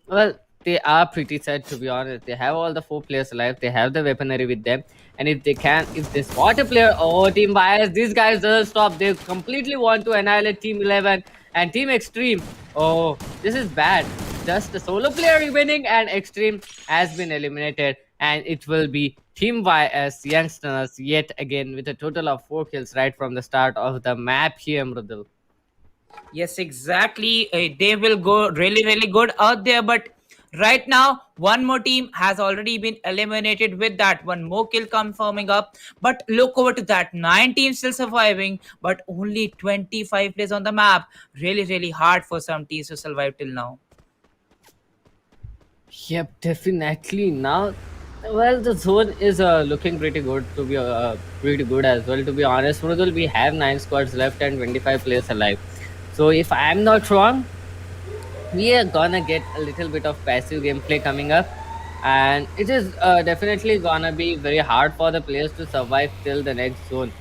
Speaker 8: well, they are pretty sad, to be honest. They have all the four players alive, they have the weaponry with them, and if they spot a player, oh, team bias, these guys don't stop. They completely want to annihilate team 11 and team extreme. Oh, this is bad. Just the solo player remaining, and extreme has been eliminated, and it will be Team YS Youngsters yet again with a total of 4 kills right from the start of the map here, Mrudul.
Speaker 9: Yes, exactly. They will go really good out there. But right now, one more team has already been eliminated with that one more kill confirming up. But look over to that. 9 teams still surviving, but only 25 players on the map. Really hard for some teams to survive till now.
Speaker 8: Yep, definitely. Now, well, the zone is looking pretty good, to be pretty good as well. To be honest, Mrudul, we have 9 squads left and 25 players alive. So if I'm not wrong, we are gonna get a little bit of passive gameplay coming up, and it is definitely gonna be very hard for the players to survive till the next zone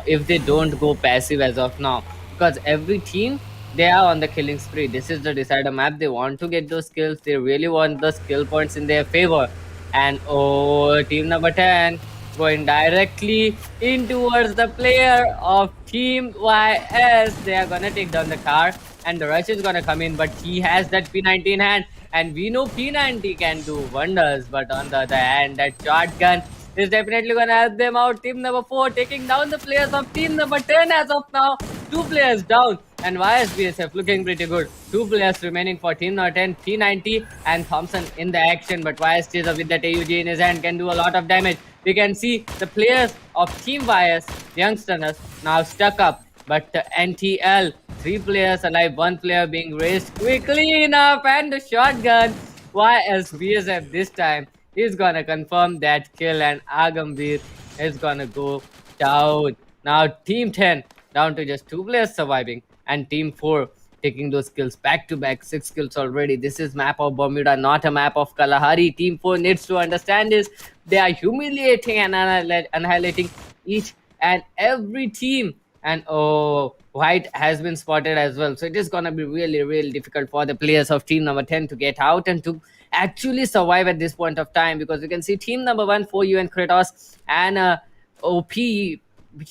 Speaker 8: if they don't go passive as of now, because every team, they are on the killing spree. This is the decider map. They want to get those kills. They really want the skill points in their favor. And oh, team number 10 going directly in towards the player of team YS. They are gonna take down the car, and the rush is gonna come in, but he has that P90 in hand, and we know P90 can do wonders. But on the other hand, that shotgun is definitely gonna help them out. Team number 4 taking down the players of team number 10 as of now. 2 players down, and YSBSF looking pretty good. 2 players remaining for team number 10, P90 and Thompson in the action, but YS Chaser with that AUG in his hand can do a lot of damage. We can see the players of Team YS, Youngsters, now stuck up, but the NTL, 3 players alive, 1 player being raised quickly enough, and the shotgun. YSBSF this time is gonna confirm that kill, and Agambir is gonna go down. Now Team 10 down to just 2 players surviving, and Team 4 taking those kills back to back. 6 kills already. This is map of Bermuda, not a map of Kalahari. Team 4 needs to understand this. They are humiliating and annihilating each and every team. And oh, White has been spotted as well. So it is gonna be really difficult for the players of team number 10 to get out and to actually survive at this point of time, because you can see team number 1 for you and Kratos and OP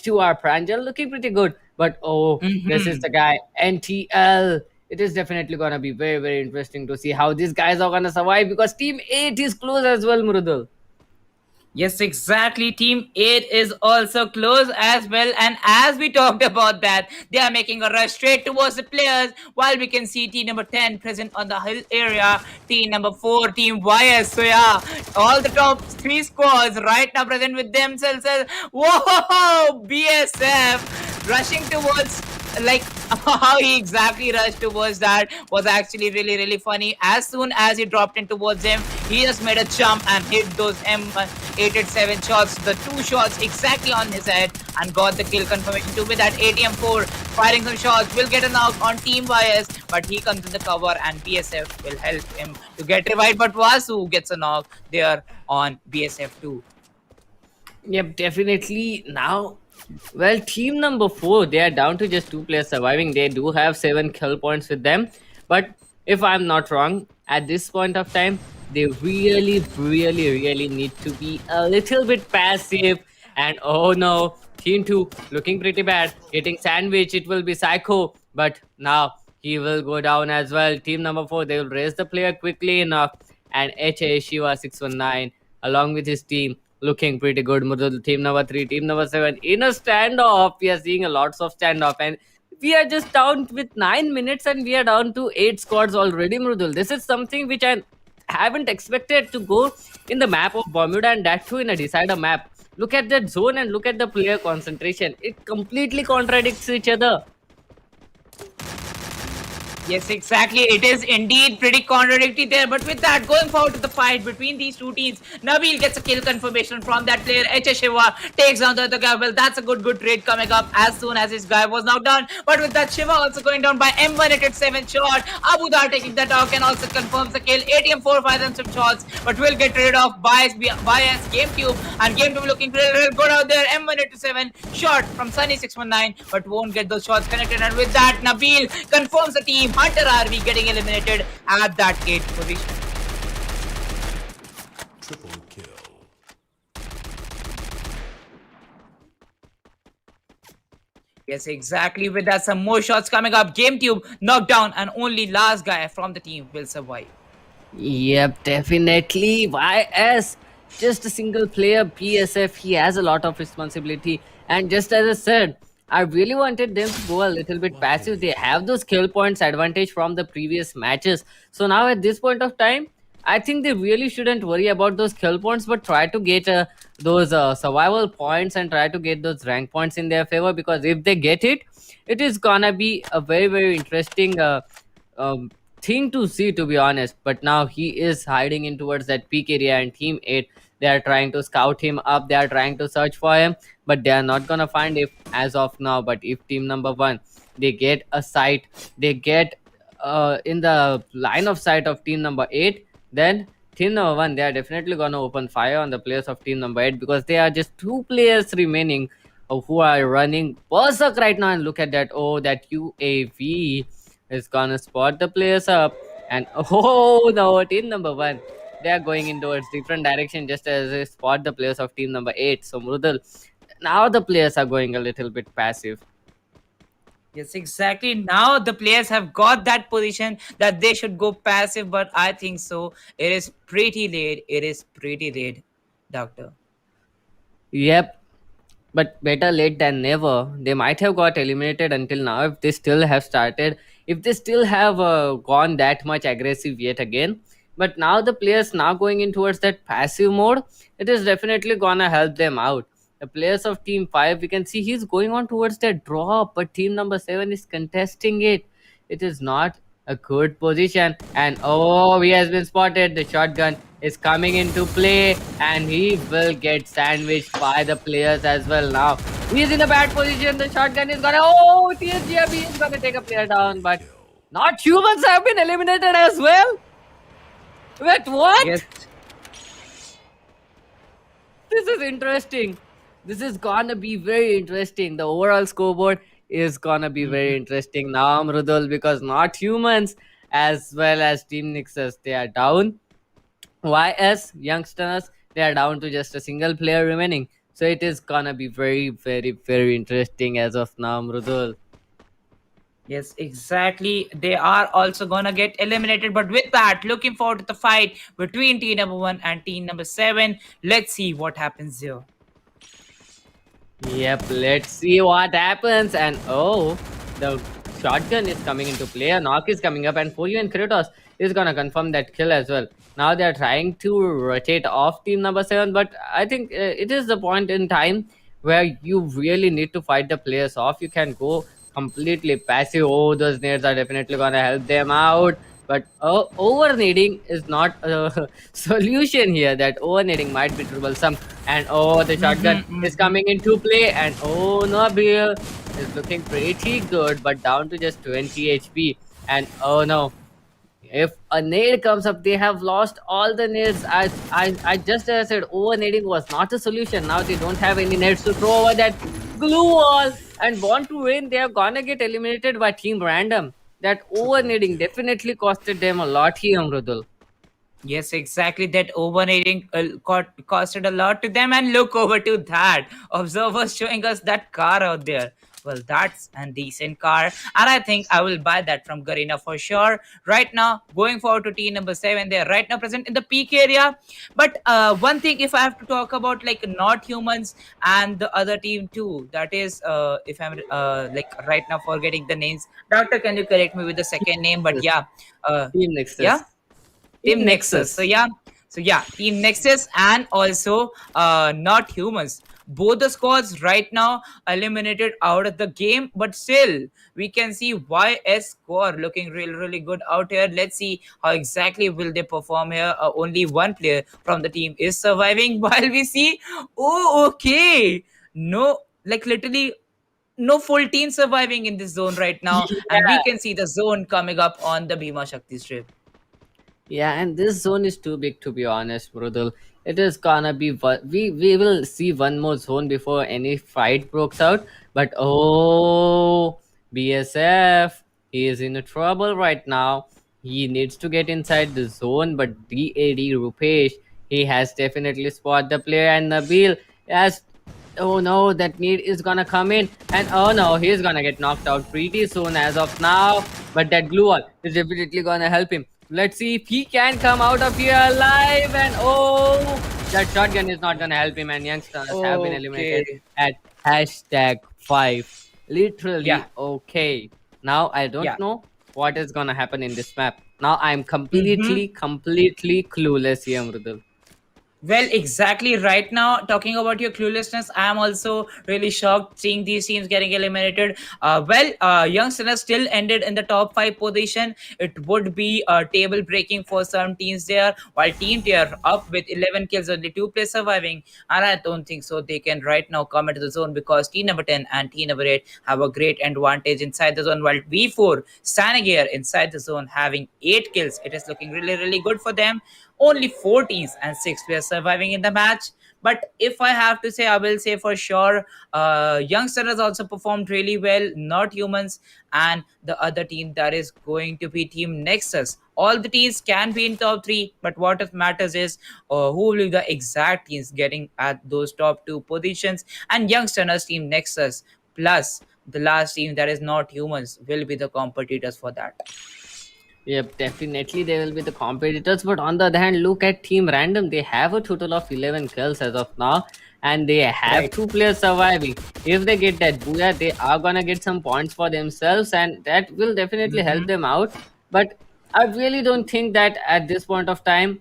Speaker 8: to our Pranjal looking pretty good. But oh, this is
Speaker 9: Mhm.
Speaker 8: the guy NTL. It is definitely gonna be very interesting to see how these guys are gonna survive, because team 8 is close as well, Murudul.
Speaker 9: Yes, exactly. Team 8 is also close as well. And as we talked about that, they are making a rush straight towards the players. While we can see team number 10 present on the hill area, team number 4, Team YS. So, yeah, all the top three squads right now present with themselves. Whoa, BSF rushing towards, like, how he exactly rushed towards that was actually really really funny. As soon as he dropped in towards him, he just made a jump and hit those M887 shots, the two shots exactly on his head, and got the kill confirmation too with that ATM4 firing some shots. Will get a knock on Team YS, but he comes in the cover and BSF will help him to get revived, but Vasu gets a knock there on BSF2.
Speaker 8: Yep, definitely. Now, well, team number 4, they are down to just 2 players surviving. They do have 7 kill points with them. But if I'm not wrong, at this point of time, they really need to be a little bit passive. And oh no, team 2 looking pretty bad. Getting sandwich, it will be Psycho. But now he will go down as well. Team number 4, they will raise the player quickly enough. And HA Shiva 619 along with his team looking pretty good. Murul, team number 3, team number 7 in a standoff. We are seeing a lots of standoff, and we are just down with 9 minutes, and we are down to 8 squads already. Mrudul, this is something which I haven't expected to go in the map of Bermuda, and that too in a decider map. Look at that zone and look at the player concentration. It completely contradicts each other.
Speaker 9: Yes, exactly. It is indeed pretty contradictory there. But with that, going forward to the fight between these two teams, Nabil gets a kill confirmation from that player. H. Shiva takes down the other guy. Well, that's a good trade coming up as soon as his guy was knocked down. But with that, Shiva also going down by M187 shot. Abu Dhar taking that out and also confirms the kill. ATM4 fires them some shots, but will get rid of by GameTube. And GameTube looking real good out there. M187 shot from Sunny619, but won't get those shots connected. And with that, Nabil confirms the team. Hunter RV getting eliminated at that gate position.
Speaker 5: Triple kill.
Speaker 9: Yes, exactly. With that, some more shots coming up. GameTube knocked down, and only last guy from the team will survive.
Speaker 8: Yep, definitely. YS, just a single player, PSF, he has a lot of responsibility. And just as I said, I really wanted them to go a little bit passive. They have those kill points advantage from the previous matches. So now at this point of time, I think they really shouldn't worry about those kill points, but try to get those survival points and try to get those rank points in their favor. Because if they get it, it is gonna be a very interesting um, thing to see, to be honest. But now he is hiding in towards that peak area, and team 8, they are trying to scout him up, they are trying to search for him, but they are not gonna find him as of now. But if team number 1, they get a sight, they get in the line of sight of team number 8, then team number 1, they are definitely gonna open fire on the players of team number 8, because there are just 2 players remaining who are running berserk right now. And look at that, oh, that UAV is gonna spot the players up. And oh no, team number 1, they are going in towards different direction just as they spot the players of team number 8. So Mrudal, now the players are going a little bit passive.
Speaker 9: Yes, exactly. Now the players have got that position that they should go passive, but I think so. It is pretty late. It is pretty late, Doctor.
Speaker 8: Yep, but better late than never. They might have got eliminated until now if they still have started, if they still have gone that much aggressive yet again. But now the players now going in towards that passive mode, it is definitely gonna help them out. The players of team 5, we can see he's going on towards that drop, but team number 7 is contesting it. It is not a good position. And oh, he has been spotted. The shotgun is coming into play, and he will get sandwiched by the players as well. Now he's in a bad position. The shotgun is gonna, oh, TSGB is gonna take a player down, but not humans have been eliminated as well. Wait, what?
Speaker 9: Yes.
Speaker 8: This is interesting. This is gonna be very interesting. The overall scoreboard is gonna be very interesting now, Mrudul, because not humans as well as Team Nixus, they are down. YS youngsters, they are down to just a single player remaining. So it is gonna be very interesting as of now, Mrudul.
Speaker 9: Yes, exactly. They are also gonna get eliminated. But with that, looking forward to the fight between team number one and team number seven. Let's see what happens here.
Speaker 8: Yep, let's see what happens. And oh, the shotgun is coming into play. A knock is coming up, and Fuyu and Kratos is gonna confirm that kill as well. Now they're trying to rotate off team number seven, but I think it is the point in time where you really need to fight the players off. You can go completely passive. Oh, those nades are definitely gonna help them out. But over needing is not a solution here. That over needing might be troublesome. And oh, the shotgun is
Speaker 9: Mm-hmm.
Speaker 8: coming into play. And oh, Nabil is looking pretty good, but down to just 20 HP. And oh no, if a nade comes up, they have lost all the nades. I just as I said, over nading was not a solution. Now they don't have any nades to throw over that glue wall and want to win. They are gonna get eliminated by Team Random. That over nading definitely costed them a lot here, Mrudul.
Speaker 9: Yes, exactly. That overrating costed a lot to them. And look over to that. Observers showing us that car out there. Well, that's a decent car. And I think I will buy that from Garena for sure. Right now, going forward to team number seven, they are right now present in the peak area. But one thing, if I have to talk about like not humans and the other team too, that is, if I'm like right now forgetting the names. Doctor, can you correct me with the second name? But yeah, uh,
Speaker 8: Team Nexus.
Speaker 9: yeah. Team
Speaker 8: Team
Speaker 9: Nexus. So
Speaker 8: Nexus.
Speaker 9: yeah, Team Nexus and also not humans. Both the squads right now eliminated out of the game, but still we can see YS squad looking really good out here. Let's see how exactly will they perform here. Only one player from the team is surviving, while we see, oh okay, no, like literally no full team surviving in this zone right now, and we can see the zone coming up on the Bhima Shakti strip.
Speaker 8: Yeah, and this zone is too big to be honest, Brudel. It is gonna be we will see one more zone before any fight breaks out. But oh, BSF, he is in trouble right now. He needs to get inside the zone, but DAD Rupesh, he has definitely spotted the player, and Nabil has. Oh no, that need is gonna come in, and oh no, he's gonna get knocked out pretty soon as of now. But that glue wall is definitely gonna help him. Let's see if he can come out of here alive. And oh, that shotgun is not gonna help him. And youngsters have been eliminated
Speaker 9: Okay.
Speaker 8: at #5.
Speaker 9: Yeah.
Speaker 8: Literally okay. Now I don't
Speaker 9: Yeah.
Speaker 8: know what is gonna happen in this map. Now I'm
Speaker 9: Mm-hmm.
Speaker 8: completely clueless here, Mrudul.
Speaker 9: Well, exactly right now, talking about your cluelessness, I am also really shocked seeing these teams getting eliminated. Young Sinners still ended in the top five position. It would be table breaking for some teams there, while Team Tier up with 11 kills, only two players surviving. And I don't think so. They can right now come into the zone because team number 10 and team number 8 have a great advantage inside the zone, while V4 standing here inside the zone having 8 kills. It is looking really good for them. Only four teams and six players surviving in the match. But if I have to say, I will say for sure, youngsters also performed really well, not humans, and the other team that is going to be Team Nexus. All the teams can be in top three, but what it matters is who will be the exact teams getting at those top two positions. And youngsters Team Nexus plus the last team that is not humans will be the competitors for that.
Speaker 8: Yep, definitely they will be the competitors. But on the other hand, look at Team Random. They have a total of 11 kills as of now, and they have
Speaker 9: Right.
Speaker 8: two players surviving. If they get that booyah, they are gonna get some points for themselves, and that will definitely help
Speaker 9: Mm-hmm.
Speaker 8: them out. But I really don't think that at this point of time,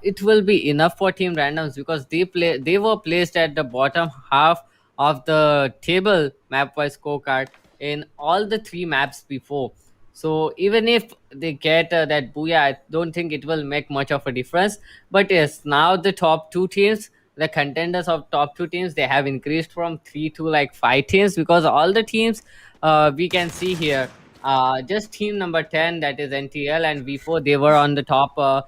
Speaker 8: it will be enough for Team Randoms because they were placed at the bottom half of the table map-wise scorecard in all the three maps before. So even if they get that booyah, I don't think it will make much of a difference. But yes, now the top two teams, the contenders of top two teams, they have increased from three to like five teams because all the teams we can see here, just team number 10, that is NTL and V4, they were on the top uh,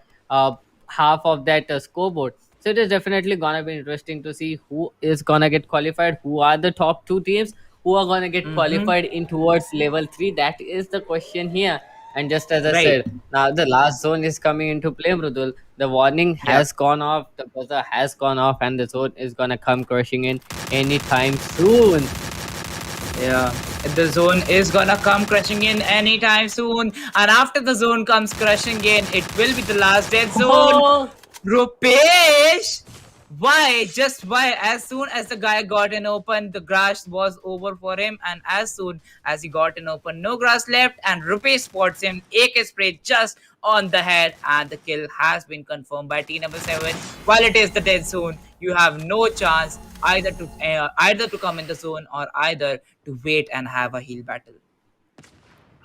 Speaker 8: half of that scoreboard. So it is definitely gonna be interesting to see who is gonna get qualified, who are the top two teams who are going to get
Speaker 9: Mm-hmm.
Speaker 8: qualified in towards level 3. That is the question here. And just as I
Speaker 9: Right.
Speaker 8: said, now the last zone is coming into play, Mrudul. The warning
Speaker 9: Yeah.
Speaker 8: has gone off, the buzzer has gone off, and the zone is going to come crushing in anytime soon.
Speaker 9: Yeah, the zone is gonna come crashing in anytime soon. And after the zone comes crashing in, it will be the last dead zone.
Speaker 8: Oh,
Speaker 9: Rupesh! Why? Just why? As soon as the guy got in open, the grass was over for him, and as soon as he got in open, no grass left, and Rupesh spots him, AK spray just on the head, and the kill has been confirmed by team number 7. While it is the dead zone, you have no chance either to come in the zone or either to wait and have a heal battle.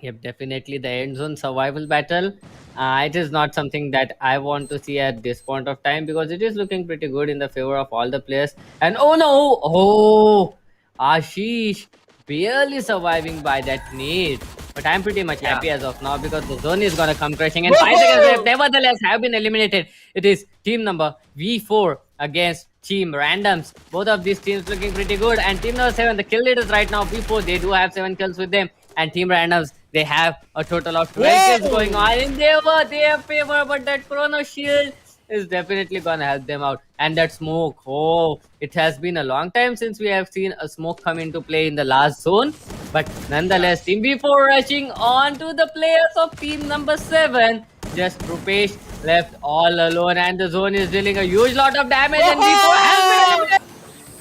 Speaker 8: yep, definitely the end zone survival battle. It is not something that I want to see at this point of time because it is looking pretty good in the favor of all the players. And oh no, oh, Ashish barely surviving by that nade. But I'm pretty much
Speaker 9: Yeah.
Speaker 8: happy as of now because the zone is gonna come crashing and 5 seconds left.
Speaker 9: Whoa!
Speaker 8: Nevertheless, have been eliminated. It is team number V4 against Team Randoms. Both of these teams looking pretty good. And team number 7, the kill leaders right now, V4, they do have 7 kills with them. And Team Randoms, they have a total of 12 kills going
Speaker 9: Whoa!
Speaker 8: on in their favor. But that Chrono Shield is definitely gonna help them out. And that smoke, oh, it has been a long time since we have seen a smoke come into play in the last zone. But
Speaker 9: Yeah.
Speaker 8: nonetheless, Team B4 rushing on to the players of team number 7. Just Rupesh left all alone, and the zone is dealing a huge lot of damage, and B4 has been
Speaker 9: Whoa!
Speaker 8: eliminated.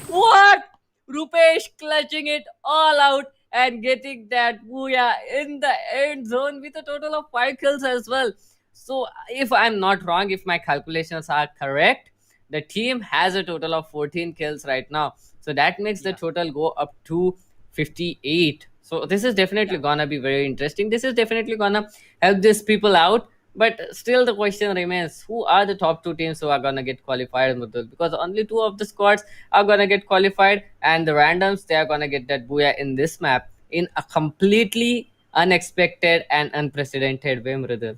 Speaker 8: What? Rupesh clutching it all out and getting that booyah in the end zone with a total of 5 kills as well. So, if I'm not wrong, if my calculations are correct, the team has a total of 14 kills right now. So, that makes the
Speaker 9: Yeah.
Speaker 8: total go up to 58. So, this is
Speaker 9: Yeah.
Speaker 8: definitely gonna be very interesting. This is definitely gonna help these people out. But still, the question remains: who are the top two teams who are gonna get qualified, Mudul? Because only two of the squads are gonna get qualified, and the randoms they are gonna get that booyah in this map in a completely unexpected and unprecedented way, Mridul.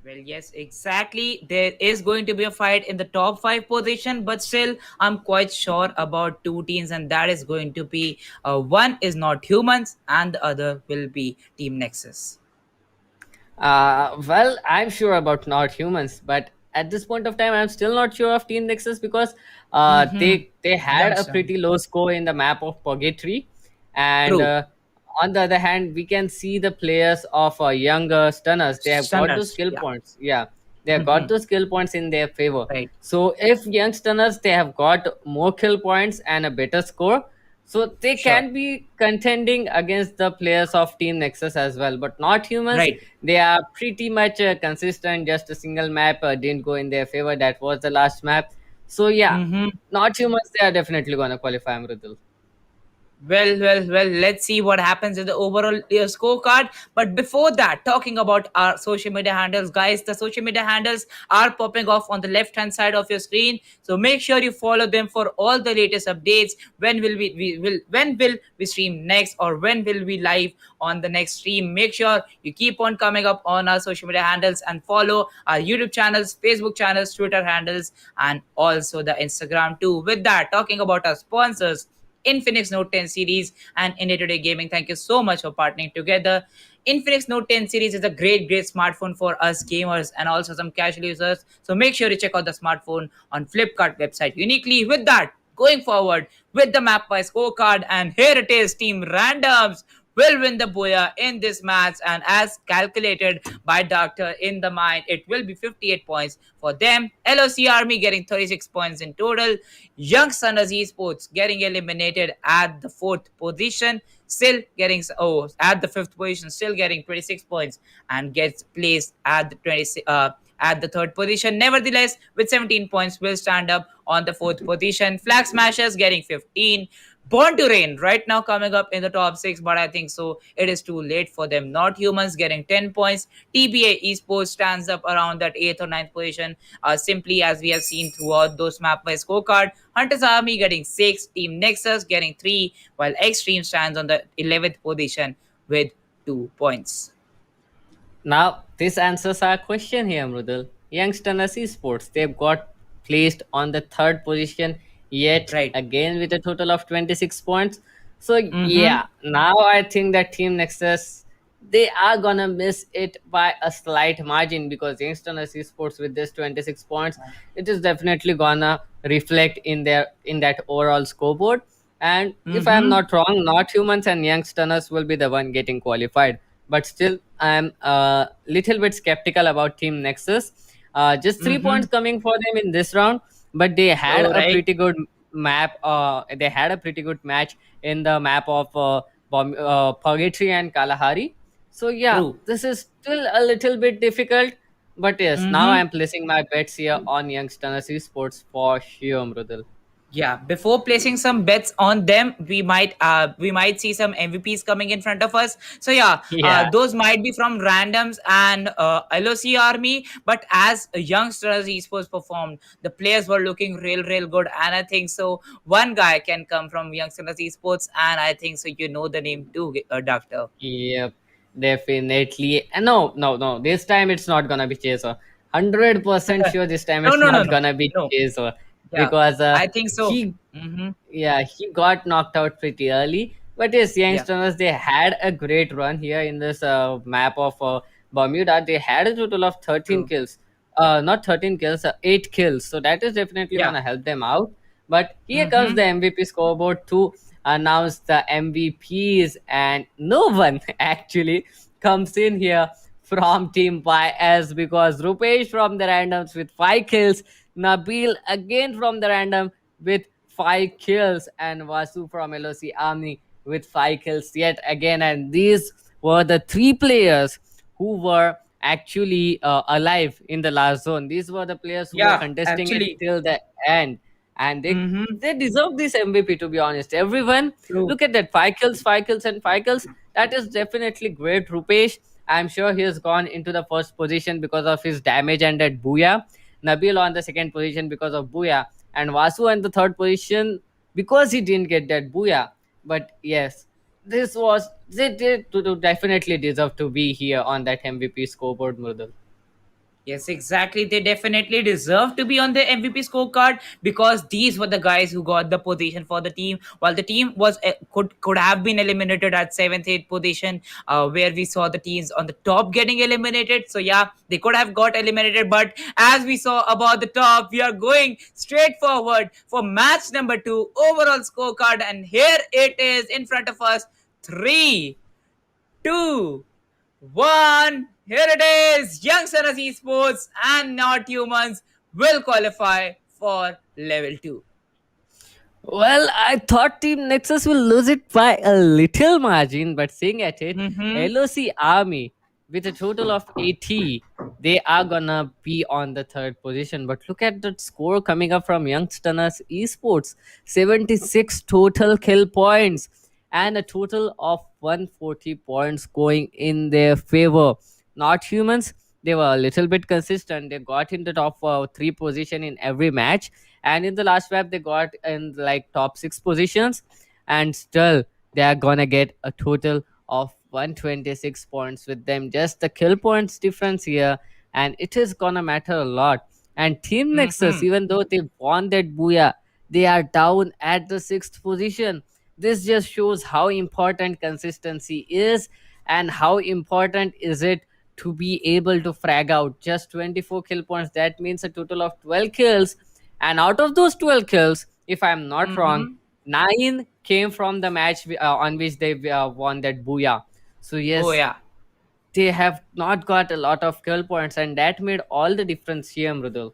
Speaker 9: Well, yes, exactly. There is going to be a fight in the top 5 position, but still, I'm quite sure about two teams, and that is going to be one is not humans, and the other will be Team Nexus.
Speaker 8: Well, I'm sure about not humans, but at this point of time, I'm still not sure of Team Nexus because
Speaker 9: Mm-hmm.
Speaker 8: they had a
Speaker 9: Youngstown.
Speaker 8: pretty low score in the map of Purgatory, and
Speaker 9: True.
Speaker 8: on the other hand, we can see the players of younger stunners. They have got those
Speaker 9: Standards.
Speaker 8: skill
Speaker 9: Yeah.
Speaker 8: points. Yeah, they have got
Speaker 9: Mm-hmm.
Speaker 8: those skill points in their favor.
Speaker 9: Right.
Speaker 8: So if young stunners they have got more kill points and a better score, so they
Speaker 9: Sure.
Speaker 8: can be contending against the players of Team Nexus as well. But not humans,
Speaker 9: Right.
Speaker 8: they are pretty much consistent. Just a single map didn't go in their favor. That was the last map. So yeah,
Speaker 9: Mm-hmm.
Speaker 8: not humans. They are definitely gonna qualify, Mridul.
Speaker 9: Well. Let's see what happens in the overall scorecard. But before that, talking about our social media handles, guys, the social media handles are popping off on the left hand side of your screen. So make sure you follow them for all the latest updates. When will we stream next, or when will we live on the next stream? Make sure you keep on coming up on our social media handles and follow our YouTube channels, Facebook channels, Twitter handles, and also the Instagram too. With that, talking about our sponsors. Infinix Note 10 series and India Today Gaming. Thank you so much for partnering together. Infinix Note 10 series is a great smartphone for us gamers and also some casual users. So make sure you check out the smartphone on Flipkart website uniquely. With that, going forward with the map by scorecard, and here it is, Team Randoms will win the Boya in this match, and as calculated by Doctor in the mind, it will be 58 points for them. LOC Army getting 36 points in total. Young Sunners Esports getting eliminated at the fourth position, still getting at the fifth position, still getting 26 points and gets placed at the 26 at the third position. Nevertheless, with 17 points, will stand up on the fourth position. Flag Smashers getting 15. Born to Reign right now coming up in the top 6, but I think so it is too late for them. Not Humans getting 10 points. TBA Esports stands up around that 8th or ninth position, simply as we have seen throughout those map by scorecard. Hunters Army getting 6, Team Nexus getting 3, while Extreme stands on the 11th position with 2 points.
Speaker 8: Now, this answers our question here, Mrudal. Youngsters Esports, they've got placed on the third position yet
Speaker 9: Right.
Speaker 8: again with a total of 26 points. So,
Speaker 9: Mm-hmm.
Speaker 8: yeah, now I think that Team Nexus, they are gonna miss it by a slight margin because Youngsters Esports with this 26 points, it is definitely gonna reflect in that overall scoreboard. And if I am
Speaker 3: Mm-hmm.
Speaker 8: not wrong, not humans and youngsters will be the one getting qualified. But still, I am a little bit skeptical about Team Nexus. Just 3 points
Speaker 3: Mm-hmm.
Speaker 8: coming for them in this round, but they had
Speaker 3: Oh,
Speaker 8: a
Speaker 3: right.
Speaker 8: pretty good map. They had a pretty good match in the map of Purgatory and Kalahari. So yeah,
Speaker 3: True.
Speaker 8: this is still a little bit difficult. But yes, now I
Speaker 3: Mm-hmm.
Speaker 8: am placing my bets here on youngsters esports for sure, Mrudal.
Speaker 9: Yeah, before placing some bets on them, we might see some MVPs coming in front of us. So yeah,
Speaker 8: Yeah.
Speaker 9: those might be from randoms and LOC army. But as youngsters esports performed, the players were looking real good, and I think so. One guy can come from youngsters esports, and I think so. You know the name too, Doctor.
Speaker 8: Yep, definitely. No, no, no. This time it's not gonna be Chaser. 100% sure this time
Speaker 9: No,
Speaker 8: it's
Speaker 9: no, no,
Speaker 8: not
Speaker 9: no,
Speaker 8: gonna be
Speaker 9: no.
Speaker 8: Chaser
Speaker 9: Yeah,
Speaker 8: because
Speaker 9: I think so.
Speaker 8: he,
Speaker 9: Mm-hmm.
Speaker 8: yeah, he got knocked out pretty early. But yes,
Speaker 9: Yeah,
Speaker 8: youngsters they had a great run here in this map of Bermuda. They had a total of 13
Speaker 9: true.
Speaker 8: kills. Not 13 kills, 8 kills. So that is definitely
Speaker 9: Yeah.
Speaker 8: gonna help them out. But here comes
Speaker 9: Mm-hmm.
Speaker 8: the MVP scoreboard to announce the MVPs, and no one actually comes in here from Team YS because Rupesh from the randoms with 5 kills, Nabil again from the random with 5 kills, and Vasu from LOC Army with 5 kills yet again. And these were the three players who were actually alive in the last zone. These were the players who were
Speaker 3: Yeah,
Speaker 8: contesting it
Speaker 3: actually.
Speaker 8: till the end, and
Speaker 3: Mm-hmm.
Speaker 8: they deserve this MVP, to be honest. Everyone,
Speaker 3: True.
Speaker 8: look at that, 5 kills, 5 kills, and 5 kills. That is definitely great. Rupesh, I'm sure he has gone into the first position because of his damage and that Booyah. Nabil on the second position because of Booyah, and Vasu in the third position because he didn't get that Booyah. But yes, this was they did to definitely deserve to be here on that MVP scoreboard, Murdal.
Speaker 9: Yes, exactly. They definitely deserve to be on the MVP scorecard because these were the guys who got the position for the team. While the team was could have been eliminated at seventh, eighth position, where we saw the teams on the top getting eliminated. So yeah, they could have got eliminated. But as we saw about the top, we are going straight forward for match number two overall scorecard, and here it is in front of us. Three, two, one. Here it is. Young Saras Esports and Not Humans will qualify for level 2.
Speaker 8: Well, I thought Team Nexus will lose it by a little margin, but seeing at it,
Speaker 9: Mm-hmm.
Speaker 8: LOC Army with a total of 80, they are gonna be on the third position. But look at the score coming up from Youngsters Esports, 76 total kill points and a total of 140 points going in their favor. Not humans, they were a little bit consistent. They got in the top three position in every match, and in the last map they got in like top six positions, and still they are gonna get a total of 126 points with them. Just the kill points difference here, and it is gonna matter a lot. And Team Nexus,
Speaker 9: Mm-hmm.
Speaker 8: even though they won that Booyah, they are down at the sixth position. This just shows how important consistency is, and how important is it to be able to frag out just 24 kill points. That means a total of 12 kills, and out of those 12 kills, if I'm not wrong,
Speaker 9: Mm-hmm.
Speaker 8: 9 came from the match on which they won that Booyah. So
Speaker 9: Oh,
Speaker 8: yes,
Speaker 9: yeah.
Speaker 8: they have not got a lot of kill points, and that made all the difference here, Mrudul.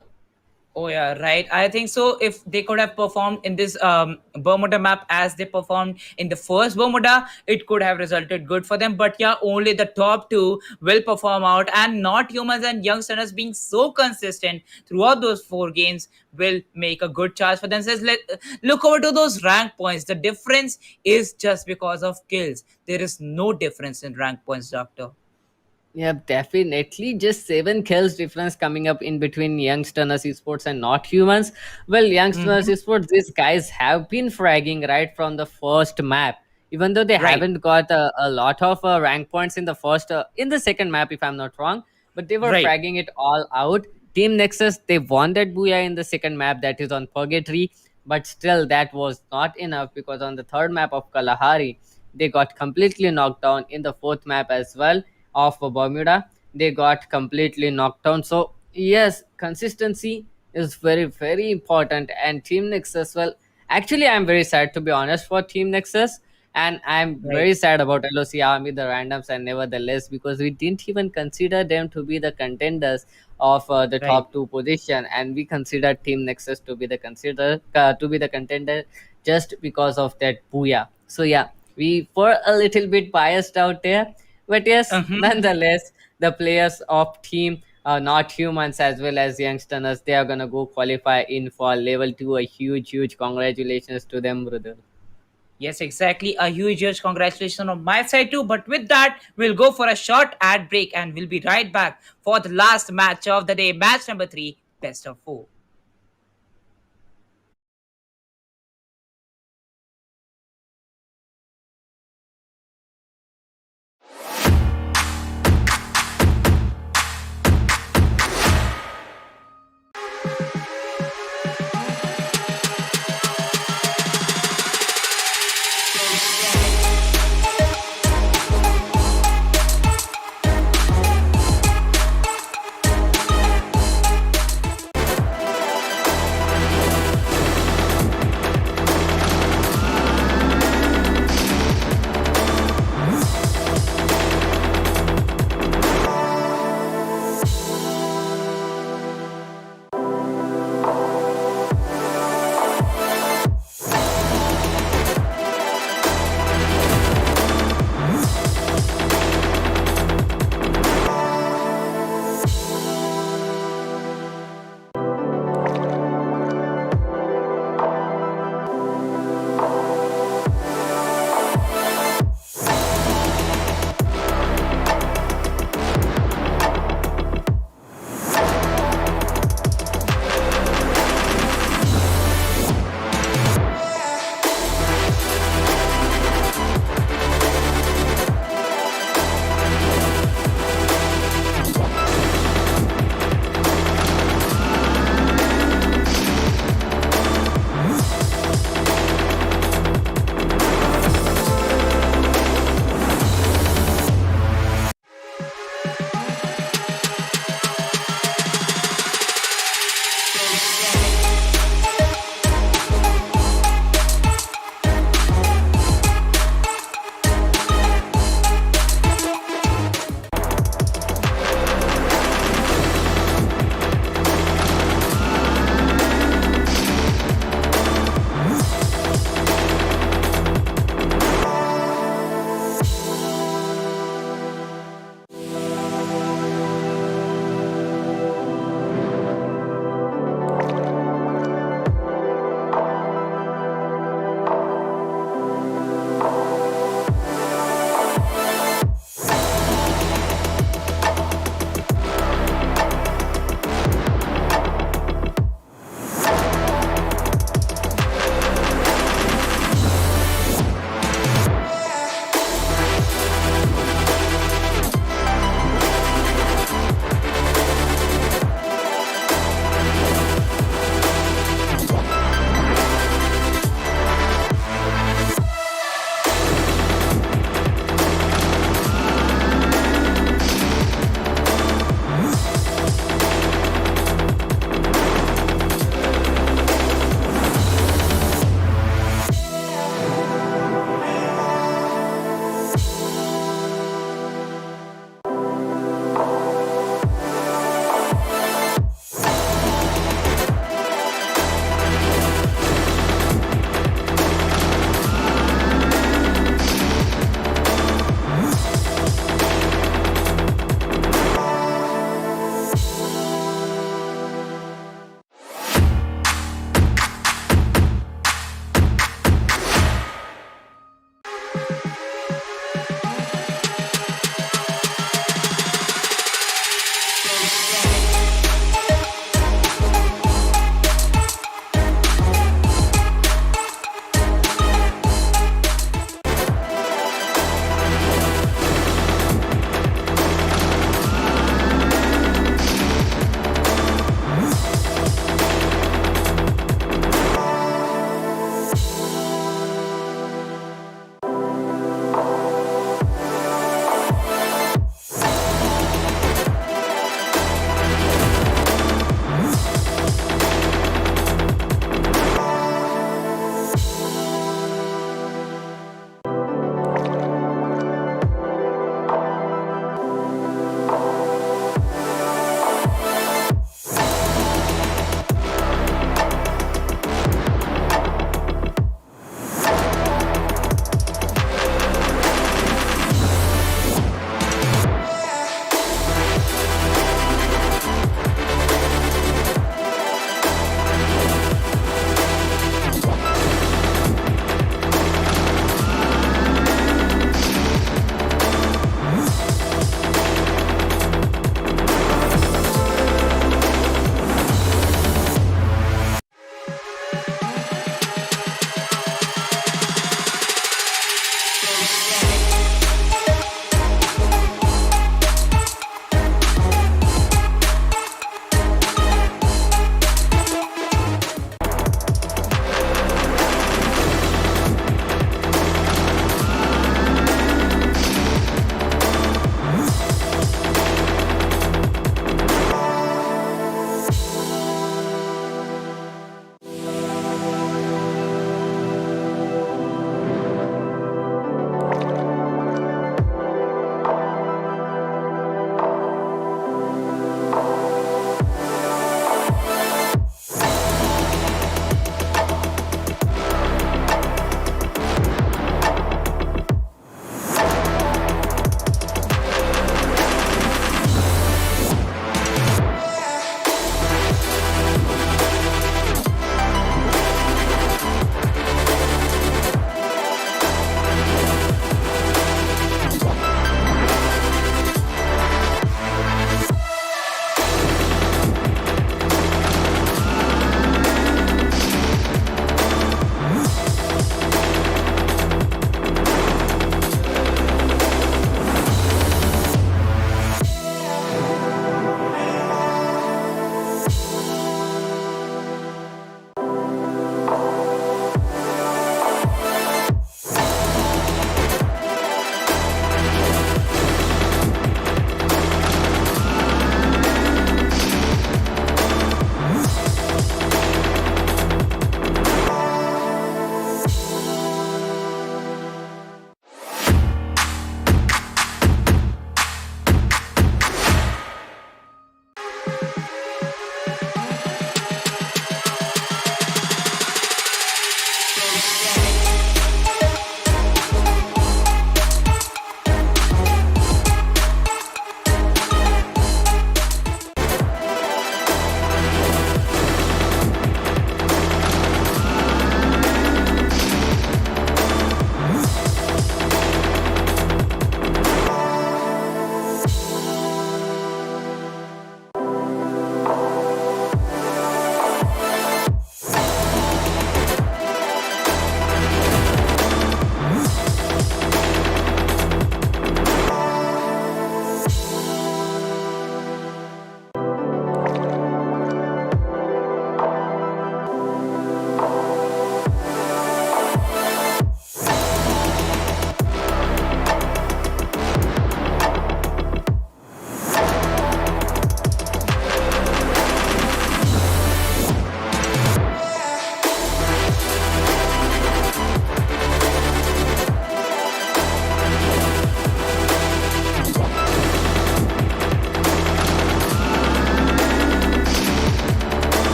Speaker 9: Oh yeah, right. I think so. If they could have performed in this Bermuda map as they performed in the first Bermuda, it could have resulted good for them. But yeah, only the top two will perform out, and not humans and youngsters being so consistent throughout those four games will make a good charge for themselves. Look over to those rank points. The difference is just because of kills. There is no difference in rank points, Doctor.
Speaker 8: Yeah, definitely. Just 7 kills difference coming up in between youngsters esports and not humans. Well, youngsters
Speaker 9: Mm-hmm.
Speaker 8: esports, these guys have been fragging right from the first map. Even though they
Speaker 9: Right,
Speaker 8: haven't got a lot of rank points in the first, in the second map, if I'm not wrong, but they were
Speaker 9: right.
Speaker 8: fragging it all out. Team Nexus, they won that Booyah in the second map, that is on Purgatory, but still that was not enough because on the third map of Kalahari, they got completely knocked down. In the fourth map as well of Bermuda, they got completely knocked down. So yes, consistency is very important, and Team Nix as well. Actually, I'm very sad to be honest for Team Nexus, and I'm
Speaker 3: Right,
Speaker 8: very sad about LOC Army, the randoms, and nevertheless because we didn't even consider them to be the contenders of the
Speaker 3: right.
Speaker 8: top two position, and we considered Team Nexus to be the contender just because of that booyah. So yeah, we were a little bit biased out there, but yes,
Speaker 9: Mhm.
Speaker 8: nonetheless, the players of Team Not Humans as well as Youngsters, they are gonna go qualify in for level two. A huge congratulations to them, brother.
Speaker 9: Yes, exactly. A huge congratulations on my side too. But with that, we'll go for a short ad break and we'll be right back for the last match of the day, match number three, best of four.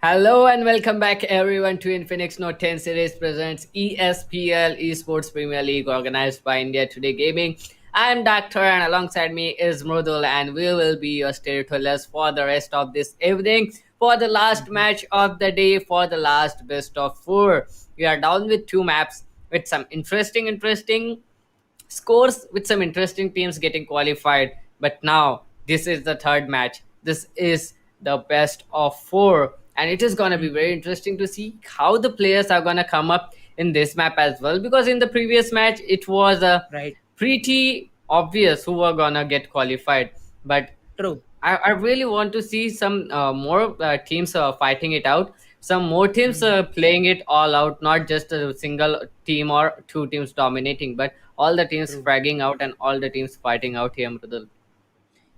Speaker 8: Hello and welcome back everyone to Infinix Note 10 series presents ESPL Esports Premier League organized by India Today Gaming. I am Doctor and alongside me is Mrudul and we will be your storytellers for the rest of this evening for the last match of the day for the last best of four. We are down with two maps with some interesting scores with some interesting teams getting qualified. But now this is the third match. This is the best of four, and it is gonna be very interesting to see how the players are gonna come up in this map as well. Because in the previous match, it was
Speaker 3: Right.
Speaker 8: pretty obvious who were gonna get qualified. But
Speaker 3: True.
Speaker 8: I really want to see some more teams fighting it out. Some more teams playing it all out, not just a single team or two teams dominating, but all the teams
Speaker 3: True.
Speaker 8: fragging out and all the teams fighting out here, Mrudul.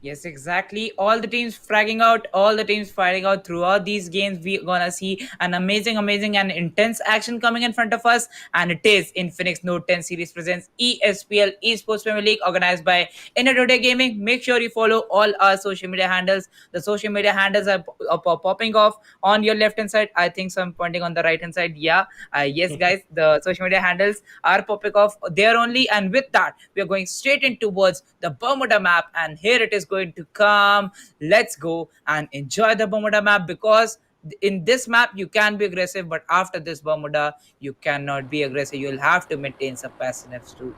Speaker 3: Yes, exactly. All the teams fragging out, all the teams fighting out throughout these games. We're gonna see an amazing, and intense action coming in front of us. And it is Infinix Note 10 series presents ESPL Esports Premier League organized by Inner Today Gaming. Make sure you follow all our social media handles. The social media handles are popping off on your left hand side. I think so. I'm pointing on the right hand side. Yeah. Yes, guys. The social media handles are popping off there only. And with that, we are going straight in towards the Bermuda map. And here it is going to come. Let's go and enjoy the Bermuda map because in this map you can be aggressive, but after this Bermuda, you cannot be aggressive. You'll have to maintain some passiveness too.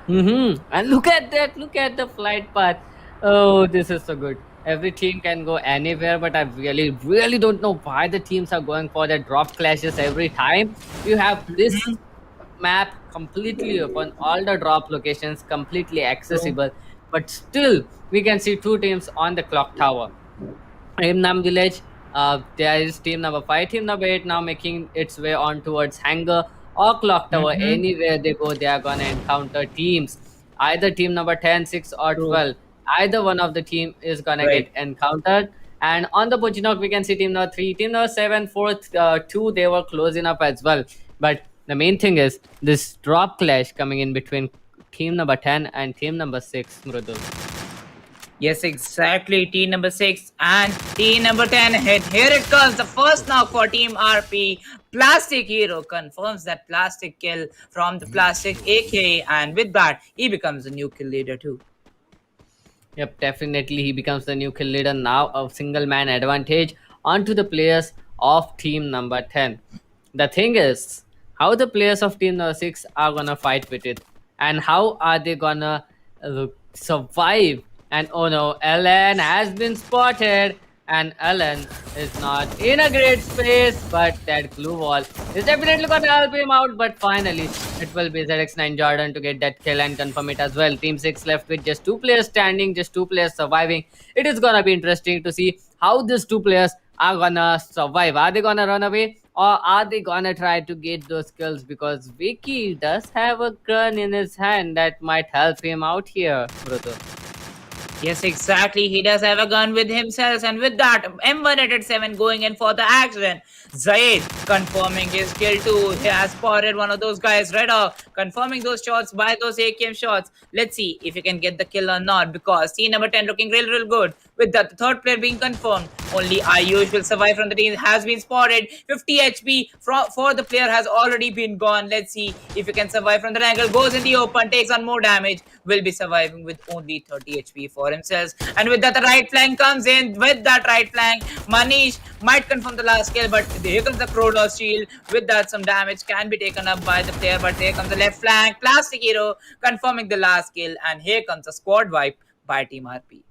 Speaker 8: And look at that! Look at the flight path. Oh, this is so good. Every team can go anywhere, but I really don't know why the teams are going for the drop clashes every time. You have this map completely open, all the drop locations completely
Speaker 3: True.
Speaker 8: accessible, but still we can see two teams on the clock tower. Imnam Village, there is team number 5, team number 8 now making its way on towards Hangar or Clock Tower.
Speaker 3: Mm-hmm.
Speaker 8: Anywhere they go, they are gonna encounter teams. Either team number 10, 6, or
Speaker 3: True.
Speaker 8: 12. Either one of the team is gonna
Speaker 3: Right.
Speaker 8: get encountered. And on the Pochinok, we can see team number 3, team number 7, 4, 2, they were close enough as well. But the main thing is this drop clash coming in between team number 10 and team number 6, Mrudul.
Speaker 3: Yes, exactly. Team number 6 and team number 10 hit. Here it comes. The first knock for Team RP. Plastic Hero confirms that plastic kill from the Plastic AK, and with that, he becomes the new kill leader too.
Speaker 8: Yep, definitely he becomes the new kill leader now, a single man advantage onto the players of team number 10. The thing is, how the players of team number 6 are gonna fight with it, and how are they gonna survive? And oh no, Ellen has been spotted, and Alan is not in a great space, but that glue wall is definitely gonna help him out. But finally, it will be ZX9 Jordan to get that kill and confirm it as well. Team 6 left with just two players standing, just two players surviving. It is gonna be interesting to see how these two players are gonna survive. Are they gonna run away, or are they gonna try to get those kills? Because Vicky does have a gun in his hand that might help him out here, brother.
Speaker 9: Yes, exactly. He does have a gun with himself, and with that, M187 going in for the action. Zaid confirming his kill too. He has spotted one of those guys right off, confirming those shots by those AKM shots. Let's see if he can get the kill or not, because team number 10 looking real good. With that, the third player being confirmed. Only Ayush will survive from the team. Has been spotted. 50 HP for the player has already been gone. Let's see if he can survive from the angle. Goes in the open, takes on more damage. Will be surviving with only 30 HP for himself. And with that, the right flank comes in. With that right flank, Manish might confirm the last kill, but here comes the Kronos shield. With that, some damage can be taken up by the player, but here comes the left flank. Plastic Hero confirming the last kill. And here comes a squad wipe by Team RP.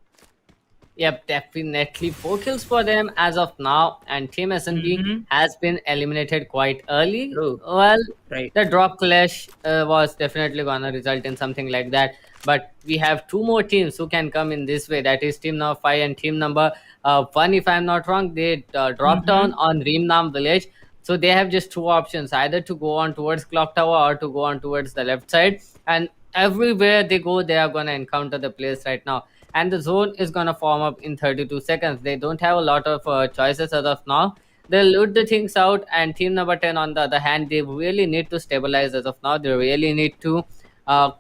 Speaker 8: Yep, definitely 4 kills for them as of now, and Team SNB
Speaker 9: Mm-hmm.
Speaker 8: has been eliminated quite early.
Speaker 9: True.
Speaker 8: Well,
Speaker 9: Right.
Speaker 8: the drop clash was definitely gonna result in something like that. But we have two more teams who can come in this way. That is team number 5 and team number 1. If I'm not wrong, they dropped
Speaker 9: Mm-hmm.
Speaker 8: down on Reemnam village. So they have just two options: either to go on towards Clock Tower or to go on towards the left side. And everywhere they go, they are gonna encounter the players right now, and the zone is gonna form up in 32 seconds. They don't have a lot of choices as of now. They'll loot the things out, and team number 10 on the other hand, they really need to stabilize as of now. They really need to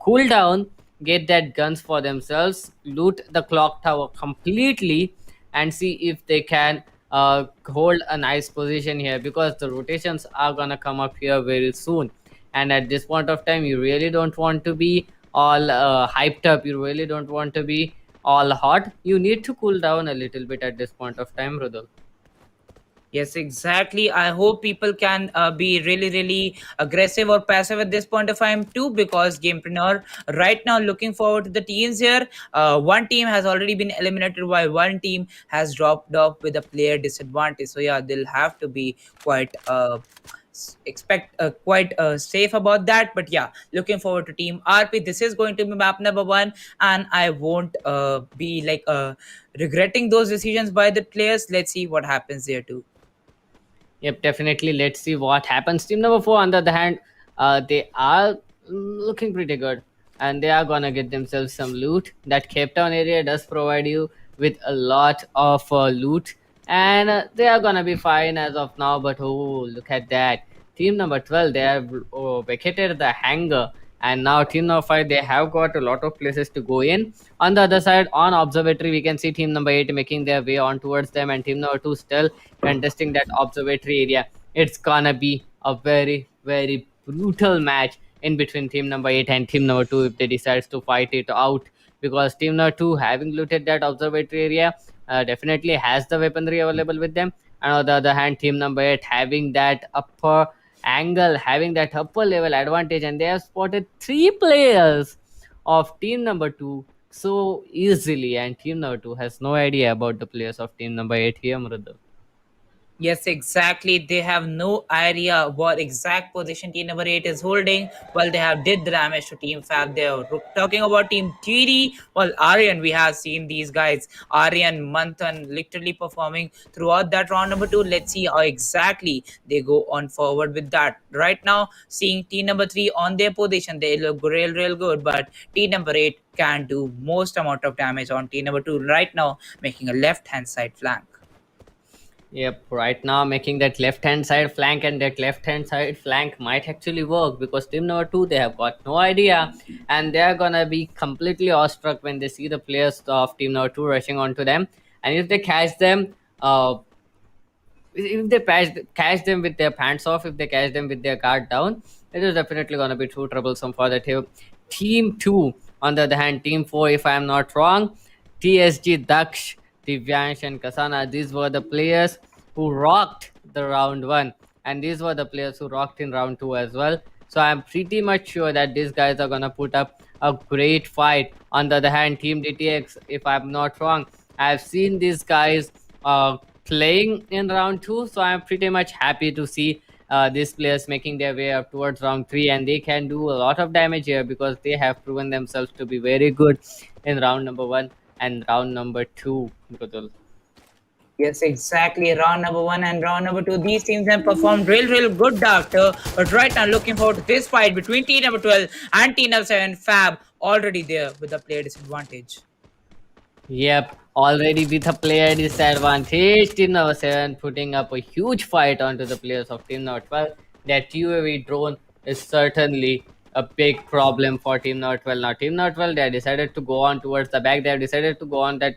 Speaker 8: cool down, get that guns for themselves, loot the clock tower completely, and see if they can hold a nice position here, because the rotations are gonna come up here very soon. And at this point of time, you really don't want to be all hyped up. You really don't want to be all hot. You need to cool down a little bit at this point of time, Rudol.
Speaker 9: Yes, exactly. I hope people can be really aggressive or passive at this point of time too, because Gamepreneur right now looking forward to the teams here. One team has already been eliminated, while one team has dropped off with a player disadvantage. So yeah, they'll have to be quite expect quite safe about that. But yeah, looking forward to Team RP. This is going to be map number 1, and I won't be like regretting those decisions by the players. Let's see what happens there too.
Speaker 8: Yep, definitely. Let's see what happens. Team number 4, on the other hand, they are looking pretty good, and they are gonna get themselves some loot. That Cape Town area does provide you with a lot of loot, and they are gonna be fine as of now. But oh, look at that! Team number 12, they have vacated the hangar, and now team number 5, they have got a lot of places to go in. On the other side, on observatory, we can see team number 8 making their way on towards them, and team number 2 still contesting that observatory area. It's gonna be a very brutal match in between team number 8 and team number 2 if they decides to fight it out, because team number 2, having looted that observatory area, definitely has the weaponry available with them. And on the other hand, team number 8 having that upper angle, having that upper level advantage, and they have spotted 3 players of team number 2 so easily, and team number 2 has no idea about the players of team number 8 here, Mrudal.
Speaker 9: Yes, exactly. They have no idea what exact position team number 8 is holding. Well, they have did the damage to Team Fab. They're talking about Team TD. Well, Aryan, we have seen these guys, Aryan, Manthan, literally performing throughout that round number 2. Let's see how exactly they go on forward with that. Right now, seeing team number 3 on their position, they look real good. But team number 8 can do most amount of damage on team number 2 right now, making a left-hand side flank.
Speaker 8: Yep, right now making that left hand side flank, and that left hand side flank might actually work, because team number 2, they have got no idea, and they are gonna be completely awestruck when they see the players of team number 2 rushing onto them. And if they catch them, if they catch them with their pants off, if they catch them with their guard down, it is definitely going to be too troublesome for the team. Team 2, on the other hand, team 4, if I am not wrong, TSG, Daksh, Divyansh, and Kasana, these were the players who rocked the round 1, and these were the players who rocked in round 2 as well. So I'm pretty much sure that these guys are going to put up a great fight. On the other hand, team DTX, if I'm not wrong, I've seen these guys playing in round 2. So I'm pretty much happy to see these players making their way up towards round 3, and they can do a lot of damage here because they have proven themselves to be very good in round number 1 and round number 2. Mridul.
Speaker 9: Yes, exactly. Round number one and round number two. These teams have performed real good, doctor. But right now, looking forward to this fight between team number 12 and team number 7. Fab already there with the player disadvantage.
Speaker 8: Yep, already with a player disadvantage, Team number 7 putting up a huge fight onto the players of Team number 12. That UAV drone is certainly a big problem for Team number 12. Now, Team number 12, they have decided to go on towards the back. They have decided to go on that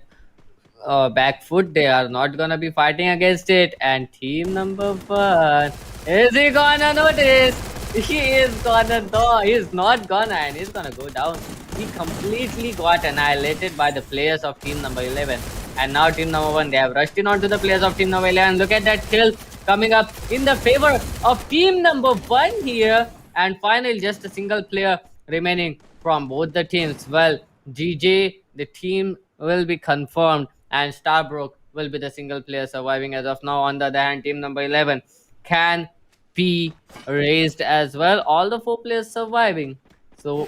Speaker 8: back foot. They are not gonna be fighting against it. And team number 1, is he gonna notice? He is gonna know. He's not gonna, and he's gonna go down. He completely got annihilated by the players of team number 11. And now team number 1, they have rushed in onto the players of team number 11. Look at that kill coming up in the favor of team number 1 here. And finally, just a single player remaining from both the teams. Well, GJ, the team will be confirmed, and Starbrook will be the single player surviving as of now. On the other hand, team number 11 can be raised as well. All the 4 players surviving. So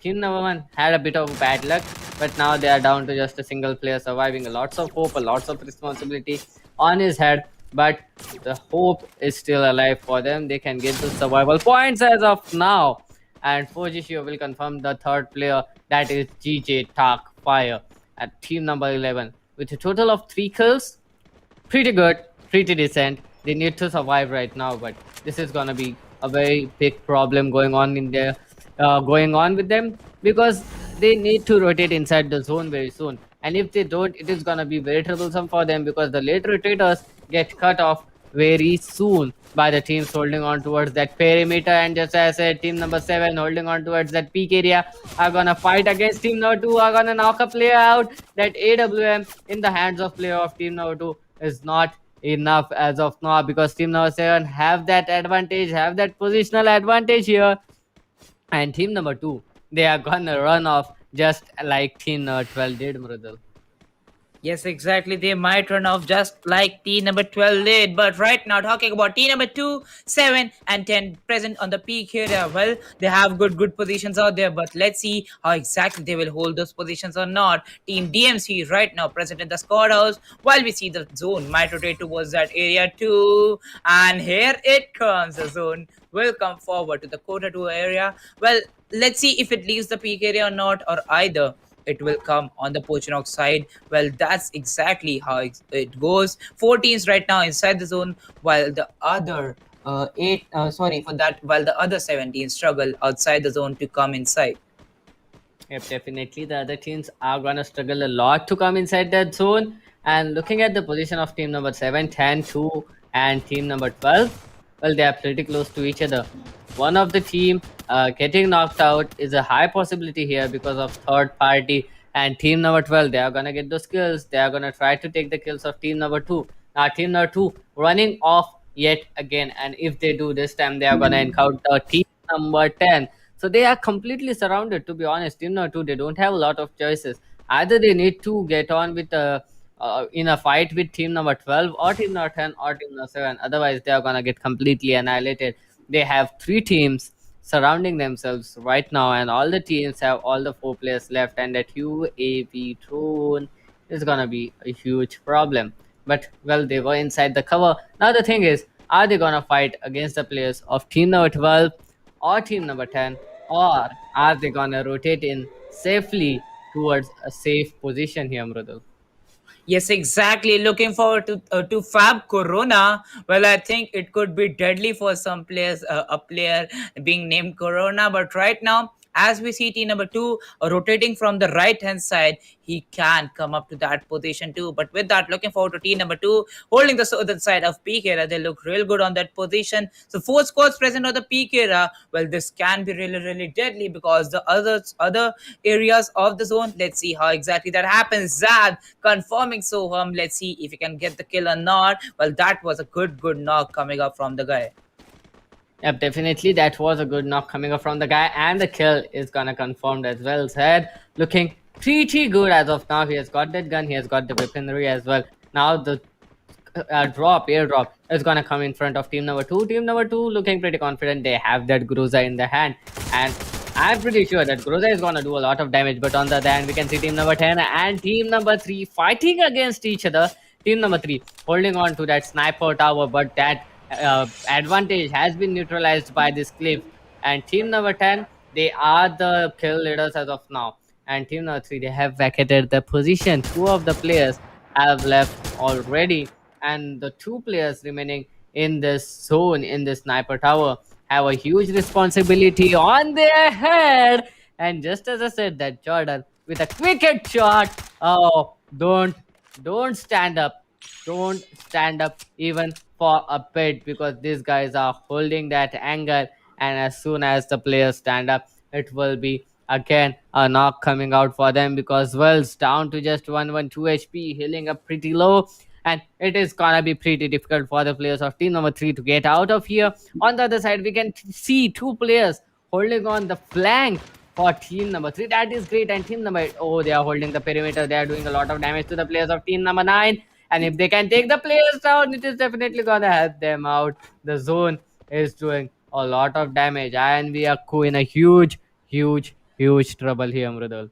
Speaker 8: team number 1 had a bit of bad luck, but now they are down to just a single player surviving. Lots of hope, lots of responsibility on his head, but the hope is still alive for them. They can get the survival points as of now. And Fujishio will confirm the third player, that is GJ Tark Fire at team number 11 with a total of 3 kills. Pretty good, pretty decent. They need to survive right now, but this is gonna be a very big problem going on in there, going on with them, because they need to rotate inside the zone very soon. And if they don't, it is gonna be very troublesome for them because the late rotators get cut off very soon by the teams holding on towards that perimeter. And just as I said, team number 7 holding on towards that peak area are gonna fight against team number 2, are gonna knock a player out. That AWM in the hands of player of team number 2 is not enough as of now, because team number 7 have that advantage, have that positional advantage here. And team number 2, they are gonna run off just like team number 12 did, Mrudal.
Speaker 9: Yes, exactly. They might run off just like team number 12 did. But right now, talking about team number 2, 7, and 10 present on the peak area. Well, they have good positions out there. But let's see how exactly they will hold those positions or not. Team DMC right now present in the squad house. While we see the zone might rotate towards that area too. And here it comes. The zone will come forward to the quarter 2 area. Well, let's see if it leaves the peak area or not, or either it will come on the Pochinock side. Well, that's exactly how it goes. 4 teams right now inside the zone, while the other while the other 17 struggle outside the zone to come inside.
Speaker 8: Yep, definitely. The other teams are gonna struggle a lot to come inside that zone. And looking at the position of team number 7, 10, 2, and team number 12, well, they are pretty close to each other. One of the team getting knocked out is a high possibility here because of third party. And team number 12, they are gonna get those kills. They are gonna try to take the kills of team number 2. Now, team number 2 running off yet again. And if they do this time, they are gonna encounter team number 10. So they are completely surrounded, to be honest. Team number 2, they don't have a lot of choices. Either they need to get on with in a fight with team number 12 or team number 10 or team number 7. Otherwise, they are going to get completely annihilated. They have 3 teams surrounding themselves right now, and all the teams have all the 4 players left, and that UAV drone is going to be a huge problem. But, well, they were inside the cover. Now, the thing is, are they going to fight against the players of team number 12 or team number 10, or are they gonna rotate in safely towards a safe position here, Mrudal?
Speaker 9: Yes, exactly. Looking forward to Fab Corona. Well, I think it could be deadly for some players. A player being named Corona, but right now, as we see team number 2 rotating from the right hand side, he can come up to that position too. But with that, looking forward to team number 2 holding the southern side of peak era. They look real good on that position. So 4 squads present on the peak era. Well, this can be really deadly because the other areas of the zone. Let's see how exactly that happens. Zad confirming Soham. Let's see if he can get the kill or not. Well, that was a good knock coming up from the guy.
Speaker 8: Yep, definitely. That was a good knock coming up from the guy, and the kill is gonna confirmed as well. Said looking pretty good as of now. He has got that gun, he has got the weaponry as well. Now the airdrop is gonna come in front of team number two. Team number two looking pretty confident. They have that Gruza in the hand, and I'm pretty sure that Gruza is gonna do a lot of damage. But on the other hand, we can see team number 10 and team number 3 fighting against each other. Team number 3 holding on to that sniper tower, but that advantage has been neutralized by this cliff. And team number 10, they are the kill leaders as of now. And team number 3, they have vacated the position. Two of the players have left already, and the two players remaining in this zone, in this sniper tower, have a huge responsibility on their head. And just as I said, that Jordan with a quick hit shot. Oh, don't stand up. Don't stand up even for a bit, because these guys are holding that angle. And as soon as the players stand up, it will be again a knock coming out for them, because Wells down to just 112 HP, healing up pretty low. And it is gonna be pretty difficult for the players of team number 3 to get out of here. On the other side, we can see two players holding on the flank for team number 3. That is great. And team number 8, oh, they are holding the perimeter. They are doing a lot of damage to the players of team number 9. And if they can take the players down, it is definitely gonna help them out. The zone is doing a lot of damage, and we are in a huge trouble here, Mrudal.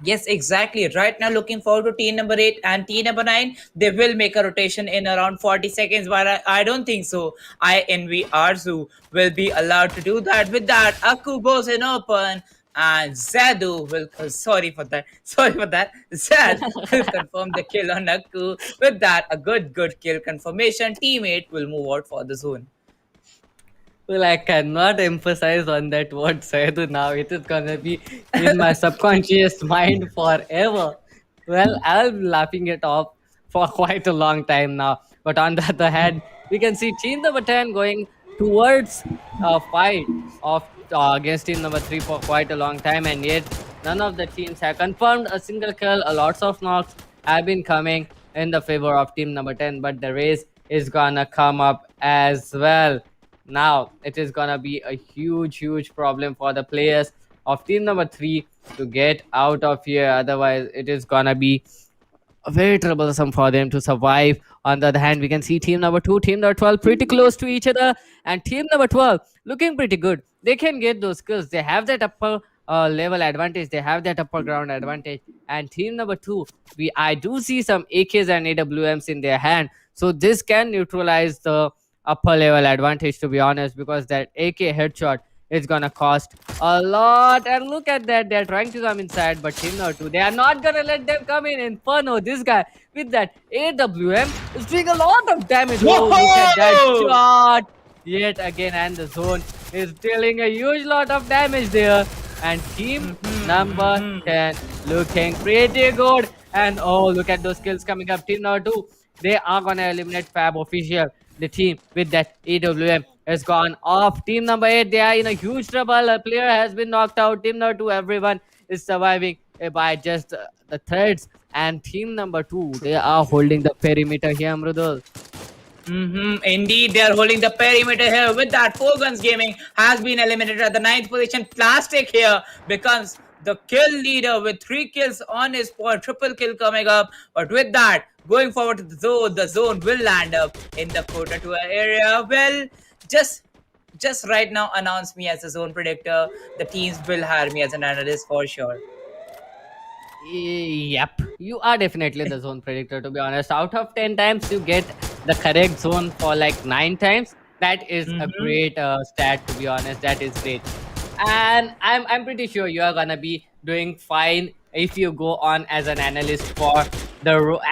Speaker 9: Yes, exactly. Right now, looking forward to team number 8 and team number 9. They will make a rotation in around 40 seconds, but I don't think so. I envy Arzu will be allowed to do that. With that, Aku goes in open, and Zadu will. Sorry for that. Sorry for that. Zad will confirm the kill on Aku. With that, a good kill confirmation. Teammate will move out for the zone.
Speaker 8: Well, I cannot emphasize on that word Saidu now. It is gonna be in my subconscious mind forever. Well, I'll be laughing it off for quite a long time now. But on the other hand, we can see team number 10 going towards a fight of against team number 3 for quite a long time, and yet none of the teams have confirmed a single kill. A lots of knocks have been coming in the favor of team number 10, but the race is gonna come up as well. Now it is gonna be a huge problem for the players of team number 3 to get out of here. Otherwise, it is gonna be very troublesome for them to survive. On the other hand, we can see team number 2, team number 12 pretty close to each other, and team number 12 looking pretty good. They can get those kills. They have that upper level advantage. They have that upper ground advantage. And team number 2, I do see some AKs and AWMs in their hand, so this can neutralize the upper level advantage, to be honest, because that AK headshot is gonna cost a lot. And look at that, they're trying to come inside, but team number 2, they are not gonna let them come in. Inferno, this guy with that AWM is doing a lot of damage. Oh, look at that shot yet again, and the zone is dealing a huge lot of damage there. And team number 10 looking pretty good. And oh, look at those kills coming up. Team number 2, they are gonna eliminate Fab official. The team with that AWM has gone off. Team number 8, they are in a huge trouble. A player has been knocked out. Team number 2, everyone is surviving by just the threads. And team number 2, they are holding the perimeter here, Mrudul.
Speaker 9: Indeed, they are holding the perimeter here. With that, 4Guns Gaming has been eliminated at the 9th position. Plastic here becomes the kill leader with 3 kills on his point. Triple kill coming up. But with that, going forward to the zone will land up in the quarter 2 area. Well, just right now announce me as a zone predictor. The teams will hire me as an analyst for sure.
Speaker 8: Yep, you are definitely the zone predictor, to be honest. Out of 10 times, you get the correct zone for like 9 times. That is a great stat, to be honest. That is great. And I'm pretty sure you are gonna be doing fine if you go on as an analyst for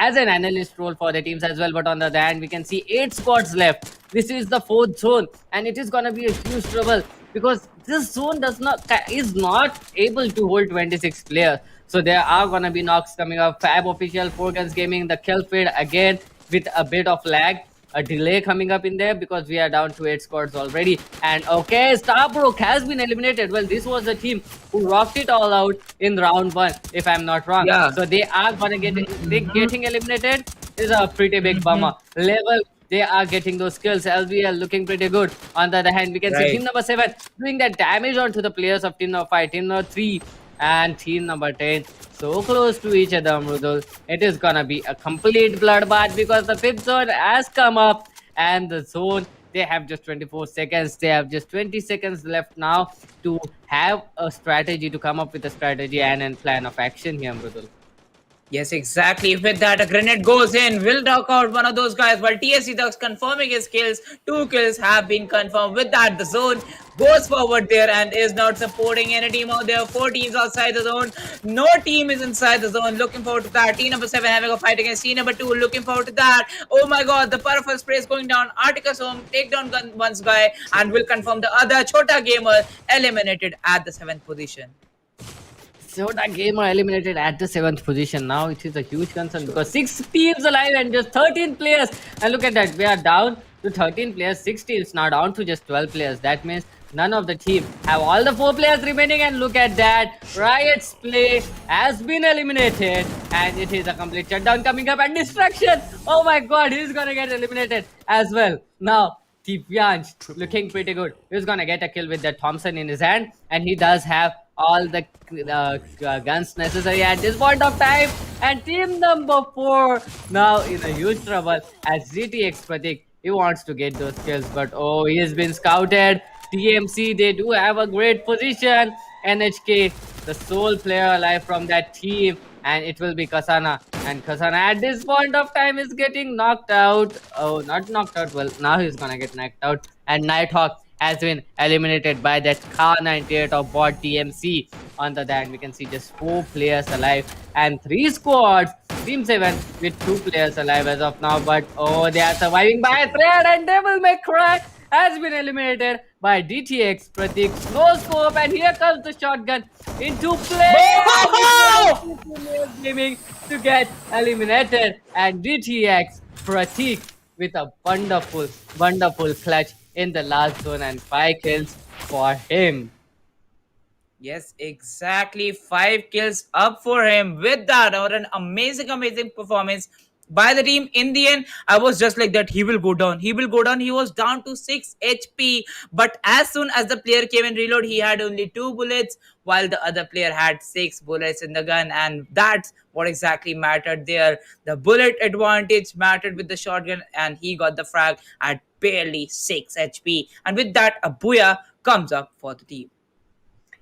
Speaker 8: as an analyst role for the teams as well. But on the other hand, we can see 8 spots left. This is the 4th zone, and it is gonna be a huge trouble, because this zone is not able to hold 26 players. So there are gonna be knocks coming up. Fab official, 4Guns Gaming, the kill feed again with a bit of lag, a delay coming up in there, because we are down to 8 squads already. And okay, Starbrook has been eliminated. Well, this was the team who rocked it all out in round 1, if I'm not wrong.
Speaker 9: Yeah.
Speaker 8: So they are gonna getting eliminated is a pretty big bummer. Level, they are getting those kills. LVL looking pretty good. On the other hand, we can see team number 7 doing that damage onto the players of team number 5. Team number 3, and team number 10 so close to each other, Mrudul. It is gonna be a complete bloodbath because the fifth zone has come up, and the zone, they have just 24 seconds. They have just 20 seconds left now to have a strategy, to come up with a strategy and a plan of action here, Mrudul.
Speaker 9: Yes, exactly. With that, a grenade goes in. Will knock out one of those guys. While TSC Ducks confirming his kills. 2 kills have been confirmed. With that, the zone goes forward there and is not supporting any team out there. 4 teams outside the zone. No team is inside the zone. Looking forward to that. Team number 7 having a fight against team number 2. Looking forward to that. Oh my god, the powerful spray is going down. Articus home. Take down one's guy and will confirm the other Chota Gamer eliminated at the 7th position.
Speaker 8: Soda Gamer eliminated at the 7th position. Now it is a huge concern because 6 teams alive and just 13 players. And look at that, we are down to 13 players, 6 teams now down to just 12 players. That means none of the team have all the 4 players remaining. And look at that, Riot's play has been eliminated, and it is a complete shutdown coming up and destruction. Oh my god, he's gonna get eliminated as well. Now Divyansh looking pretty good. He's gonna get a kill with that Thompson in his hand, and he does have all the guns necessary at this point of time. And team number 4 now in a huge trouble as GTX Pratik. He wants to get those kills, but oh, he has been scouted. TMC, they do have a great position. NHK, the sole player alive from that team, and it will be Kasana. And Kasana at this point of time is getting knocked out. Oh, not knocked out. Well, now he's gonna get knocked out. And Nighthawk has been eliminated by that Car 98 of bot TMC. On the other hand, we can see just 4 players alive and 3 squads. Team 7 with 2 players alive as of now. But oh, they are surviving by a thread, and Devil May Cry has been eliminated by DTX Pratik. No scope, and here comes the shotgun into play. Gaming to get eliminated, and DTX Pratik with a wonderful clutch in the last zone and 5 kills for him.
Speaker 9: Yes, exactly. 5 kills up for him. With that, or an amazing performance by the team. In the end, I was just like that. He will go down. He will go down. He was down to 6 HP. But as soon as the player came in reload, he had only 2 bullets, while the other player had 6 bullets in the gun. And that's what exactly mattered there. The bullet advantage mattered with the shotgun, and he got the frag at barely 6 HP. And with that, a booyah comes up for the team.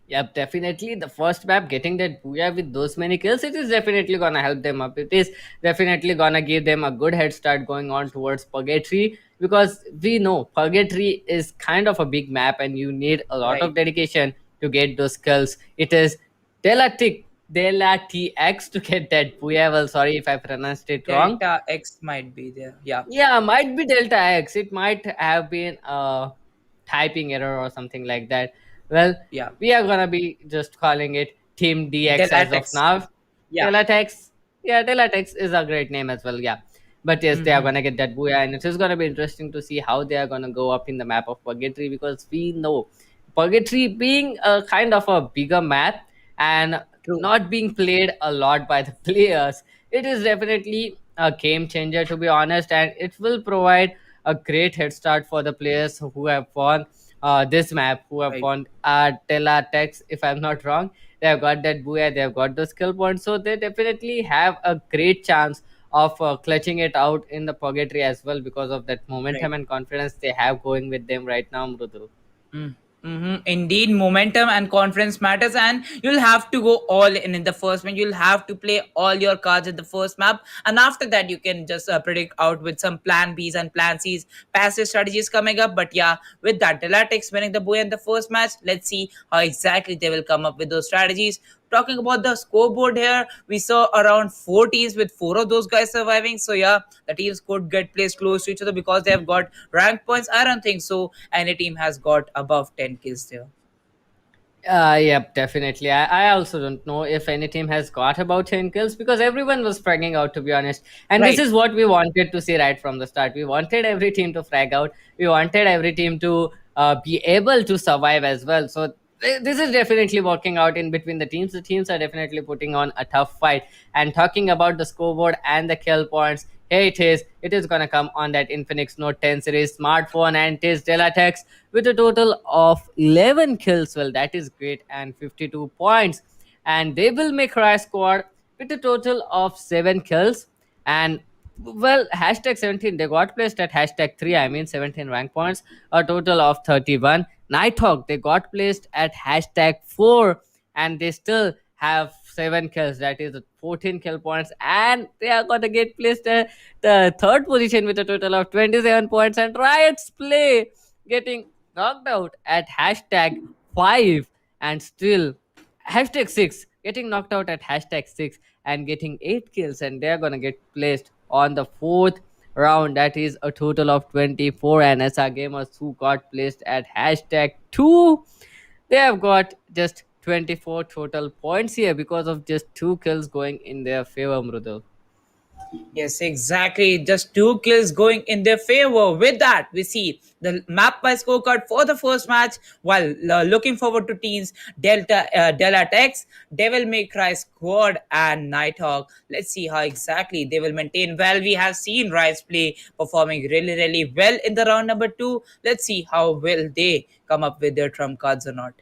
Speaker 8: Yep, definitely. The first map getting that booyah with those many kills, it is definitely gonna help them up. It is definitely gonna give them a good head start going on towards Purgatory, because we know Purgatory is kind of a big map and you need a lot of
Speaker 9: Right.
Speaker 8: dedication to get those kills. It is Dela TX to get that booyah. Well, sorry if I pronounced it wrong.
Speaker 9: Delta X might be there. Yeah.
Speaker 8: Yeah, might be Delta X. It might have been a typing error or something like that. Well,
Speaker 9: Yeah.
Speaker 8: we are gonna be just calling it Team DX as of
Speaker 9: Delatex.
Speaker 8: now.
Speaker 9: Yeah.
Speaker 8: Delatex. Yeah, Delatex is a great name as well. Yeah. But yes, they are
Speaker 9: Mhm.
Speaker 8: gonna get that booyah, and it is gonna be interesting to see how they are gonna go up in the map of Purgatory, because we know Purgatory being a kind of a bigger map and
Speaker 9: True.
Speaker 8: not being played a lot by the players, it is definitely a game changer, to be honest, and it will provide a great head start for the players who have won this map, who have
Speaker 9: Right.
Speaker 8: won Telatex, if I'm not wrong. They have got that booyah, they have got the skill points, so they definitely have a great chance of clutching it out in the Purgatory as well, because of that
Speaker 9: Right.
Speaker 8: momentum and confidence they have going with them right now, Mrudul.
Speaker 9: Mm. Indeed, momentum and confidence matters, and you'll have to go all in the first one. You'll have to play all your cards in the first map, and after that, you can just predict out with some plan Bs and plan Cs, passive strategies coming up. But yeah, with that, Delatex winning the boy in the first match, let's see how exactly they will come up with those strategies. Talking about the scoreboard here, we saw around 4 teams with 4 of those guys surviving. So yeah, the teams could get placed close to each other because they have got rank points. I don't think so any team has got above 10 kills there.
Speaker 8: Yep, definitely. I also don't know if any team has got about 10 kills, because everyone was fragging out, to be honest. And this
Speaker 9: Right.
Speaker 8: is what we wanted to see right from the start. We wanted every team to frag out. We wanted every team to be able to survive as well. So this is definitely working out in between the teams. The teams are definitely putting on a tough fight. And talking about the scoreboard and the kill points, here it is. It is gonna come on that Infinix Note 10 series smartphone, and it is Delatex with a total of 11 kills. Well, that is great, and 52 points. and Devil May Cry squad with a total of 7 kills. And well, hashtag 17, they got placed at hashtag 3, I mean 17 rank points, a total of 31. Nighthawk, they got placed at hashtag 4, and they still have 7 kills, that is 14 kill points, and they are gonna get placed at the third position with a total of 27 points. And Riot's Play getting knocked out at hashtag 5, and still hashtag 6 getting knocked out at hashtag 6 and getting 8 kills, and they're gonna get placed on the fourth round, that is a total of 24. And SR Gamers, who got placed at hashtag 2, they have got just 24 total points here because of just 2 kills going in their favor, Mrudal.
Speaker 9: Yes, exactly. Just two kills going in their favor. With that, we see the map by scorecard for the first match. While looking forward to teams Delta Tex, Devil May Cry Squad, and Nighthawk. Let's see how exactly they will maintain. Well, we have seen Rise play performing really, really well in the round number 2. Let's see how will they come up with their trump cards or not.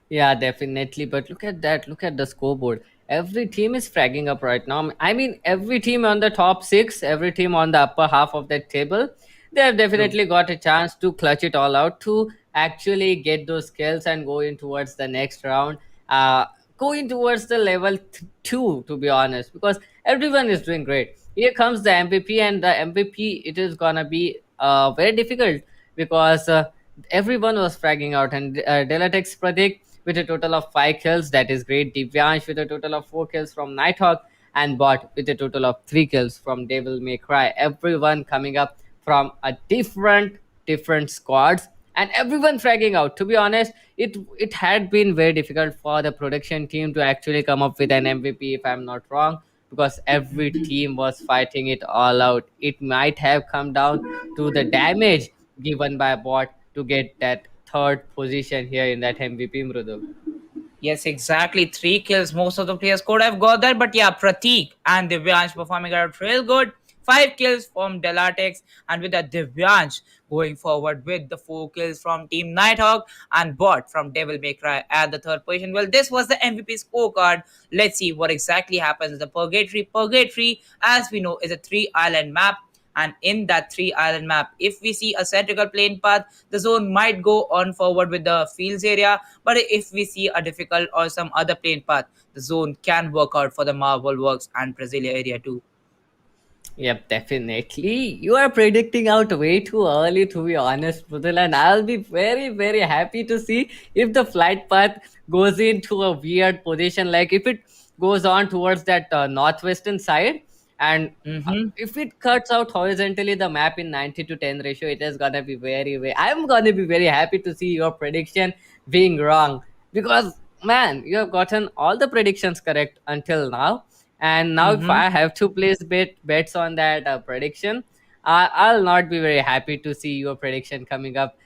Speaker 8: Yeah, definitely. But look at that. Look at the scoreboard. Every team is fragging up right now. I mean, every team on the top six, every team on the upper half of that table, they have
Speaker 9: True.
Speaker 8: definitely got a chance to clutch it all out to actually get those skills and go in towards the next round. Going towards the level 2, to be honest, because everyone is doing great. Here comes the MVP, and the MVP, it is gonna be very difficult because everyone was fragging out, and Delatex Pratik with a total of 5 kills. That is great. Divyansh with a total of 4 kills from Nighthawk, and Bot with a total of 3 kills from Devil May Cry. Everyone coming up from a different squads, and everyone fragging out. To be honest, it had been very difficult for the production team to actually come up with an MVP, if I'm not wrong, because every team was fighting it all out. It might have come down to the damage given by Bot to get that third position here in that MVP, Mrudul.
Speaker 9: Yes, exactly. Three kills. Most of the players could have got that, but yeah, Pratik and Divyansh performing out real good. 5 kills from Delatex, and with that, Divyansh going forward with the 4 kills from Team Nighthawk, and Bot from Devil May Cry at the third position. Well, this was the MVP scorecard. Let's see what exactly happens. The Purgatory, as we know, is a 3 island map, and in that 3 island map, if we see a symmetrical plane path, the zone might go on forward with the fields area. But if we see a difficult or some other plane path, the zone can work out for the Marvel Works and Brasilia area too.
Speaker 8: Yep, definitely. You are predicting out way too early, to be honest, Mrudul, and I'll be very, very happy to see if the flight path goes into a weird position, like if it goes on towards that northwestern side, and
Speaker 9: Mm-hmm.
Speaker 8: if it cuts out horizontally the map in 90 to 10 ratio, it is gonna be very, very. I'm gonna be very happy to see your prediction being wrong, because man, you have gotten all the predictions correct until now. And now, if
Speaker 9: Mm-hmm.
Speaker 8: I have to place bets on that prediction, I'll not be very happy to see your prediction coming up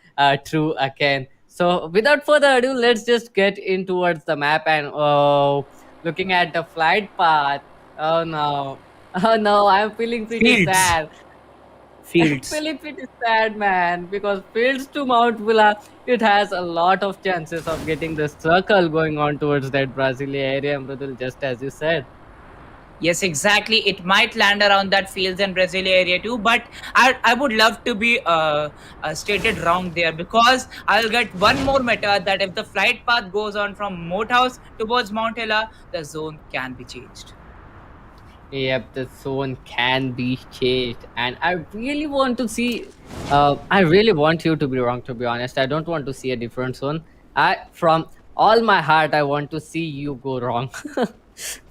Speaker 8: true again. So, without further ado, let's just get in towards the map and looking at the flight path. Oh no, oh no, I'm feeling pretty
Speaker 9: Fields.
Speaker 8: sad. I'm
Speaker 9: Fields.
Speaker 8: feeling pretty sad, man, because Fields to Mount Villa, it has a lot of chances of getting the circle going on towards that Brasilia area, Mrudul, just as you said.
Speaker 9: Yes, exactly. It might land around that fields and Brasilia area too, but I would love to be stated wrong there, because I'll get one more meta that if the flight path goes on from Moat House towards Mount Hela, the zone can be changed.
Speaker 8: Yep, the zone can be changed, and I really want to see. I really want you to be wrong. To be honest, I don't want to see a different zone. From all my heart, I want to see you go wrong.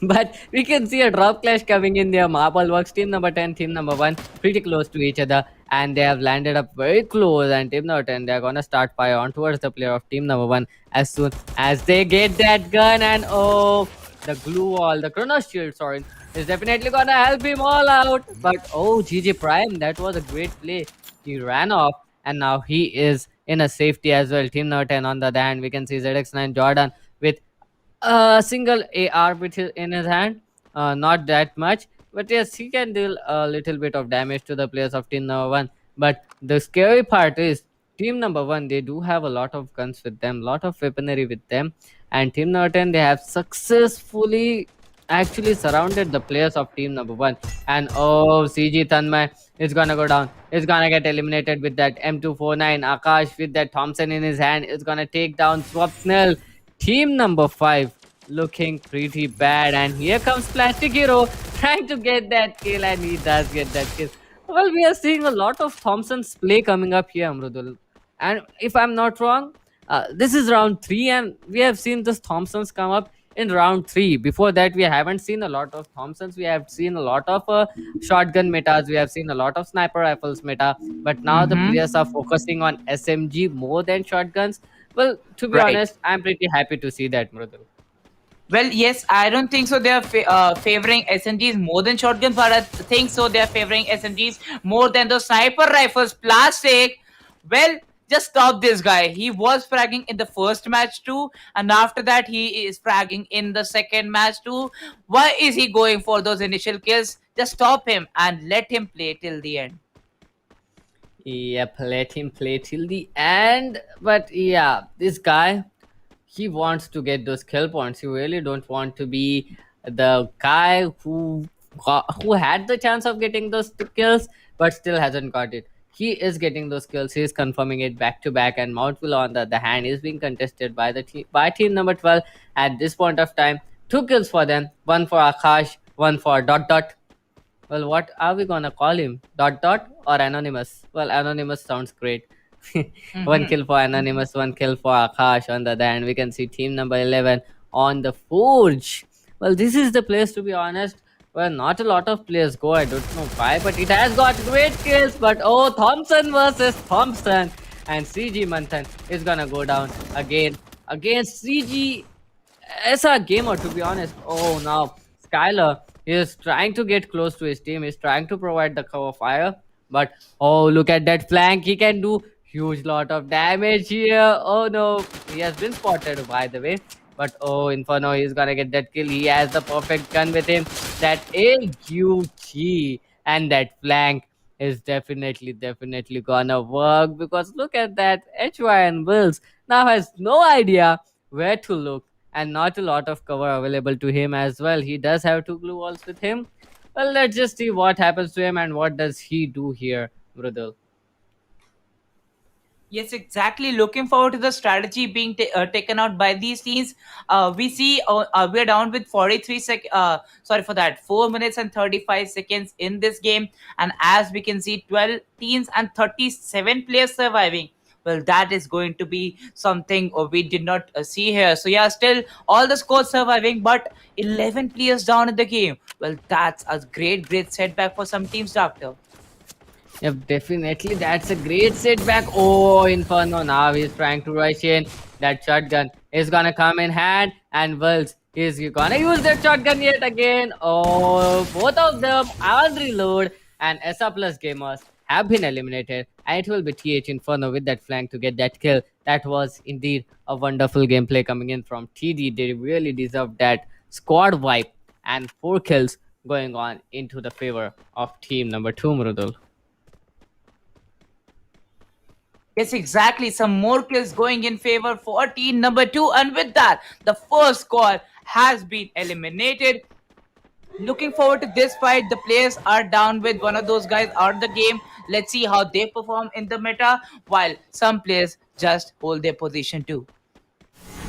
Speaker 8: But we can see a drop clash coming in there. Marble Works team number 10, team number 1, pretty close to each other, and they have landed up very close. And team number 10, they're gonna start fire on towards the player of team number 1 as soon as they get that gun. And oh, the glue wall, the Chronos shield, sorry, is definitely gonna help him all out. But oh, GG Prime, that was a great play. He ran off, and now he is in a safety as well. Team number 10 on the other hand, we can see ZX9 Jordan with a single AR with in his hand. Not that much, but yes, he can deal a little bit of damage to the players of team number 1. But the scary part is team number one, they do have a lot of guns with them, lot of weaponry with them, and team number 10, they have successfully actually surrounded the players of team number one. And oh, CG Tanmay is gonna go down. Is gonna get eliminated with that M249. Akash with that Thompson in his hand is gonna take down Swapnil. Team number five looking pretty bad, and here comes Plastic Hero trying to get that kill, and he does get that kill. Well, we are seeing a lot of Thompson's play coming up here, Amrudul. And if I'm not wrong, this is round three, and we have seen this Thompsons come up in round three. Before that, we haven't seen a lot of Thompsons. We have seen a lot of shotgun metas. We have seen a lot of sniper rifles meta. But now the
Speaker 3: Mm-hmm.
Speaker 8: players are focusing on SMG more than shotguns. Well, to be
Speaker 3: Right.
Speaker 8: honest, I'm pretty happy to see that, Mrudul.
Speaker 9: Well, yes, I don't think so. They are favoring SMGs more than shotguns, but I think so. They are favoring SMGs more than the sniper rifles. Plastic. Well, just stop this guy. He was fragging in the first match too, and after that, he is fragging in the second match too. Why is he going for those initial kills? Just stop him and let him play till the end.
Speaker 8: Yep, let him play till the end. But yeah, this guy, he wants to get those kill points. He really don't want to be the guy who had the chance of getting those kills but still hasn't got it. He is getting those kills. He is confirming it back to back. And Mountville, on the other hand, is being contested by the team by team number 12 at this point of time. Two kills for them. One for Akash. One for Dot Dot. Well, what are we gonna call him? Dot Dot or Anonymous? Well, Anonymous sounds great. One
Speaker 9: Hmm.
Speaker 8: kill for Anonymous, one kill for Akash. On the other hand, we can see team number 11 on the Forge. Well, this is the place, to be honest, where not a lot of players go. I don't know why, but it has got great kills. But oh, Thompson versus Thompson, and CG Manthan is gonna go down again against CG as a gamer, to be honest. Oh, now Skylar is trying to get close to his team. He's trying to provide the cover fire, but oh, look at that flank. He can do huge lot of damage here. Oh no, he has been spotted, by the way. But oh, Inferno, he's gonna get that kill. He has the perfect gun with him. That AUG and that flank is definitely gonna work, because look at that. HYN Wills now has no idea where to look, and not a lot of cover available to him as well. He does have two glue walls with him. Well, let's just see what happens to him and what does he do here, Brudel.
Speaker 9: Yes, exactly. Looking forward to the strategy being taken out by these teams. We see we're down with sorry for that, 4 minutes and 35 seconds in this game. And as we can see, 12 teams and 37 players surviving. Well, that is going to be something we did not see here. So, yeah, still all the scores surviving, but 11 players down in the game. Well, that's a great setback for some teams, Doctor.
Speaker 8: Yep, definitely. That's a great setback. Oh, Inferno. Now he's trying to rush in. That shotgun is gonna come in hand, and Wills is gonna use that shotgun yet again. Oh, both of them on reload, and SA plus gamers have been eliminated. And it will be TH Inferno with that flank to get that kill. That was indeed a wonderful gameplay coming in from TD. They really deserved that squad wipe, and 4 kills going on into the favor of team number 2, Mrudul.
Speaker 9: Yes, exactly. Some more kills going in favor for team number two. And with that, the first squad has been eliminated. Looking forward to this fight. The players are down with one of those guys out of the game. Let's see how they perform in the meta, while some players just hold their position too.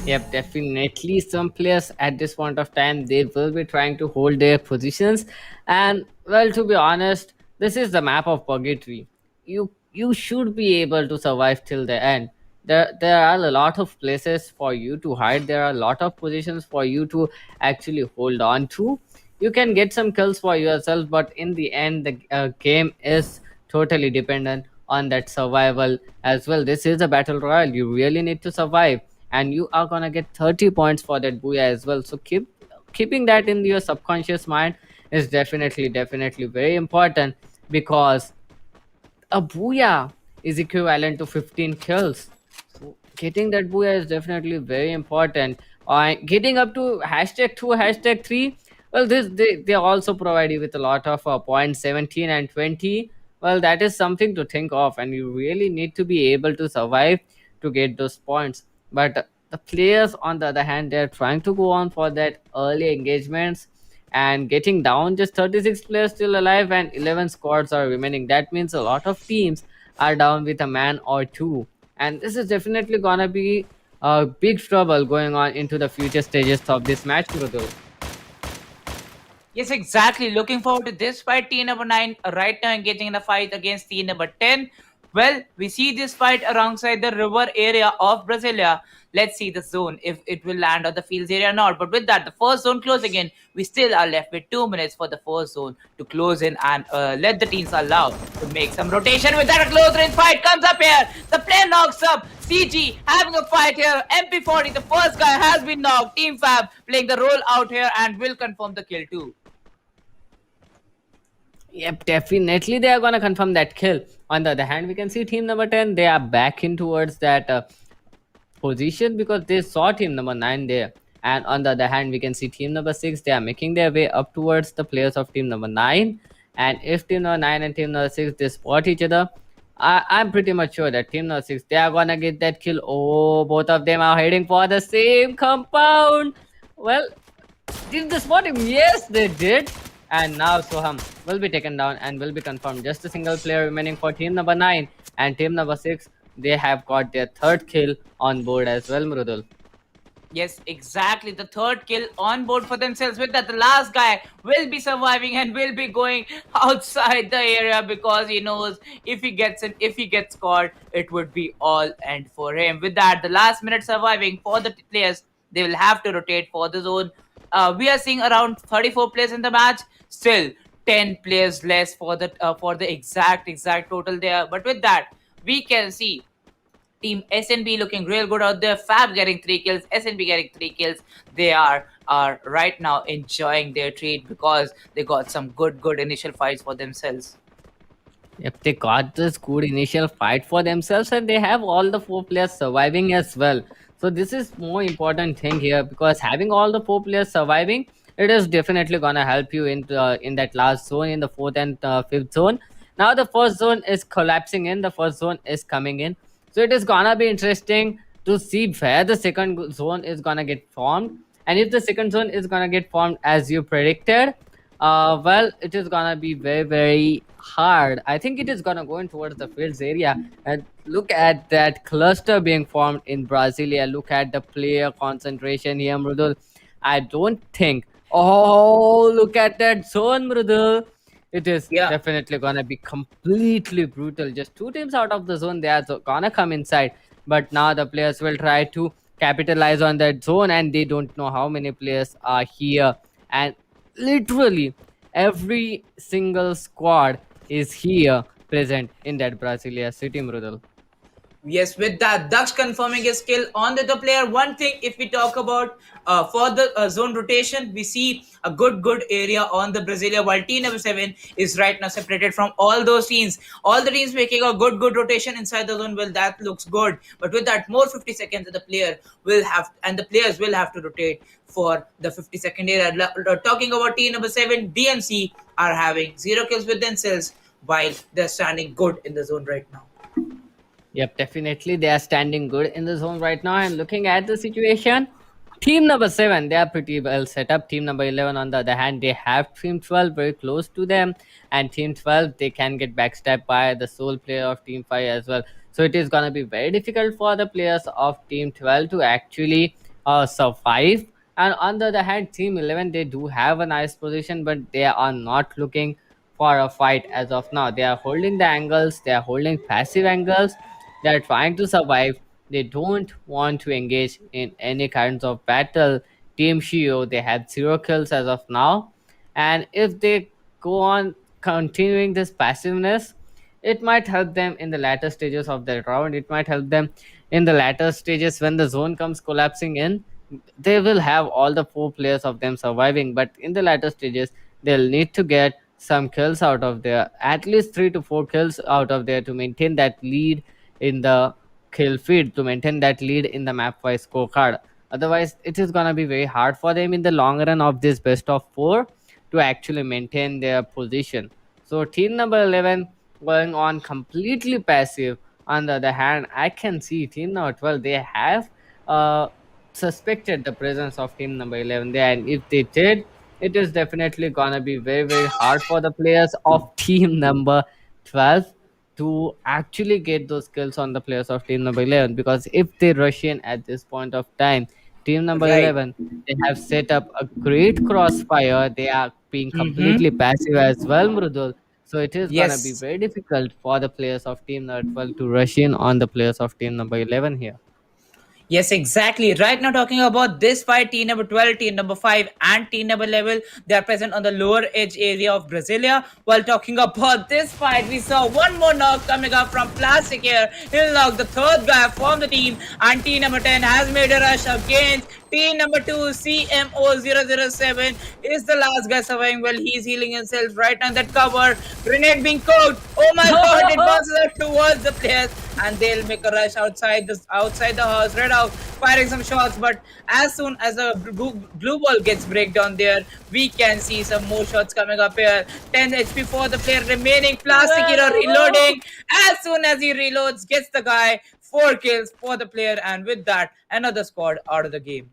Speaker 8: Yep, definitely. Some players at this point of time, they will be trying to hold their positions. And well, to be honest, this is the map of purgatory. You should be able to survive till the end. There are a lot of places for you to hide. There are a lot of positions for you to actually hold on to. You can get some kills for yourself, but in the end, the game is totally dependent on that survival as well. This is a battle royale. You really need to survive, and you are gonna get 30 points for that booyah as well. So keeping that in your subconscious mind is definitely very important, because a booyah is equivalent to 15 kills. So getting that booyah is definitely very important. Getting up to hashtag 2, hashtag 3. Well, they also provide you with a lot of points, 17 and 20. well, that is something to think of, and you really need to be able to survive to get those points. But the players, on the other hand, they're trying to go on for that early engagements and getting down. Just 36 players still alive, and 11 squads are remaining. That means a lot of teams are down with a man or two, and this is definitely gonna be a big trouble going on into the future stages of this match, Mridul.
Speaker 9: Yes, exactly. Looking forward to this fight. Team number 9 right now engaging in a fight against team number 10. Well, we see this fight alongside the river area of Brasilia. Let's see the zone if it will land on the fields area or not. But with that, the first zone closing in, we still are left with 2 minutes for the first zone to close in and let the teams allow to make some rotation. With that, a close range fight comes up here. The player knocks up. CG having a fight here. MP40, the first guy has been knocked. Team Fab playing the role out here and will confirm the kill too.
Speaker 8: Yep, definitely they are gonna confirm that kill. On the other hand, we can see team number 10, they are back in towards that position because they saw team number 9 there. And on the other hand, we can see team number 6, they are making their way up towards the players of team number 9. And if team number 9 and team number 6 they spot each other, I'm pretty much sure that team number 6 they are gonna get that kill. Oh, both of them are heading for the same compound. Well, did they spot him? Yes, they did. And now Soham will be taken down and will be confirmed. Just a single player remaining for team number 9 and team number 6. They have got their third kill on board as well, Mrudul.
Speaker 9: Yes, exactly. The third kill on board for themselves. With that, the last guy will be surviving and will be going outside the area because he knows if he gets caught, it would be all end for him. With that, the last minute surviving for the players, they will have to rotate for the zone. We are seeing around 34 players in the match. Still, 10 players less for the exact total there. But with that, we can see Team SNB looking real good out there. Fab getting 3 kills, SNB getting 3 kills. They are right now enjoying their treat because they got some good initial fights for themselves.
Speaker 8: Yep, they got this good initial fight for themselves and they have all the four players surviving as well. So this is more important thing here because having all the four players surviving, it is definitely gonna help you in that last zone in the fourth and fifth zone. Now the first zone is collapsing in, the first zone is coming in. So it is gonna be interesting to see where the second zone is gonna get formed. And if the second zone is gonna get formed as you predicted, well, it is gonna be very hard. I think it is gonna go in towards the fields area. And look at that cluster being formed in Brasilia. Look at the player concentration here, Mrudul. I don't think. Oh, look at that zone, Mrudul. It is
Speaker 9: Yeah.
Speaker 8: definitely gonna be completely brutal. Just two teams out of the zone, they are gonna come inside. But now the players will try to capitalize on that zone, and they don't know how many players are here. And literally every single squad is here present in that Brasilia city, Mrudal.
Speaker 9: Yes, with that, Daksh confirming his skill on the player. One thing, if we talk about for the zone rotation, we see a good area on the Brasilia, while team number 7 is right now separated from all those teams. All the teams making a good rotation inside the zone. Well, that looks good. But with that, more 50 seconds, the player will have, and the players will have to rotate for the 50-second area. Talking about team number 7, DMC are having 0 kills with themselves while they're standing good in the zone right now.
Speaker 8: Yep, definitely. They are standing good in the zone right now. And looking at the situation, team number 7, they are pretty well set up. Team number 11, on the other hand, they have team 12 very close to them. And team 12, they can get backstabbed by the sole player of team 5 as well. So it is going to be very difficult for the players of team 12 to actually survive. And on the other hand, team 11, they do have a nice position, but they are not looking for a fight as of now. They are holding the angles, they are holding passive angles, they are trying to survive. They don't want to engage in any kinds of battle. Team Shio, they have 0 kills as of now. And if they go on continuing this passiveness, it might help them in the latter stages of the round. It might help them in the latter stages when the zone comes collapsing in. They will have all the four players of them surviving, but in the latter stages, they'll need to get some kills out of there, at least 3 to 4 kills out of there to maintain that lead in the kill feed, to maintain that lead in the map wise scorecard. Otherwise, it is gonna be very hard for them in the long run of this best of four to actually maintain their position. So team number 11, going on completely passive. On the other hand, I can see team number 12, they have uh, suspected the presence of team number 11 there, and if they did, it is definitely gonna be very, very hard for the players of team number 12 to actually get those kills on the players of team number 11, because if they rush in at this point of time, team number
Speaker 3: Right.
Speaker 8: 11, they have set up a great crossfire. They are being completely
Speaker 3: Mm-hmm.
Speaker 8: passive as well, Mrudul. So it is gonna be
Speaker 3: Yes.
Speaker 8: very difficult for the players of team number 12 to rush in on the players of team number 11 here.
Speaker 9: Yes, exactly. Right now, talking about this fight, team number 12, team number 5, and team number 11, they are present on the lower edge area of Brasilia. While talking about this fight, we saw one more knock coming up from Plastic here. He'll knock the third guy from the team, and team number 10 has made a rush against team number 2, CMO007, is the last guy surviving. Well, he's healing himself right on that cover. Grenade being cooked. Oh my god, it bounces out towards the players, and they'll make a rush outside the house, right out, firing some shots. But as soon as the blue ball gets break down there, we can see some more shots coming up here. 10 HP for the player remaining. Plastic Hero reloading. As soon as he reloads, gets the guy. 4 kills for the player, and with that, another squad out of the game.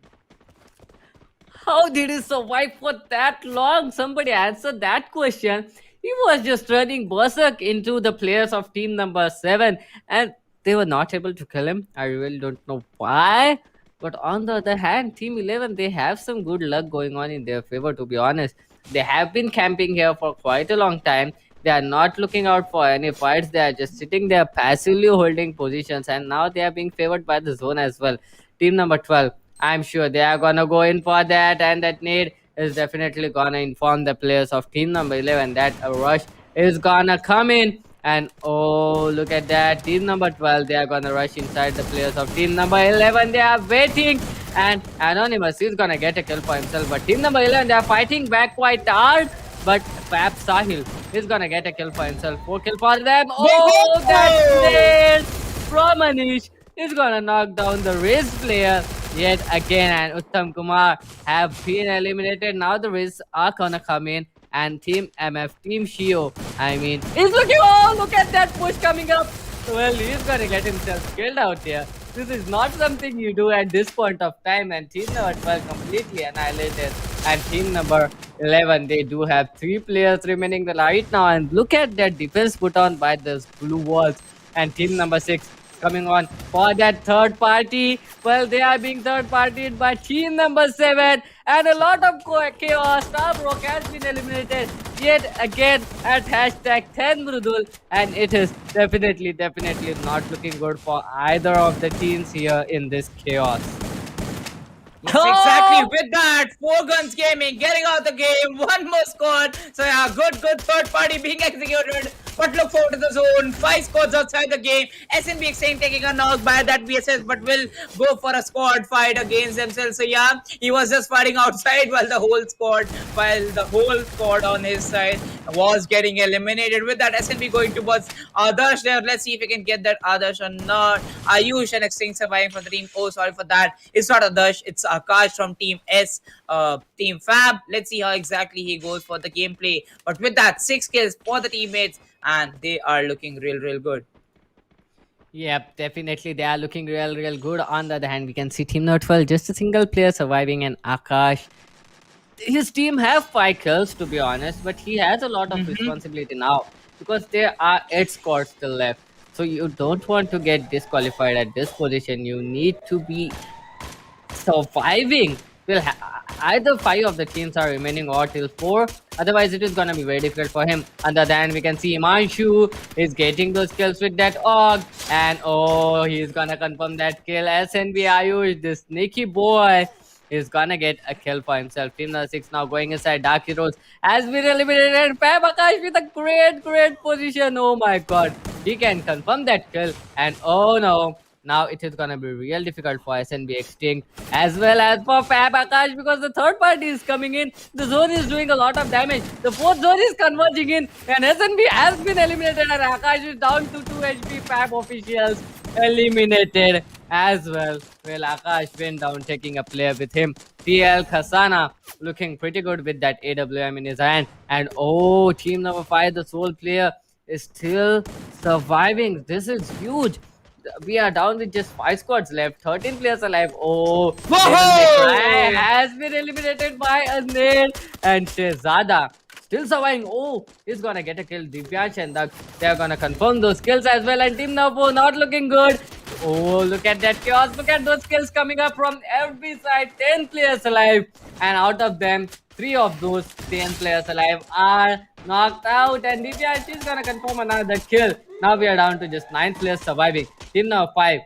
Speaker 8: How did he survive for that long? Somebody answer that question. He was just running berserk into the players of team number 7, and they were not able to kill him. I really don't know why. But on the other hand, team 11, they have some good luck going on in their favor, to be honest. They have been camping here for quite a long time. They are not looking out for any fights. They are just sitting there passively holding positions, and now they are being favored by the zone as well. Team number 12, I'm sure they are gonna go in for that, and that need is definitely gonna inform the players of team number 11 that a rush is gonna come in. And oh, look at that, team number 12, they are gonna rush inside the players of team number 11. They are waiting, and Anonymous is gonna get a kill for himself. But team number 11, they are fighting back quite hard. But Fab Sahil is gonna get a kill for himself. 4 kill for them. Oh, that grenade from Anish is gonna knock down the Riz player yet again, and Uttam Kumar have been eliminated. Now the Riz are gonna come in, and Team MF, Team Shio, I mean, he's looking, oh, look at that push coming up. Well, he's gonna get himself killed out here. This is not something you do at this point of time, and team number 12 completely annihilated. And team number 11, they do have 3 players remaining right now, and look at that defense put on by those blue walls. And team number 6 coming on for that third party. Well, they are being third partied by team number 7, and a lot of chaos. Starbrook has been eliminated yet again at hashtag 10 Mrudul, and it is definitely not looking good for either of the teams here in this chaos.
Speaker 9: Yes, exactly. With that, 4 Guns Gaming getting out the game. One more squad. So yeah, good third party being executed. But look forward to the zone. 5 squads outside the game. SNB Exchange taking a knock by that BSS, but will go for a squad fight against themselves. So yeah, he was just fighting outside while the whole squad on his side was getting eliminated. With that, SNB going towards Adarsh there. Let's see if we can get that Adarsh or not. Ayush and Exchange surviving from the team. Oh, sorry for that. It's not Adarsh. It's Akash from Team S, Team Fab. Let's see how exactly he goes for the gameplay. But with that, 6 kills for the teammates, and they are looking real good.
Speaker 8: Yep, definitely they are looking real good. On the other hand, we can see Team Not 12, just a single player surviving, and Akash, his team have 5 kills, to be honest, but he has a lot of responsibility now because there are 8 squads still left. So you don't want to get disqualified at this position. You need to be surviving till either 5 of the teams are remaining or till 4. Otherwise, it is gonna be very difficult for him. On the other hand, we can see Imanshu is getting those kills with that Og, and oh, he's gonna confirm that kill. SNB Ayush, this sneaky boy, is gonna get a kill for himself. Team number 6 now going inside. Dark Heroes has been eliminated. Fab Akash with a great position. Oh my god, he can confirm that kill, and oh no. Now it is gonna be real difficult for SNB Extinct as well as for Fab Akash, because the third party is coming in. The zone is doing a lot of damage. The fourth zone is converging in, and SNB has been eliminated, and Akash is down to 2 HP. Fab officials eliminated as well. Well, Akash went down, taking a player with him. TL Khasana looking pretty good with that AWM in his hand. And oh, team number 5, the sole player, is still surviving. This is huge. We are down with just 5 squads left, 13 players alive. Oh, Devil May Cry
Speaker 9: Whoa!
Speaker 8: has been eliminated by a nail, and Shehzada still surviving. Oh, he's gonna get a kill. Divyansh and Dak, they're gonna confirm those kills as well. And Team Navo not looking good. Oh, look at that chaos. Look at those kills coming up from every side. 10 players alive. And out of them, 3 of those 10 players alive are knocked out. And Divya, she's gonna confirm another kill. Now we are down to just 9 players surviving. Team now 5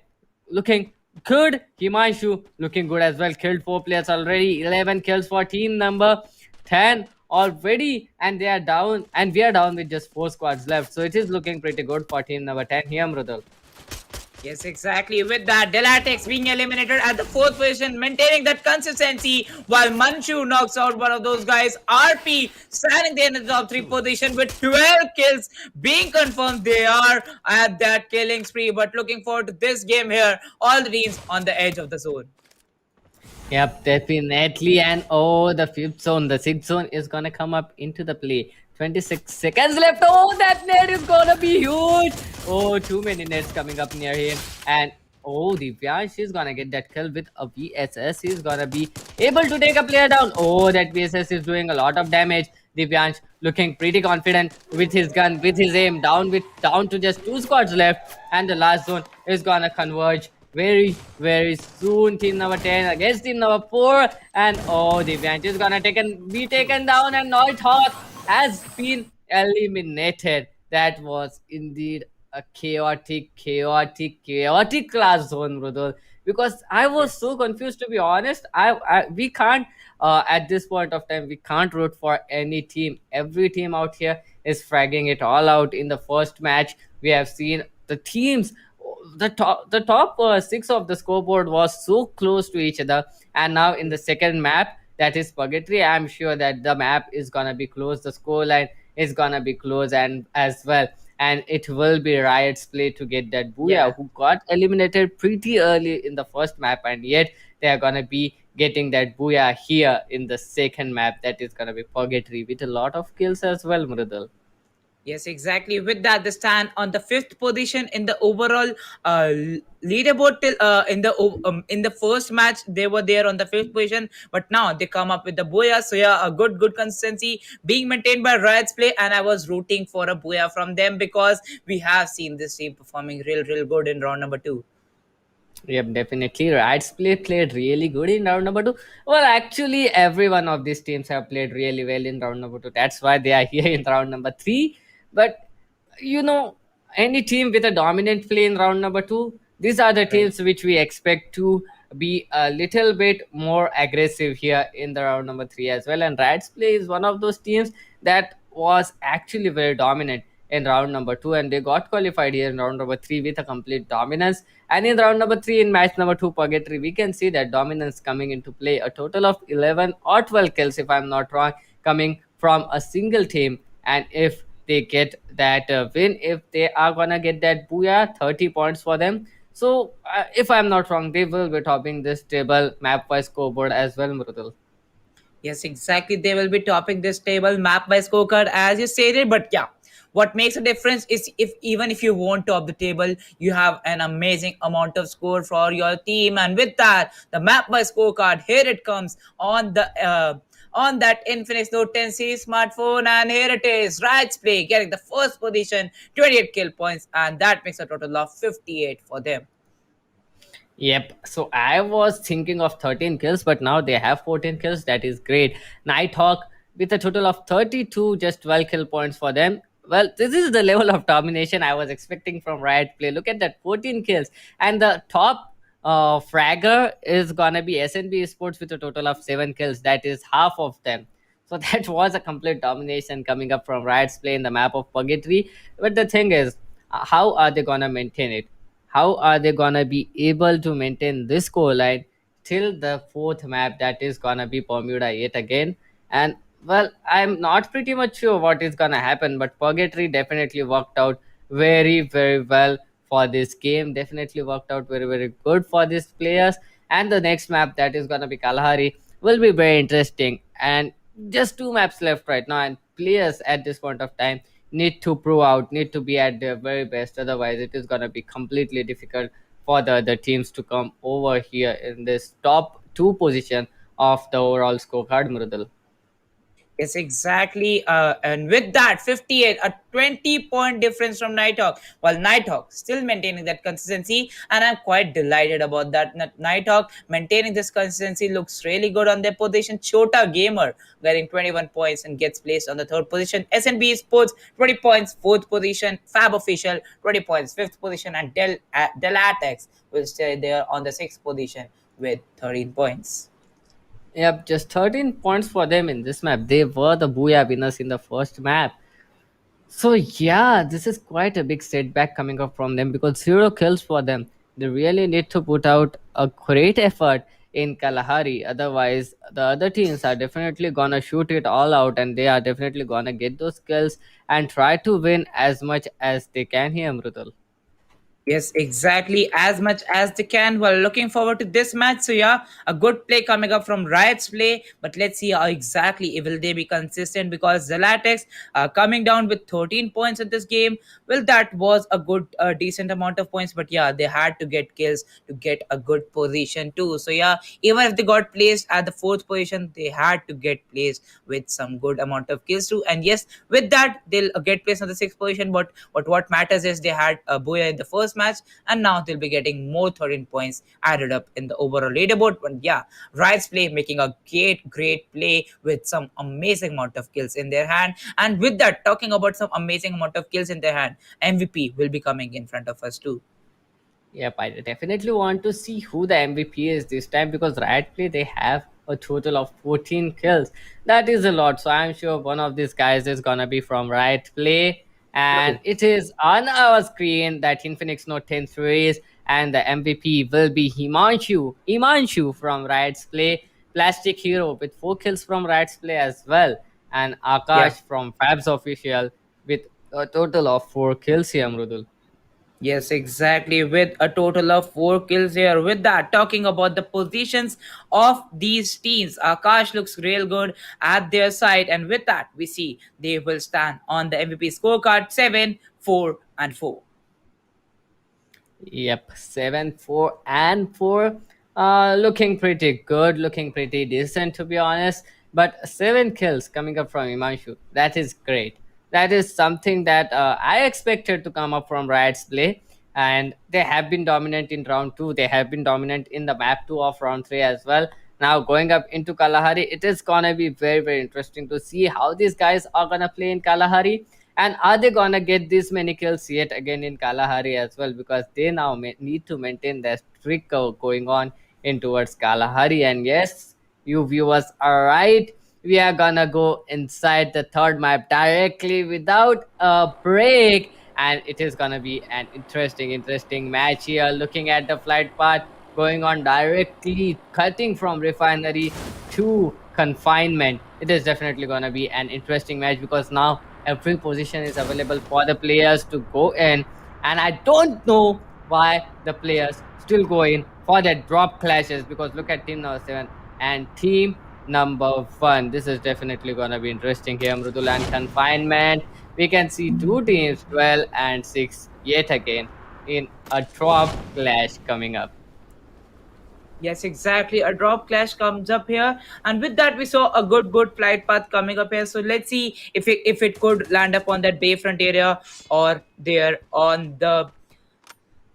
Speaker 8: looking good. Himanshu looking good as well. Killed 4 players already. 11 kills for team number 10 already. And they are down. And we are down with just 4 squads left. So it is looking pretty good for team number 10 here, Mrudal.
Speaker 9: Yes, exactly. With that, Delatex being eliminated at the fourth position, maintaining that consistency, while Manchu knocks out one of those guys. RP standing there in the top 3 position with 12 kills being confirmed. They are at that killing spree, but looking forward to this game here. All the teams on the edge of the zone.
Speaker 8: Yep, definitely. And oh, the fifth zone, the sixth zone is gonna come up into the play. 26 seconds left. Oh, that net is gonna be huge. Oh, too many nets coming up near him. And oh, Divyansh is gonna get that kill with a VSS. He's gonna be able to take a player down. Oh, that VSS is doing a lot of damage. Divyansh looking pretty confident with his gun, with his aim, down to just 2 squads left. And the last zone is gonna converge very soon. Team number 10 against team number 4, and oh, the Divyansh is gonna be taken down, and Nighthawk has been eliminated. That was indeed a chaotic class zone, brother. Because I was so confused, to be honest. We can't at this point of time, we can't root for any team. Every team out here is fragging it all out. In the first match, we have seen the teams, the top 6 of the scoreboard was so close to each other. And now in the second map, that is Purgatory, I'm sure that the map is gonna be close, the scoreline is gonna be close and as well. And it will be Riot's play to get that Booyah,
Speaker 9: Yeah.
Speaker 8: who got eliminated pretty early in the first map, and yet they are gonna be getting that Booyah here in the second map, that is gonna be Purgatory, with a lot of kills as well, Mridul.
Speaker 9: Yes, exactly. With that, they stand on the fifth position in the overall leaderboard. Till in the first match, they were there on the fifth position, but now they come up with the Boya. So yeah, a good consistency being maintained by Riot's play, and I was rooting for a Boya from them because we have seen this team performing real good in round number 2.
Speaker 8: Yep, definitely. Riot's played really good in round number 2. Well, actually, every one of these teams have played really well in round number 2. That's why they are here in round number 3. But you know, any team with a dominant play in round number 2, these are the teams which we expect to be a little bit more aggressive here in the round number 3 as well. And Riot's play is one of those teams that was actually very dominant in round number 2, and they got qualified here in round number 3 with a complete dominance. And in round number 3, in match number 2, Purgatory, we can see that dominance coming into play. A total of 11 or 12 kills, if I'm not wrong, coming from a single team. And if they get that win, if they are gonna get that Booyah, 30 points for them. So, if I'm not wrong, they will be topping this table map-wise scoreboard as well, Mrudul.
Speaker 9: Yes, exactly. They will be topping this table map by scorecard as you stated. But yeah, what makes a difference is if even if you won't top the table, you have an amazing amount of score for your team. And with that, the map by scorecard, here it comes on that Infinix Note 10 series smartphone, and here it is. Riot's Play getting the first position, 28 kill points, and that makes a total of 58 for them.
Speaker 8: Yep. So I was thinking of 13 kills, but now they have 14 kills. That is great. Nighthawk with a total of 32, just 12 kill points for them. Well, this is the level of domination I was expecting from Riot Play. Look at that, 14 kills. And the top fragger is gonna be SNB Sports with a total of 7 kills. That is half of them. So that was a complete domination coming up from Riot's Play in the map of Purgatory. But the thing is, how are they gonna maintain it? How are they gonna be able to maintain this score line till the fourth map, that is gonna be Bermuda yet again? And well, I'm not pretty much sure what is gonna happen, but Purgatory definitely worked out very well for this game. Definitely worked out very good for these players. And the next map, that is gonna be Kalahari, will be very interesting. And just 2 maps left right now, and players at this point of time, need to prove out, need to be at their very best. Otherwise, it is gonna be completely difficult for the other teams to come over here in this top two position of the overall scorecard, Mrudal.
Speaker 9: Yes, exactly. And with that, 58, a 20-point difference from Nighthawk. While Nighthawk still maintaining that consistency, and I'm quite delighted about that. Nighthawk maintaining this consistency looks really good on their position. Chota Gamer getting 21 points and gets placed on the third position. SNB Sports 20 points, fourth position. Fab Official 20 points, fifth position, and Delatex will stay there on the sixth position with 13 points.
Speaker 8: Yep, just 13 points for them in this map. They were the Booyah winners in the first map. So yeah, this is quite a big setback coming up from them because zero kills for them. They really need to put out a great effort in Kalahari. Otherwise, the other teams are definitely gonna shoot it all out and they are definitely gonna get those kills and try to win as much as they can here, Mrudal.
Speaker 9: Yes, exactly. As much as they can. We're looking forward to this match. So yeah, a good play coming up from Riot's play. But let's see how exactly will they be consistent because Zelatex coming down with 13 points in this game. Well, that was a good, decent amount of points. But yeah, they had to get kills to get a good position too. So yeah, even if they got placed at the fourth position, they had to get placed with some good amount of kills too. And yes, with that, they'll get placed on the sixth position. But what matters is they had a Boya in the first match, and now they'll be getting more 13 points added up in the overall leaderboard. But yeah, Riot's play making a great play with some amazing amount of kills in their hand. And with that, talking about some amazing amount of kills in their hand, MVP will be coming in front of us too.
Speaker 8: Yep, I definitely want to see who the MVP is this time because Riot Play they have a total of 14 kills. That is a lot. So I'm sure one of these guys is gonna be from Riot Play. And it is on our screen that Infinix Note 10 series and the MVP will be Himanshu from Riot's Play, Plastic Hero with 4 kills from Riot's Play as well, and
Speaker 9: Yeah.
Speaker 8: Akash from Fabs Official with a total of 4 kills here, Mrudul.
Speaker 9: Yes, exactly. With a total of 4 kills here. With that, talking about the positions of these teams, Akash looks real good at their side. And with that, we see they will stand on the MVP scorecard 7, 4, and 4.
Speaker 8: Yep, 7, 4, and 4. Looking pretty good, looking pretty decent to be honest. But 7 kills coming up from Imanshu. That is great. That is something that I expected to come up from Riot's play. And they have been dominant in round 2. They have been dominant in the map 2 of round 3 as well. Now going up into Kalahari, it is gonna be very interesting to see how these guys are gonna play in Kalahari and are they gonna get this many kills yet again in Kalahari as well? Because they now need to maintain their streak going on in towards Kalahari. And yes, you viewers are right. We are gonna go inside the third map directly without a break. And it is gonna be an interesting match here. Looking at the flight path going on directly, cutting from refinery to confinement. It is definitely gonna be an interesting match because now every position is available for the players to go in, and I don't know why the players still go in for the drop clashes because look at team number 7 and team number 1. This is definitely going to be interesting here. Mrudul and confinement, we can see two teams 12 and 6 yet again in a drop clash coming up.
Speaker 9: Yes, exactly. A drop clash comes up here, and with that, we saw a good flight path coming up here. So let's see if it could land up on that Bayfront area or there on the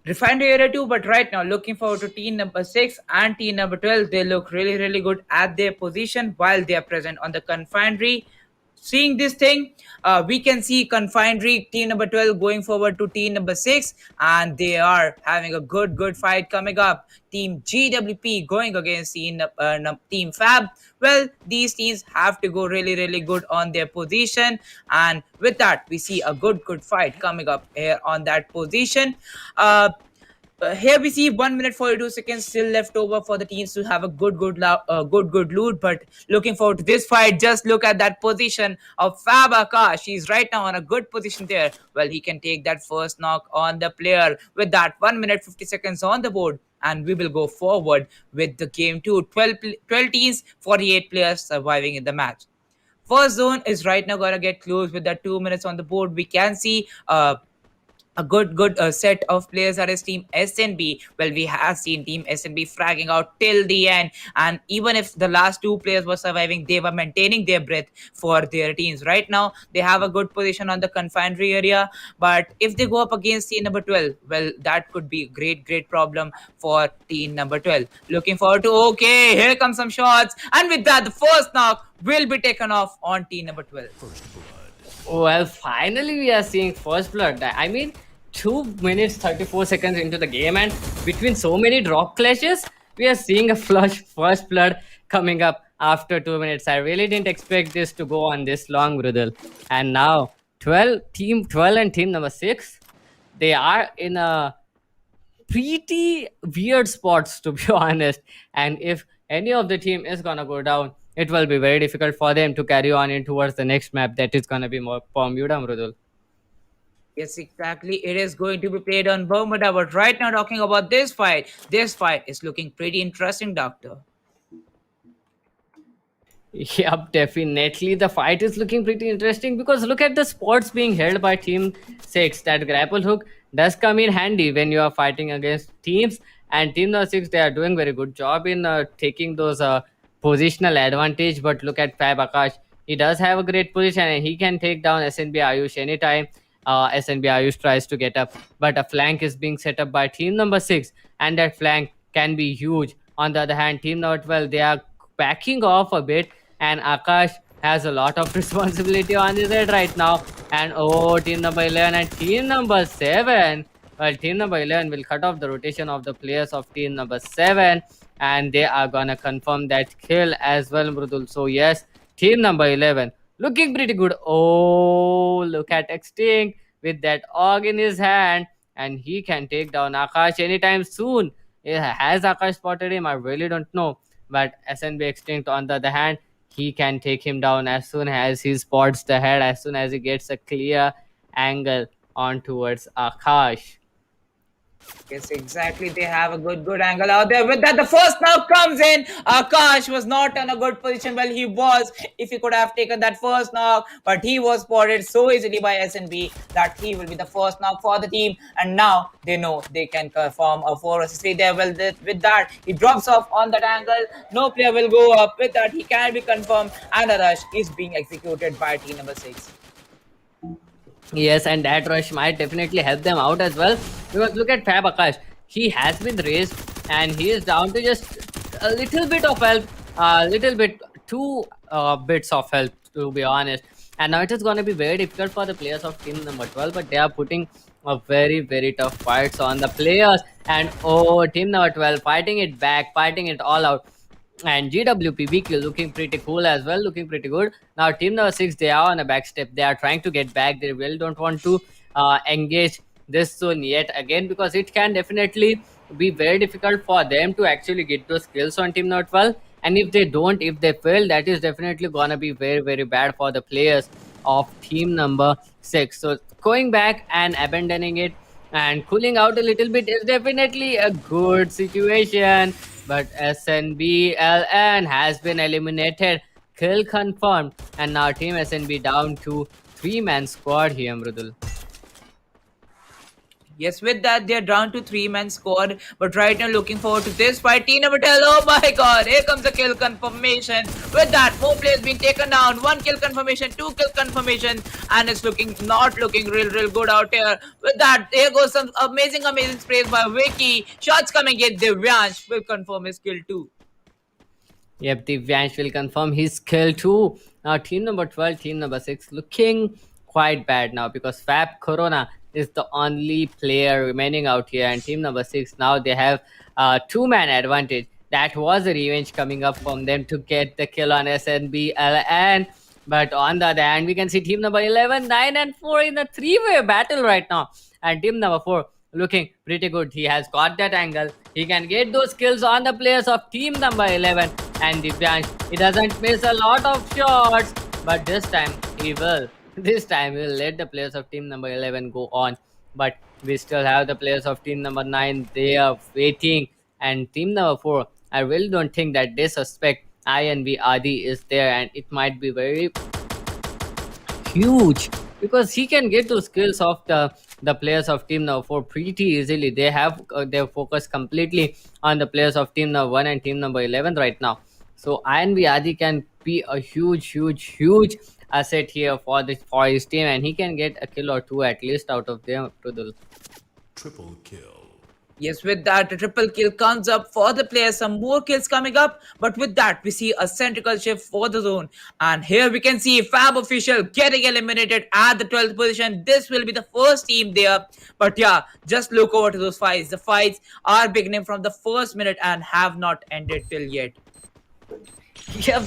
Speaker 9: refinery area too. But right now, looking forward to team number 6 and team number 12. They look really good at their position while they are present on the confinery. Seeing this thing, we can see confinery team number 12 going forward to team number 6, and they are having a good fight coming up. Team GWP going against team Fab. Well, these teams have to go really good on their position, and with that, we see a good fight coming up here on that position. uh, here we see 1 minute 42 seconds still left over for the teams to have a good loot. But looking forward to this fight, just look at that position of Fab Akash. He's right now on a good position there. Well, he can take that first knock on the player with that 1 minute 50 seconds on the board. And we will go forward with the game 2. 12 teams, 48 players surviving in the match. First zone is right now gonna get close with that 2 minutes on the board. We can see a good set of players are his team SNB. Well, we have seen team SNB fragging out till the end, and even if the last two players were surviving, they were maintaining their breath for their teams. Right now, they have a good position on the confinery area, but if they go up against team number 12, well, that could be a great problem for team number 12. Looking forward to, okay, here come some shots, and with that, the first knock will be taken off on team number 12.
Speaker 8: Well, finally we are seeing first blood. I mean, 2 minutes 34 seconds into the game, and between so many drop clashes, we are seeing a flush first blood coming up after 2 minutes. I really didn't expect this to go on this long, Rudal. And now 12 team 12 and team number 6, they are in a pretty weird spots, to be honest. And if any of the team is gonna go down, it will be very difficult for them to carry on in towards the next map, that is gonna be more Bermuda, Mrudul.
Speaker 9: Yes, exactly. It is going to be played on Bermuda. But right now, talking about this fight is looking pretty interesting, Doctor.
Speaker 8: Yep, definitely. The fight is looking pretty interesting because look at the spots being held by Team 6. That grapple hook does come in handy when you are fighting against teams. And Team number 6, they are doing very good job in taking those positional advantage. But look at Fab Akash. He does have a great position and he can take down SNB Ayush anytime SNB Ayush tries to get up. But a flank is being set up by Team number 6. And that flank can be huge. On the other hand, Team number 12, they are backing off a bit, and Akash has a lot of responsibility on his head right now. And oh, team number 11 and team number 7. Well, team number 11 will cut off the rotation of the players of team number 7, and they are gonna confirm that kill as well, Mrudul. So yes, team number 11 looking pretty good. Oh, look at Extinct with that AUG in his hand, and he can take down Akash anytime soon. Has Akash spotted him? I really don't know. But SNB Extinct, on the other hand, he can take him down as soon as he spots the head, as soon as he gets a clear angle on towards Akash.
Speaker 9: Yes, exactly. They have a good angle out there. With that, the first knock comes in. Akash was not in a good position. Well, he was if he could have taken that first knock, but he was spotted so easily by SNB that he will be the first knock for the team. And now they know they can perform a 4 versus 3 there. Well, with that, he drops off on that angle. No player will go up. With that, he can be confirmed. And a rush is being executed by team number 6.
Speaker 8: Yes, and that rush might definitely help them out as well. Because look at Fab Akash. He has been raised and he is down to just a little bit of health, a little bit, two bits of health, to be honest. And now it is going to be very difficult for the players of team number 12, but they are putting a very tough fights on the players. And oh, team number 12 fighting it back, fighting it all out. And GWPBQ looking pretty cool as well, looking pretty good. Now team number 6, they are on a back step. They are trying to get back. They really don't want to engage this zone yet again, because it can definitely be very difficult for them to actually get those kills on team number 12. And if they don't, if they fail, that is definitely gonna be very bad for the players of team number 6. So going back and abandoning it and cooling out a little bit is definitely a good situation. But SNBLN has been eliminated, kill confirmed, and now team SNB down to 3-man squad here, Mrudul.
Speaker 9: Yes, with that, they're down to 3-man squad. But right now, looking forward to this fight. Team number 12, oh my god, here comes the kill confirmation. With that, 4 players being taken down. 1 kill confirmation, 2 kill confirmation. And it's not looking real good out here. With that, here goes some amazing sprays by Vicky. Shots coming in. Divyansh will confirm his kill too.
Speaker 8: Yep, Divyansh will confirm his kill too. Now team number 12, team number 6 looking quite bad now, because Fab Corona is the only player remaining out here, and team number 6 now they have a 2-man advantage. That was a revenge coming up from them to get the kill on SNBLN. But on the other hand, we can see team number 11, 9 and 4 in a 3-way battle right now. And team number 4 looking pretty good. He has got that angle. He can get those kills on the players of team number 11. And Divyansh, he doesn't miss a lot of shots, but this time he will. This time we'll let the players of team number 11 go on. But we still have the players of team number 9. They are waiting. And team number 4, I really don't think that they suspect INV Adi is there. And it might be very huge because he can get those skills of the players of team number 4 pretty easily. They have their focus completely on the players of team number 1 and team number 11 right now. So INV Adi can be a huge asset here for his team, and he can get a kill or two at least out of them.
Speaker 5: Triple kill.
Speaker 9: Yes, with that, a triple kill comes up for the players. Some more kills coming up, but with that, we see a centrical shift for the zone. And here we can see Fab Official getting eliminated at the 12th position. This will be the first team there. But yeah, just look over to those fights. The fights are beginning from the first minute and have not ended till yet.
Speaker 8: Yep,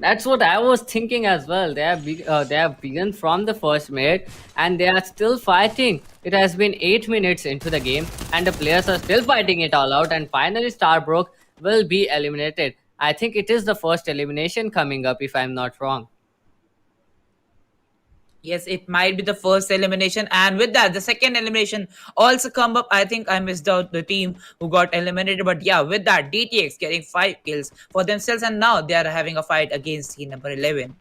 Speaker 8: that's what I was thinking as well. They have begun from the first minute, and they are still fighting. It has been 8 minutes into the game, and the players are still fighting it all out. And finally, Starbrook will be eliminated. I think it is the first elimination coming up, if I'm not wrong.
Speaker 9: Yes, it might be the first elimination, and with that, the second elimination also come up. I think I missed out the team who got eliminated, but yeah, with that, DTX getting 5 kills for themselves, and now they are having a fight against team number 11.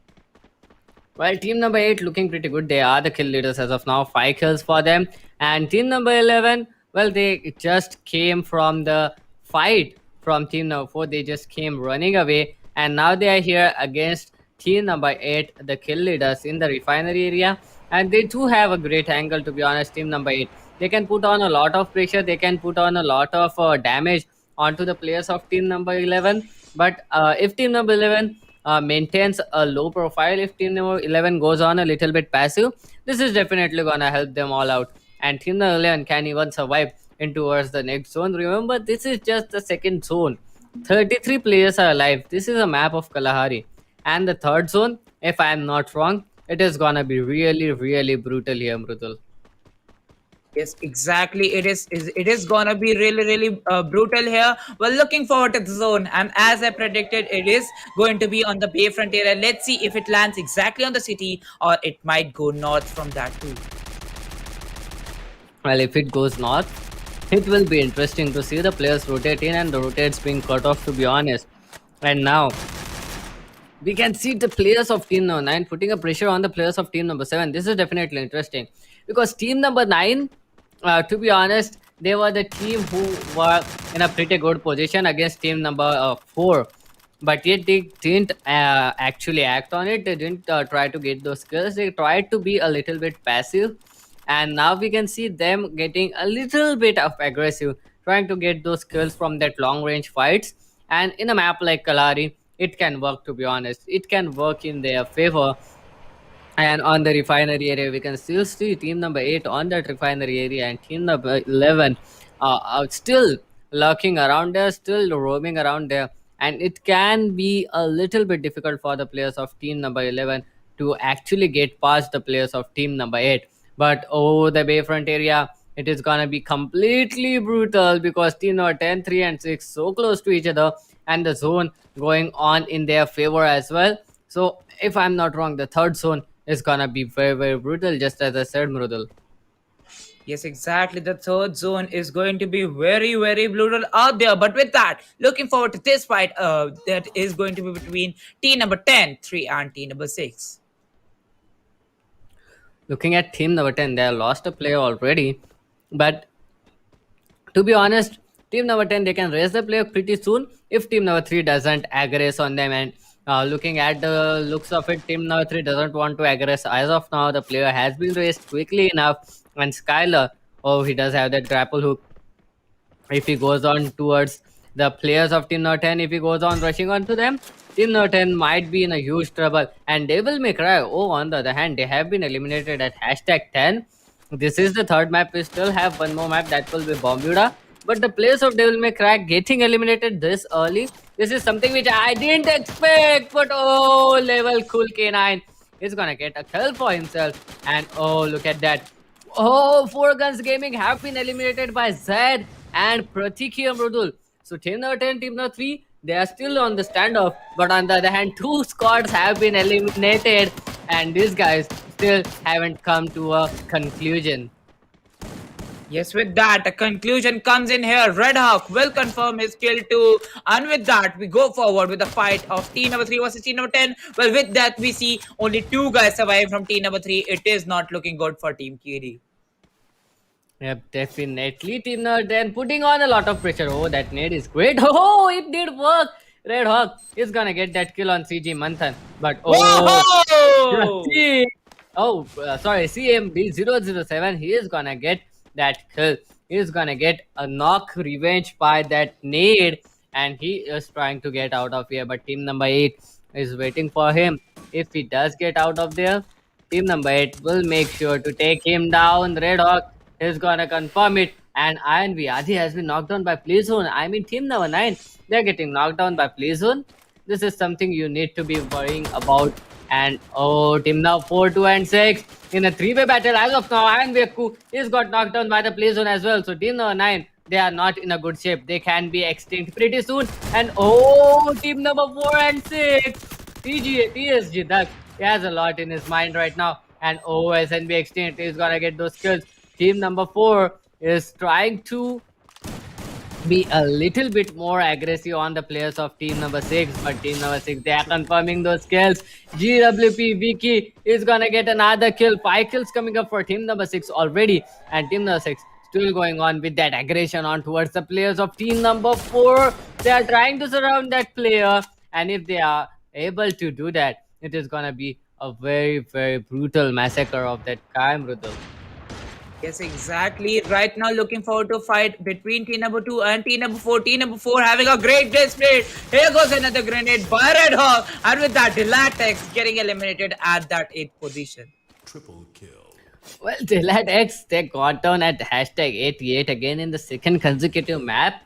Speaker 8: Well, team number 8 looking pretty good. They are the kill leaders as of now. 5 kills for them. And team number 11, well, they just came from the fight from team number 4. They just came running away. And now they are here against team number 8, the kill leaders in the refinery area. And they do have a great angle, to be honest, team number 8. They can put on a lot of pressure. They can put on a lot of damage onto the players of team number 11. But if team number 11 maintains a low profile, if team number 11 goes on a little bit passive, this is definitely gonna help them all out. And team number 11 can even survive in towards the next zone. Remember, this is just the second zone. 33 players are alive. This is a map of Kalahari. And the third zone, if I am not wrong, it is gonna be really brutal here, Mrudul.
Speaker 9: Yes, exactly. It is gonna be really brutal here. Well, looking forward to the zone, and as I predicted, it is going to be on the Bayfront area. Let's see if it lands exactly on the city, or it might go north from that too.
Speaker 8: Well, if it goes north, it will be interesting to see the players rotate in and the rotates being cut off, to be honest. And now we can see the players of team number 9 putting a pressure on the players of team number 7. This is definitely interesting because team number 9, to be honest, they were the team who were in a pretty good position against team number 4. But yet they didn't actually act on it. They didn't try to get those skills. They tried to be a little bit passive. And now we can see them getting a little bit of aggressive, trying to get those kills from that long range fights. And in a map like Kalari, it can work, to be honest. It can work in their favor. And on the refinery area, we can still see team number 8 on that refinery area, and team number 11 are still lurking around there, still roaming around there. And it can be a little bit difficult for the players of team number 11 to actually get past the players of team number 8. But over the Bayfront area, it is gonna be completely brutal because team number 10, 3, and 6 so close to each other, and the zone going on in their favor as well. So if I'm not wrong, the third zone is gonna be very brutal, just as I said, Mrudul.
Speaker 9: Yes, exactly. The third zone is going to be very brutal out there. But with that, looking forward to this fight that is going to be between team number 10, 3, and team number 6.
Speaker 8: Looking at team number 10, they have lost a player already. But to be honest, team number 10, they can raise the player pretty soon if team number 3 doesn't aggress on them. And looking at the looks of it, team number 3 doesn't want to aggress. As of now, the player has been raised quickly enough. And Skylar, oh, he does have that grapple hook. If he goes on towards the players of team number 10, if he goes on rushing onto them, team number 10 might be in a huge trouble, and they will make cry. Oh, on the other hand, they have been eliminated at hashtag 10. This is the third map. We still have one more map, that will be Bermuda. But the players of Devil May Cry getting eliminated this early, this is something which I didn't expect. But oh, level cool K9 is gonna get a kill for himself. And oh, look at that. Oh, Four Guns Gaming have been eliminated by Zed and Pratikya Mrudul. So team number 10, team number 3, they are still on the standoff. But on the other hand, 2 squads have been eliminated, and these guys still haven't come to a conclusion.
Speaker 9: Yes, with that, a conclusion comes in here. Red Hawk will confirm his kill too. And with that, we go forward with the fight of team number 3 versus team number 10. Well, with that, we see only 2 guys survive from team number 3. It is not looking good for Team Kiri.
Speaker 8: Yep, definitely. Team Nerd then putting on a lot of pressure. Oh, that nade is great. Oh, it did work. Red Hawk is gonna get that kill on CG Manthan. But oh, just
Speaker 9: Whoa!
Speaker 8: see. Oh, sorry, CMB007. He is gonna get that kill. He is gonna get a knock revenge by that nade. And he is trying to get out of here. But team number 8 is waiting for him. If he does get out of there, team number 8 will make sure to take him down. Red Hawk is gonna confirm it. And Iron Viadi has been knocked down by Playzone. I mean, team number 9, they're getting knocked down by Playzone. This is something you need to be worrying about. And oh, team now 4, 2, and 6 in a 3-way battle. As of now, Iron Veku is got knocked down by the Playzone as well. So team number 9, they are not in a good shape. They can be extinct pretty soon. And oh, team number 4 and 6, TSG Duck, he has a lot in his mind right now. And oh, SNB extinct is gonna get those kills. Team number 4 is trying to be a little bit more aggressive on the players of team number 6, but team number 6, they are confirming those kills. GWP Vicky is gonna get another kill. 5 kills coming up for team number 6 already, and team number 6 still going on with that aggression on towards the players of team number 4. They are trying to surround that player, and if they are able to do that, it is gonna be a very, very brutal massacre of that crime, Rudol.
Speaker 9: Yes, exactly. Right now, looking forward to fight between team number 2 and team number 4. Team number 4 having a great display. Here goes another grenade by Red Hawk. And with that, Dilatex getting eliminated at that 8th position.
Speaker 5: Triple kill.
Speaker 8: Well, Daylight X, they got down at hashtag 88 again in the second consecutive map.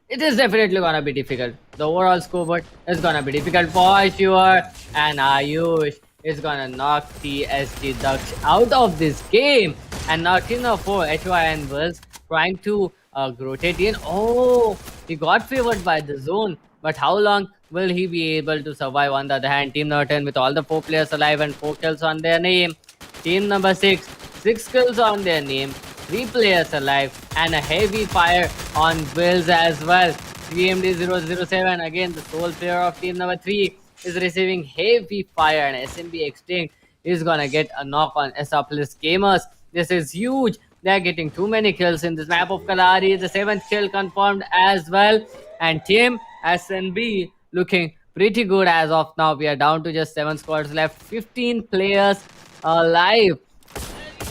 Speaker 8: It is definitely gonna be difficult. The overall scoreboard is gonna be difficult for sure. And Ayush is gonna knock TSG Ducks out of this game. And now team number 4, HYN was trying to rotate in. Oh, he got favored by the zone. But how long will he be able to survive? On the other hand, team number 10 with all the 4 players alive and 4 kills on their name. Team number 6, 6 kills on their name, 3 players alive, and a heavy fire on Wills as well. CMD007, again the sole player of team number 3, is receiving heavy fire, and SMB Extinct is gonna get a knock on Esopolis Gamers. This is huge. They're getting too many kills in this map of Kalari. The 7th kill confirmed as well. And team SNB looking pretty good as of now. We are down to just 7 squads left, 15 players alive.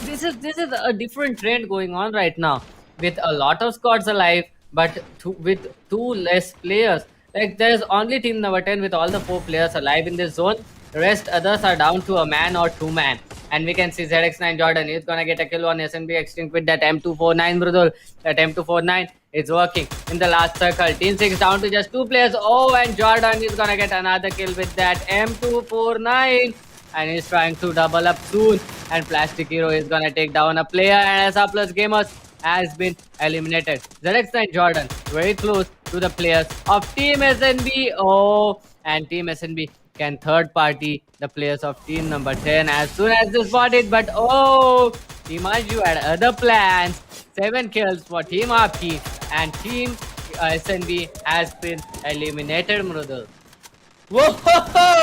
Speaker 8: This is a different trend going on right now, with a lot of squads alive, but with 2 less players. Like there's only team number 10 with all the 4 players alive in this zone. The rest others are down to a man or 2 man. And we can see ZX9 Jordan is gonna get a kill on SNB Extinct with that M249 Brudul. That M249 is working in the last circle. Team 6 down to just 2 players. Oh, and Jordan is gonna get another kill with that M249. And he's trying to double up soon. And Plastic Hero is gonna take down a player, and SA Plus Gamers has been eliminated. ZX9 Jordan very close to the players of Team SNB. Oh, and Team SNB can third party the players of team number 10 as soon as they spot it. But oh, Team Anju had other plans. 7 kills for Team Aapki, and Team SNB has been eliminated, Mrudul.
Speaker 9: Whoa,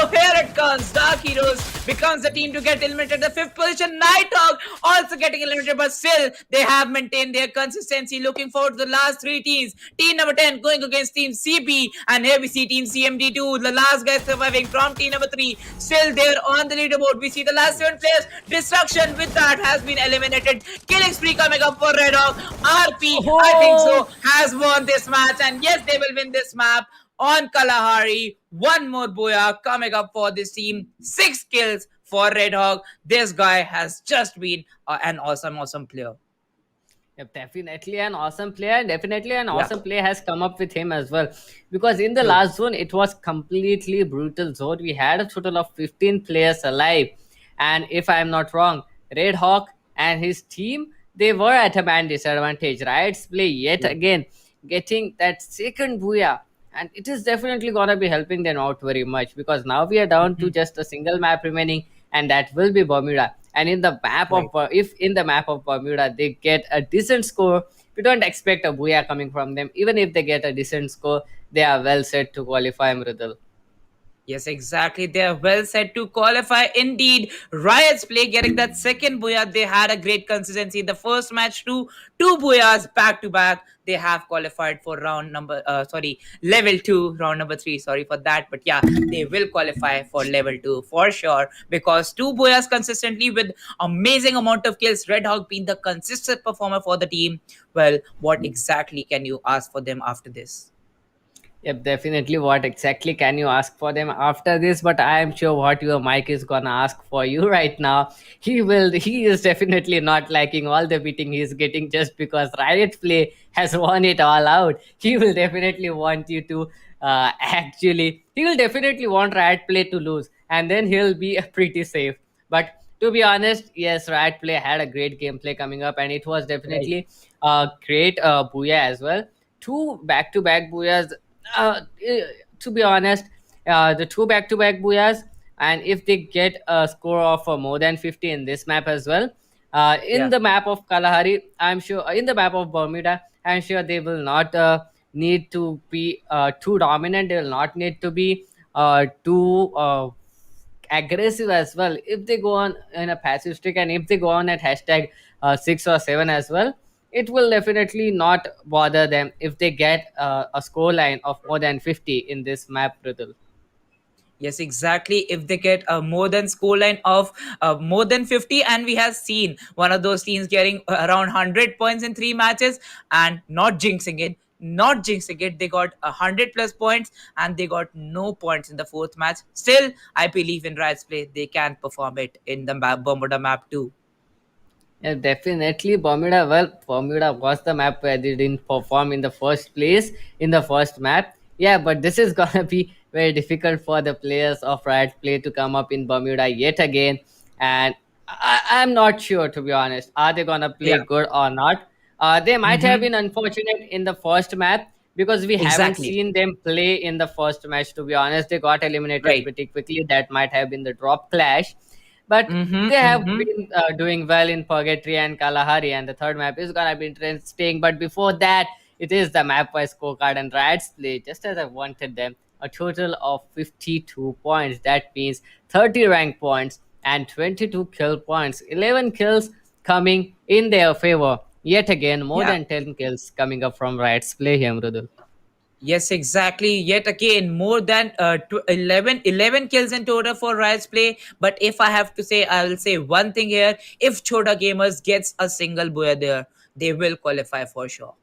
Speaker 9: here it comes. Dark Heroes becomes the team to get eliminated. The 5th position, Nighthawk also getting eliminated, but still they have maintained their consistency. Looking forward to the last 3 teams. Team number 10 going against Team CP, and here we see Team CMD2, the last guy surviving from team number 3. Still there on the leaderboard. We see the last 7 players. Destruction with that has been eliminated. Killing spree coming up for Red Hawk. RP, I think so, has won this match, and yes, they will win this map on Kalahari. One more Boya coming up for this team. 6 kills for Red Hawk. This guy has just been an awesome player.
Speaker 8: Yep, definitely an awesome player. Definitely an awesome play has come up with him as well. Because in the last zone, it was completely brutal zone. We had a total of 15 players alive. And if I'm not wrong, Red Hawk and his team, they were at a man disadvantage. Riot's play yet again getting that second Booyah. And it is definitely gonna be helping them out very much, because now we are down to just a single map remaining, and that will be Bermuda. And in the map of
Speaker 3: Right.
Speaker 8: if in the map of Bermuda they get a decent score, we don't expect a booyah coming from them. Even if they get a decent score, they are well set to qualify, Mridul.
Speaker 9: Yes, exactly. They are well set to qualify. Indeed, Riot's play getting that second booyah. They had a great consistency in the first match too. Two booyahs back to back. They have qualified for level two, round number three. Sorry for that, but yeah, they will qualify for level two for sure because two booyahs consistently with amazing amount of kills. Red Hawk being the consistent performer for the team. Well, what exactly can you ask for them after this?
Speaker 8: Yep, definitely. What exactly can you ask for them after this? But I am sure what your Mike is gonna ask for you right now. He will. He is definitely not liking all the beating he's getting just because Riot Play has won it all out. He will definitely want you to actually. He will definitely want Riot Play to lose, and then he'll be pretty safe. But to be honest, yes, Riot Play had a great gameplay coming up, and it was
Speaker 3: Right.
Speaker 8: definitely a great booyah as well. Two back-to-back booyahs, to be honest, the two back-to-back booyahs, and if they get a score of more than 50 in this map as well, in
Speaker 3: Yeah.
Speaker 8: the map of Kalahari, I'm sure, in the map of Bermuda, I'm sure they will not need to be too dominant. They will not need to be too aggressive as well. If they go on in a passive streak, and if they go on at hashtag 6 or 7 as well, it will definitely not bother them if they get a score line of more than 50 in this map, Riddle.
Speaker 9: Yes, exactly. If they get a more than scoreline of more than 50, and we have seen one of those teams getting around 100 points in three matches and not jinxing it, they got 100 plus points and they got no points in the fourth match. Still, I believe in Riot's play, they can perform it in the Bermuda map too.
Speaker 8: Yeah, definitely Bermuda. Well, Bermuda was the map where they didn't perform in the first place in the first map. Yeah, but this is gonna be very difficult for the players of Riot Play to come up in Bermuda yet again. And I'm not sure, to be honest. Are they gonna play
Speaker 9: Yeah.
Speaker 8: good or not? They might have
Speaker 9: Mm-hmm.
Speaker 8: been unfortunate in the first map because we haven't
Speaker 9: Exactly.
Speaker 8: seen them play in the first match. To be honest, they got eliminated
Speaker 9: Right.
Speaker 8: pretty quickly. That might have been the drop clash, but
Speaker 9: Mm-hmm.
Speaker 8: they have
Speaker 9: Mm-hmm.
Speaker 8: been doing well in Purgatory and Kalahari, and the third map is gonna be interesting. But before that, it is the map wise scorecard, and Riot's play just as I wanted them. A total of 52 points. That means 30 rank points and 22 kill points. 11 kills coming in their favor. Yet again, more
Speaker 9: Yeah.
Speaker 8: than 10 kills coming up from Riot's play here, Mrudul.
Speaker 9: Yes, exactly. Yet again, more than 11 kills in total for Riot's play. But if I have to say, I will say one thing here. If Chota Gamers gets a single buoy there, they will qualify for sure.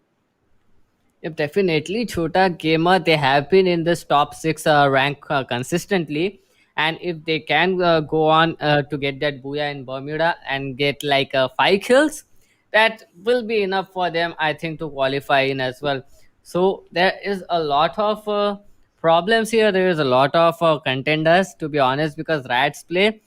Speaker 8: Yep, definitely. Chota Gamer, they have been in this top six rank consistently. And if they can go on to get that booyah in Bermuda and get like 5 kills, that will be enough for them, I think, to qualify in as well. So there is a lot of problems here. There is a lot of contenders, to be honest, because Rats play,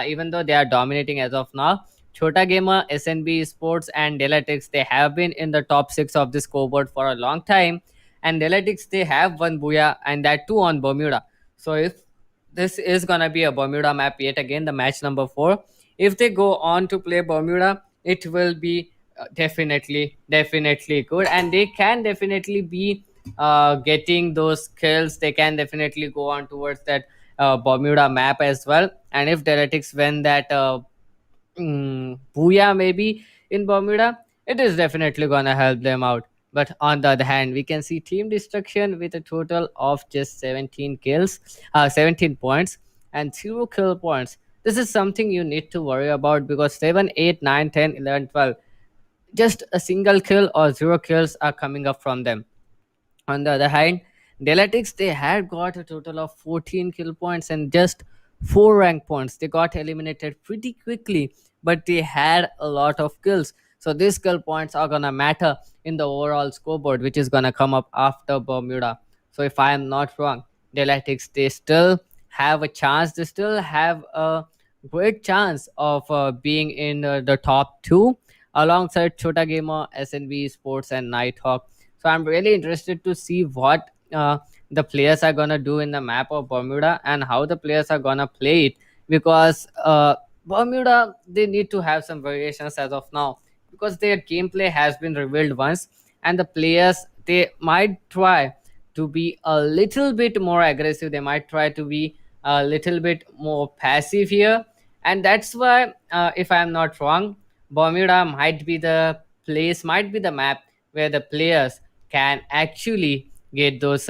Speaker 8: even though they are dominating as of now, Chota Gamer, SNB Sports, and Delatics, they have been in the top six of the scoreboard for a long time. And Delatics, they have one booyah, and that too on Bermuda. So if this is gonna be a Bermuda map yet again, the match number 4, if they go on to play Bermuda, it will be definitely good, and they can definitely be getting those kills. They can definitely go on towards that Bermuda map as well. And if Delatics win that booyah maybe in Bermuda, it is definitely gonna help them out. But on the other hand, we can see Team Destruction with a total of just 17 kills, 17 points, and 0 kill points. This is something you need to worry about because 7, 8, 9, 10, 11, 12, just a single kill or 0 kills are coming up from them. On the other hand, Deletics, they had got a total of 14 kill points and just 4 rank points. They got eliminated pretty quickly, but they had a lot of kills. So these kill points are gonna matter in the overall scoreboard, which is gonna come up after Bermuda. So if I am not wrong, Deletics, they still have a chance. They still have a great chance of being in the top 2 alongside Chota Gamer, SNB Sports, and Nighthawk. So I'm really interested to see what the players are gonna do in the map of Bermuda and how the players are gonna play it, because Bermuda, they need to have some variations as of now because their gameplay has been revealed once, and the players, they might try to be a little bit more aggressive. They might try to be a little bit more passive here, and that's why, if I'm not wrong, Bermuda might be the place, might be the map where the players can actually get those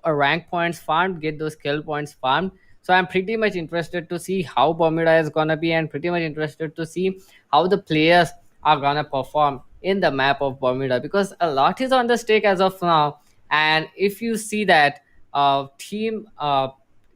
Speaker 8: rank points farmed, get those kill points farmed. So I'm pretty much interested to see how Bermuda is gonna be, and pretty much interested to see how the players are gonna perform in the map of Bermuda, because a lot is on the stake as of now. And if you see that team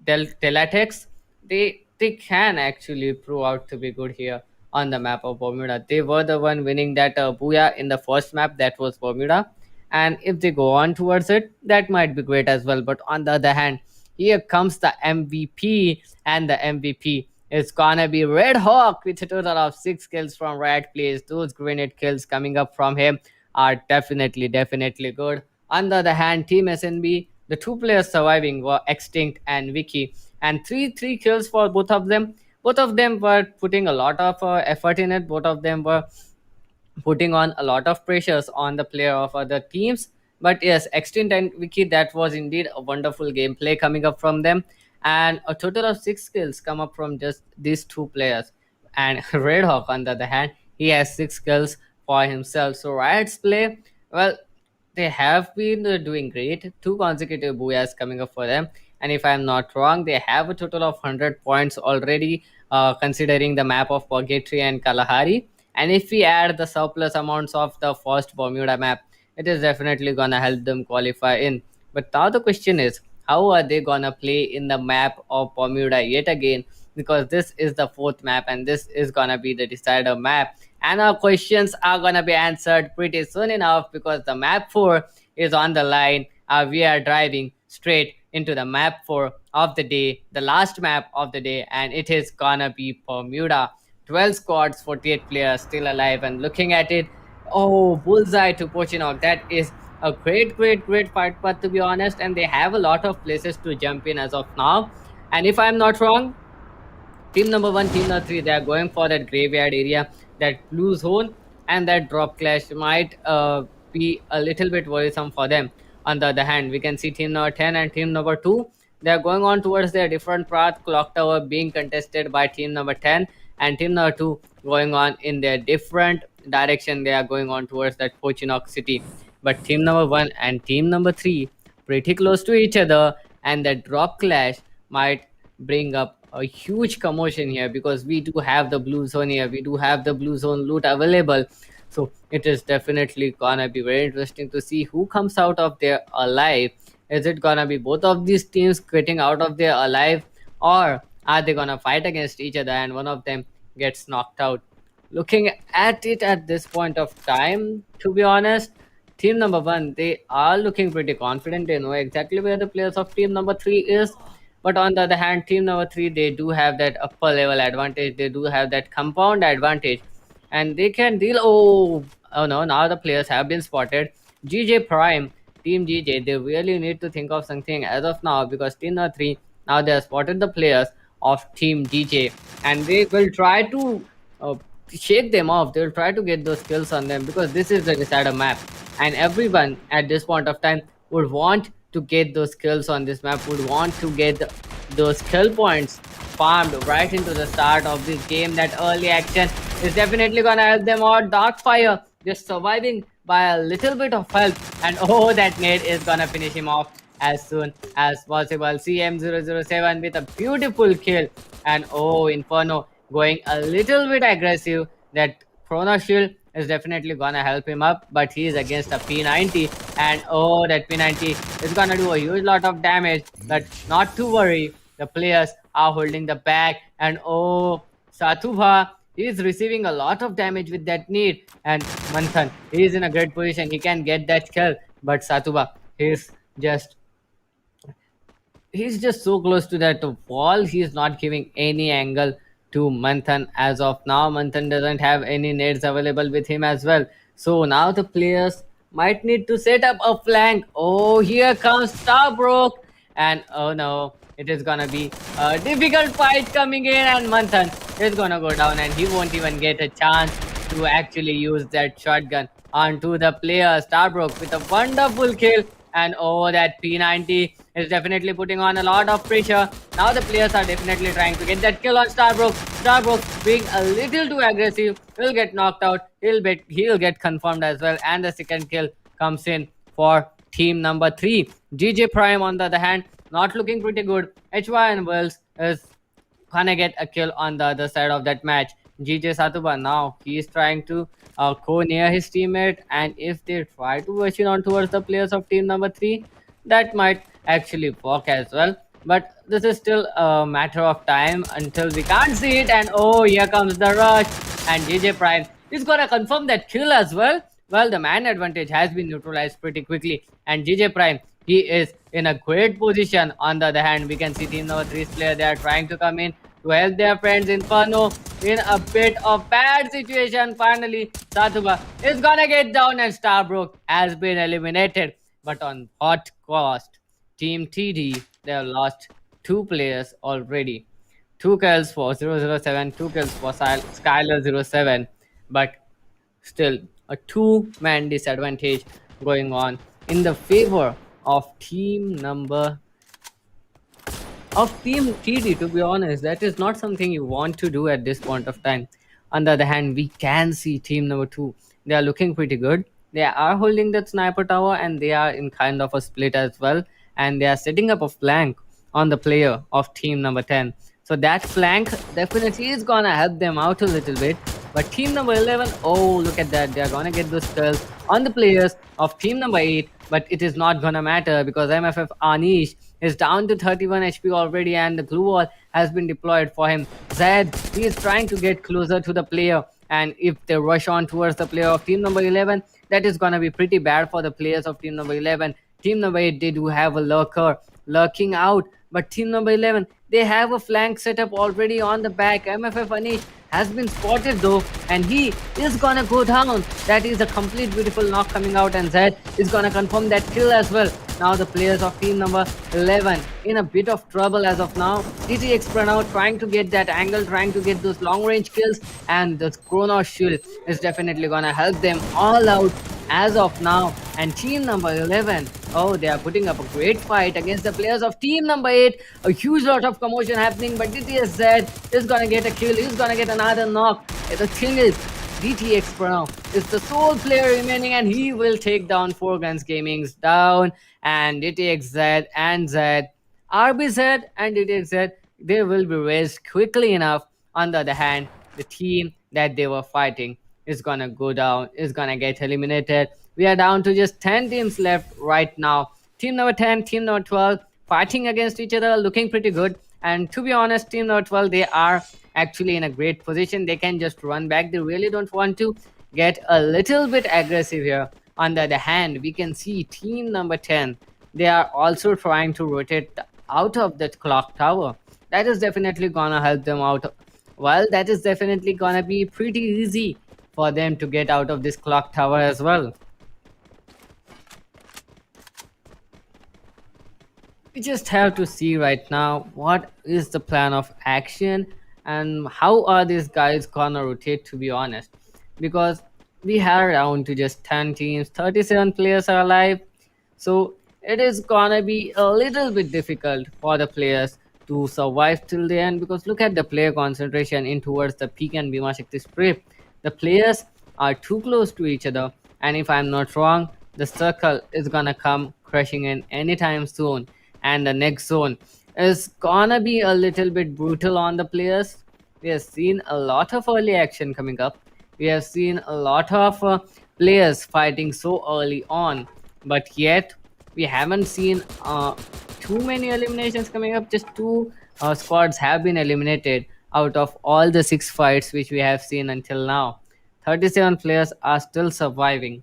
Speaker 8: Teletex, they can actually prove out to be good here on the map of Bermuda. They were the one winning that Booyah in the first map, that was Bermuda. And if they go on towards it, that might be great as well. But on the other hand, here comes the MVP, and the MVP is gonna be Red Hawk with a total of 6 kills from Riot Plays. Those grenade kills coming up from him are definitely good. On the other hand, Team SNB, the two players surviving were Extinct and Vicky, and three kills for both of them. Both of them were putting a lot of effort in it. Both of them were putting on a lot of pressures on the player of other teams. But yes, Extinct and Wiki, that was indeed a wonderful gameplay coming up from them. And a total of 6 kills come up from just these two players. And Red Hawk, on the other hand, he has 6 kills for himself. So Riot's play, well, they have been doing great. Two consecutive booyahs coming up for them. And if I'm not wrong, they have a total of 100 points already, considering the map of Purgatory and Kalahari. And if we add the surplus amounts of the first Bermuda map, it is definitely gonna help them qualify in. But now the question is, how are they gonna play in the map of Bermuda yet again? Because this is the fourth map, and this is gonna be the decider map. And our questions are gonna be answered pretty soon enough, because the map 4 is on the line. We are driving straight into the map 4 of the day, the last map of the day, and it is gonna be Bermuda. 12 squads, 48 players still alive, and looking at it, oh, bullseye to Pochinok. That is a great fight path, to be honest, and they have a lot of places to jump in as of now. And if I'm not wrong, team number 1, team number 3, they are going for that graveyard area, that blue zone, and that drop clash might be a little bit worrisome for them. On the other hand, we can see team number 10 and team number 2, they are going on towards their different path. Clock tower being contested by team number 10, and team number 2 going on in their different direction. They are going on towards that Pochinok city. But team number 1 and team number 3 pretty close to each other, and that drop clash might bring up a huge commotion here, because we do have the blue zone here, we do have the blue zone loot available. So it is definitely gonna be very interesting to see who comes out of there alive. Is it gonna be both of these teams getting out of there alive, or are they gonna fight against each other and one of them gets knocked out? Looking at it at this point of time, to be honest, team number 1, they are looking pretty confident. They know exactly where the players of team number 3 is. But on the other hand, team number 3, they do have that upper level advantage. They do have that compound advantage, and they can deal. Oh no! Now the players have been spotted. GJ Prime, Team GJ, they really need to think of something as of now, because team number 3, now they have spotted the players of Team GJ, and they will try to shake them off. They will try to get those kills on them, because this is the decider map, and everyone at this point of time would want to get those kills on this map, would want to get those kill points farmed right into the start of this game. That early action is definitely gonna help them out. Darkfire just surviving by a little bit of health, and oh, that nade is gonna finish him off as soon as possible. CM007 with a beautiful kill, and oh, Inferno going a little bit aggressive. That Chrono Shield is definitely gonna help him up, but he is against a P90, and oh, that P90 is gonna do a huge lot of damage. But not to worry, the players are holding the back, and oh, Satubha, he is receiving a lot of damage with that need, and Manthan, he is in a great position. He can get that kill, but Satuba, just he's just so close to that wall. He's not giving any angle to Manthan as of now. Manthan doesn't have any nades available with him as well. So now the players might need to set up a flank. Oh, here comes Starbrook, and oh no, it is gonna be a difficult fight coming in, and Manthan is gonna go down, and he won't even get a chance to actually use that shotgun onto the player. Starbrook with a wonderful kill, and oh, that P90 is definitely putting on a lot of pressure. Now the players are definitely trying to get that kill on Starbrook. Starbrook being a little too aggressive will get knocked out. He'll get confirmed as well, and the second kill comes in for team number 3. GJ Prime on the other hand, not looking pretty good. HY and Wells is gonna get a kill on the other side of that match. GJ Satuba now he is trying to go near his teammate, and if they try to rush in on towards the players of team number 3, that might actually work as well. But this is still a matter of time until we can't see it. And oh, here comes the rush, and GJ Prime is gonna confirm that kill as well. Well, the man advantage has been neutralized pretty quickly, and GJ Prime he is in a great position. On the other hand, we can see team number 3's player they are trying to come in to help their friends Inferno in a bit of bad situation. Finally, Satuba is gonna get down, and Starbrook has been eliminated, but on what cost? Team TD they have lost 2 players already. 2 kills for 007, 2 kills for Skylar 07, but still a two-man disadvantage going on in the favor of team TD. To be honest, that is not something you want to do at this point of time. On the other hand, we can see team number 2. They are looking pretty good. They are holding that sniper tower, and they are in kind of a split as well. And they are setting up a flank on the player of team number 10. So that flank definitely is gonna help them out a little bit. But team number 11, oh, look at that. They are gonna get those kills on the players of team number 8. But it is not gonna matter because MFF Anish is down to 31 HP already, and the glue wall has been deployed for him. Zed, he is trying to get closer to the player, and if they rush on towards the player of team number 11, that is gonna be pretty bad for the players of team number 11. Team number 8, they do have a lurker lurking out, but team number 11, they have a flank setup already on the back. MFF Anish has been spotted though, and he is gonna go down. That is a complete beautiful knock coming out, and Zed is gonna confirm that kill as well. Now the players of team number 11 in a bit of trouble as of now. DTX Pranav trying to get that angle, trying to get those long range kills, and the Chronos shield is definitely gonna help them all out as of now. And team number 11, oh, they are putting up a great fight against the players of team number 8. A huge lot of commotion happening, but DTSZ is gonna get a kill. He's gonna get another knock. The thing is, DTX Pranav is the sole player remaining, and he will take down 4 Guns Gaming's down. And DTXZ and Z, RBZ and DTXZ, they will be raised quickly enough. On the other hand, the team that they were fighting is gonna go down, is gonna get eliminated. We are down to just 10 teams left right now. Team number 10, team number 12 fighting against each other, looking pretty good. And to be honest, team number 12, they are actually in a great position. They can just run back. They really don't want to get a little bit aggressive here. On the other hand, we can see team number 10, they are also trying to rotate out of that clock tower. That is definitely gonna help them out. Well, that is definitely gonna be pretty easy for them to get out of this clock tower as well. We just have to see right now what is the plan of action and how are these guys gonna rotate, to be honest, because we are down to just 10 teams, 37 players are alive, so it is gonna be a little bit difficult for the players to survive till the end, because look at the player concentration in towards the peak and Bhima Shakti strip. The players are too close to each other, and if I'm not wrong, the circle is gonna come crashing in anytime soon, and the next zone is gonna be a little bit brutal on the players. We have seen a lot of early action coming up. We have seen a lot of players fighting so early on, but yet we haven't seen too many eliminations coming up. Just 2 squads have been eliminated out of all the 6 fights which we have seen until now. 37 players are still surviving.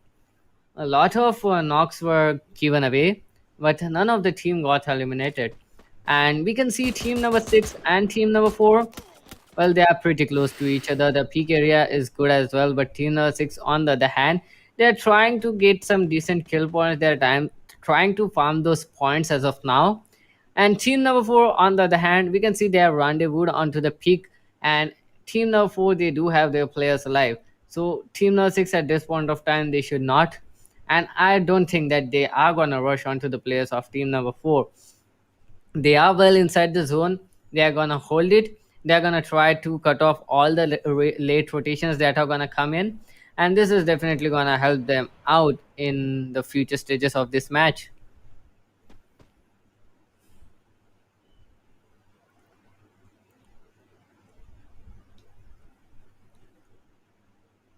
Speaker 8: A lot of knocks were given away, but none of the team got eliminated. And we can see team number 6 and team number 4, well, they are pretty close to each other. The peak area is good as well, but team number 6, on the other hand, they are trying to get some decent kill points. They are trying to farm those points as of now. And team number 4, on the other hand, we can see they are rendezvoused onto the peak, and team number 4, they do have their players alive. So team number 6 at this point of time, they should not. And I don't think that they are gonna rush onto the players of team number 4. They are well inside the zone. They are gonna hold it. They are gonna try to cut off all the late rotations that are gonna come in, and this is definitely gonna help them out in the future stages of this match.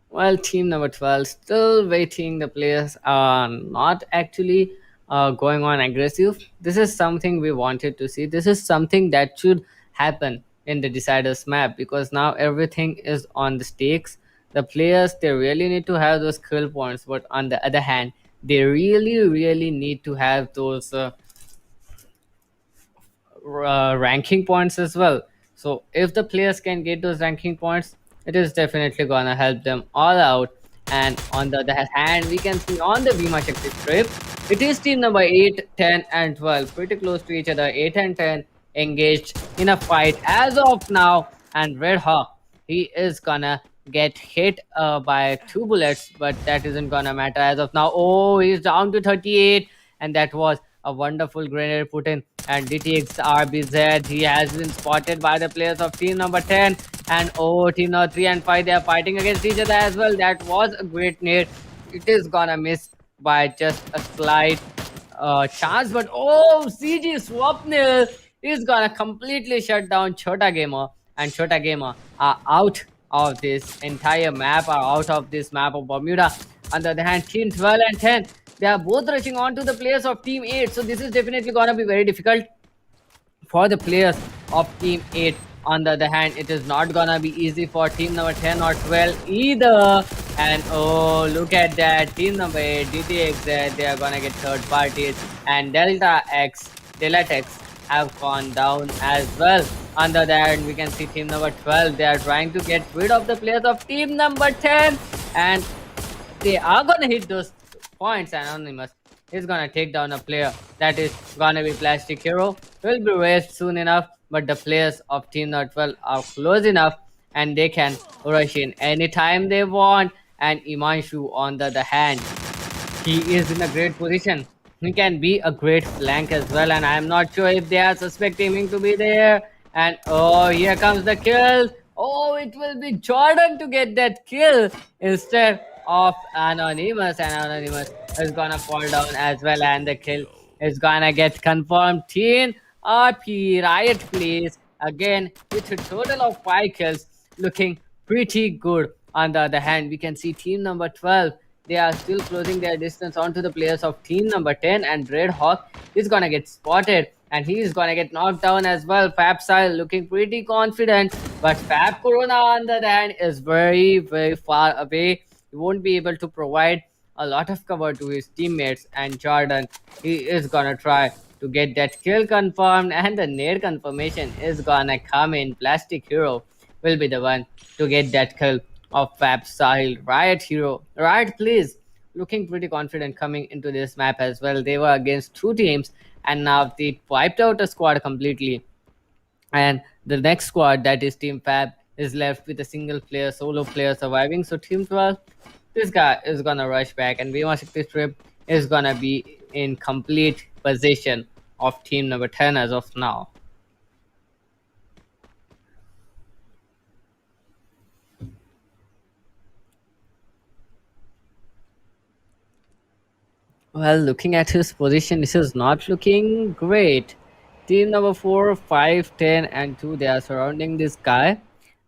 Speaker 8: Well, team number 12 still waiting. The players are not actually going on aggressive. This is something we wanted to see. This is something that should happen in the deciders map, because now everything is on the stakes. The players, they really need to have those skill points, but on the other hand, they really need to have those ranking points as well. So if the players can get those ranking points, it is definitely gonna help them all out. And on the other hand, we can see on the Bhima Shakti strip, it is team number 8, 10, and 12 pretty close to each other. 8 and 10 engaged in a fight as of now, and Red Hawk, he is gonna get hit by 2 bullets, but that isn't gonna matter as of now. Oh, he's down to 38, and that was a wonderful grenade put in. And DTX RBZ, he has been spotted by the players of team number 10. And oh, team number 3 and 5, they are fighting against each other as well. That was a great nade. It is gonna miss by just a slight chance, but oh, CG Swapnil is gonna completely shut down Chota Gamer, and Chota Gamer are out of this entire map, are out of this map of Bermuda. On the other hand, team 12 and 10, they are both rushing on to the players of team 8, so this is definitely gonna be very difficult for the players of team 8. On the other hand, it is not gonna be easy for team number 10 or 12 either. And oh, look at that, team number 8, DTX, they are gonna get third parties, and Delta X have gone down as well. On the other hand, we can see team number 12, they are trying to get rid of the players of team number 10, and they are gonna hit those points. And Anonymous is gonna take down a player. That is gonna be Plastic Hero. Will be raised soon enough, but the players of Team Not 12 are close enough, and they can rush in anytime they want. And Imanshu, on the other hand, he is in a great position. He can be a great flank as well, and I'm not sure if they are suspecting him to be there. And oh, here comes the kill. Oh, it will be Jordan to get that kill instead of Anonymous, and Anonymous is gonna fall down as well, and the kill is gonna get confirmed. Teen RP Riot Place again with a total of 5 kills, looking pretty good. On the other hand, we can see team number 12, they are still closing their distance onto the players of team number 10, and Red Hawk is gonna get spotted, and he is gonna get knocked down as well. Fab Style looking pretty confident, but Fab Corona, on the other hand, is very far away. He won't be able to provide a lot of cover to his teammates, and Jordan, he is gonna try to get that kill confirmed, and the nade confirmation is gonna come in. Plastic Hero will be the one to get that kill of Fab Sahil. Riot please, looking pretty confident coming into this map as well. They were against 2 teams, and now they wiped out a squad completely. And the next squad, that is Team Fab, is left with a single player, solo player surviving. So Team 12, this guy is gonna rush back, and Bhima Shakti Strip is gonna be in complete possession of team number 10 as of now. Well, looking at his position, this is not looking great. Team number 4, 5, 10, and 2, they are surrounding this guy.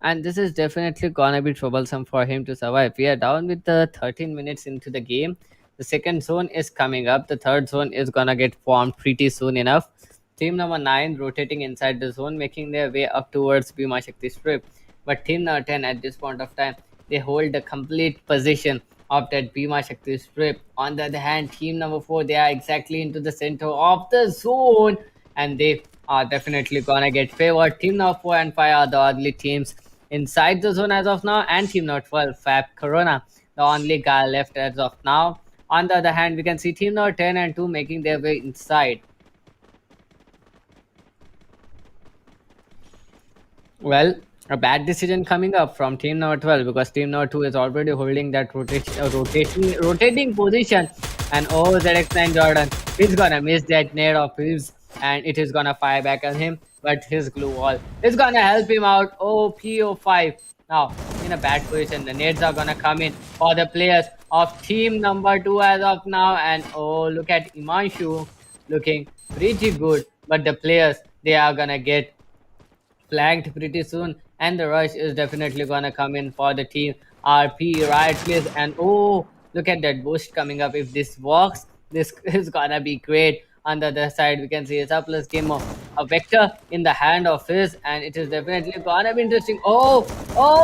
Speaker 8: And this is definitely gonna be troublesome for him to survive. We are down with the 13 minutes into the game. The second zone is coming up. The third zone is gonna get formed pretty soon enough. Team number 9 rotating inside the zone, making their way up towards Bhima Shakti Strip. But team number 10 at this point of time, they hold the complete position of that Bhima Shakti Strip. On the other hand, team number 4, they are exactly into the center of the zone, and they are definitely gonna get favored. Team number 4 and 5 are the only teams inside the zone as of now, and team number 12, Fab Corona, the only guy left as of now. On the other hand, we can see team number 10 and 2 making their way inside. Well, a bad decision coming up from team number 12, because team number 2 is already holding that rotating position. And oh, ZX9 Jordan, he's gonna miss that net of his, and it is gonna fire back on him. But his glue wall is gonna help him out. Oh, PO5 now in a bad position. The nades are gonna come in for the players of team number 2 as of now. And oh, look at Imanshu looking pretty good, but the players, they are gonna get flanked pretty soon, and the rush is definitely gonna come in for the team RP, right, please. And oh, look at that boost coming up. If this works, this is gonna be great. On the other side, we can see a surplus game of a vector in the hand of his, and it is definitely gonna be interesting. Oh,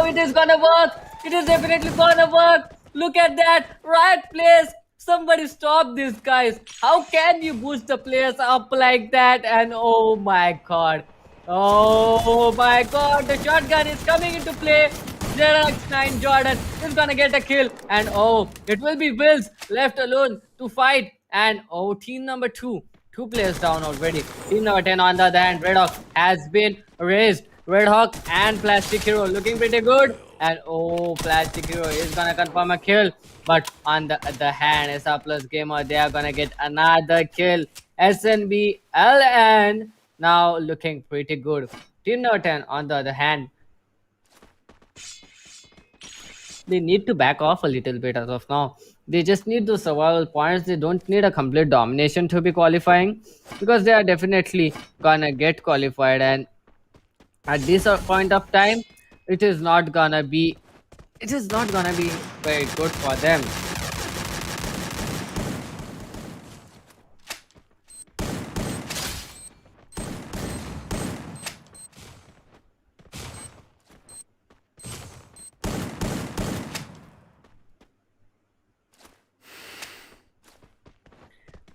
Speaker 8: it is gonna work. It is definitely gonna work. Look at that, right place. Somebody stop this, guys. How can you boost the players up like that? And oh my god, oh my god, the shotgun is coming into play. Xerox9 Jordan is gonna get a kill. And oh, it will be Wills left alone to fight. And oh, team number 2, 2 players down already. Team number 10 on the other hand, Red Hawk has been raised. Red Hawk and Plastic Hero looking pretty good. And oh, Plastic Hero is gonna confirm a kill. But on the other hand, SR Plus Gamer, they are gonna get another kill. SNB LN now looking pretty good. Team number 10 on the other hand, they need to back off a little bit as of now. They just need those survival points. They don't need a complete domination to be qualifying, because they are definitely gonna get qualified. And at this point of time, it is not gonna be very good for them.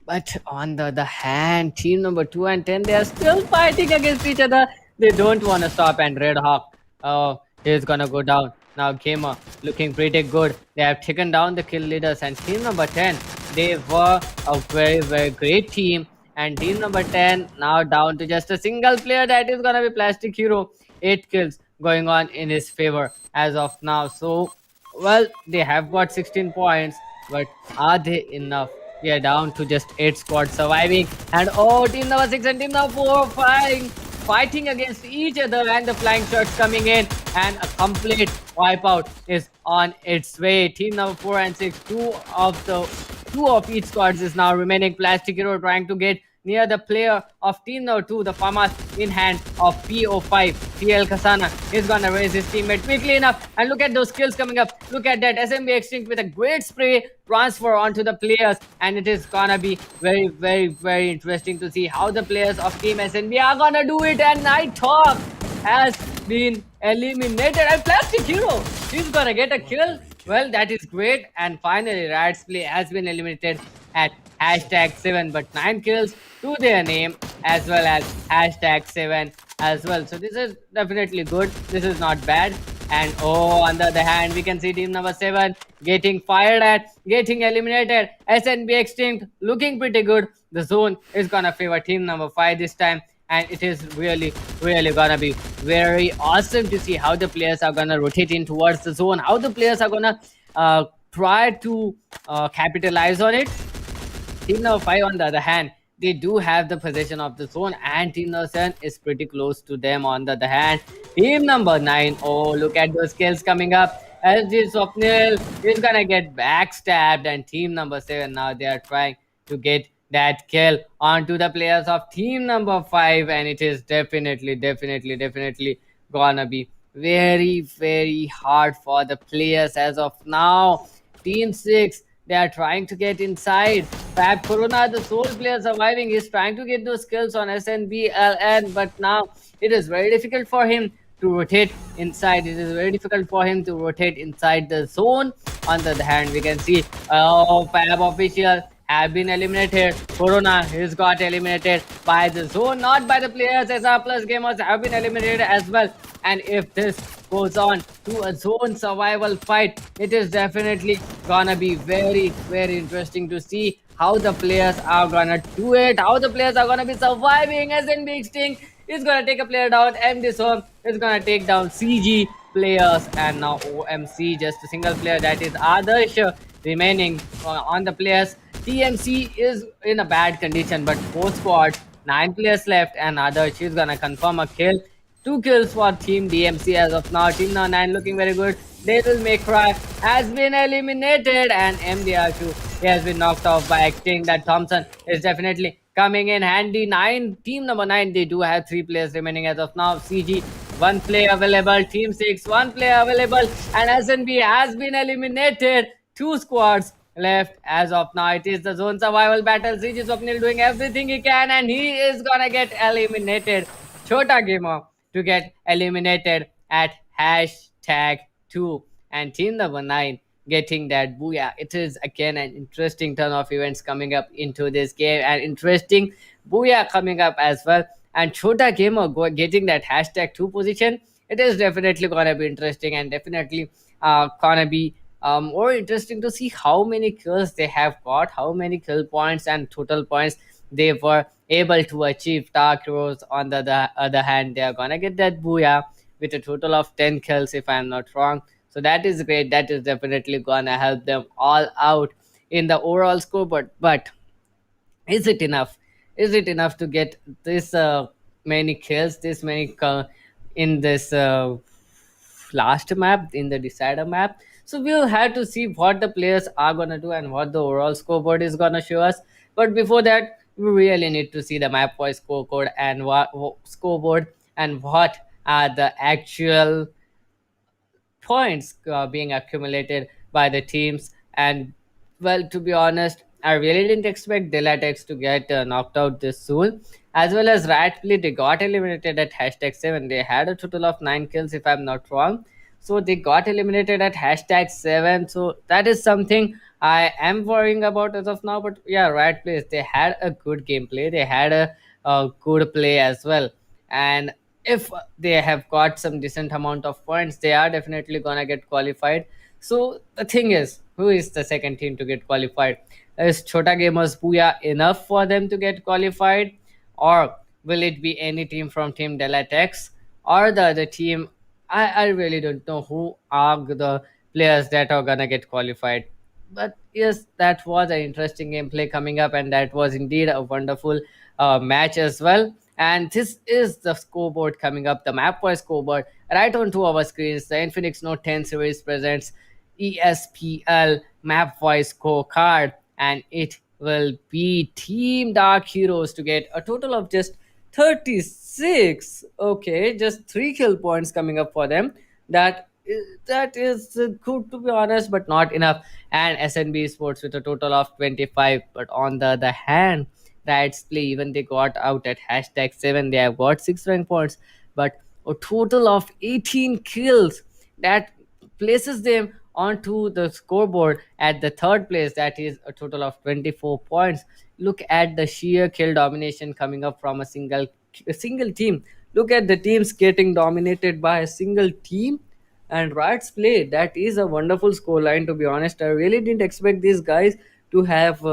Speaker 8: But on the other hand, team number 2 and 10, they are still fighting against each other. They don't want to stop. And Red Hawk, oh, he's gonna go down. Now Gamer looking pretty good. They have taken down the kill leaders. And team number 10, they were a very, very great team. And team number 10 now down to just a single player. That is gonna be Plastic Hero. 8 kills going on in his favor as of now. So, well, they have got 16 points, but are they enough? We are down to just 8 squads surviving. And oh, team number 6 and team number 4 fighting against each other, and the flying shots coming in, and a complete wipeout is on its way. Team number 4 and 6, two of each squads is now remaining. Plastic Hero trying to get near the player of team number 2, the farmers in hand of PO5. TL Kasana is gonna raise his teammate quickly enough, and look at those kills coming up. Look at that SMB Extinct with a great spray transfer onto the players, and it is gonna be very, very, very interesting to see how the players of Team SNB are gonna do it. And Nighthawk has been eliminated, and Plastic Hero, he's gonna get a kill. Well, that is great. And finally, Riot's play has been eliminated at #7, but 9 kills to their name, as well as #7 as well. So this is definitely good. This is not bad. And oh, on the other hand, we can see team number 7 getting fired at, getting eliminated. SNB Extinct looking pretty good. The zone is gonna favor team number 5 this time. And it is really, really gonna be very awesome to see how the players are gonna rotate in towards the zone, how the players are gonna try to capitalize on it. Team number 5, on the other hand, they do have the possession of the zone, and team number 7 is pretty close to them. On the other hand, team number 9, oh, look at those kills coming up. LG Swapnil is gonna get backstabbed, and team number 7 now they are trying to get that kill onto the players of team number 5, and it is definitely gonna be very, very hard for the players as of now. Team 6, they are trying to get inside. Fab Corona, the sole player surviving, is trying to get those kills on SNBLN, but now it is very difficult for him to rotate inside. It is very difficult for him to rotate inside the zone. On the other hand, we can see Fab official have been eliminated. Corona has got eliminated by the zone, not by the players. SR Plus gamers have been eliminated as well. And if this goes on to a zone survival fight, it is definitely gonna be very, very interesting to see how the players are gonna do it, how the players are gonna be surviving. SNB Extinct He's gonna take a player down. MD Zone is gonna take down CG players, and now OMC just a single player, that is Adarsh remaining on the players. TMC is in a bad condition, but four squads, 9 players left, and Adarsh is gonna confirm a kill. 2 kills for Team DMC as of now. Team now 9 looking very good. Devil May Cry has been eliminated, and MDR2 he has been knocked off by acting. That Thompson is definitely coming in handy. Team number 9, they do have 3 players remaining as of now. CG, 1 player available. Team 6, 1 player available. And SNB has been eliminated. 2 squads left as of now. It is the zone survival battle. CG Swapnil doing everything he can, and he is gonna get eliminated. Chota Gamer to get eliminated at hashtag 2, and team number 9 getting that booyah. It is again an interesting turn of events coming up into this game, and interesting booyah coming up as well. And Chota Gamer getting that hashtag 2 position. It is definitely gonna be interesting, and definitely gonna be more interesting to see how many kills they have got, how many kill points and total points they were able to achieve. Dark Heroes, on the other hand, they are gonna get that booyah with a total of 10 kills, if I'm not wrong. So that is great. That is definitely gonna help them all out in the overall scoreboard. But is it enough? Is it enough to get this many kills, this many in this last map, in the decider map? So we'll have to see what the players are gonna do and what the overall scoreboard is gonna show us. But before that, we really need to see the map wise scoreboard and scoreboard, and what are the actual points being accumulated by the teams. And well, to be honest, I really didn't expect Delatex to get knocked out this soon. As well as Ratplay, they got eliminated at hashtag 7. They had a total of 9 kills, if I'm not wrong. So they got eliminated at hashtag 7. So that is something I am worrying about as of now. But yeah, Ratplay, they had a good gameplay. They had a good play as well. And if they have got some decent amount of points, they are definitely gonna get qualified. So the thing is, who is the second team to get qualified? Is Chota Gamers Booyah enough for them to get qualified, or will it be any team from Team Delatex or the other team? I really don't know who are the players that are gonna get qualified. But yes, that was an interesting gameplay coming up, and that was indeed a wonderful match as well. And this is the scoreboard coming up, the map-wise scoreboard right onto our screens. The Infinix Note 10 series presents ESPL map-wise scorecard, and it will be Team Dark Heroes to get a total of just 36. Okay, just 3 kill points coming up for them. That is good, to be honest, but not enough. And SNB Sports with a total of 25. But on the other hand, Rights Play, even they got out at hashtag 7. They have got 6 rank points, but a total of 18 kills. That places them onto the scoreboard at the third place. That is a total of 24 points. Look at the sheer kill domination coming up from a single team. Look at the teams getting dominated by a single team. And Rights Play, that is a wonderful scoreline, to be honest. I really didn't expect these guys to have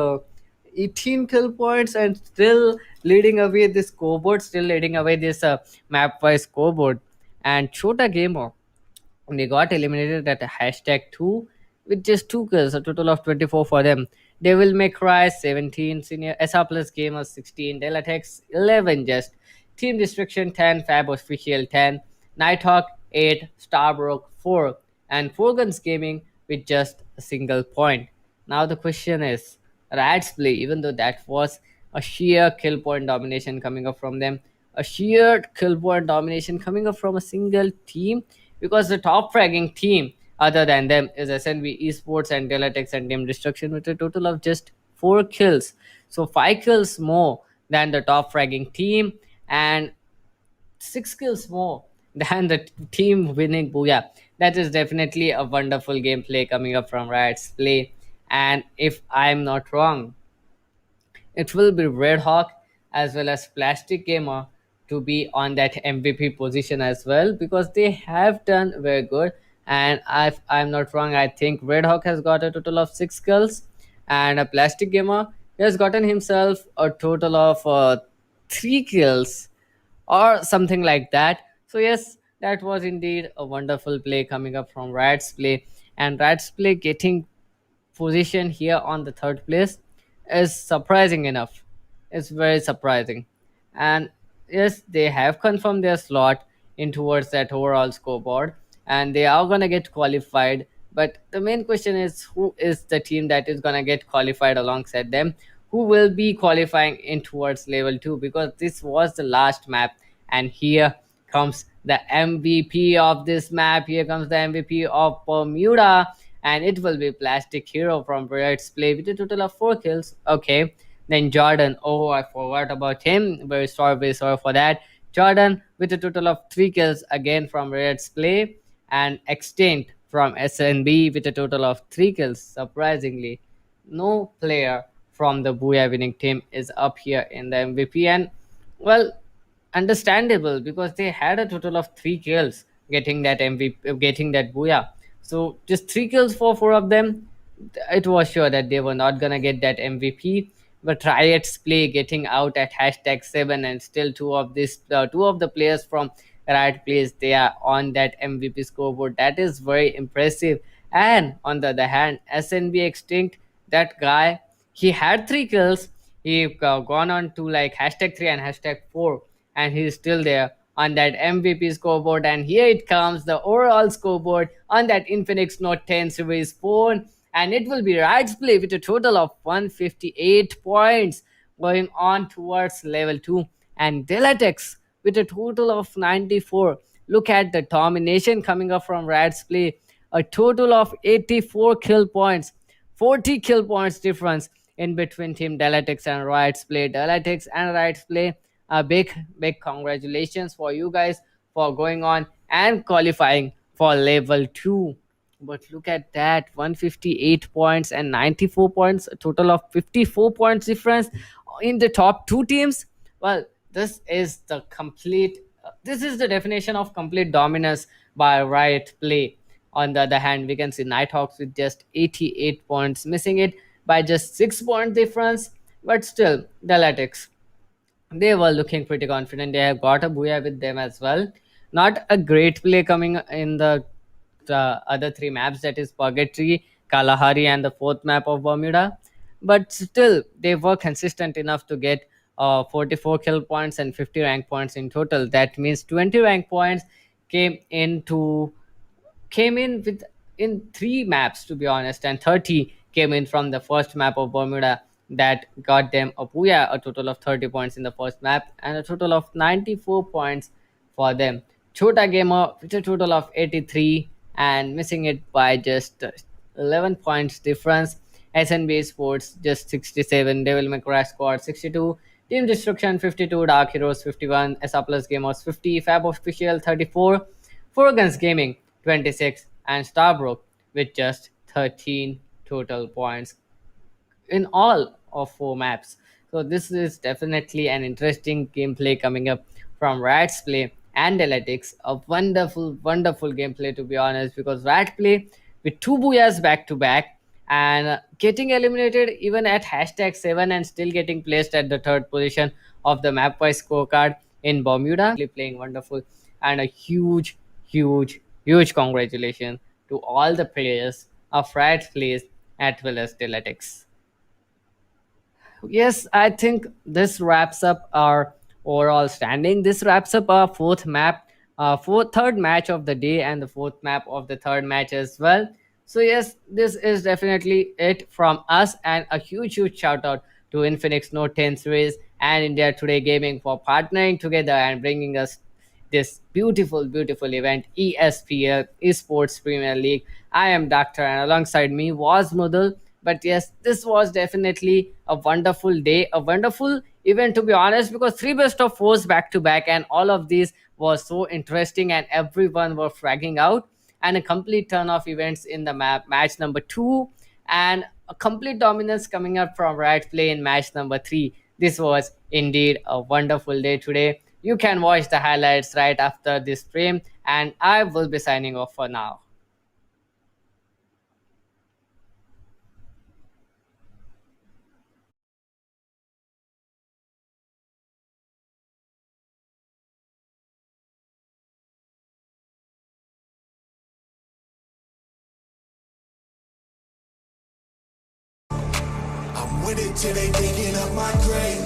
Speaker 8: 18 kill points and still leading away this scoreboard, still leading away this map wise scoreboard. And Chota Gamer, they got eliminated at a hashtag 2 with just 2 kills, a total of 24 for them. Devil May Cry 17, Senior SR Plus Gamers 16, Delatex 11 just, Team Destruction 10, Fab Official 10, Nighthawk 8, Starbrook 4, and Four Guns Gaming with just a single point. Now the question is, Rats Play, even though that was a sheer kill point domination coming up from them, a sheer kill point domination coming up from a single team, because the top fragging team other than them is SNV Esports and Delatex and Team Destruction with a total of just 4 kills. So 5 kills more than the top fragging team, and 6 kills more than the team winning Booyah. That is definitely a wonderful gameplay coming up from Riot's Play. And if I'm not wrong, it will be Red Hawk as well as Plastic Gamer to be on that MVP position as well, because they have done very good. And if I'm not wrong, I think Red Hawk has got a total of 6 kills, and a Plastic Gamer has gotten himself a total of 3 kills. or something like that. So yes, that was indeed a wonderful play coming up from Rats play, and Rats play getting position here on the third place is surprising enough. It's very surprising. And yes, they have confirmed their slot in towards that overall scoreboard, and they are gonna get qualified. But the main question is, who is the team that is gonna get qualified alongside them? Who will be qualifying in towards level 2? Because this was the last map, and here comes the MVP of this map. Here comes the MVP of Bermuda, and it will be Plastic Hero from Red's play with a total of 4 kills. Okay, then Jordan. Oh, I forgot about him. Very sorry for that. Jordan with a total of 3 kills again from Red's play, and Extinct from SNB with a total of 3 kills. Surprisingly, no player from the Booyah winning team is up here in the MVP, and well, understandable because they had a total of 3 kills getting that MVP, getting that Booyah. So just 3 kills for 4 of them. It was sure that they were not gonna get that MVP. But Riot's play getting out at #7, and still two of the players from Riot plays, they are on that MVP scoreboard. That is very impressive. And on the other hand, SNB Extinct, that guy, he had 3 kills. He gone on to like #3 and #4, and he's still there on that MVP scoreboard. And here it comes, the overall scoreboard on that Infinix Note 10 series phone, and it will be Riot's play with a total of 158 points going on towards level 2, and Delatex with a total of 94. Look at the domination coming up from Riot's play, a total of 84 kill points, 40 kill points difference in between Team Delatex and Riot's play. Delatex and Riot's play, a big congratulations for you guys for going on and qualifying for level 2. But look at that, 158 points and 94 points, a total of 54 points difference in the top two teams. Well, this is the definition of complete dominance by Riot play. On the other hand, we can see Nighthawks with just 88 points, missing it by just 6 point difference. But still, the Latics, they were looking pretty confident. They have got a Booyah with them as well. Not a great play coming in the other three maps, that is Purgatory, Kalahari, and the fourth map of Bermuda. But still, they were consistent enough to get 44 kill points and 50 rank points in total. That means 20 rank points came into came in with in 3 maps, to be honest, and 30 came in from the first map of Bermuda. That got them a Puya, a total of 30 points in the first map, and a total of 94 points for them. Chota Gamer with a total of 83 and missing it by just 11 points difference. SNB Sports just 67, Devil May Cry Squad 62, Team Destruction 52, Dark Heroes 51, SA Plus Gamers 50, Fab Official 34, Furgans Gaming 26, and Starbrook with just 13 total points in all of 4 maps. So this is definitely an interesting gameplay coming up from Rat's play and Analytics. A wonderful gameplay, to be honest, because Rat play with 2 Booyahs back to back, and getting eliminated even at #7 and still getting placed at the third position of the map wise scorecard in Bermuda. Playing wonderful, and a huge congratulations to all the players of Rat plays as well as Deletics. Yes, I think this wraps up our overall standing. This wraps up our third match of the day, and the fourth map of the third match as well. So yes, this is definitely it from us, and a huge shout out to Infinix Note 10 series and India Today Gaming for partnering together and bringing us this beautiful event, ESPL Esports Premier League. I am Doctor, and alongside me was Mudal. But yes, this was definitely a wonderful day, a wonderful event, to be honest, because 3 best of 4s back to back, and all of these was so interesting, and everyone were fragging out, and a complete turn of events in the match number 2, and a complete dominance coming up from Riot Play in match number 3. This was indeed a wonderful day today. You can watch the highlights right after this stream, and I will be signing off for now.
Speaker 5: with it till they digging up my grave.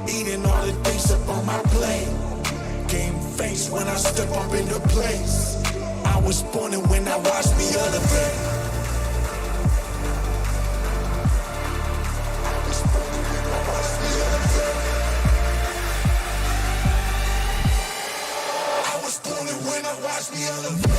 Speaker 5: Eating all the things up on my plate. Game face when I step up into place. I was born and when I watch me elevate. I was born and when I watch me elevate.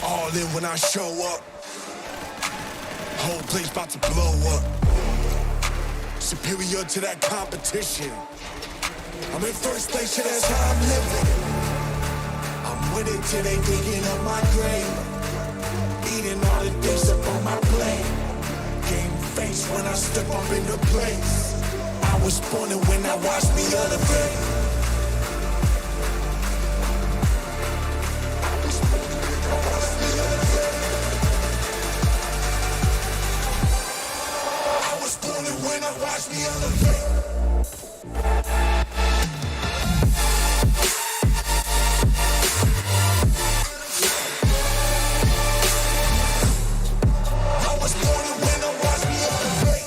Speaker 5: All in when I show up. Whole place about to blow up. Superior to that competition. I'm in first place, yeah, that's how I'm living. I'm with it till they digging up my grave. Eating all the things up on my plate. Game face when I step up into place. I was born and when I watch me elevate. When I watch me elevate. I was born and when I watch me elevate.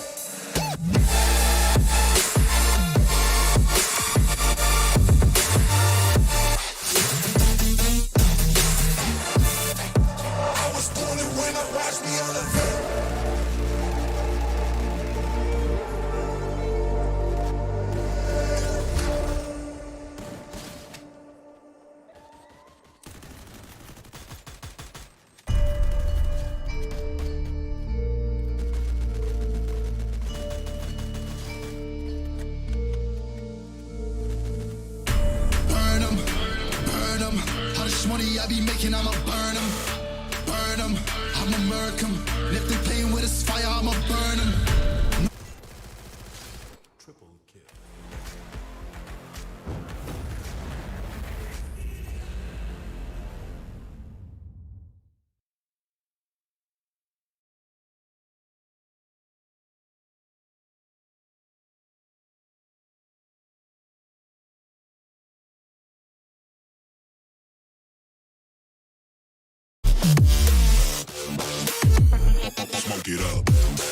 Speaker 5: I was born and when I watch me elevate. Money I be making, I'ma burn them. Burn them, I'ma murk them. If they playing with this fire, I'ma burn them. Triple kill. Smoke it up.